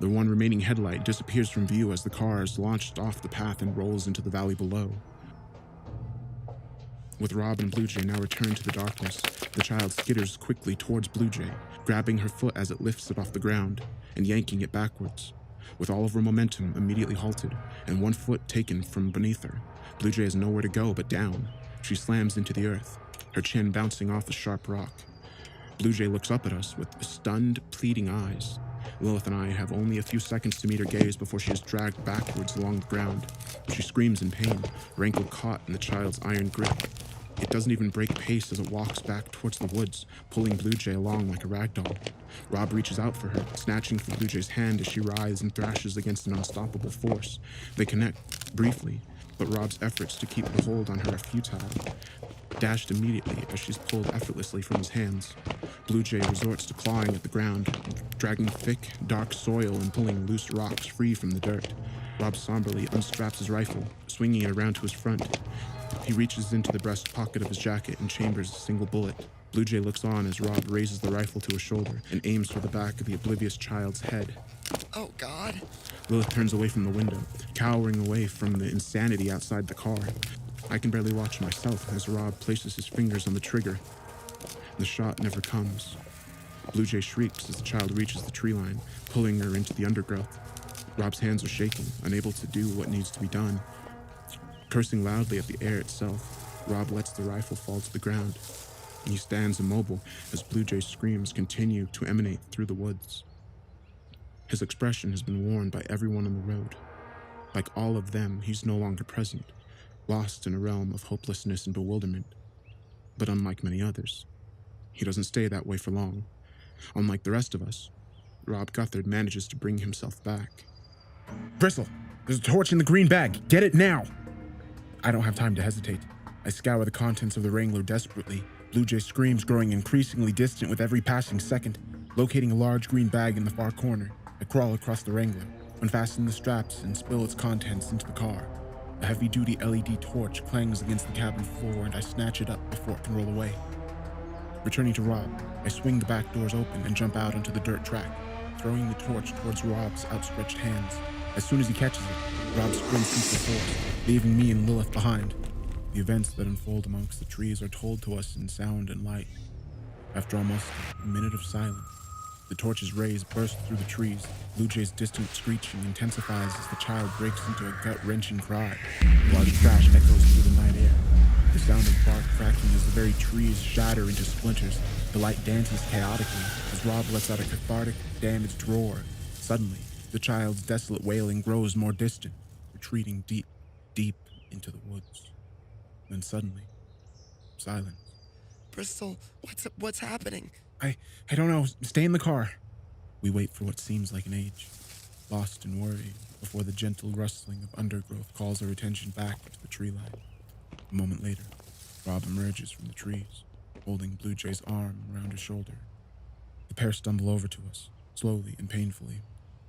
A: The one remaining headlight disappears from view as the car is launched off the path and rolls into the valley below. With Rob and Blue Jay now returned to the darkness, the child skitters quickly towards Blue Jay, grabbing her foot as it lifts it off the ground and yanking it backwards. With all of her momentum immediately halted and one foot taken from beneath her, Blue Jay has nowhere to go but down. She slams into the earth, her chin bouncing off a sharp rock. Blue Jay looks up at us with stunned, pleading eyes. Lilith and I have only a few seconds to meet her gaze before she is dragged backwards along the ground. She screams in pain, her ankle caught in the child's iron grip. It doesn't even break pace as it walks back towards the woods, pulling Blue Jay along like a ragdoll. Rob reaches out for her, snatching from Blue Jay's hand as she writhes and thrashes against an unstoppable force. They connect, briefly, but Rob's efforts to keep the hold on her are futile. Dashed immediately as she's pulled effortlessly from his hands. Blue Jay resorts to clawing at the ground, dragging thick, dark soil and pulling loose rocks free from the dirt. Rob somberly unstraps his rifle, swinging it around to his front. He reaches into the breast pocket of his jacket and chambers a single bullet. Blue Jay looks on as Rob raises the rifle to his shoulder and aims for the back of the oblivious child's head.
D: Oh, God.
A: Lilith turns away from the window, cowering away from the insanity outside the car. I can barely watch myself as Rob places his fingers on the trigger. The shot never comes. Blue Jay shrieks as the child reaches the tree line, pulling her into the undergrowth. Rob's hands are shaking, unable to do what needs to be done. Cursing loudly at the air itself, Rob lets the rifle fall to the ground. He stands immobile as Blue Jay's screams continue to emanate through the woods. His expression has been worn by everyone on the road. Like all of them, he's no longer present, lost in a realm of hopelessness and bewilderment. But unlike many others, he doesn't stay that way for long. Unlike the rest of us, Rob Guthard manages to bring himself back. Bristle, there's a torch in the green bag. Get it now! I don't have time to hesitate. I scour the contents of the Wrangler desperately, Blue Jay screams growing increasingly distant with every passing second. Locating a large green bag in the far corner, I crawl across the Wrangler, unfasten the straps, and spill its contents into the car. A heavy-duty LED torch clangs against the cabin floor, and I snatch it up before it can roll away. Returning to Rob, I swing the back doors open and jump out onto the dirt track, throwing the torch towards Rob's outstretched hands. As soon as he catches it, Rob sprints into the forest, leaving me and Lilith behind. The events that unfold amongst the trees are told to us in sound and light. After almost a minute of silence, The torch's rays burst through the trees. Blue Jay's distant screeching intensifies as the child breaks into a gut-wrenching cry. A large crash echoes through the night air. The sound of bark cracking as the very trees shatter into splinters. The light dances chaotically as Rob lets out a cathartic, damaged roar. Suddenly, the child's desolate wailing grows more distant, retreating deep, deep into the woods. Then suddenly, silence.
D: Bristol, what's happening?
A: I don't know. Stay in the car. We wait for what seems like an age, lost in worry, before the gentle rustling of undergrowth calls our attention back to the tree line. A moment later, Rob emerges from the trees, holding Blue Jay's arm around his shoulder. The pair stumble over to us, slowly and painfully.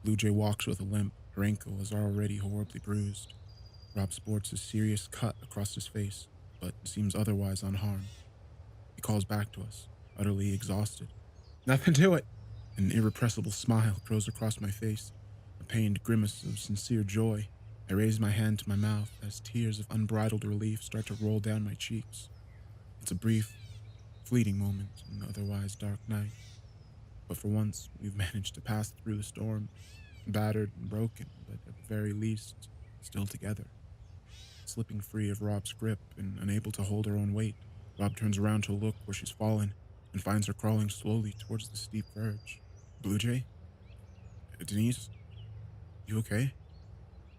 A: Blue Jay walks with a limp. Her ankle is already horribly bruised. Rob sports a serious cut across his face, but seems otherwise unharmed. He calls back to us, utterly exhausted. Nothing to it. An irrepressible smile grows across my face, a pained grimace of sincere joy. I raise my hand to my mouth as tears of unbridled relief start to roll down my cheeks. It's a brief, fleeting moment in an otherwise dark night. But for once, we've managed to pass through the storm, battered and broken, but at the very least, still together. Slipping free of Rob's grip and unable to hold her own weight, Rob turns around to look where she's fallen and finds her crawling slowly towards the steep verge. Blue Jay? Denise? You okay?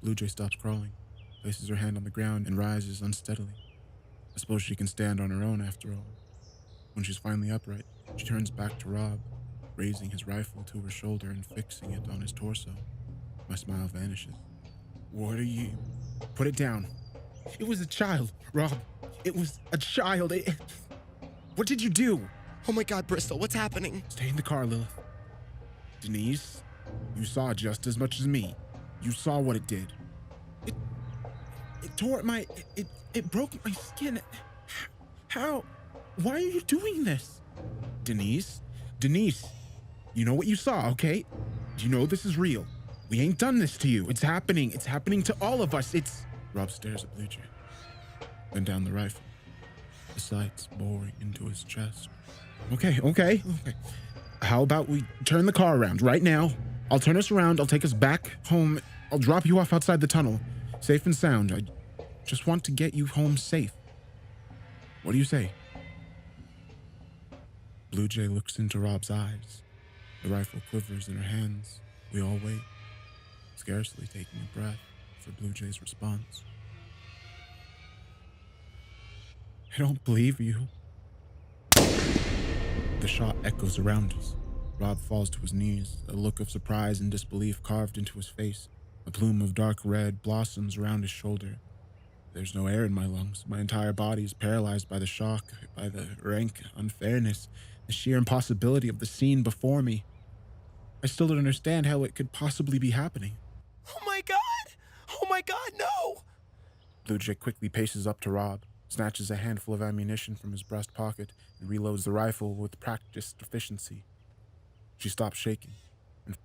A: Blue Jay stops crawling, places her hand on the ground, and rises unsteadily. I suppose she can stand on her own after all. When she's finally upright, she turns back to Rob, raising his rifle to her shoulder and fixing it on his torso. My smile vanishes. What are you? Put it down. It was a child, Rob. It was a child. What did you do?
D: Oh my God, Bristol, what's happening?
A: Stay in the car, Lilith. Denise, you saw just as much as me. You saw what it did. It tore my... It broke my skin. How? Why are you doing this? Denise, you know what you saw, okay? You know this is real. We ain't done this to you. It's happening. It's happening to all of us. Rob stares at Blue Jay, then down the rifle, the sights boring into his chest. Okay. How about we turn the car around right now? I'll turn us around. I'll take us back home. I'll drop you off outside the tunnel, safe and sound. I just want to get you home safe. What do you say? Blue Jay looks into Rob's eyes. The rifle quivers in her hands. We all wait, scarcely taking a breath for Blue Jay's response. I don't believe you. The shot echoes around us. Rob falls to his knees, a look of surprise and disbelief carved into his face. A plume of dark red blossoms around his shoulder. There's no air in my lungs. My entire body is paralyzed by the shock, by the rank unfairness, the sheer impossibility of the scene before me. I still don't understand how it could possibly be happening.
D: Oh my God, no!
A: Blue Jay quickly paces up to Rob, snatches a handful of ammunition from his breast pocket, and reloads the rifle with practiced efficiency. She stops shaking, and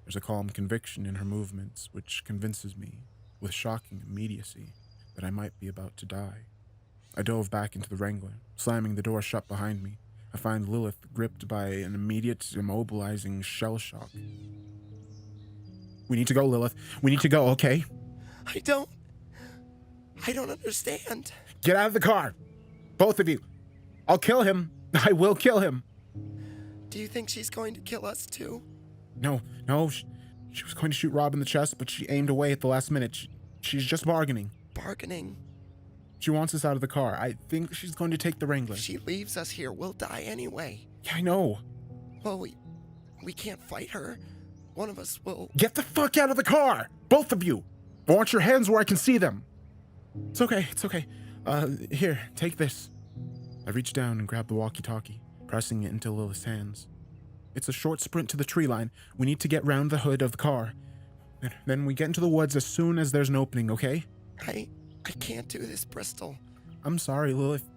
A: there's a calm conviction in her movements which convinces me, with shocking immediacy, that I might be about to die. I dove back into the Wrangler, slamming the door shut behind me. I find Lilith gripped by an immediate, immobilizing shell shock. We need to go, Lilith. We need to go, okay?
D: I don't understand.
A: Get out of the car! Both of you! I'll kill him! I will kill him!
D: Do you think she's going to kill us too?
A: No. She was going to shoot Rob in the chest, but she aimed away at the last minute. She's just bargaining.
D: Bargaining?
A: She wants us out of the car. I think she's going to take the Wrangler.
D: If she leaves us here, we'll die anyway.
A: Yeah, I know.
D: Well, we can't fight her. One of us will...
A: Get the fuck out of the car! Both of you! I want your hands where I can see them. It's okay. Here, take this. I reach down and grab the walkie-talkie, pressing it into Lilith's hands. It's a short sprint to the tree line. We need to get round the hood of the car. Then we get into the woods as soon as there's an opening, okay?
D: I can't do this, Bristol.
A: I'm sorry, Lilith.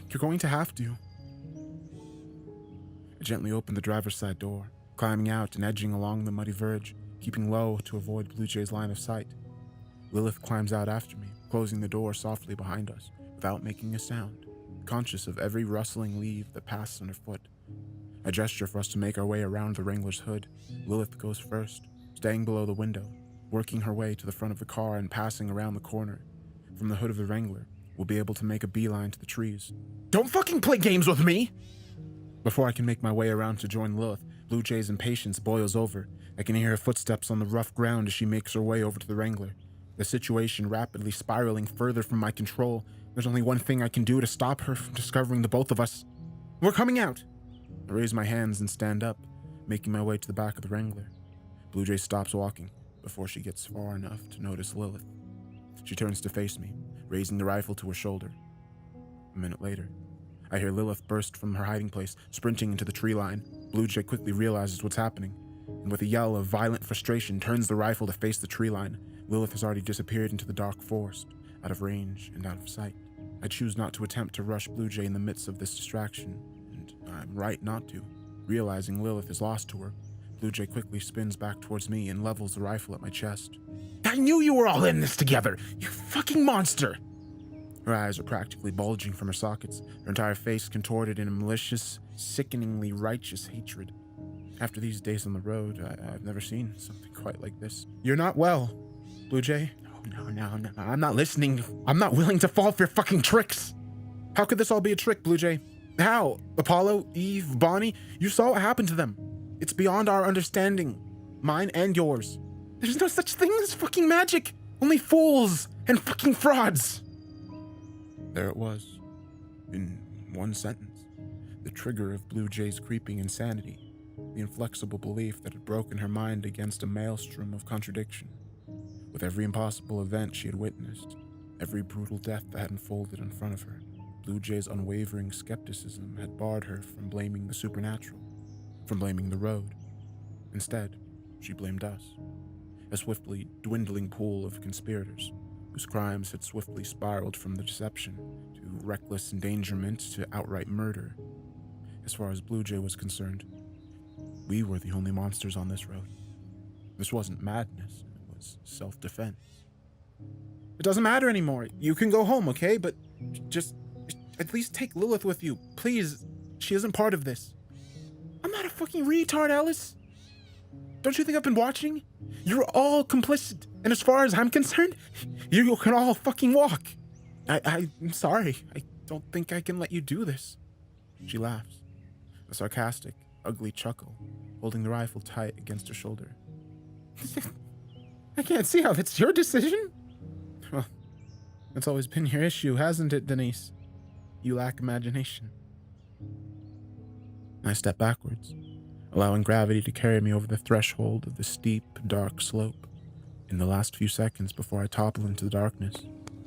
A: You're going to have to. I gently open the driver's side door, climbing out and edging along the muddy verge, keeping low to avoid Blue Jay's line of sight. Lilith climbs out after me, closing the door softly behind us, without making a sound, conscious of every rustling leaf that passes underfoot. I gesture for us to make our way around the Wrangler's hood. Lilith goes first, staying below the window, working her way to the front of the car and passing around the corner. From the hood of the Wrangler, we'll be able to make a beeline to the trees. Don't fucking play games with me! Before I can make my way around to join Lilith, Blue Jay's impatience boils over. I can hear her footsteps on the rough ground as she makes her way over to the Wrangler. The situation rapidly spiraling further from my control. There's only one thing I can do to stop her from discovering the both of us. We're coming out! I raise my hands and stand up, making my way to the back of the Wrangler. Blue Jay stops walking before she gets far enough to notice Lilith. She turns to face me, raising the rifle to her shoulder. A minute later, I hear Lilith burst from her hiding place, sprinting into the tree line. Blue Jay quickly realizes what's happening, and with a yell of violent frustration, turns the rifle to face the tree line. Lilith has already disappeared into the dark forest, out of range and out of sight. I choose not to attempt to rush Blue Jay in the midst of this distraction, and I'm right not to. Realizing Lilith is lost to her, Blue Jay quickly spins back towards me and levels the rifle at my chest. I knew you were all in this together, you fucking monster! Her eyes are practically bulging from her sockets, her entire face contorted in a malicious, sickeningly righteous hatred. After these days on the road, I've never seen something quite like this. You're not well, Blue Jay. No, I'm not listening. I'm not willing to fall for your fucking tricks. How could this all be a trick, Blue Jay? How? Apollo, Eve, Bonnie, you saw what happened to them. It's beyond our understanding. Mine and yours. There's no such thing as fucking magic. Only fools and fucking frauds. There it was, in one sentence, the trigger of Blue Jay's creeping insanity, the inflexible belief that had broken her mind against a maelstrom of contradiction. With every impossible event she had witnessed, every brutal death that had unfolded in front of her, Blue Jay's unwavering skepticism had barred her from blaming the supernatural, from blaming the road. Instead, she blamed us, a swiftly dwindling pool of conspirators, whose crimes had swiftly spiraled from the deception to reckless endangerment to outright murder. As far as Blue Jay was concerned, we were the only monsters on this road. This wasn't madness, it was self-defense. It doesn't matter anymore. You can go home, okay? But just at least take Lilith with you. Please, she isn't part of this. I'm not a fucking retard, Alice. Don't you think I've been watching? You're all complicit, and as far as I'm concerned, you can all fucking walk. I'm sorry. I don't think I can let you do this. She laughs, a sarcastic, ugly chuckle, holding the rifle tight against her shoulder. I can't see how that's your decision. Well, that's always been your issue, hasn't it, Denise? You lack imagination. I step backwards, allowing gravity to carry me over the threshold of the steep, dark slope. In the last few seconds before I topple into the darkness,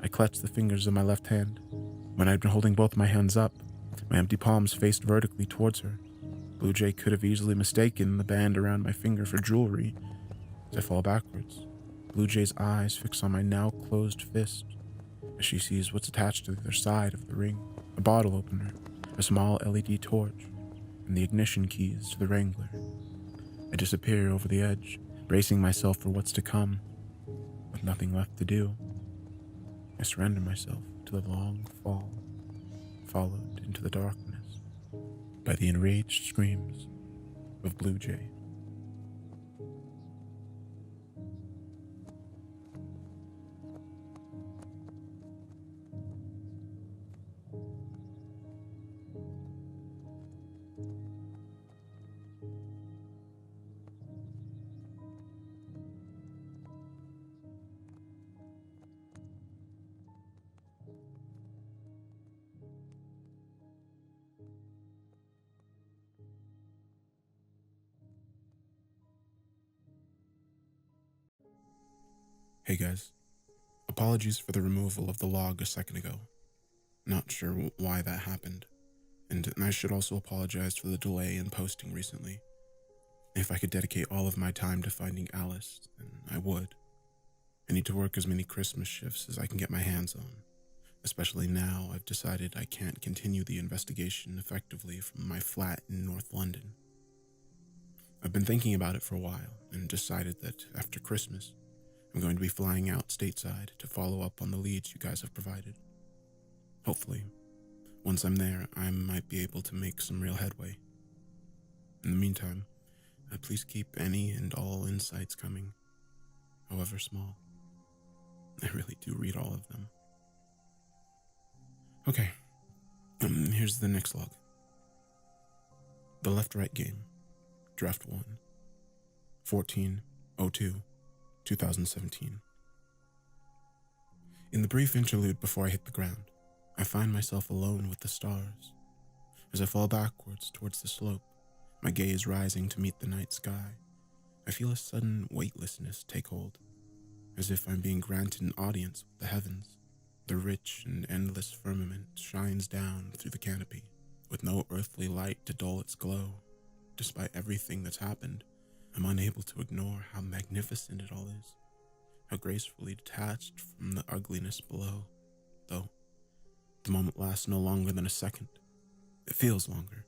A: I clutch the fingers of my left hand. When I'd been holding both my hands up, my empty palms faced vertically towards her. Blue Jay could have easily mistaken the band around my finger for jewelry. As I fall backwards, Blue Jay's eyes fix on my now closed fist as she sees what's attached to the other side of the ring: a bottle opener, a small LED torch, and the ignition keys to the Wrangler. I disappear over the edge, bracing myself for what's to come. With nothing left to do, I surrender myself to the long fall, followed into the darkness by the enraged screams of Blue Jay. Hey guys, apologies for the removal of the log a second ago. Not sure why that happened, and I should also apologize for the delay in posting recently. If I could dedicate all of my time to finding Alice, then I would. I need to work as many Christmas shifts as I can get my hands on, especially now I've decided I can't continue the investigation effectively from my flat in North London. I've been thinking about it for a while and decided that after Christmas, I'm going to be flying out stateside to follow up on the leads you guys have provided. Hopefully, once I'm there, I might be able to make some real headway. In the meantime, please keep any and all insights coming, however small. I really do read all of them. Okay, here's the next log. The Left-Right Game, Draft 1, 14/02/2017. In the brief interlude before I hit the ground, I find myself alone with the stars. As I fall backwards towards the slope, my gaze rising to meet the night sky, I feel a sudden weightlessness take hold, as if I'm being granted an audience with the heavens. The rich and endless firmament shines down through the canopy, with no earthly light to dull its glow. Despite everything that's happened, I'm unable to ignore how magnificent it all is, how gracefully detached from the ugliness below. Though, the moment lasts no longer than a second. It feels longer,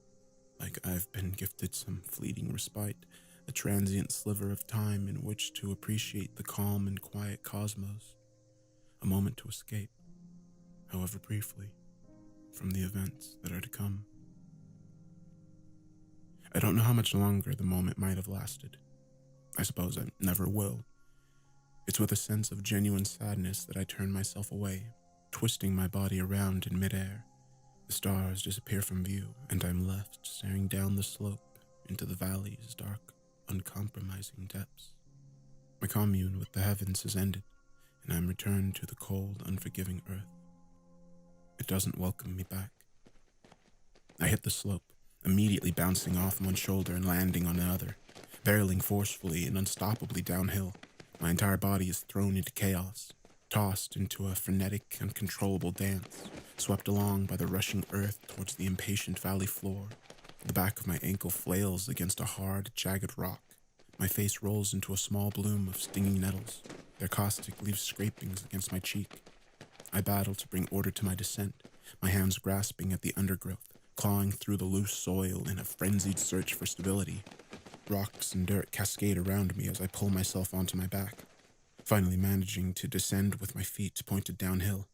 A: like I've been gifted some fleeting respite, a transient sliver of time in which to appreciate the calm and quiet cosmos, a moment to escape, however briefly, from the events that are to come. I don't know how much longer the moment might have lasted. I suppose I never will. It's with a sense of genuine sadness that I turn myself away, twisting my body around in midair. The stars disappear from view, and I'm left staring down the slope into the valley's dark, uncompromising depths. My commune with the heavens has ended, and I'm returned to the cold, unforgiving earth. It doesn't welcome me back. I hit the slope, immediately bouncing off one shoulder and landing on the other, barreling forcefully and unstoppably downhill. My entire body is thrown into chaos, tossed into a frenetic, uncontrollable dance, swept along by the rushing earth towards the impatient valley floor. The back of my ankle flails against a hard, jagged rock. My face rolls into a small bloom of stinging nettles. Their caustic leaves scrapings against my cheek. I battle to bring order to my descent, my hands grasping at the undergrowth, clawing through the loose soil in a frenzied search for stability. Rocks and dirt cascade around me as I pull myself onto my back, finally managing to descend with my feet pointed downhill.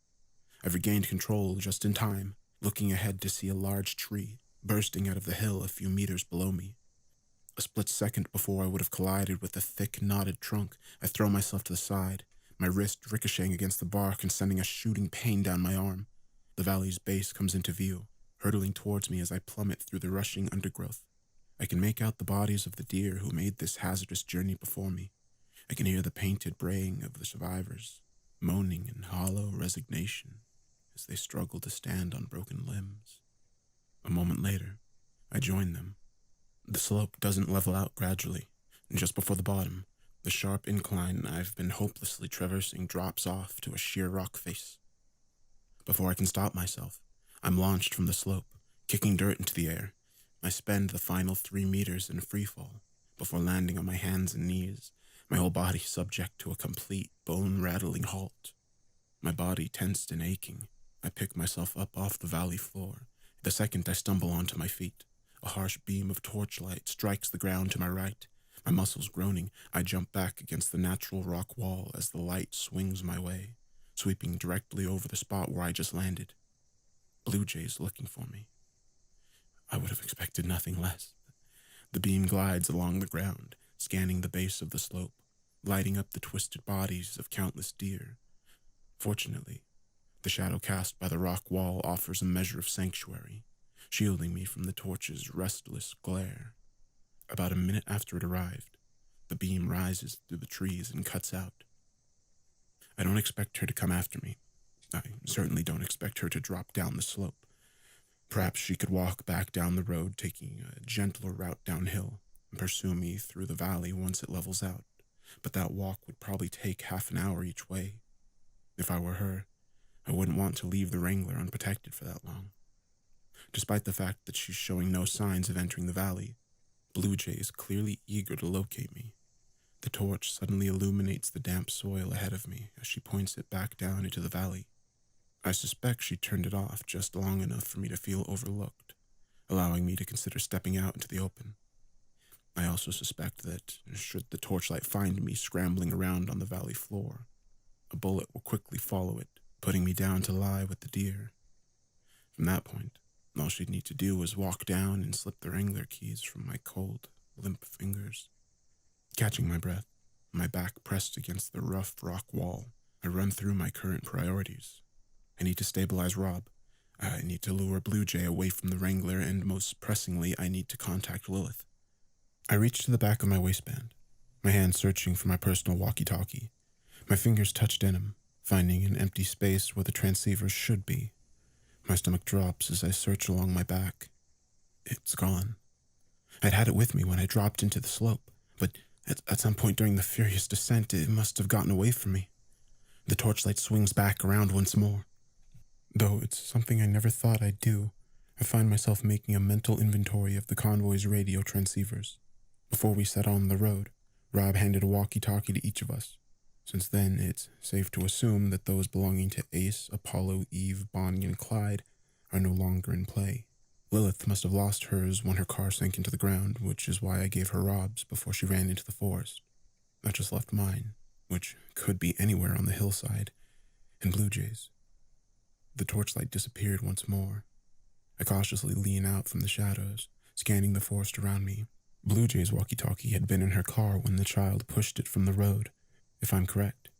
A: I've regained control just in time, looking ahead to see a large tree bursting out of the hill a few meters below me. A split second before I would have collided with the thick, knotted trunk, I throw myself to the side, my wrist ricocheting against the bark and sending a shooting pain down my arm. The valley's base comes into view, hurtling towards me as I plummet through the rushing undergrowth. I can make out the bodies of the deer who made this hazardous journey before me. I can hear the painted braying of the survivors, moaning in hollow resignation as they struggle to stand on broken limbs. A moment later, I join them. The slope doesn't level out gradually, and just before the bottom, the sharp incline I've been hopelessly traversing drops off to a sheer rock face. Before I can stop myself, I'm launched from the slope, kicking dirt into the air. I spend the final 3 meters in free fall before landing on my hands and knees, my whole body subject to a complete bone-rattling halt. My body tensed and aching, I pick myself up off the valley floor. The second I stumble onto my feet, a harsh beam of torchlight strikes the ground to my right. My muscles groaning, I jump back against the natural rock wall as the light swings my way, sweeping directly over the spot where I just landed. Blue jays looking for me. I would have expected nothing less. The beam glides along the ground, scanning the base of the slope, lighting up the twisted bodies of countless deer. Fortunately, the shadow cast by the rock wall offers a measure of sanctuary, shielding me from the torch's restless glare. About a minute after it arrived, the beam rises through the trees and cuts out. I don't expect her to come after me. I certainly don't expect her to drop down the slope. Perhaps she could walk back down the road, taking a gentler route downhill, and pursue me through the valley once it levels out. But that walk would probably take half an hour each way. If I were her, I wouldn't want to leave the Wrangler unprotected for that long. Despite the fact that she's showing no signs of entering the valley, Blue Jay is clearly eager to locate me. The torch suddenly illuminates the damp soil ahead of me as she points it back down into the valley. I suspect she turned it off just long enough for me to feel overlooked, allowing me to consider stepping out into the open. I also suspect that, should the torchlight find me scrambling around on the valley floor, a bullet will quickly follow it, putting me down to lie with the deer. From that point, All she'd need to do was walk down and slip the Wrangler keys from my cold, limp fingers. Catching my breath, my back pressed against the rough rock wall, I run through my current priorities. I need to stabilize Rob. I need to lure Blue Jay away from the Wrangler, and most pressingly, I need to contact Lilith. I reach to the back of my waistband, my hand searching for my personal walkie-talkie. My fingers touch denim, finding an empty space where the transceiver should be. My stomach drops as I search along my back. It's gone. I'd had it with me when I dropped into the slope, but at some point during the furious descent, it must have gotten away from me. The torchlight swings back around once more. Though it's something I never thought I'd do, I find myself making a mental inventory of the convoy's radio transceivers. Before we set on the road, Rob handed a walkie-talkie to each of us. Since then, it's safe to assume that those belonging to Ace, Apollo, Eve, Bonnie, and Clyde are no longer in play. Lilith must have lost hers when her car sank into the ground, which is why I gave her Rob's before she ran into the forest. I just left mine, which could be anywhere on the hillside, and Blue Jay's. The torchlight disappeared once more. I cautiously lean out from the shadows, scanning the forest around me. Blue Jay's walkie-talkie had been in her car when the child pushed it from the road. If I'm correct,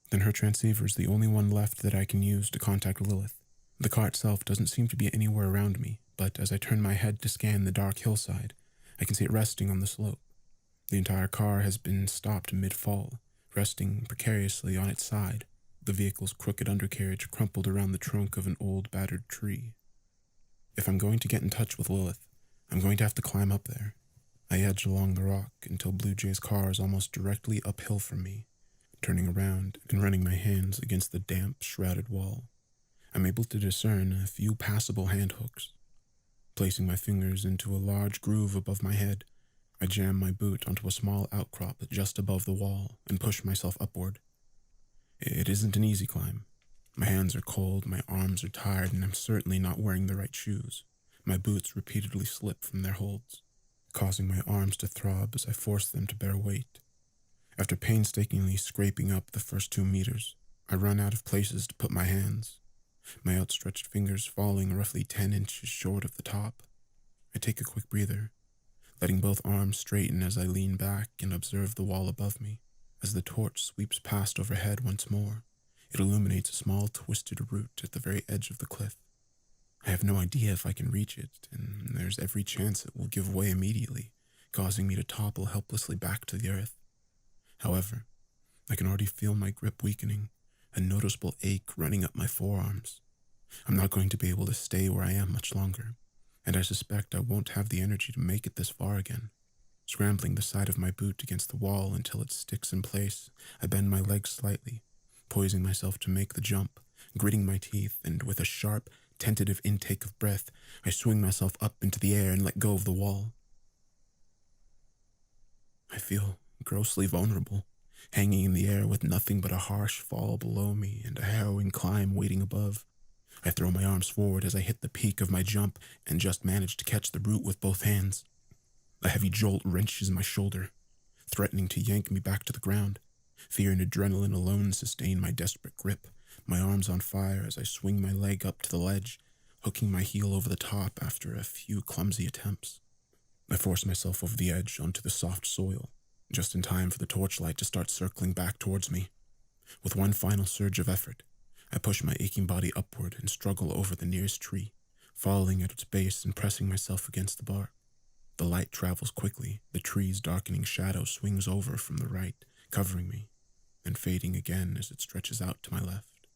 A: then her transceiver's the only one left that I can use to contact Lilith. The car itself doesn't seem to be anywhere around me, but as I turn my head to scan the dark hillside, I can see it resting on the slope. The entire car has been stopped mid-fall, resting precariously on its side, the vehicle's crooked undercarriage crumpled around the trunk of an old, battered tree. If I'm going to get in touch with Lilith, I'm going to have to climb up there. I edge along the rock until Blue Jay's car is almost directly uphill from me, turning around and running my hands against the damp, shrouded wall. I'm able to discern a few passable handhooks. Placing my fingers into a large groove above my head, I jam my boot onto a small outcrop just above the wall and push myself upward. It isn't an easy climb. My hands are cold, my arms are tired, and I'm certainly not wearing the right shoes. My boots repeatedly slip from their holds, causing my arms to throb as I force them to bear weight. After painstakingly scraping up the first 2 meters, I run out of places to put my hands, my outstretched fingers falling roughly 10 inches short of the top. I take a quick breather, letting both arms straighten as I lean back and observe the wall above me. As the torch sweeps past overhead once more, it illuminates a small twisted root at the very edge of the cliff. I have no idea if I can reach it, and there's every chance it will give way immediately, causing me to topple helplessly back to the earth. However, I can already feel my grip weakening, a noticeable ache running up my forearms. I'm not going to be able to stay where I am much longer, and I suspect I won't have the energy to make it this far again. Scrambling the side of my boot against the wall until it sticks in place, I bend my legs slightly, poising myself to make the jump, gritting my teeth, and with a sharp, tentative intake of breath, I swing myself up into the air and let go of the wall. I feel grossly vulnerable, hanging in the air with nothing but a harsh fall below me and a harrowing climb waiting above. I throw my arms forward as I hit the peak of my jump and just manage to catch the root with both hands. A heavy jolt wrenches my shoulder, threatening to yank me back to the ground. Fear and adrenaline alone sustain my desperate grip, my arms on fire as I swing my leg up to the ledge, hooking my heel over the top after a few clumsy attempts. I force myself over the edge onto the soft soil, just in time for the torchlight to start circling back towards me. With one final surge of effort, I push my aching body upward and struggle over the nearest tree, falling at its base and pressing myself against the bark. The light travels quickly, the tree's darkening shadow swings over from the right, covering me, then fading again as it stretches out to my left.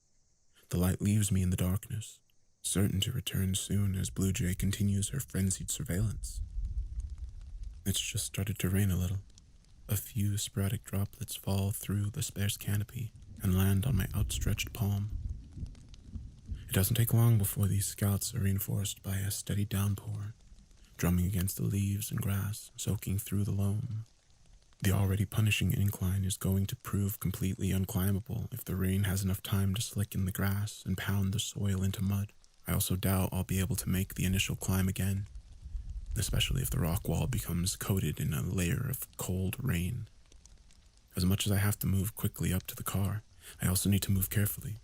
A: The light leaves me in the darkness, certain to return soon as Blue Jay continues her frenzied surveillance. It's just started to rain a little. A few sporadic droplets fall through the sparse canopy and land on my outstretched palm. It doesn't take long before these scouts are reinforced by a steady downpour, drumming against the leaves and grass, soaking through the loam. The already punishing incline is going to prove completely unclimbable if the rain has enough time to slicken the grass and pound the soil into mud. I also doubt I'll be able to make the initial climb again, especially if the rock wall becomes coated in a layer of cold rain. As much as I have to move quickly up to the car, I also need to move carefully.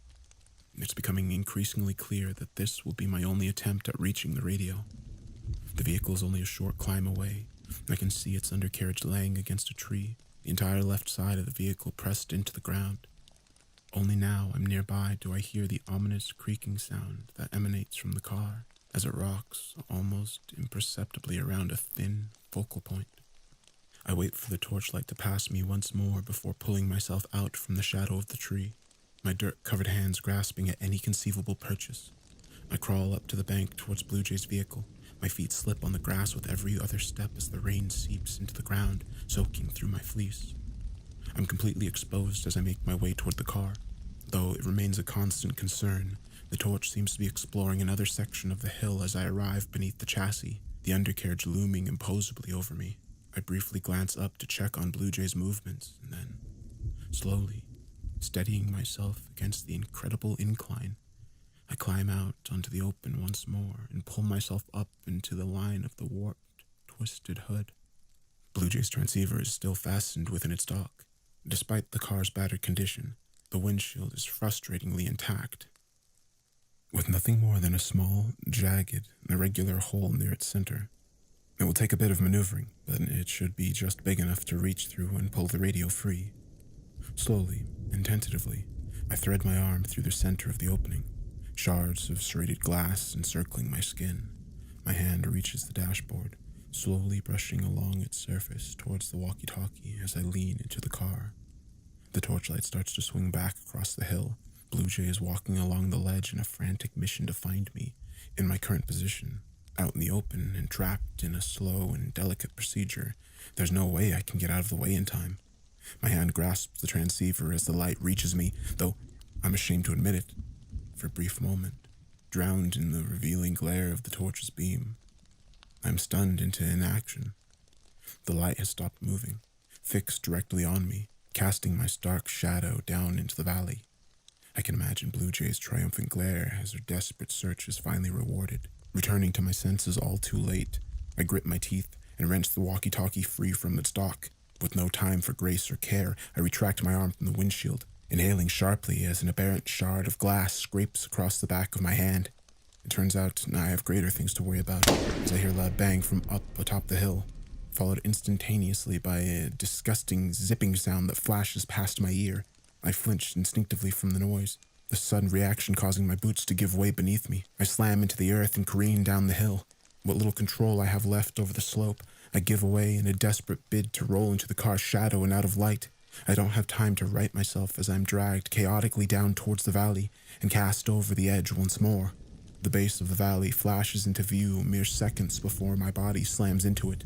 A: It's becoming increasingly clear that this will be my only attempt at reaching the radio. The vehicle is only a short climb away. I can see its undercarriage laying against a tree, the entire left side of the vehicle pressed into the ground. Only now I'm nearby do I hear the ominous creaking sound that emanates from the car as it rocks almost imperceptibly around a thin focal point. I wait for the torchlight to pass me once more before pulling myself out from the shadow of the tree, my dirt-covered hands grasping at any conceivable purchase. I crawl up to the bank towards Blue Jay's vehicle. My feet slip on the grass with every other step as the rain seeps into the ground, soaking through my fleece. I'm completely exposed as I make my way toward the car. Though it remains a constant concern, the torch seems to be exploring another section of the hill as I arrive beneath the chassis, the undercarriage looming imposably over me. I briefly glance up to check on Blue Jay's movements, and then, slowly, steadying myself against the incredible incline, I climb out onto the open once more and pull myself up into the line of the warped, twisted hood. Blue Jay's transceiver is still fastened within its dock. Despite the car's battered condition, the windshield is frustratingly intact, with nothing more than a small, jagged, irregular hole near its center. It will take a bit of maneuvering, but it should be just big enough to reach through and pull the radio free. Slowly and tentatively, I thread my arm through the center of the opening, shards of serrated glass encircling my skin. My hand reaches the dashboard, slowly brushing along its surface towards the walkie-talkie as I lean into the car. The torchlight starts to swing back across the hill. Blue Jay is walking along the ledge in a frantic mission to find me, in my current position, out in the open and trapped in a slow and delicate procedure. There's no way I can get out of the way in time. My hand grasps the transceiver as the light reaches me, though I'm ashamed to admit it. For a brief moment, drowned in the revealing glare of the torch's beam, I'm stunned into inaction. The light has stopped moving, fixed directly on me, casting my stark shadow down into the valley. I can imagine Blue Jay's triumphant glare as her desperate search is finally rewarded. Returning to my senses all too late, I grip my teeth and wrench the walkie-talkie free from its dock. With no time for grace or care, I retract my arm from the windshield, inhaling sharply as an aberrant shard of glass scrapes across the back of my hand. It turns out I have greater things to worry about, as I hear a loud bang from up atop the hill, followed instantaneously by a disgusting zipping sound that flashes past my ear. I flinch instinctively from the noise, the sudden reaction causing my boots to give way beneath me. I slam into the earth and careen down the hill. What little control I have left over the slope, I give away in a desperate bid to roll into the car's shadow and out of light. I don't have time to right myself as I'm dragged chaotically down towards the valley and cast over the edge once more. The base of the valley flashes into view mere seconds before my body slams into it.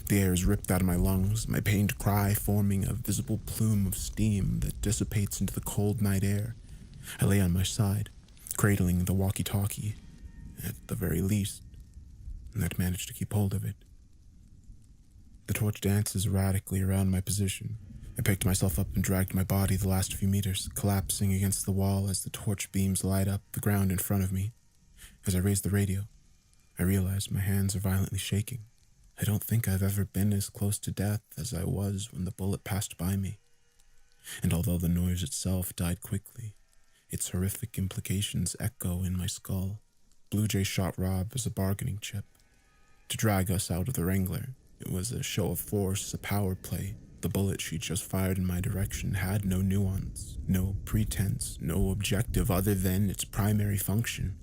A: The air is ripped out of my lungs, my pained cry forming a visible plume of steam that dissipates into the cold night air. I lay on my side, cradling the walkie-talkie. At the very least, I'd managed to keep hold of it. The torch dances erratically around my position. I picked myself up and dragged my body the last few meters, collapsing against the wall as the torch beams light up the ground in front of me. As I raise the radio, I realize my hands are violently shaking. I don't think I've ever been as close to death as I was when the bullet passed by me. And although the noise itself died quickly, its horrific implications echo in my skull. Blue Jay shot Rob as a bargaining chip. To drag us out of the Wrangler, it was a show of force, a power play. The bullet she just fired in my direction had no nuance, no pretense, no objective other than its primary function.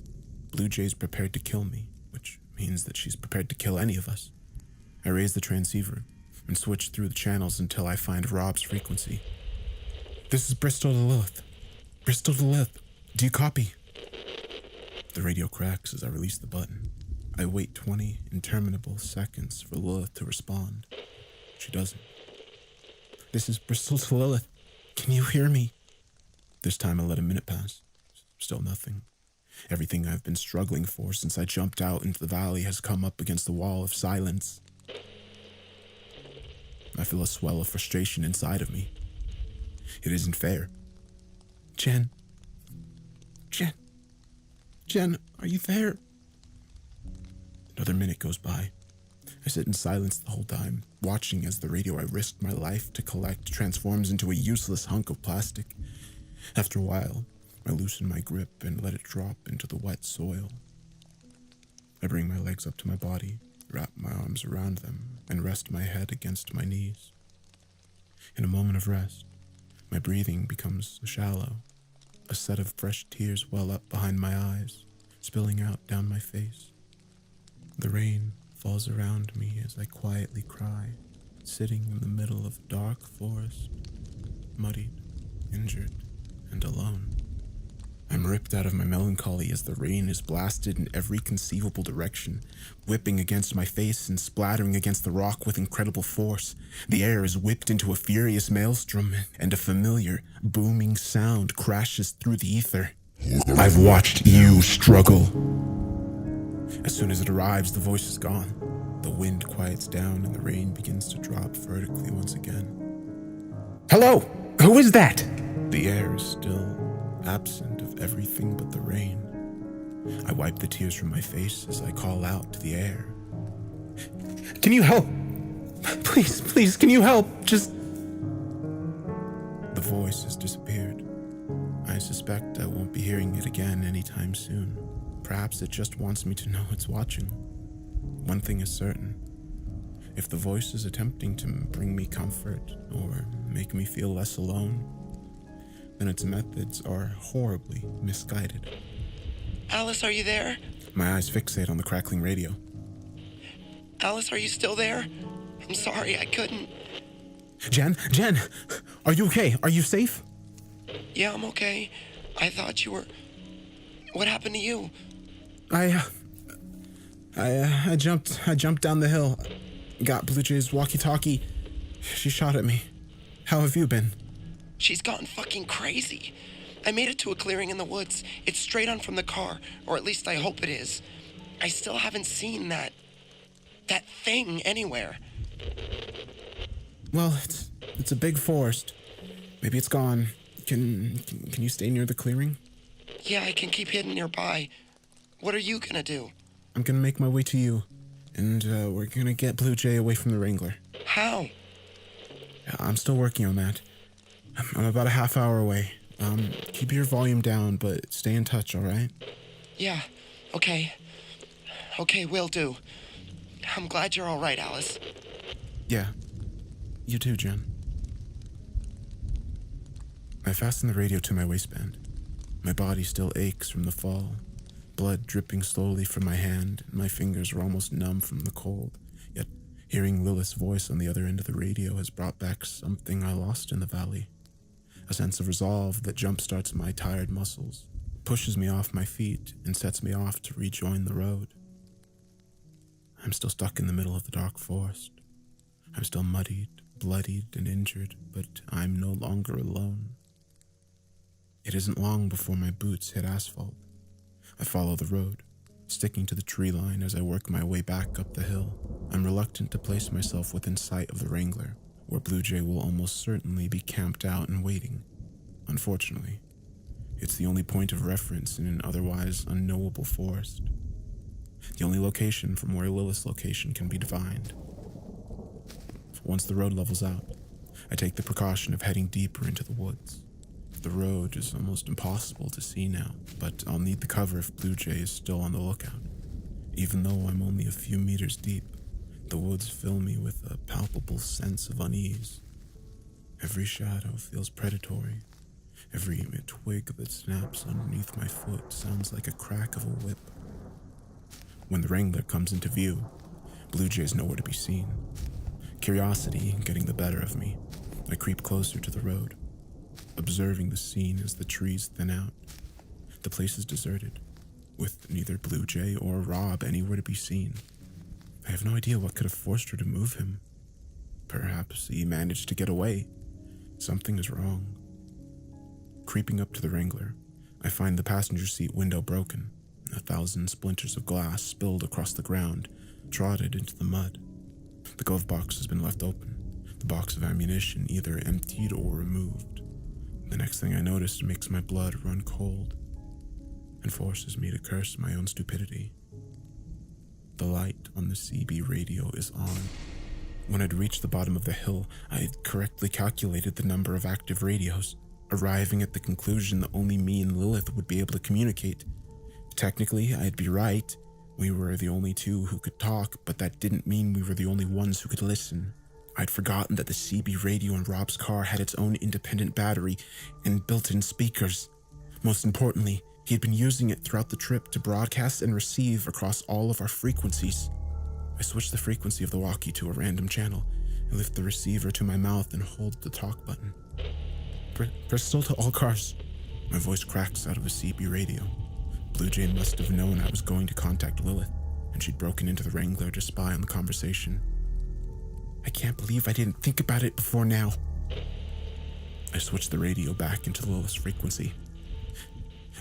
A: Blue Jay's prepared to kill me, which means that she's prepared to kill any of us. I raise the transceiver and switch through the channels until I find Rob's frequency. This is Bristol to Lilith. Bristol to Lilith. Do you copy? The radio cracks as I release the button. I wait 20 interminable seconds for Lilith to respond. She doesn't. This is Bristol to Lilith. Can you hear me? This time I let a minute pass. Still nothing. Everything I've been struggling for since I jumped out into the valley has come up against the wall of silence. I feel a swell of frustration inside of me. It isn't fair. Jen, are you there? Another minute goes by. I sit in silence the whole time, watching as the radio I risked my life to collect transforms into a useless hunk of plastic. After a while, I loosen my grip and let it drop into the wet soil. I bring my legs up to my body, wrap my arms around them, and rest my head against my knees. In a moment of rest, my breathing becomes shallow. A set of fresh tears well up behind my eyes, spilling out down my face. The rain falls around me as I quietly cry, sitting in the middle of a dark forest, muddied, injured, and alone. I'm ripped out of my melancholy as the rain is blasted in every conceivable direction, whipping against my face and splattering against the rock with incredible force. The air is whipped into a furious maelstrom, and a familiar, booming sound crashes through the ether. I've watched you struggle. As soon as it arrives, the voice is gone. The wind quiets down and the rain begins to drop vertically once again. Hello! Who is that? The air is still, absent of everything but the rain. I wipe the tears from my face as I call out to the air. Can you help? Please, can you help? Just... The voice has disappeared. I suspect I won't be hearing it again anytime soon. Perhaps it just wants me to know it's watching. One thing is certain. If the voice is attempting to bring me comfort or make me feel less alone, then its methods are horribly misguided.
D: Alice, are you there?
A: My eyes fixate on the crackling radio.
D: Alice, are you still there? I'm sorry, I couldn't.
A: Jen, are you okay? Are you safe?
D: Yeah, I'm okay. I thought you were... What happened to you?
A: I jumped down the hill. Got Blue Jay's walkie-talkie. She shot at me. How have you been?
D: She's gotten fucking crazy. I made it to a clearing in the woods. It's straight on from the car, or at least I hope it is. I still haven't seen that thing anywhere.
A: Well, it's a big forest. Maybe it's gone. Can you stay near the clearing?
D: Yeah, I can keep hidden nearby. What are you gonna do?
A: I'm gonna make my way to you, and we're gonna get Blue Jay away from the Wrangler.
D: How?
A: I'm still working on that. I'm about a half hour away. Keep your volume down, but stay in touch, all right?
D: Yeah, okay. Okay, will do. I'm glad you're all right, Alice.
A: Yeah. You too, Jen. I fasten the radio to my waistband. My body still aches from the fall, blood dripping slowly from my hand, and my fingers are almost numb from the cold. Yet, hearing Lilith's voice on the other end of the radio has brought back something I lost in the valley. A sense of resolve that jumpstarts my tired muscles, pushes me off my feet, and sets me off to rejoin the road. I'm still stuck in the middle of the dark forest. I'm still muddied, bloodied, and injured, but I'm no longer alone. It isn't long before my boots hit asphalt. I follow the road, sticking to the tree line as I work my way back up the hill. I'm reluctant to place myself within sight of the Wrangler, where Blue Jay will almost certainly be camped out and waiting. Unfortunately, it's the only point of reference in an otherwise unknowable forest. The only location from where Lilith's location can be divined. Once the road levels out, I take the precaution of heading deeper into the woods. The road is almost impossible to see now, but I'll need the cover if Blue Jay is still on the lookout. Even though I'm only a few meters deep, the woods fill me with a palpable sense of unease. Every shadow feels predatory. Every twig that snaps underneath my foot sounds like a crack of a whip. When the Wrangler comes into view, Blue Jay's nowhere to be seen. Curiosity getting the better of me, I creep closer to the road, observing the scene as the trees thin out. The place is deserted, with neither Blue Jay or Rob anywhere to be seen. I have no idea what could have forced her to move him. Perhaps he managed to get away. Something is wrong. Creeping up to the Wrangler, I find the passenger seat window broken, 1,000 splinters of glass spilled across the ground, trotted into the mud. The glove box has been left open, the box of ammunition either emptied or removed. The next thing I notice makes my blood run cold and forces me to curse my own stupidity. The light on the CB radio is on. When I'd reached the bottom of the hill, I had correctly calculated the number of active radios. arriving at the conclusion that only me and Lilith would be able to communicate. Technically, I'd be right. We were the only two who could talk, but that didn't mean we were the only ones who could listen. I'd forgotten that the CB radio in Rob's car had its own independent battery and built-in speakers. Most importantly, he had been using it throughout the trip to broadcast and receive across all of our frequencies. I switched the frequency of the walkie to a random channel and lift the receiver to my mouth and hold the talk button. Bristol to all cars. My voice cracks out of the CB radio. Blue Jay must have known I was going to contact Lilith, and she'd broken into the Wrangler to spy on the conversation. I can't believe I didn't think about it before now. I switched the radio back into Lilith's frequency.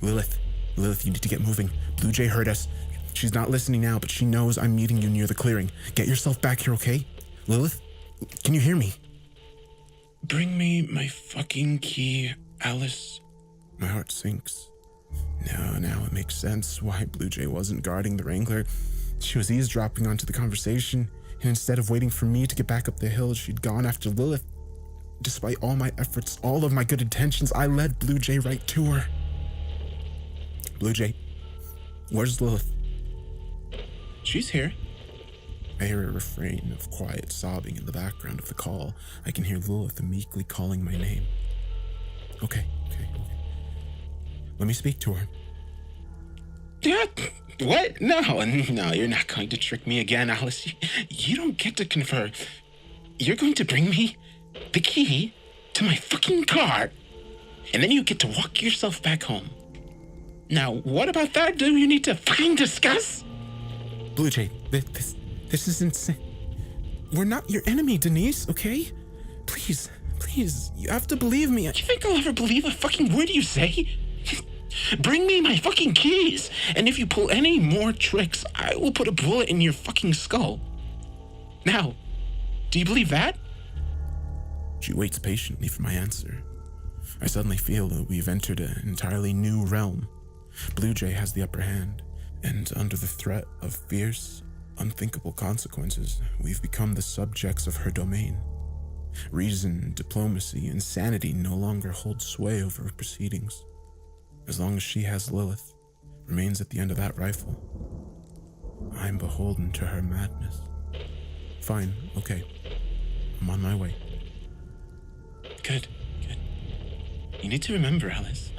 A: Lilith, you need to get moving. Blue Jay heard us. She's not listening now, but she knows I'm meeting you near the clearing. Get yourself back here, okay? Lilith, can you hear me?
G: Bring me my fucking key, Alice.
A: My heart sinks. Now it makes sense why Blue Jay wasn't guarding the Wrangler. She was eavesdropping onto the conversation, and instead of waiting for me to get back up the hill, she'd gone after Lilith. Despite all my efforts, all of my good intentions, I led Blue Jay right to her. Blue Jay, where's Lilith?
G: She's here.
A: I hear a refrain of quiet sobbing in the background of the call. I can hear Lilith meekly calling my name. Okay. Let me speak to her.
G: What? No, you're not going to trick me again, Alice. You don't get to confer. You're going to bring me the key to my fucking car, and then you get to walk yourself back home. Now, what about that do you need to fucking discuss?
A: Blue Jay, this is insane. We're not your enemy, Denise, okay? Please, you have to believe me.
G: You think I'll ever believe a fucking word you say? Bring me my fucking keys, and if you pull any more tricks, I will put a bullet in your fucking skull. Now, do you believe that?
A: She waits patiently for my answer. I suddenly feel that we've entered an entirely new realm. Blue Jay has the upper hand, and under the threat of fierce, unthinkable consequences, we've become the subjects of her domain. Reason, diplomacy, and sanity no longer hold sway over her proceedings. As long as she has Lilith, remains at the end of that rifle, I'm beholden to her madness. Fine, okay. I'm on my way.
G: Good. You need to remember, Alice.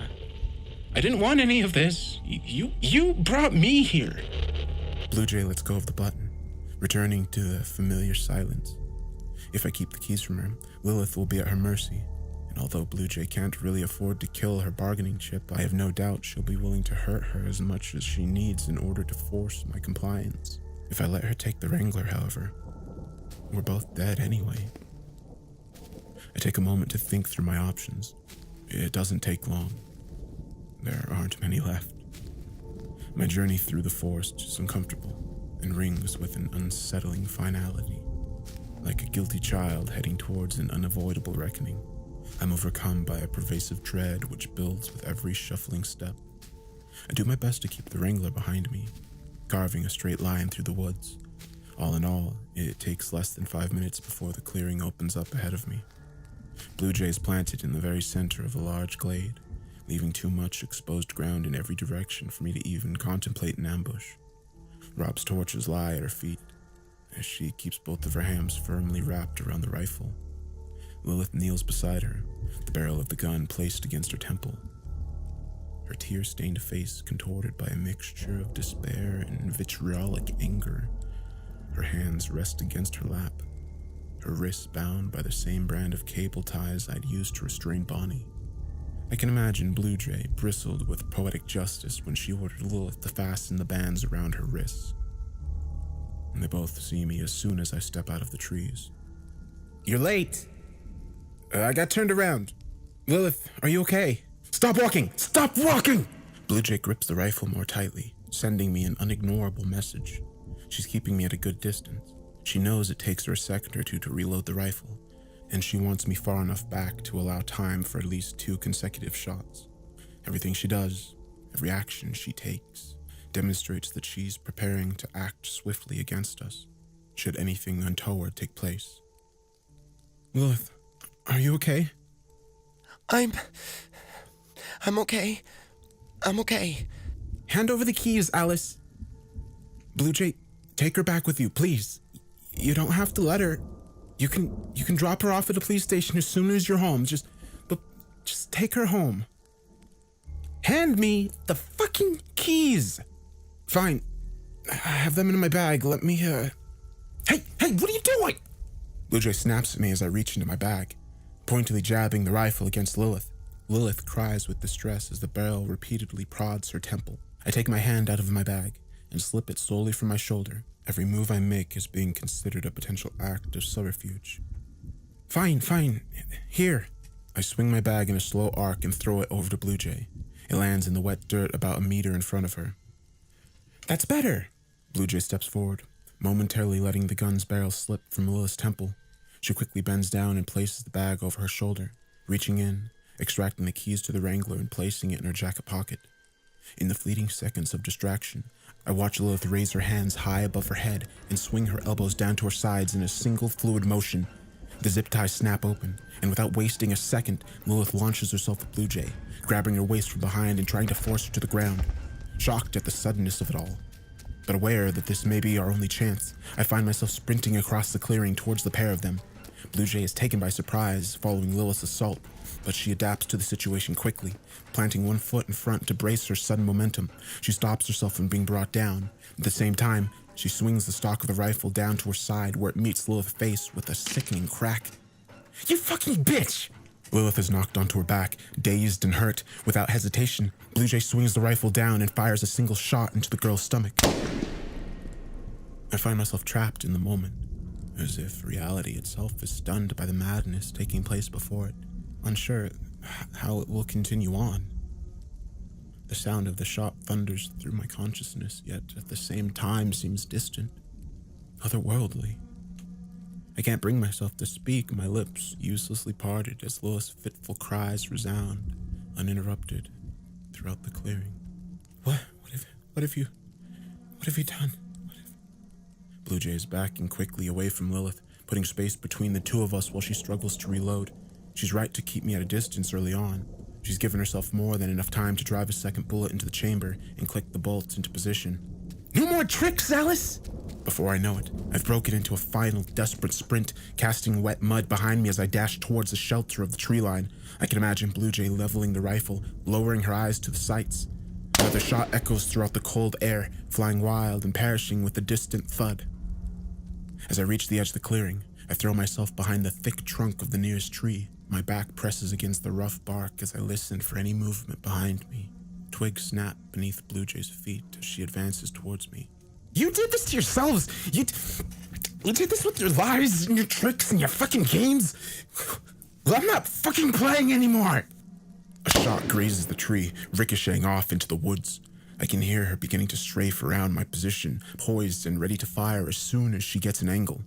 G: I didn't want any of this. You brought me here.
A: Blue Jay lets go of the button, returning to the familiar silence. If I keep the keys from her, Lilith will be at her mercy. And although Blue Jay can't really afford to kill her bargaining chip, I have no doubt she'll be willing to hurt her as much as she needs in order to force my compliance. If I let her take the Wrangler, however, we're both dead anyway. I take a moment to think through my options. It doesn't take long. There aren't many left. My journey through the forest is uncomfortable and rings with an unsettling finality. Like a guilty child heading towards an unavoidable reckoning, I'm overcome by a pervasive dread which builds with every shuffling step. I do my best to keep the Wrangler behind me, carving a straight line through the woods. All in all, it takes less than 5 minutes before the clearing opens up ahead of me. Blue Jay is planted in the very center of a large glade, leaving too much exposed ground in every direction for me to even contemplate an ambush. Rob's torches lie at her feet, as she keeps both of her hands firmly wrapped around the rifle. Lilith kneels beside her, the barrel of the gun placed against her temple. Her tear-stained face contorted by a mixture of despair and vitriolic anger. Her hands rest against her lap, her wrists bound by the same brand of cable ties I'd used to restrain Bonnie. I can imagine Blue Jay bristled with poetic justice when she ordered Lilith to fasten the bands around her wrists. And they both see me as soon as I step out of the trees. You're late! I got turned around. Lilith, are you okay? Stop walking! Stop walking! Blue Jay grips the rifle more tightly, sending me an unignorable message. She's keeping me at a good distance. She knows it takes her a second or two to reload the rifle, and she wants me far enough back to allow time for at least 2 consecutive shots. Everything she does, every action she takes, demonstrates that she's preparing to act swiftly against us, should anything untoward take place. Lilith, are you okay?
D: I'm okay. I'm okay.
A: Hand over the keys, Alice. Blue Jay, take her back with you, please. You don't have to let her. You can drop her off at the police station as soon as you're home. Just take her home. Hand me the fucking keys. Fine. I have them in my bag. Let me, Hey, what are you doing? Blue Jay snaps at me as I reach into my bag, pointedly jabbing the rifle against Lilith. Lilith cries with distress as the barrel repeatedly prods her temple. I take my hand out of my bag and slip it slowly from my shoulder. Every move I make is being considered a potential act of subterfuge. Fine. Here. I swing my bag in a slow arc and throw it over to Blue Jay. It lands in the wet dirt about a meter in front of her. That's better. Blue Jay steps forward, momentarily letting the gun's barrel slip from Lilith's temple. She quickly bends down and places the bag over her shoulder, reaching in, extracting the keys to the Wrangler and placing it in her jacket pocket. In the fleeting seconds of distraction, I watch Lilith raise her hands high above her head and swing her elbows down to her sides in a single fluid motion. The zip ties snap open, and without wasting a second, Lilith launches herself at Blue Jay, grabbing her waist from behind and trying to force her to the ground. Shocked at the suddenness of it all, but aware that this may be our only chance, I find myself sprinting across the clearing towards the pair of them. Blue Jay is taken by surprise following Lilith's assault, but she adapts to the situation quickly, planting one foot in front to brace her sudden momentum. She stops herself from being brought down. At the same time, she swings the stock of the rifle down to her side where it meets Lilith's face with a sickening crack. You fucking bitch! Lilith is knocked onto her back, dazed and hurt. Without hesitation, Blue Jay swings the rifle down and fires a single shot into the girl's stomach. I find myself trapped in the moment, as if reality itself is stunned by the madness taking place before it, unsure how it will continue on. The sound of the shot thunders through my consciousness, yet at the same time seems distant, otherworldly. I can't bring myself to speak, my lips uselessly parted as Lilith's fitful cries resound, uninterrupted, throughout the clearing. What have you done? Blue Jay is backing quickly away from Lilith, putting space between the two of us while she struggles to reload. She's right to keep me at a distance early on. She's given herself more than enough time to drive a second bullet into the chamber and click the bolts into position. No more tricks, Alice! Before I know it, I've broken into a final desperate sprint, casting wet mud behind me as I dash towards the shelter of the tree line. I can imagine Blue Jay leveling the rifle, lowering her eyes to the sights. Another shot echoes throughout the cold air, flying wild and perishing with a distant thud. As I reach the edge of the clearing, I throw myself behind the thick trunk of the nearest tree. My back presses against the rough bark as I listen for any movement behind me. Twigs snap beneath Blue Jay's feet as she advances towards me. You did this to yourselves! You did this with your lies and your tricks and your fucking games! Well, I'm not fucking playing anymore! A shot grazes the tree, ricocheting off into the woods. I can hear her beginning to strafe around my position, poised and ready to fire as soon as she gets an angle.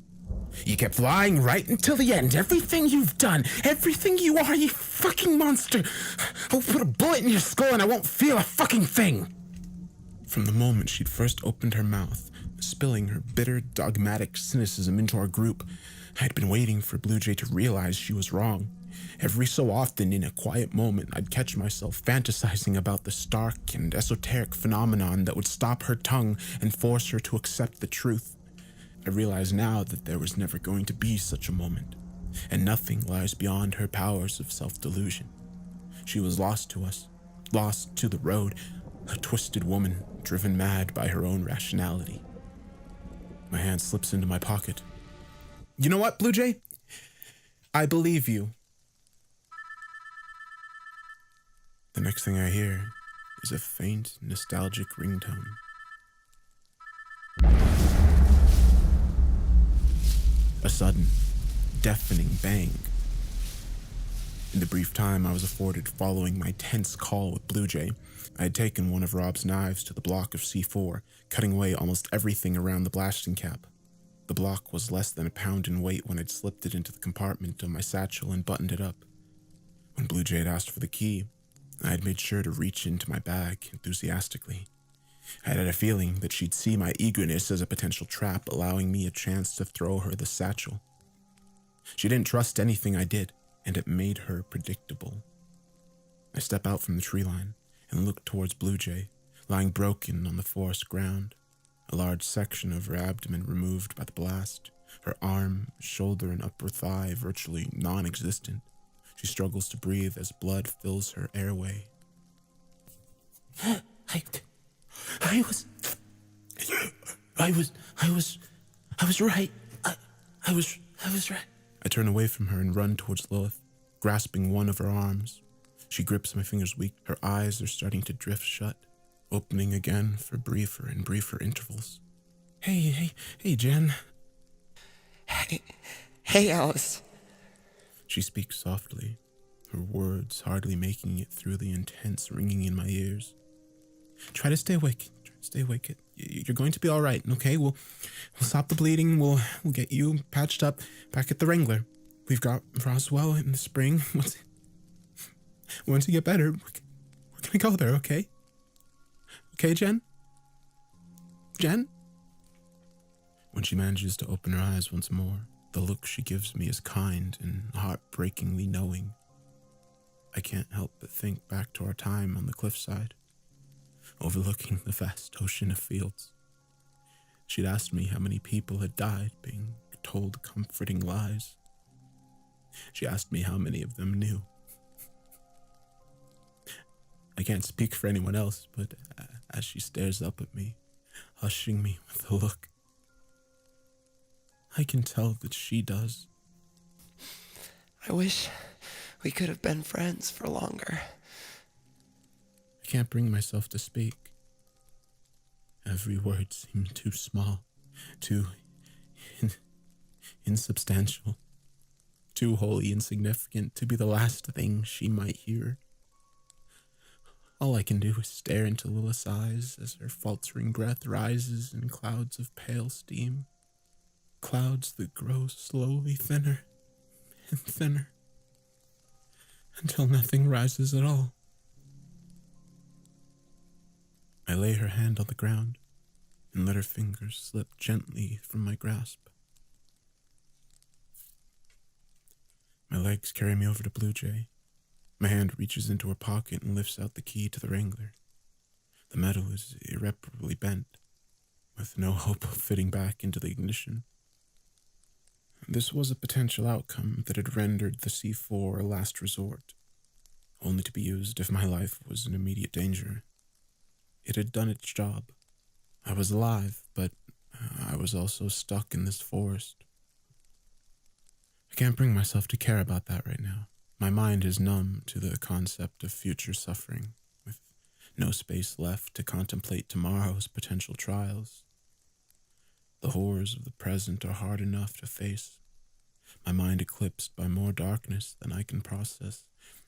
A: You kept lying right until the end. Everything you've done, everything you are, you fucking monster! I'll put a bullet in your skull and I won't feel a fucking thing! From the moment she'd first opened her mouth, spilling her bitter, dogmatic cynicism into our group, I'd been waiting for Blue Jay to realize she was wrong. Every so often, in a quiet moment, I'd catch myself fantasizing about the stark and esoteric phenomenon that would stop her tongue and force her to accept the truth. I realize now that there was never going to be such a moment, and nothing lies beyond her powers of self-delusion. She was lost to us, lost to the road, a twisted woman driven mad by her own rationality. My hand slips into my pocket. You know what, Blue Jay? I believe you. The next thing I hear is a faint, nostalgic ringtone. A sudden, deafening bang. In the brief time I was afforded following my tense call with Blue Jay, I had taken one of Rob's knives to the block of C4, cutting away almost everything around the blasting cap. The block was less than a pound in weight when I'd slipped it into the compartment of my satchel and buttoned it up. When Blue Jay had asked for the key, I had made sure to reach into my bag enthusiastically. I had a feeling that she'd see my eagerness as a potential trap, allowing me a chance to throw her the satchel. She didn't trust anything I did, and it made her predictable. I step out from the tree line and look towards Blue Jay, lying broken on the forest ground, a large section of her abdomen removed by the blast, her arm, shoulder, and upper thigh virtually non-existent. She struggles to breathe as blood fills her airway.
K: I was right. I was right.
A: I turn away from her and run towards Lilith, grasping one of her arms. She grips my fingers weak. Her eyes are starting to drift shut, opening again for briefer and briefer intervals. Hey, Jen.
K: Hey, Alice.
A: She speaks softly, her words hardly making it through the intense ringing in my ears. Try to stay awake. You're going to be all right, okay? We'll stop the bleeding. We'll get you patched up back at the Wrangler. We've got Roswell in the spring. Once you get better, we're gonna go there, okay? Okay, Jen? Jen? When she manages to open her eyes once more, the look she gives me is kind and heartbreakingly knowing. I can't help but think back to our time on the cliffside, overlooking the vast ocean of fields. She'd asked me how many people had died being told comforting lies. She asked me how many of them knew. I can't speak for anyone else, but as she stares up at me, hushing me with a look, I can tell that she does.
K: I wish we could have been friends for longer.
A: I can't bring myself to speak. Every word seemed too small, too insubstantial, too wholly insignificant to be the last thing she might hear. All I can do is stare into Lilith's eyes as her faltering breath rises in clouds of pale steam, clouds that grow slowly thinner and thinner until nothing rises at all. I lay her hand on the ground and let her fingers slip gently from my grasp. My legs carry me over to Blue Jay. My hand reaches into her pocket and lifts out the key to the Wrangler. The metal is irreparably bent, with no hope of fitting back into the ignition. This was a potential outcome that had rendered the C4 a last resort, only to be used if my life was in immediate danger. It had done its job. I was alive, but I was also stuck in this forest. I can't bring myself to care about that right now. My mind is numb to the concept of future suffering, with no space left to contemplate tomorrow's potential trials. The horrors of the present are hard enough to face. My mind eclipsed by more darkness than I can process.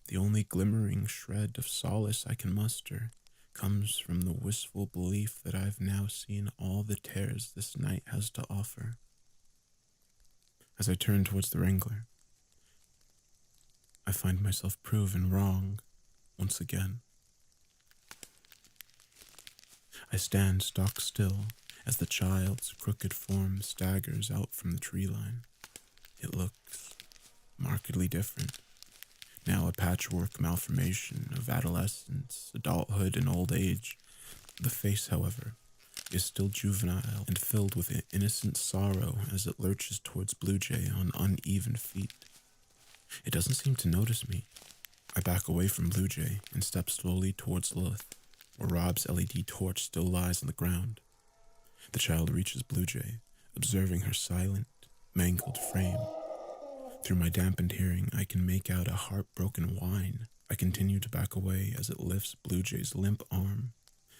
A: The only glimmering shred of solace I can muster comes from the wistful belief that I've now seen all the terrors this night has to offer. As I turn towards the Wrangler, I find myself proven wrong once again. I stand stock still as the child's crooked form staggers out from the tree line. It looks markedly different. Now a patchwork malformation of adolescence, adulthood, and old age. The face, however, is still juvenile and filled with innocent sorrow as it lurches towards Blue Jay on uneven feet. It doesn't seem to notice me. I back away from Blue Jay and step slowly towards Lilith, where Rob's LED torch still lies on the ground. The child reaches Blue Jay, observing her silent, mangled frame. Through my dampened hearing, I can make out a heartbroken whine. I continue to back away as it lifts Blue Jay's limp arm,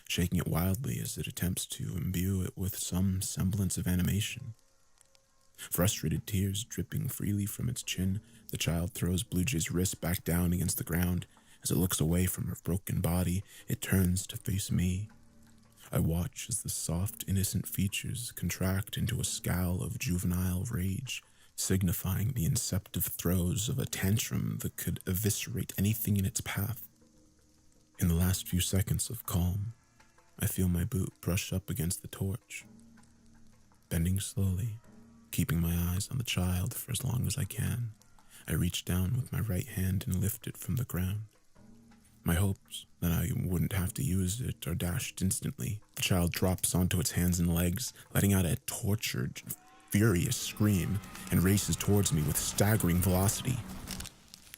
A: shaking it wildly as it attempts to imbue it with some semblance of animation. Frustrated tears dripping freely from its chin, the child throws Blue Jay's wrist back down against the ground. As it looks away from her broken body, it turns to face me. I watch as the soft, innocent features contract into a scowl of juvenile rage, signifying the inceptive throes of a tantrum that could eviscerate anything in its path. In the last few seconds of calm, I feel my boot brush up against the torch. Bending slowly, keeping my eyes on the child for as long as I can, I reach down with my right hand and lift it from the ground. My hopes that I wouldn't have to use it are dashed instantly. The child drops onto its hands and legs, letting out a tortured, furious scream, and races towards me with staggering velocity.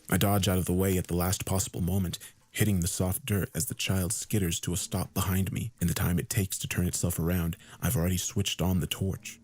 A: I dodge out of the way at the last possible moment, hitting the soft dirt as the child skitters to a stop behind me. In the time it takes to turn itself around, I've already switched on the torch.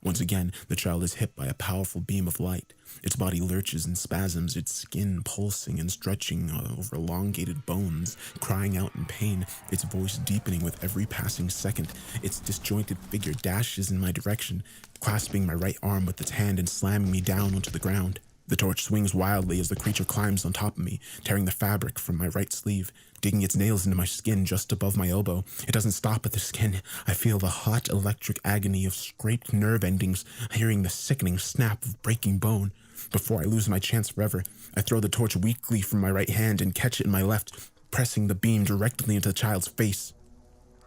A: Once again, the child is hit by a powerful beam of light. Its body lurches in spasms, its skin pulsing and stretching over elongated bones, crying out in pain, its voice deepening with every passing second. Its disjointed figure dashes in my direction, clasping my right arm with its hand and slamming me down onto the ground. The torch swings wildly as the creature climbs on top of me, tearing the fabric from my right sleeve, digging its nails into my skin just above my elbow. It doesn't stop at the skin. I feel the hot electric agony of scraped nerve endings, hearing the sickening snap of breaking bone. Before I lose my chance forever, I throw the torch weakly from my right hand and catch it in my left, pressing the beam directly into the child's face.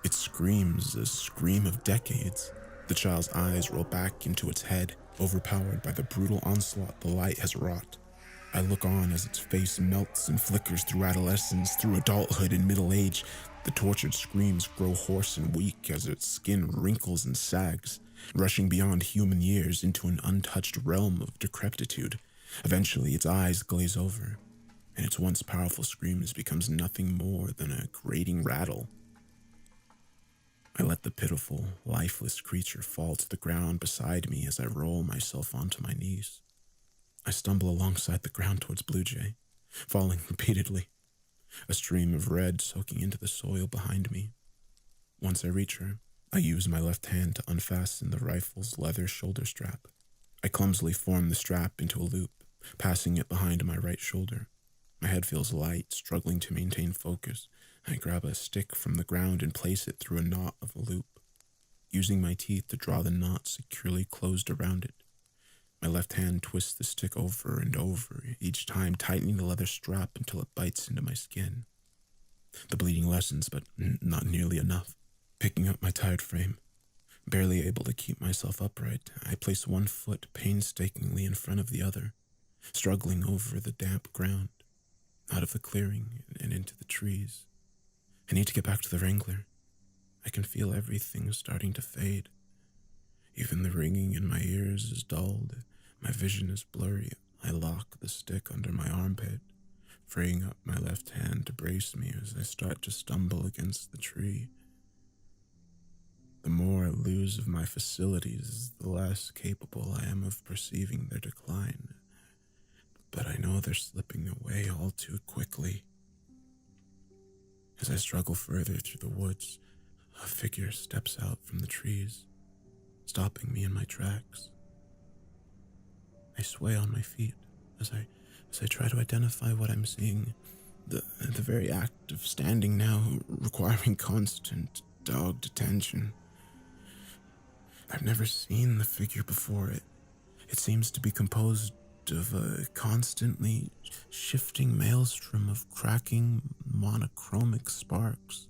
A: It screams a scream of decades. The child's eyes roll back into its head, overpowered by the brutal onslaught the light has wrought. I look on as its face melts and flickers through adolescence, through adulthood and middle age. The tortured screams grow hoarse and weak as its skin wrinkles and sags, rushing beyond human years into an untouched realm of decrepitude. Eventually, its eyes glaze over, and its once powerful screams becomes nothing more than a grating rattle. I let the pitiful, lifeless creature fall to the ground beside me as I roll myself onto my knees. I stumble alongside the ground towards Blue Jay, falling repeatedly, a stream of red soaking into the soil behind me. Once I reach her, I use my left hand to unfasten the rifle's leather shoulder strap. I clumsily form the strap into a loop, passing it behind my right shoulder. My head feels light, struggling to maintain focus. I grab a stick from the ground and place it through a knot of a loop, using my teeth to draw the knot securely closed around it. My left hand twists the stick over and over, each time tightening the leather strap until it bites into my skin. The bleeding lessens, but not nearly enough. Picking up my tired frame, barely able to keep myself upright, I place one foot painstakingly in front of the other, struggling over the damp ground, out of the clearing and into the trees. I need to get back to the Wrangler. I can feel everything starting to fade. Even the ringing in my ears is dulled. My vision is blurry. I lock the stick under my armpit, freeing up my left hand to brace me as I start to stumble against the tree. The more I lose of my facilities, the less capable I am of perceiving their decline. But I know they're slipping away all too quickly. As I struggle further through the woods, a figure steps out from the trees, stopping me in my tracks. I sway on my feet as I try to identify what I'm seeing. The very act of standing now requiring constant dogged attention. I've never seen the figure before. It seems to be composed of a constantly shifting maelstrom of cracking monochromic sparks.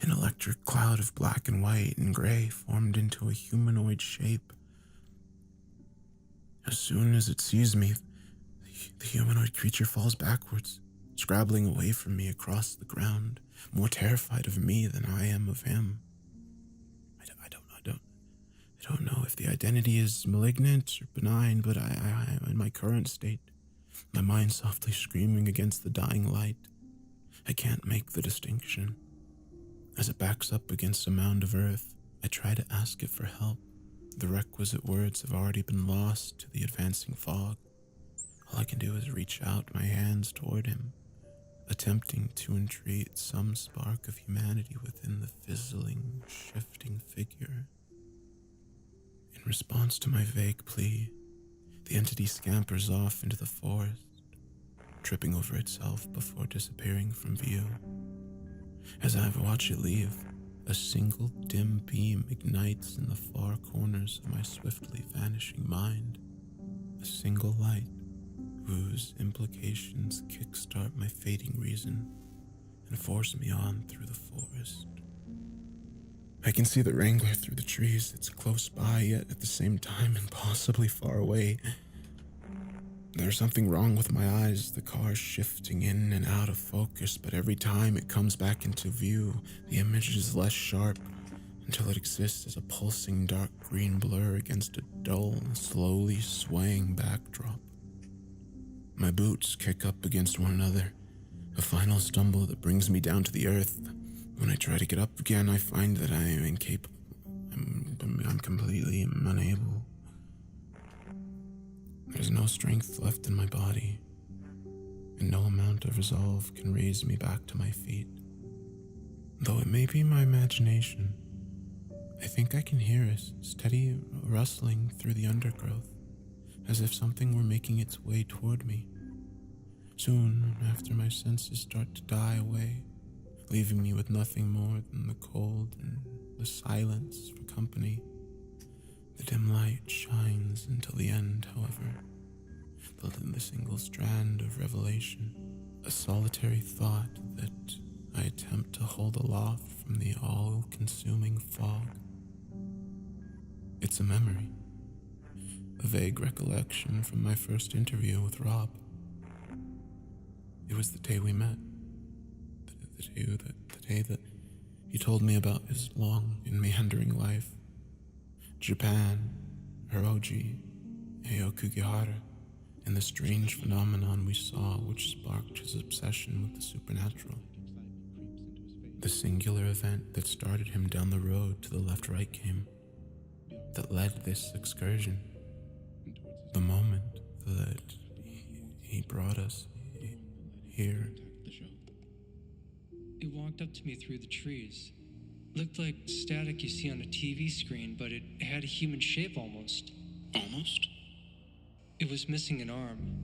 A: An electric cloud of black and white and gray formed into a humanoid shape. As soon as it sees me, the humanoid creature falls backwards, scrabbling away from me across the ground, more terrified of me than I am of him. I don't know if the identity is malignant or benign, but I am in my current state, my mind softly screaming against the dying light. I can't make the distinction. As it backs up against a mound of earth, I try to ask it for help. The requisite words have already been lost to the advancing fog. All I can do is reach out my hands toward him, attempting to entreat some spark of humanity within the fizzling, shifting figure. In response to my vague plea, the entity scampers off into the forest, tripping over itself before disappearing from view. As I watch it leave, a single dim beam ignites in the far corners of my swiftly vanishing mind. A single light, whose implications kickstart my fading reason and force me on through the forest. I can see the Wrangler through the trees. It's close by, yet at the same time impossibly far away. There's something wrong with my eyes. The car's shifting in and out of focus, but every time it comes back into view, the image is less sharp until it exists as a pulsing dark green blur against a dull, slowly swaying backdrop. My boots kick up against one another, a final stumble that brings me down to the earth. When I try to get up again, I find that I am incapable. I'm completely unable. There's no strength left in my body, and no amount of resolve can raise me back to my feet. Though it may be my imagination, I think I can hear a steady rustling through the undergrowth, as if something were making its way toward me. Soon after, my senses start to die away, leaving me with nothing more than the cold and the silence for company. The dim light shines until the end, however, the single strand of revelation, a solitary thought that I attempt to hold aloft from the all-consuming fog. It's a memory, a vague recollection from my first interview with Rob. It was the day we met, the day that he told me about his long and meandering life. Japan, Hiroji, Aokugihara, and the strange phenomenon we saw which sparked his obsession with the supernatural. The singular event that started him down the road to the left-right came, that led this excursion. The moment that he brought us here.
B: It walked up to me through the trees. Looked like static you see on a TV screen, but it had a human shape almost.
G: Almost?
B: It was missing an arm.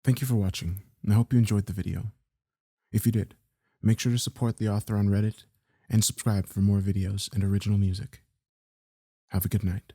A: Thank you for watching, and I hope you enjoyed the video. If you did, make sure to support the author on Reddit and subscribe for more videos and original music. Have a good night.